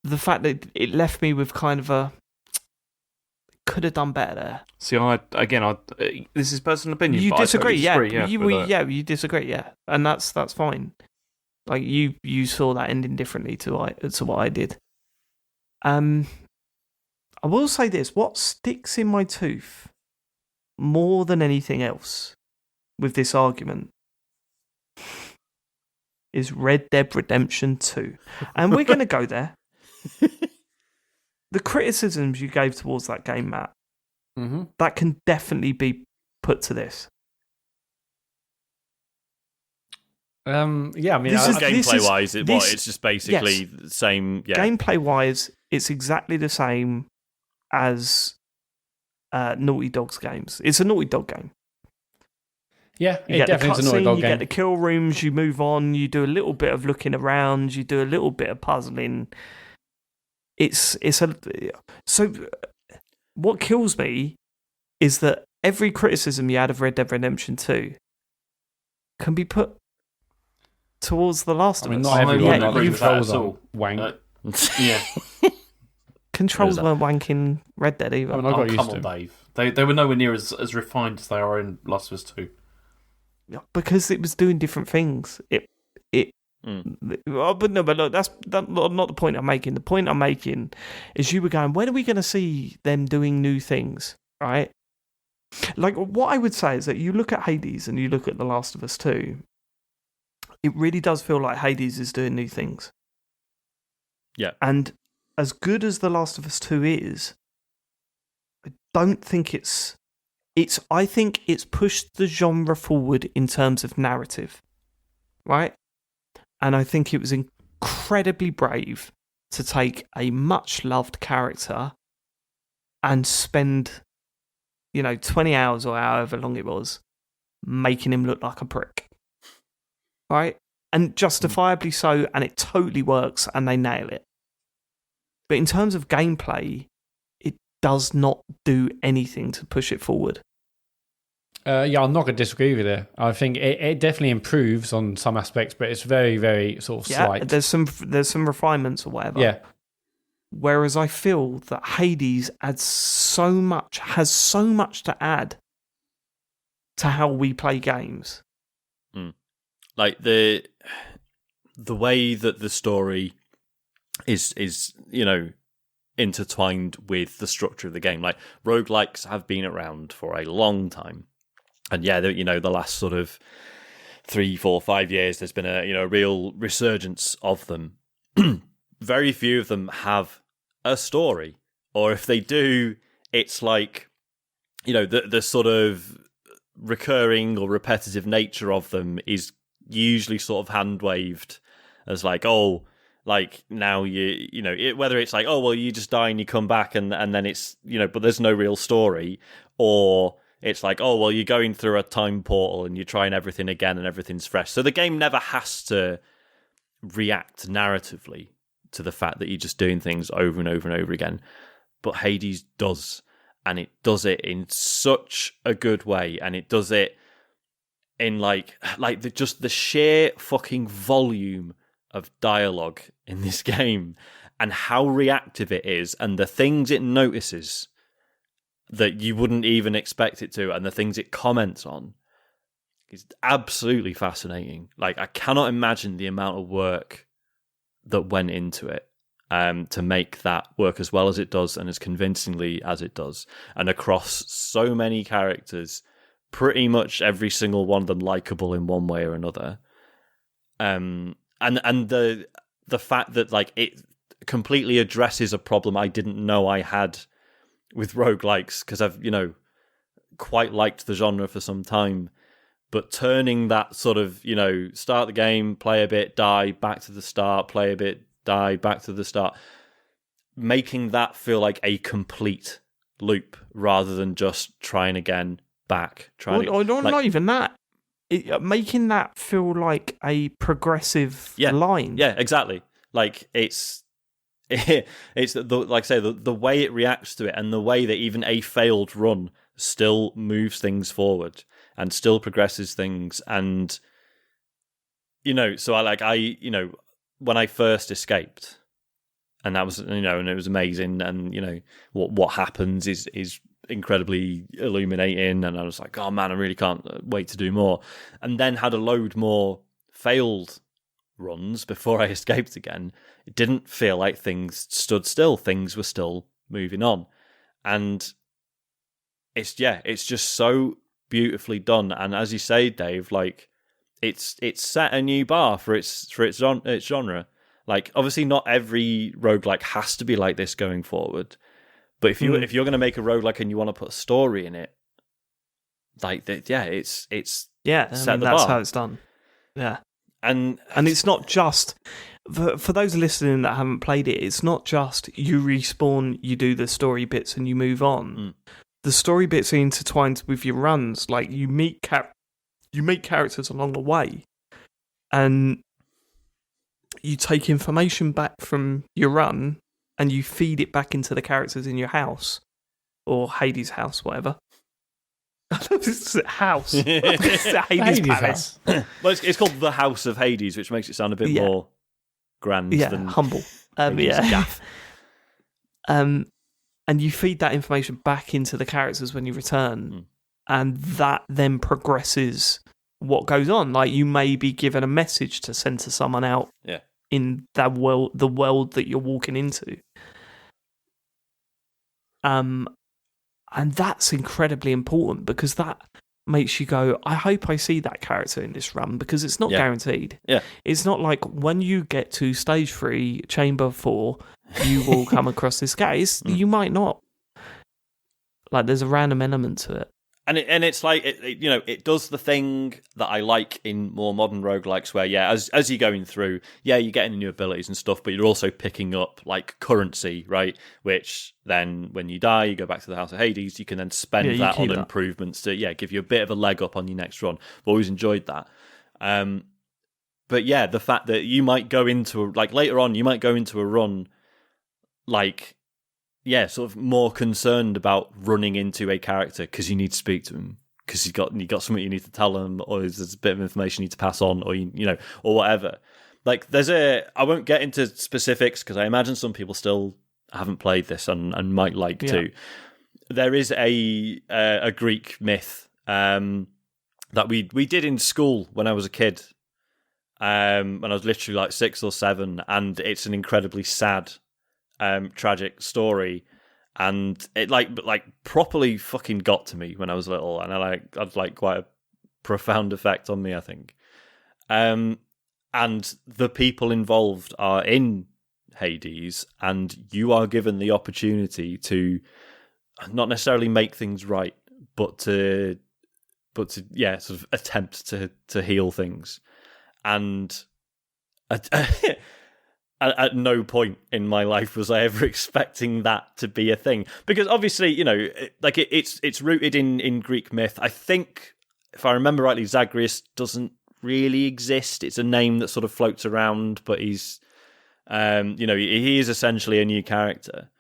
The fact that it left me with kind of a could have done better there. See, this is personal opinion. You but disagree, I totally disagree, you disagree, yeah, and that's fine. You saw that ending differently to what I did. I will say this: what sticks in my tooth more than anything else with this argument is Red Dead Redemption 2, and we're going to go there. The criticisms you gave towards that game, Matt, that can definitely be put to this. Gameplay-wise, it's just basically the same. Yeah. Gameplay-wise, it's exactly the same as Naughty Dog's games. It's a Naughty Dog game. Yeah, it definitely is a Naughty Dog game. You get the kill rooms, you move on, you do a little bit of looking around, you do a little bit of puzzling. So what kills me is that every criticism you had of Red Dead Redemption 2 can be put towards The Last of Us. Not everyone. I agree with that at all. Wank. Yeah. Controls weren't wanking Red Dead either. I mean, I got used come to on, them. Dave. They were nowhere near as refined as they are in Last of Us 2. Because it was doing different things. But look, that's not the point I'm making. The point I'm making is you were going, when are we going to see them doing new things, right? Like, what I would say is that you look at Hades and you look at The Last of Us 2, it really does feel like Hades is doing new things. Yeah. And as good as The Last of Us 2 is, I don't think I think it's pushed the genre forward in terms of narrative, right? And I think it was incredibly brave to take a much-loved character and spend, 20 hours or however long it was, making him look like a prick, right? And justifiably so, and it totally works, and they nail it. But in terms of gameplay, it does not do anything to push it forward. I'm not going to disagree with you. I think it definitely improves on some aspects, but it's very, very sort of slight. There's some refinements or whatever. Yeah. Whereas I feel that Hades has so much to add to how we play games. Like the way that the story is intertwined with the structure of the game. Like, roguelikes have been around for a long time. And the last sort of 3, 4, 5 years, there's been a real resurgence of them. Very few of them have a story, or if they do, it's like, the sort of recurring or repetitive nature of them is usually sort of hand waved as like, oh, like now whether it's like, oh well, you just die and you come back and then it's but there's no real story, or it's like, oh, well, you're going through a time portal and you're trying everything again and everything's fresh. So the game never has to react narratively to the fact that you're just doing things over and over and over again. But Hades does. And it does it in such a good way. And it does it in just the sheer fucking volume of dialogue in this game and how reactive it is and the things it notices that you wouldn't even expect it to, and the things it comments on is absolutely fascinating. Like, I cannot imagine the amount of work that went into it to make that work as well as it does and as convincingly as it does, and across so many characters, pretty much every single one of them likable in one way or another. And the fact that like it completely addresses a problem I didn't know I had with roguelikes, because I've, quite liked the genre for some time, but turning that sort of, start the game, play a bit, die, back to the start, play a bit, die, back to the start, making that feel like a complete loop rather than just trying again, back, not even that. Making that feel like a progressive line. Yeah, exactly. Like, it's like I say, the way it reacts to it, and the way that even a failed run still moves things forward and still progresses things. And so when I first escaped, and that was and it was amazing, and what happens is incredibly illuminating, and I was like, oh man, I really can't wait to do more. And then had a load more failed runs before I escaped again. It didn't feel like things stood still. Things were still moving on. And it's just so beautifully done. And as you say, Dave, like it's set a new bar for its genre. Like, obviously not every roguelike has to be like this going forward. But if you're going to make a roguelike and you want to put a story in it, like it's set the that's bar. how it's done. Yeah. And it's not just for those listening that haven't played it. It's not just you respawn, you do the story bits, and you move on. The story bits are intertwined with your runs. Like, you meet characters along the way, and you take information back from your run, and you feed it back into the characters in your house or Hades' house, whatever. It's a house. It's a Hades Palace. Well, it's called the House of Hades, which makes it sound a bit more grand than humble. Hades' gaff. And you feed that information back into the characters when you return, and that then progresses what goes on. Like, you may be given a message to send to someone out in that world, the world that you're walking into. And that's incredibly important, because that makes you go, I hope I see that character in this run, because it's not guaranteed. Yeah. It's not like when you get to stage 3, chamber 4, you will come across this guy. You might not. Like, there's a random element to it. And it's like, it does the thing that I like in more modern roguelikes where, as you're going through, you're getting new abilities and stuff, but you're also picking up, like, currency, right? Which then, when you die, you go back to the House of Hades, you can then spend that on improvements to, give you a bit of a leg up on your next run. I've always enjoyed that. But, the fact that you might go into, later on, you might go into a run, sort of more concerned about running into a character because you need to speak to him, because you got something you need to tell him, or there's a bit of information you need to pass on, or or whatever. Like, I won't get into specifics because I imagine some people still haven't played this and might like to. There is a Greek myth that we did in school when I was a kid, when I was literally like 6 or 7, and it's an incredibly sad, tragic story, and it like properly fucking got to me when I was little, and I had quite a profound effect on me, I think. And the people involved are in Hades, and you are given the opportunity to not necessarily make things right, but to sort of attempt to heal things. And at no point in my life was I ever expecting that to be a thing, because obviously, it's rooted in Greek myth. I think, if I remember rightly, Zagreus doesn't really exist. It's a name that sort of floats around, but he's, he is essentially a new character.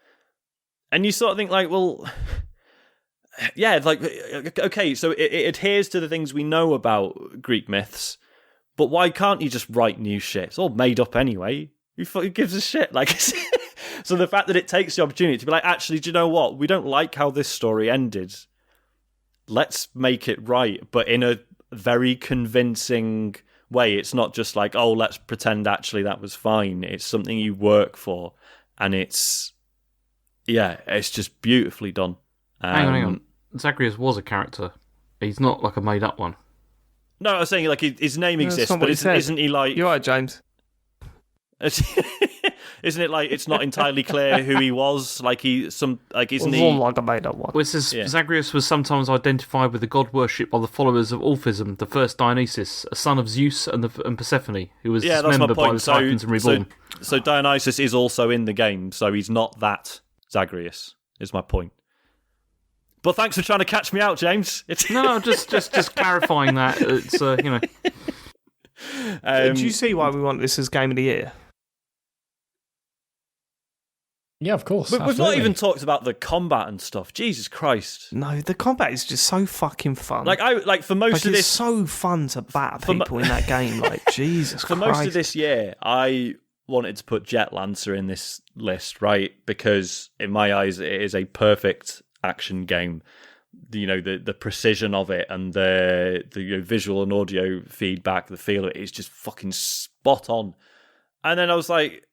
And you sort of think, okay, so it adheres to the things we know about Greek myths, but why can't you just write new shit? It's all made up anyway. Who gives a shit? So the fact that it takes the opportunity to be like, actually, do you know what? We don't like how this story ended. Let's make it right, but in a very convincing way. It's not just like, oh, let's pretend actually that was fine. It's something you work for, and it's just beautifully done. Hang on. Zagreus was a character. He's not like a made-up one. No, I was saying his name exists, but isn't he like... You're right, James. Isn't it like it's not entirely clear who he was? Isn't he? All like a made-up one. Well, it says Zagreus was sometimes identified with the god worship by the followers of Orphism, the first Dionysus, a son of Zeus and Persephone, who was dismembered by the Titans and reborn. So Dionysus is also in the game, so he's not that Zagreus, is my point. But thanks for trying to catch me out, James. No, just clarifying that. It's do you see why we want this as Game of the Year? Yeah, of course. We've not even talked about the combat and stuff. Jesus Christ! No, the combat is just so fucking fun. For most of this, it's so fun to batter people in that game. Jesus Christ! For most of this year, I wanted to put Jet Lancer in this list, right? Because in my eyes, it is a perfect action game. The precision of it and the visual and audio feedback, the feel of it is just fucking spot on. And then I was like,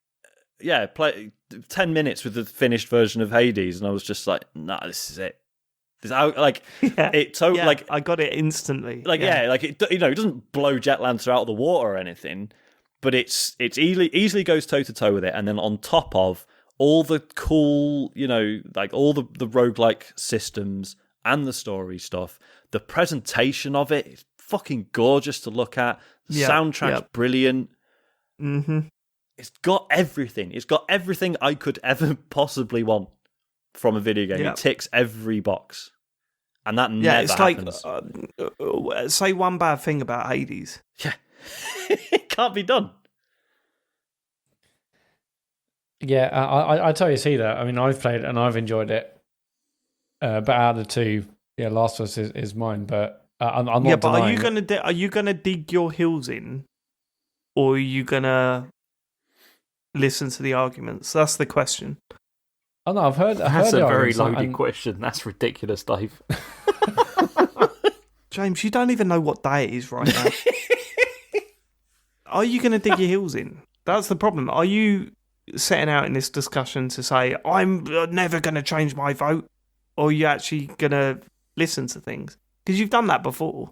play 10 minutes with the finished version of Hades, and I was just like, nah, this is it. I got it instantly. It doesn't blow Jet Lancer out of the water or anything, but it's easily goes toe to toe with it. And then on top of all the cool, all the roguelike systems and the story stuff, the presentation of it is fucking gorgeous to look at. The soundtrack's brilliant. Mm-hmm. It's got everything. It's got everything I could ever possibly want from a video game. It ticks every box. And that never happens. Say one bad thing about Hades. Yeah. It can't be done. Yeah, I totally see that. I mean, I've played it and I've enjoyed it. But out of the two, Last of Us is mine, but I'm not. Yeah, but denying are you gonna dig your heels in, or are you gonna listen to the arguments? That's the question. Oh no, I've heard. That's the a very arguments, loaded question. That's ridiculous, Dave. James, you don't even know what day it is right now. Are you going to dig your heels in? That's the problem. Are you setting out in this discussion to say, I'm never going to change my vote? Or are you actually going to listen to things? Because you've done that before.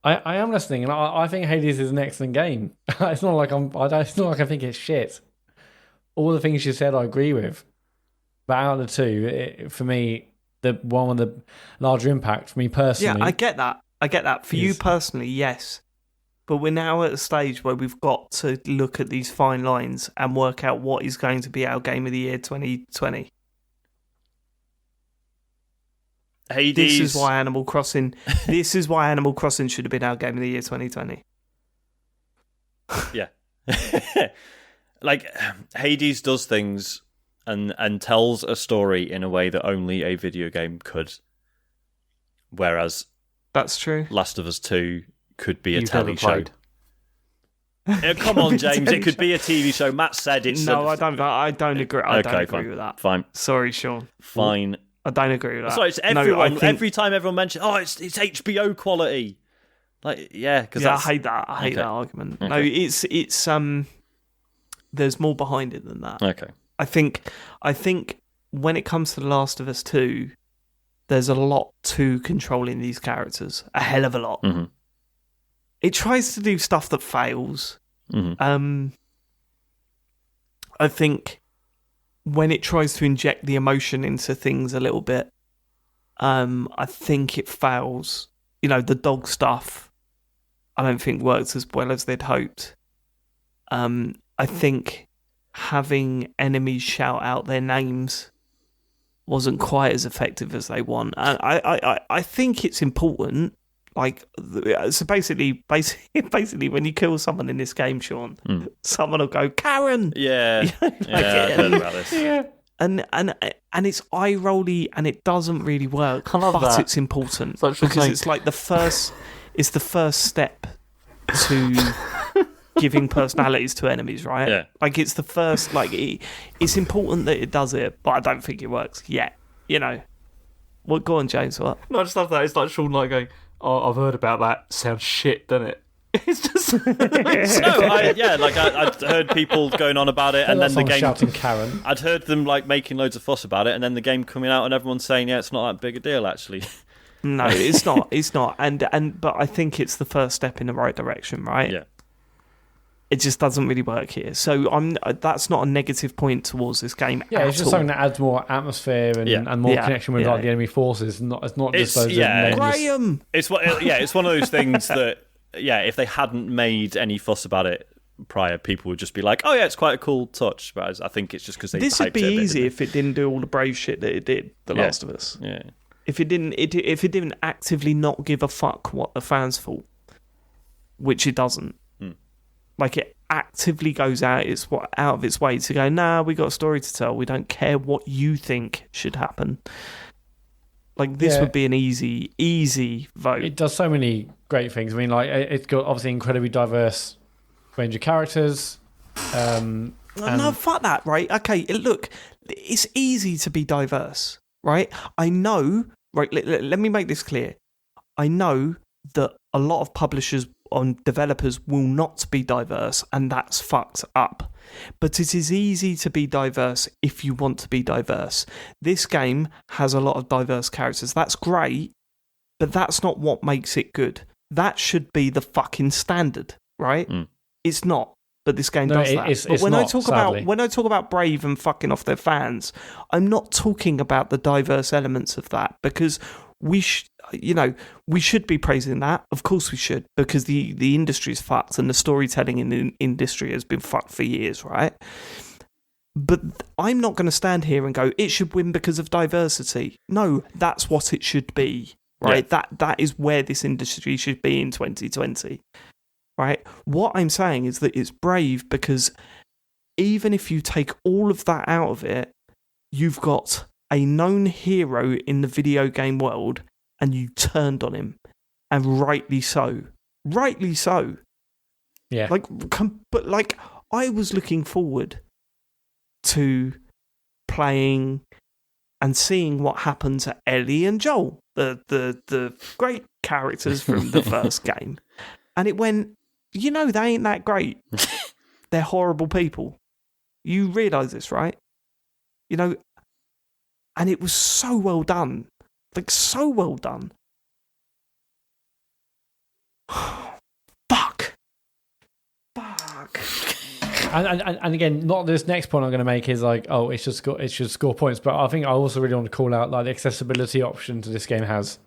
I am listening, and I think Hades is an excellent game. It's not like it's not like I think it's shit. All the things you said, I agree with. But out of the two, for me, the one with the larger impact for me personally. Yeah, I get that. For you personally, yes. But we're now at a stage where we've got to look at these fine lines and work out what is going to be our Game of the Year 2020. Hades. This is why Animal Crossing should have been our Game of the Year 2020. Yeah. Like, Hades does things and tells a story in a way that only a video game could. Whereas that's true. Last of Us 2 could be a telly show. Played. Come on, James. It could be a TV show. Matt said it's. No, I don't agree. I don't agree with that. Fine. Sorry, Sean. Fine. I don't agree with that. Sorry, it's everyone. Every time everyone mentions, it's HBO quality. Like, yeah, I hate that. I hate that argument. Okay. No, it's there's more behind it than that. Okay. I think when it comes to The Last of Us 2, there's a lot to controlling these characters. A hell of a lot. Mm-hmm. It tries to do stuff that fails. Mm-hmm. I think when it tries to inject the emotion into things a little bit, I think it fails. You know, the dog stuff, I don't think works as well as they'd hoped. I think having enemies shout out their names wasn't quite as effective as they want. And I think it's important. Like, so basically, when you kill someone in this game, Sean, someone will go, Karen. Yeah, I've heard about this. Yeah, and it's eye rolly, and it doesn't really work. I love but that. It's important Such because it's like the first step to giving personalities to enemies, right? Yeah, like it's the first. Like it's important that it does it, but I don't think it works yet. You know, what? Go on, James. What? No, I just love that. It's like Sean like going, "Oh, I've heard about that. Sounds shit, doesn't it?" It's just I'd heard people going on about it, and then the game shouting Karen. I'd heard them like making loads of fuss about it, and then the game coming out, and everyone's saying, "Yeah, it's not that big a deal, actually." No, it's not. It's not. And but I think it's the first step in the right direction, right? Yeah. It just doesn't really work here. So that's not a negative point towards this game. Yeah, it's just something that adds more atmosphere and more connection with like the enemy forces. It's not just those Graham. It's one of those things that if they hadn't made any fuss about it prior, people would just be like, "Oh yeah, it's quite a cool touch." But I think it's just because this would be easy if it didn't do all the brave shit that it did. The Last of Us. Yeah. If it didn't actively not give a fuck what the fans thought, which it doesn't. Like, it actively goes out of its way to go, nah, we got a story to tell. We don't care what you think should happen. Like, this would be an easy vote. It does so many great things. I mean, like, it's got obviously incredibly diverse range of characters. No, fuck that, right? Okay, look, it's easy to be diverse, right? I know, right, let me make this clear. I know that a lot of publishers on developers will not be diverse, and that's fucked up. But it is easy to be diverse if you want to be diverse. This game has a lot of diverse characters. That's great, but that's not what makes it good. That should be the fucking standard, right? It's not. But this game does that. But when I talk about Brave and fucking off their fans, I'm not talking about the diverse elements of that, because we should be praising that. Of course we should, because the industry is fucked and the storytelling in the industry has been fucked for years, right? But I'm not going to stand here and go, it should win because of diversity. No, that's what it should be, right? Yeah. That is where this industry should be in 2020, right? What I'm saying is that it's brave because even if you take all of that out of it, you've got a known hero in the video game world and you turned on him, and rightly so. Rightly so. Yeah. But I was looking forward to playing and seeing what happened to Ellie and Joel, the great characters from the first game. And it went, they ain't that great. They're horrible people. You realise this, right? And it was so well done. So well done. Fuck. And again, not this next point I'm going to make is it should score points, but I think I also really want to call out the accessibility options this game has,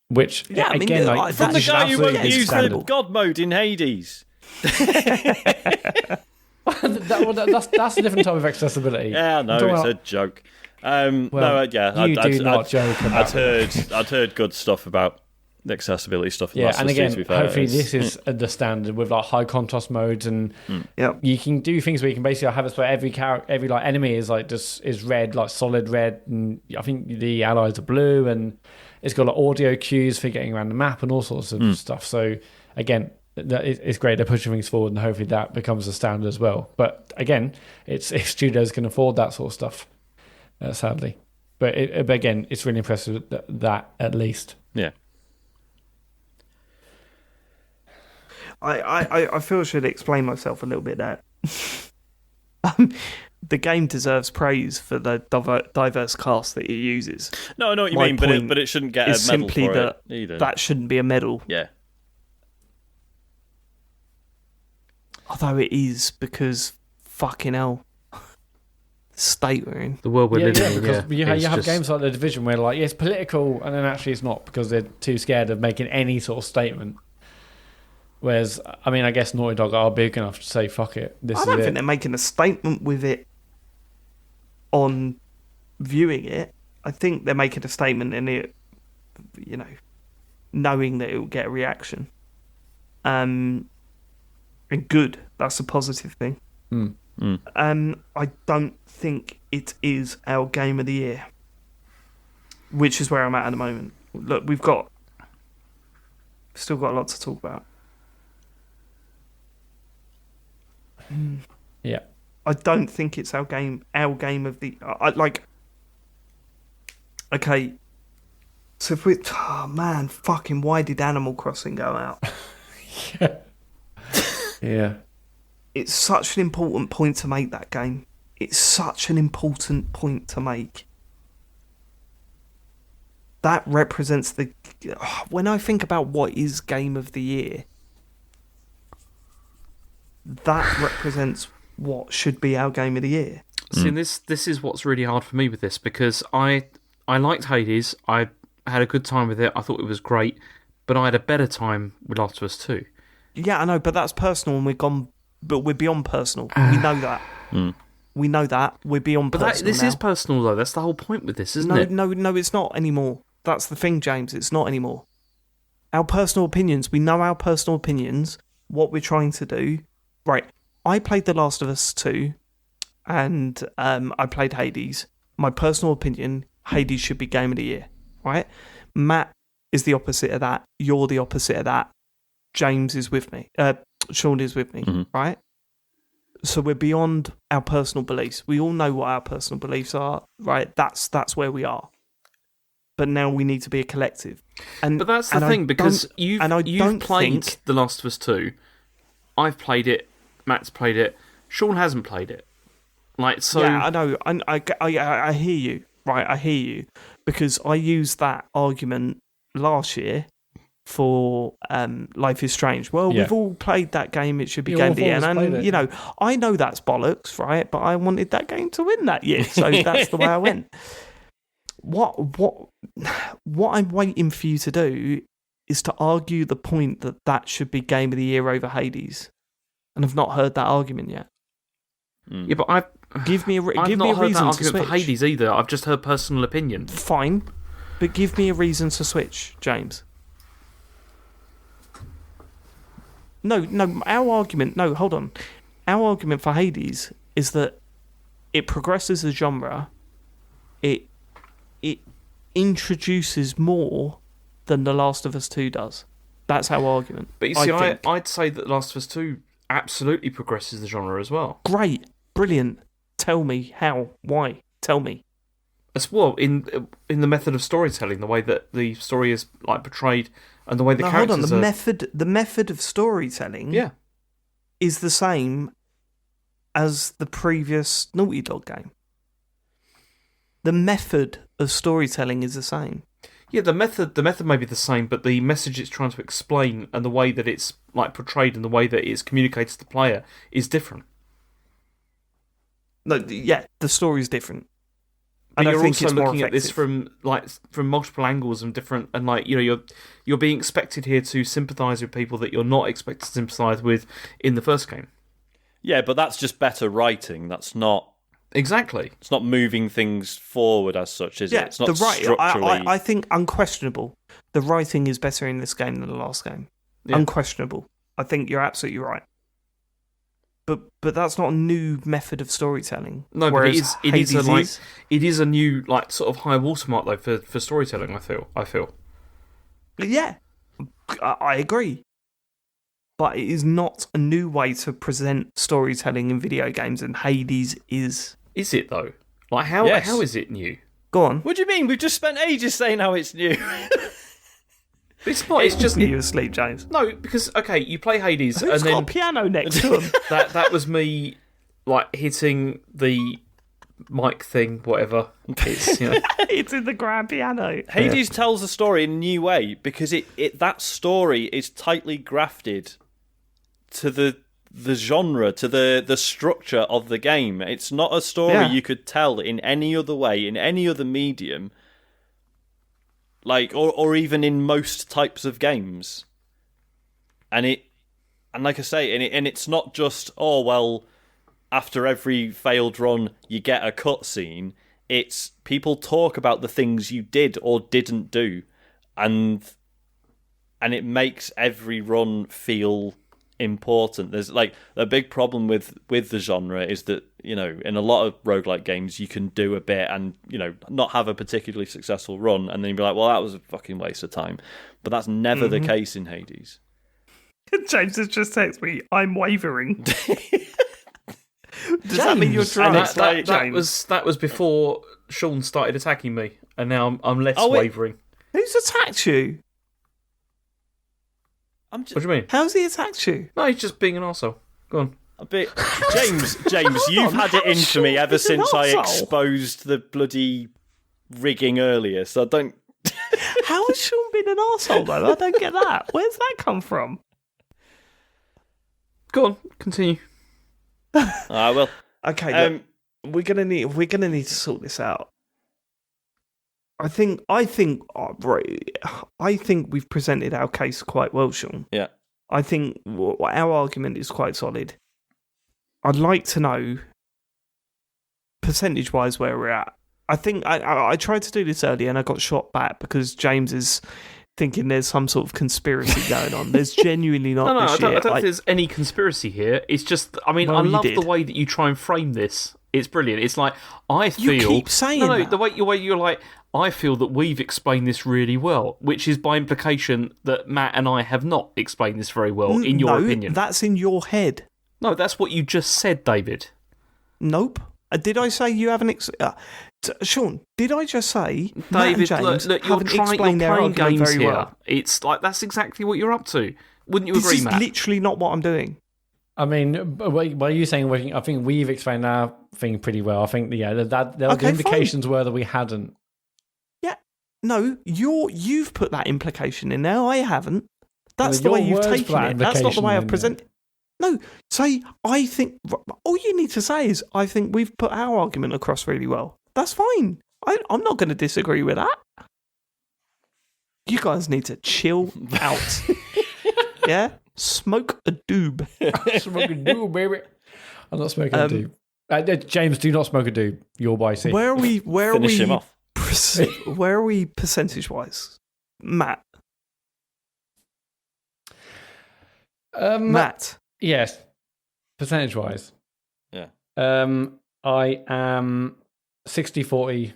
which from the guy who won't use the God mode in Hades. that's a different type of accessibility. Yeah, no, it's a joke. Do not joke about I'd heard good stuff about the accessibility stuff. And again, hopefully this is the standard with high contrast modes, and you can do things where you can basically have it where every enemy is is red, solid red, and I think the allies are blue, and it's got audio cues for getting around the map and all sorts of stuff. So again, it's great. They're pushing things forward, and hopefully that becomes a standard as well. But again, it's if studios can afford that sort of stuff, sadly. But again, it's really impressive that at least. Yeah. I feel I should explain myself a little bit there. The game deserves praise for the diverse cast that it uses. No, I know what you mean, but it shouldn't get a medal for it either. That shouldn't be a medal. Yeah. Although it is, because fucking hell, the state we're in. The world we're living in. Because you have games like The Division where it's political, and then actually it's not, because they're too scared of making any sort of statement. Whereas, I guess Naughty Dog are big enough to say, fuck it. I don't think they're making a statement with it on viewing it. I think they're making a statement in it, knowing that it will get a reaction. And good. That's a positive thing. I don't think it is our game of the year, which is where I'm at the moment. Look, we've still got a lot to talk about. Yeah, I don't think it's our game of the. Okay, so if we, fucking, why did Animal Crossing go out? Yeah. It's such an important point to make, that game. It's such an important point to make. That represents the. When I think about what is game of the year, that represents what should be our game of the year. See, this is what's really hard for me with this, because I liked Hades. I had a good time with it. I thought it was great, but I had a better time with Last of Us 2. Yeah, I know, but that's personal, and we're beyond personal. We know that. We know that. We're beyond personal. This is personal, though. That's the whole point with this, isn't it? No, it's not anymore. That's the thing, James. It's not anymore. Our personal opinions. We know our personal opinions. What we're trying to do. Right. I played The Last of Us 2, and I played Hades. My personal opinion, Hades should be game of the year. Right. Matt is the opposite of that. You're the opposite of that. James is with me. Sean is with me. Mm-hmm. Right. So we're beyond our personal beliefs. We all know what our personal beliefs are, right? That's where we are. But now we need to be a collective. But that's the thing, because you've played The Last of Us 2. I've played it. Matt's played it. Sean hasn't played it. Yeah, I know. I hear you. Right, I hear you. Because I used that argument last year for Life is Strange. Well, we've all played that game. It should be game of the year. And I know that's bollocks, right? But I wanted that game to win that year, so that's the way I went. What I'm waiting for you to do is to argue the point that should be game of the year over Hades, and I've not heard that argument yet. Yeah, but I've not heard that argument for Hades either. I've just heard personal opinion. Fine, but give me a reason to switch, James. No, our argument... No, hold on. Our argument for Hades is that it progresses the genre, it it introduces more than The Last of Us 2 does. That's our argument. But you see, I'd say that Last of Us 2 absolutely progresses the genre as well. Great, brilliant. Tell me how, why? Tell me. As well, in the method of storytelling, the way that the story is like portrayed, and the way the characters hold on. The method of storytelling is the same as the previous Naughty Dog game. The method of storytelling is the same. Yeah, the method may be the same, but the message it's trying to explain and the way that it's like portrayed and the way that it's communicated to the player is different. No, yeah, the story's different. But and you're I think also it's more looking at this effective. from multiple angles and different, and like, you know, you're being expected here to sympathise with people that you're not expected to sympathise with in the first game. Yeah, but that's just better writing. That's not exactly. It's not moving things forward as such, is it? It's not structurally. I think unquestionable. The writing is better in this game than the last game. Yeah. Unquestionable. I think you're absolutely right. But that's not a new method of storytelling. No, but it is a new like sort of high watermark though for storytelling. I feel. Yeah, I agree. But it is not a new way to present storytelling in video games, and Hades is. Is it though? Like how is it new? Go on. What do you mean? We've just spent ages saying how it's new. It's not. It's just you asleep, James. No, because okay, you play Hades, Who's and then got a piano next to him. that was me, like hitting the mic thing, whatever. It's, you know. It's in the grand piano. Hades tells a story in a new way because that story is tightly grafted to the genre, to the structure of the game. It's not a story you could tell in any other way, in any other medium. Like, or even in most types of games, and like I say, and it's not just after every failed run you get a cutscene. It's people talk about the things you did or didn't do, and it makes every run feel important. There's like a big problem with the genre is that, you know, in a lot of roguelike games you can do a bit and, you know, not have a particularly successful run and then you'd be like, well, that was a fucking waste of time. But that's never the case in Hades. James has just texted me, I'm wavering. Does that mean you're drunk? That was before Sean started attacking me, and now I'm less wavering. Who's attacked you? What do you mean? How's he attacked you? No, he's just being an arsehole. Go on. A bit, James, you've had it in for me ever since I exposed the bloody rigging earlier, so I don't... How has Sean been an arsehole, though? I don't get that. Where's that come from? Go on, continue. I will. Okay, we're gonna need to sort this out. I think we've presented our case quite well, Sean. Yeah. I think our argument is quite solid. I'd like to know, percentage-wise, where we're at. I think I tried to do this earlier and I got shot back because James is thinking there's some sort of conspiracy going on. There's genuinely not. No, I don't think there's any conspiracy here. It's just, I mean, I love the way that you try and frame this. It's brilliant. It's like, I feel... You keep saying that. The way you're like, I feel that we've explained this really well, which is by implication that Matt and I have not explained this very well, in your opinion. That's in your head. No, that's what you just said, David. Nope. Did I say you haven't... Sean, did I just say David, Matt and James look, haven't explained their playing argument games very here. well? It's like, that's exactly what you're up to. Wouldn't you This agree, is Matt? literally not what I'm doing. I mean, by you saying, I think we've explained our thing pretty well. I think, the indications were that we hadn't. Yeah. No, you've put that implication in there. I haven't. That's the way you've taken it. That's not the way I've presented. No, say, I think... All you need to say is, I think we've put our argument across really well. That's fine. I'm not going to disagree with that. You guys need to chill out. Yeah? Smoke a doob. Smoke a doob, baby. I'm not smoking a doob. James, do not smoke a doob. You're by C. Where are we? Finish him off. Where are we percentage-wise? Matt. Matt. Yes. Percentage-wise. Yeah. I am 60-40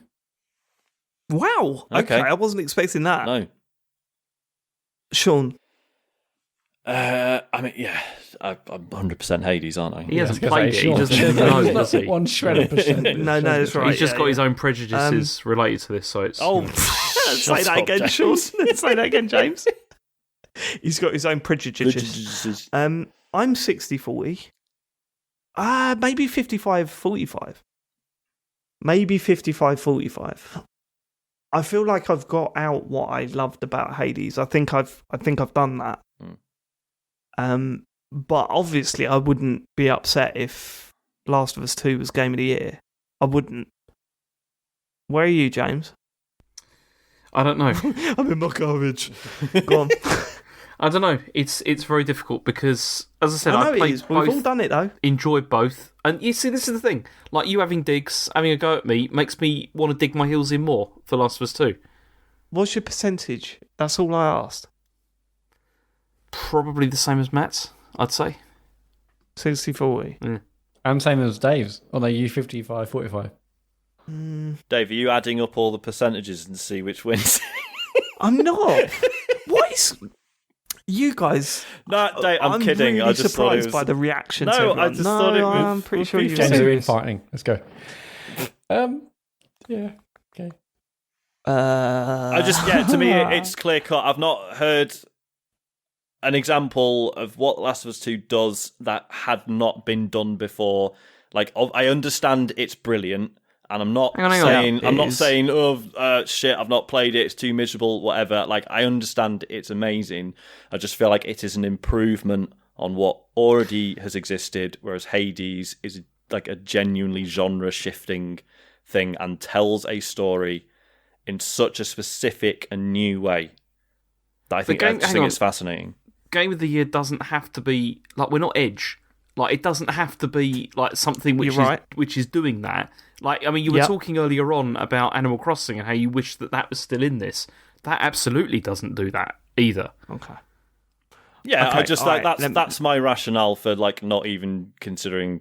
Wow. Okay, I wasn't expecting that. No. Sean. I mean, yeah, I'm 100% Hades, aren't I? He hasn't played it. He doesn't know, does he? One shred of percent. No, that's right. He's just got his own prejudices related to this, so it's... Say that again, Sean. Say that again, James. He's got his own prejudices. I'm 60-40. Maybe 55-45. Maybe 55-45. I feel like I've got out what I loved about Hades. I think I've done that. But obviously I wouldn't be upset if Last of Us 2 was Game of the Year. I wouldn't. Where are you, James? I don't know. I'm in my garbage. Go on. I don't know. It's very difficult because, as I said, I played both. We've all done it though. Enjoyed both, and you see, this is the thing. Like you having digs, having a go at me, makes me want to dig my heels in more for Last of Us 2. What's your percentage? That's all I asked. Probably the same as Matt's, I'd say. 60-40. Mm. I'm same as Dave's. Although you 55-45. Dave, are you adding up all the percentages and see which wins? I'm not. What is... You guys... No, Dave, I'm kidding. Really I just surprised by the reaction to No, everyone. I just thought it was... I'm pretty sure you're James are serious. infighting. Let's go. Yeah. Okay. To me, it's clear cut. I've not heard an example of what Last of Us 2 does that had not been done before. Like, I understand it's brilliant, and I'm not saying, oh, shit, I've not played it, it's too miserable, whatever. Like, I understand it's amazing. I just feel like it is an improvement on what already has existed, whereas Hades is like a genuinely genre-shifting thing and tells a story in such a specific and new way that I think it's fascinating. Game of the Year doesn't have to be... Like, we're not Edge. Like, it doesn't have to be like something which is doing that. Like, I mean, you were talking earlier on about Animal Crossing and how you wish that was still in this. That absolutely doesn't do that either. Okay. Yeah, okay, I just like that's my rationale for like not even considering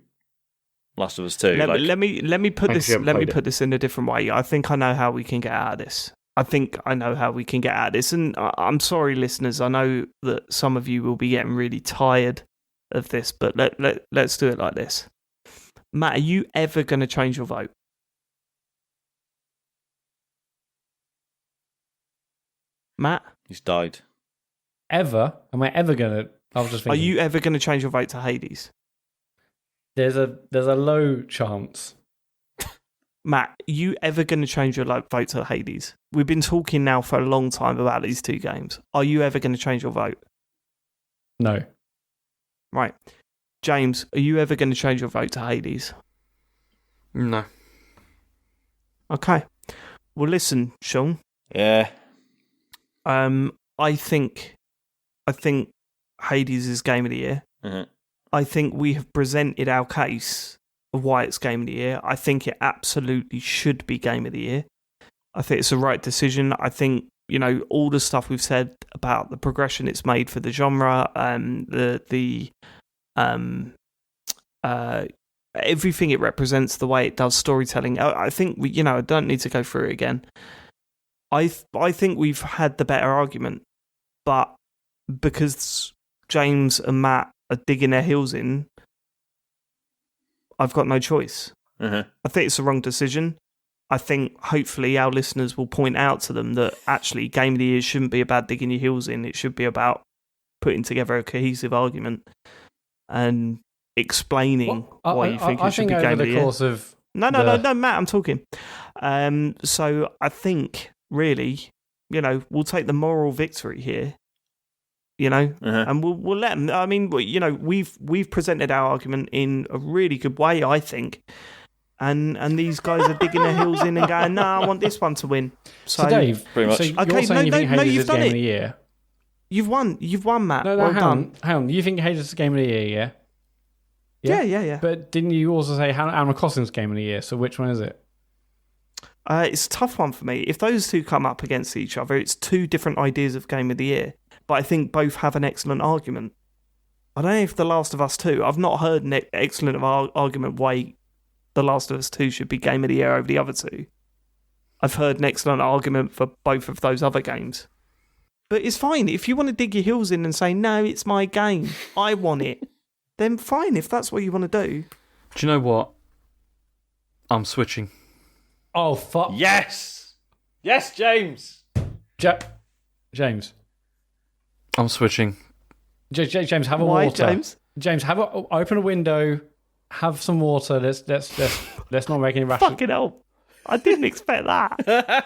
Last of Us 2. Let me put this in a different way. I think I know how we can get out of this. And I'm sorry, listeners. I know that some of you will be getting really tired of this, but let's do it like this. Matt, are you ever going to change your vote? Matt? He's died. Ever? Am I ever going to... I was just thinking... Are you ever going to change your vote to Hades? There's a low chance. Matt, are you ever going to change your vote to Hades? We've been talking now for a long time about these two games. Are you ever going to change your vote? No. Right. James, are you ever going to change your vote to Hades? No. Okay. Well, listen, Sean. Yeah. I think Hades is Game of the Year. Mm-hmm. I think we have presented our case of why it's Game of the Year. I think it absolutely should be Game of the Year. I think it's the right decision. I think, all the stuff we've said about the progression it's made for the genre, everything it represents, the way it does storytelling. I think I don't need to go through it again. I think we've had the better argument, but because James and Matt are digging their heels in, I've got no choice. Mm-hmm. I think it's the wrong decision. I think hopefully our listeners will point out to them that actually Game of the Year shouldn't be about digging your heels in. It should be about putting together a cohesive argument and explaining why you think it should be Game of the Year. Course of no, Matt, I'm talking. So I think really, we'll take the moral victory here. And we'll let them. I mean, we've presented our argument in a really good way, I think. And these guys are digging their heels in and going, no, I want this one to win. So Dave, pretty much. So you're saying you think Hades is Game of the Year? You've won, Matt. No, well hang done. on. You think Hades is Game of the Year, yeah? Yeah. But didn't you also say Animal Crossing's Game of the Year? So which one is it? It's a tough one for me. If those two come up against each other, it's two different ideas of Game of the Year. But I think both have an excellent argument. I don't know if The Last of Us 2... I've not heard an excellent argument why The Last of Us 2 should be Game of the Year over the other two. I've heard an excellent argument for both of those other games. But it's fine. If you want to dig your heels in and say, no, it's my game, I want it, then fine, if that's what you want to do. Do you know what? I'm switching. Oh, fuck. Yes! Yes, James! James. I'm switching. James, have a Why, water. James? James, open a window, have some water. Let's not make any rational. Fucking hell. I didn't expect that.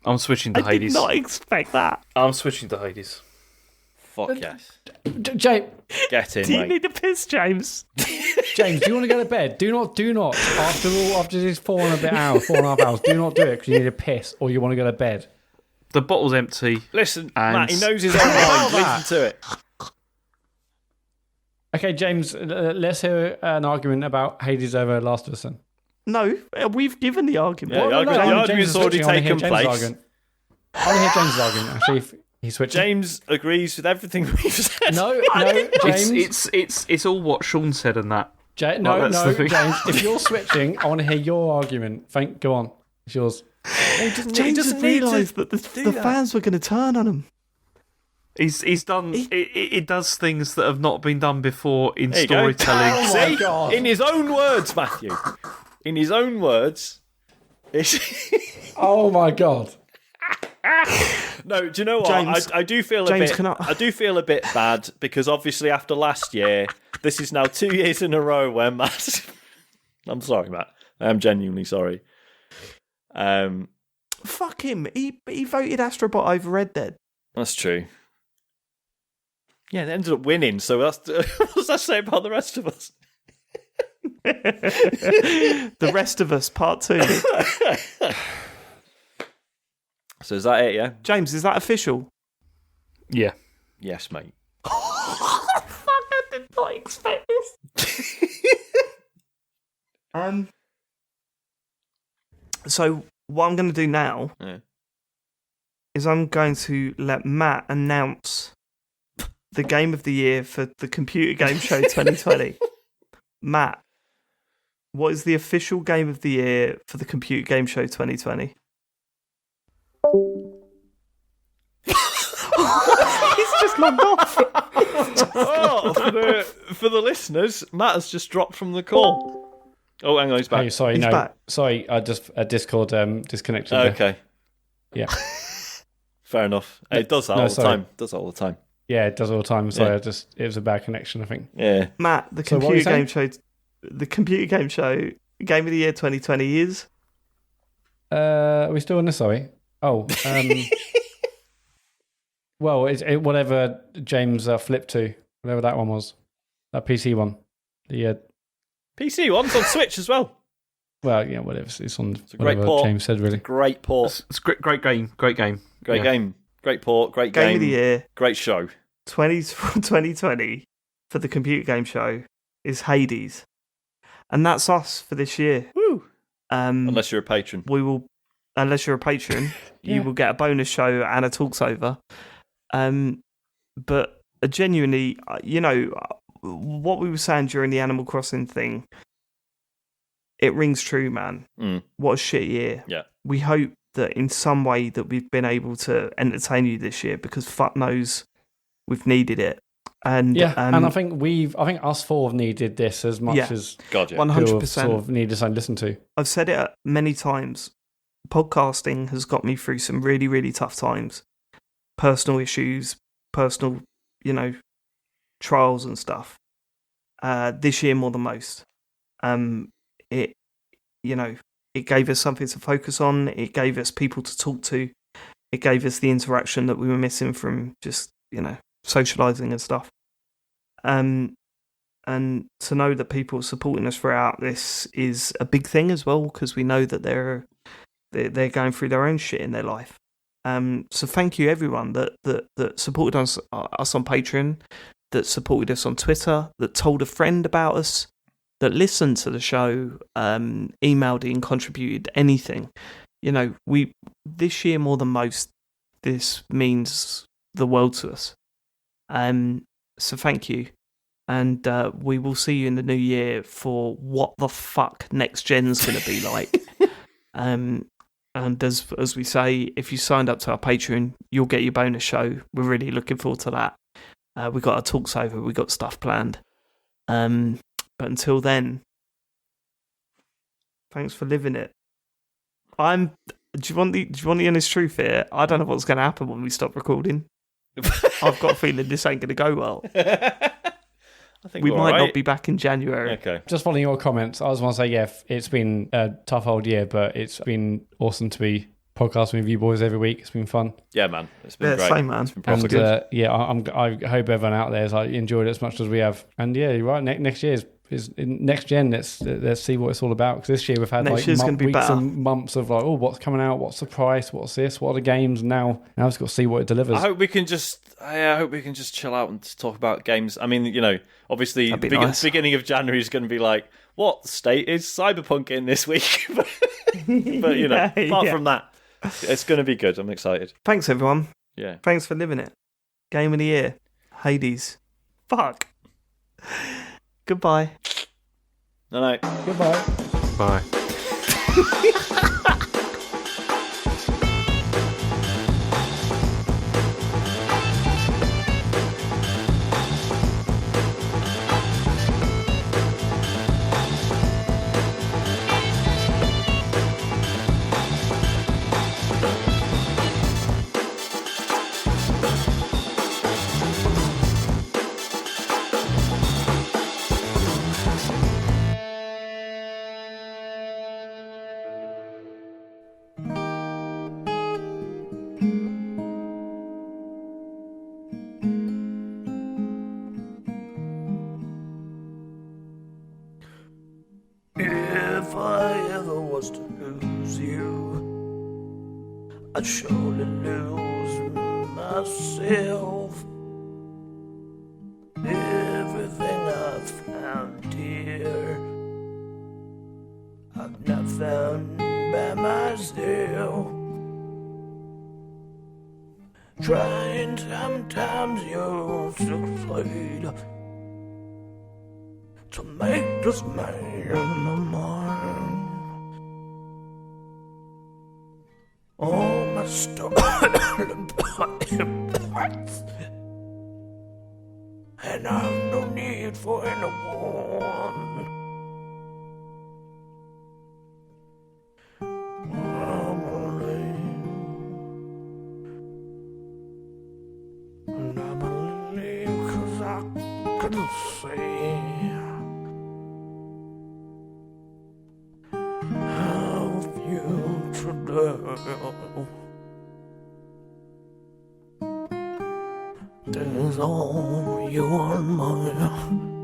I'm switching to I Hades. did not expect that. I'm switching to Hades. Fuck yes. James, Get in, Do you mate. need a piss, James? James, do you want to go to bed? Do not. After these 4.5 hours, do not do it because you need a piss or you want to go to bed. The bottle's empty. Listen, And- Matt, he knows his own mind. Listen to it. Okay, James, let's hear an argument about Hades over Last of Us then. No, we've given the argument. Yeah, the argument's already taken place. I want to hear James' argument, actually, if he switches. James agrees with everything we've said. No, James. It's all what Sean said and that. No, that's the thing. James, if you're switching, I want to hear your argument. Go on. It's yours. James has realised that the fans were going to turn on him. He's done. It does things that have not been done before in There you go. storytelling. Oh my See? God. In his own words, Matthew. In his own words. Oh my God. No, do you know what? James, I do feel James, a bit. I do feel a bit bad because obviously after last year, this is now 2 years in a row where Matt. I'm sorry, Matt. I am genuinely sorry. Fuck him. He voted Astrobot over Red Dead. That's true. Yeah, they ended up winning. So that's what does that say about the rest of us? The Rest of Us, Part 2. So is that it? Yeah. James, is that official? Yeah. Yes, mate. Fuck, I did not expect this. So what I'm going to do now is I'm going to let Matt announce the game of the year for the Computer Game Show 2020. Matt, what is the official game of the year for the Computer Game Show 2020? He's just logged off. Oh, for the listeners, Matt has just dropped from the call. Oh, hang on, he's back. Hey, sorry, He's no. back. Sorry, I just Discord disconnected. there. Okay. Yeah. Fair enough. It does that all the time. Does that all the time. Yeah, it does all the time. Sorry, Yeah. it was a bad connection, I think. Yeah. Matt, the So what were Computer you Game Show, Game of the Year 2020 is. Are we still on this? Sorry. Oh, well, it's whatever James flipped to, whatever that one was, that PC one. The PC one's on Switch as well. well, yeah, whatever. It's on. It's a great whatever port. James said, really. Great port. It's great game. Great game. Great game. Great port. Great game. Game of the Year Great show. 2020 for the Computer Game Show is Hades. And that's us for this year. Woo! Unless you're a patron. We will, unless you're a patron, Yeah. you will get a bonus show and a talks over. But genuinely, what we were saying during the Animal Crossing thing, it rings true, man. What a shit year. Yeah. We hope that in some way that we've been able to entertain you this year, because fuck knows we've needed it. And and I think us four have needed this as much as God, yeah. 100%. sort of needed something to listen to. I've said it many times. Podcasting has got me through some really, really tough times. Personal issues, personal, trials and stuff. This year more than most. It gave us something to focus on. It gave us people to talk to. It gave us the interaction that we were missing from just, socializing and stuff. And to know that people are supporting us throughout this is a big thing as well, because we know that they're going through their own shit in their life. So thank you everyone that supported us on Patreon, that supported us on Twitter, that told a friend about us, that listened to the show, emailed in, contributed anything. This year more than most, this means the world to us. So thank you. And we will see you in the new year for what the fuck next gen's going to be like. And And as we say, if you signed up to our Patreon, you'll get your bonus show. We're really looking forward to that. We've got our talks over. We've got stuff planned. But until then, thanks for living it. Do you want the honest truth here? I don't know what's going to happen when we stop recording. I've got a feeling this ain't going to go well. I think we might not be back in January. Okay. Just following your comments, I just want to say, yeah, it's been a tough old year, but it's been awesome to be podcasting with you boys every week. It's been fun. Yeah, man. It's been great. Same, man. It's been proper good. I hope everyone out there has enjoyed it as much as we have. And yeah, you're right. Next year is next gen. Let's see what it's all about. Because this year we've had weeks and months of like, oh, what's coming out? What's the price? What's this? What are the games? Now we've got to see what it delivers. I hope we can just chill out and talk about games. I mean, obviously, beginning of January is going to be like, what state is Cyberpunk in this week? but apart from that, it's going to be good. I'm excited. Thanks, everyone. Yeah. Thanks for living it. Game of the year. Hades. Fuck. Goodbye. Night. Goodbye. Bye. If I ever was to lose you, I'd surely lose myself. Everything I've found here, I've not found by myself. Trying sometimes you'll succeed to make this man of mine. All my stolen parts, and I've no need for anyone. I'm only, and I believe 'cause I can see how future love. There's all you and mine.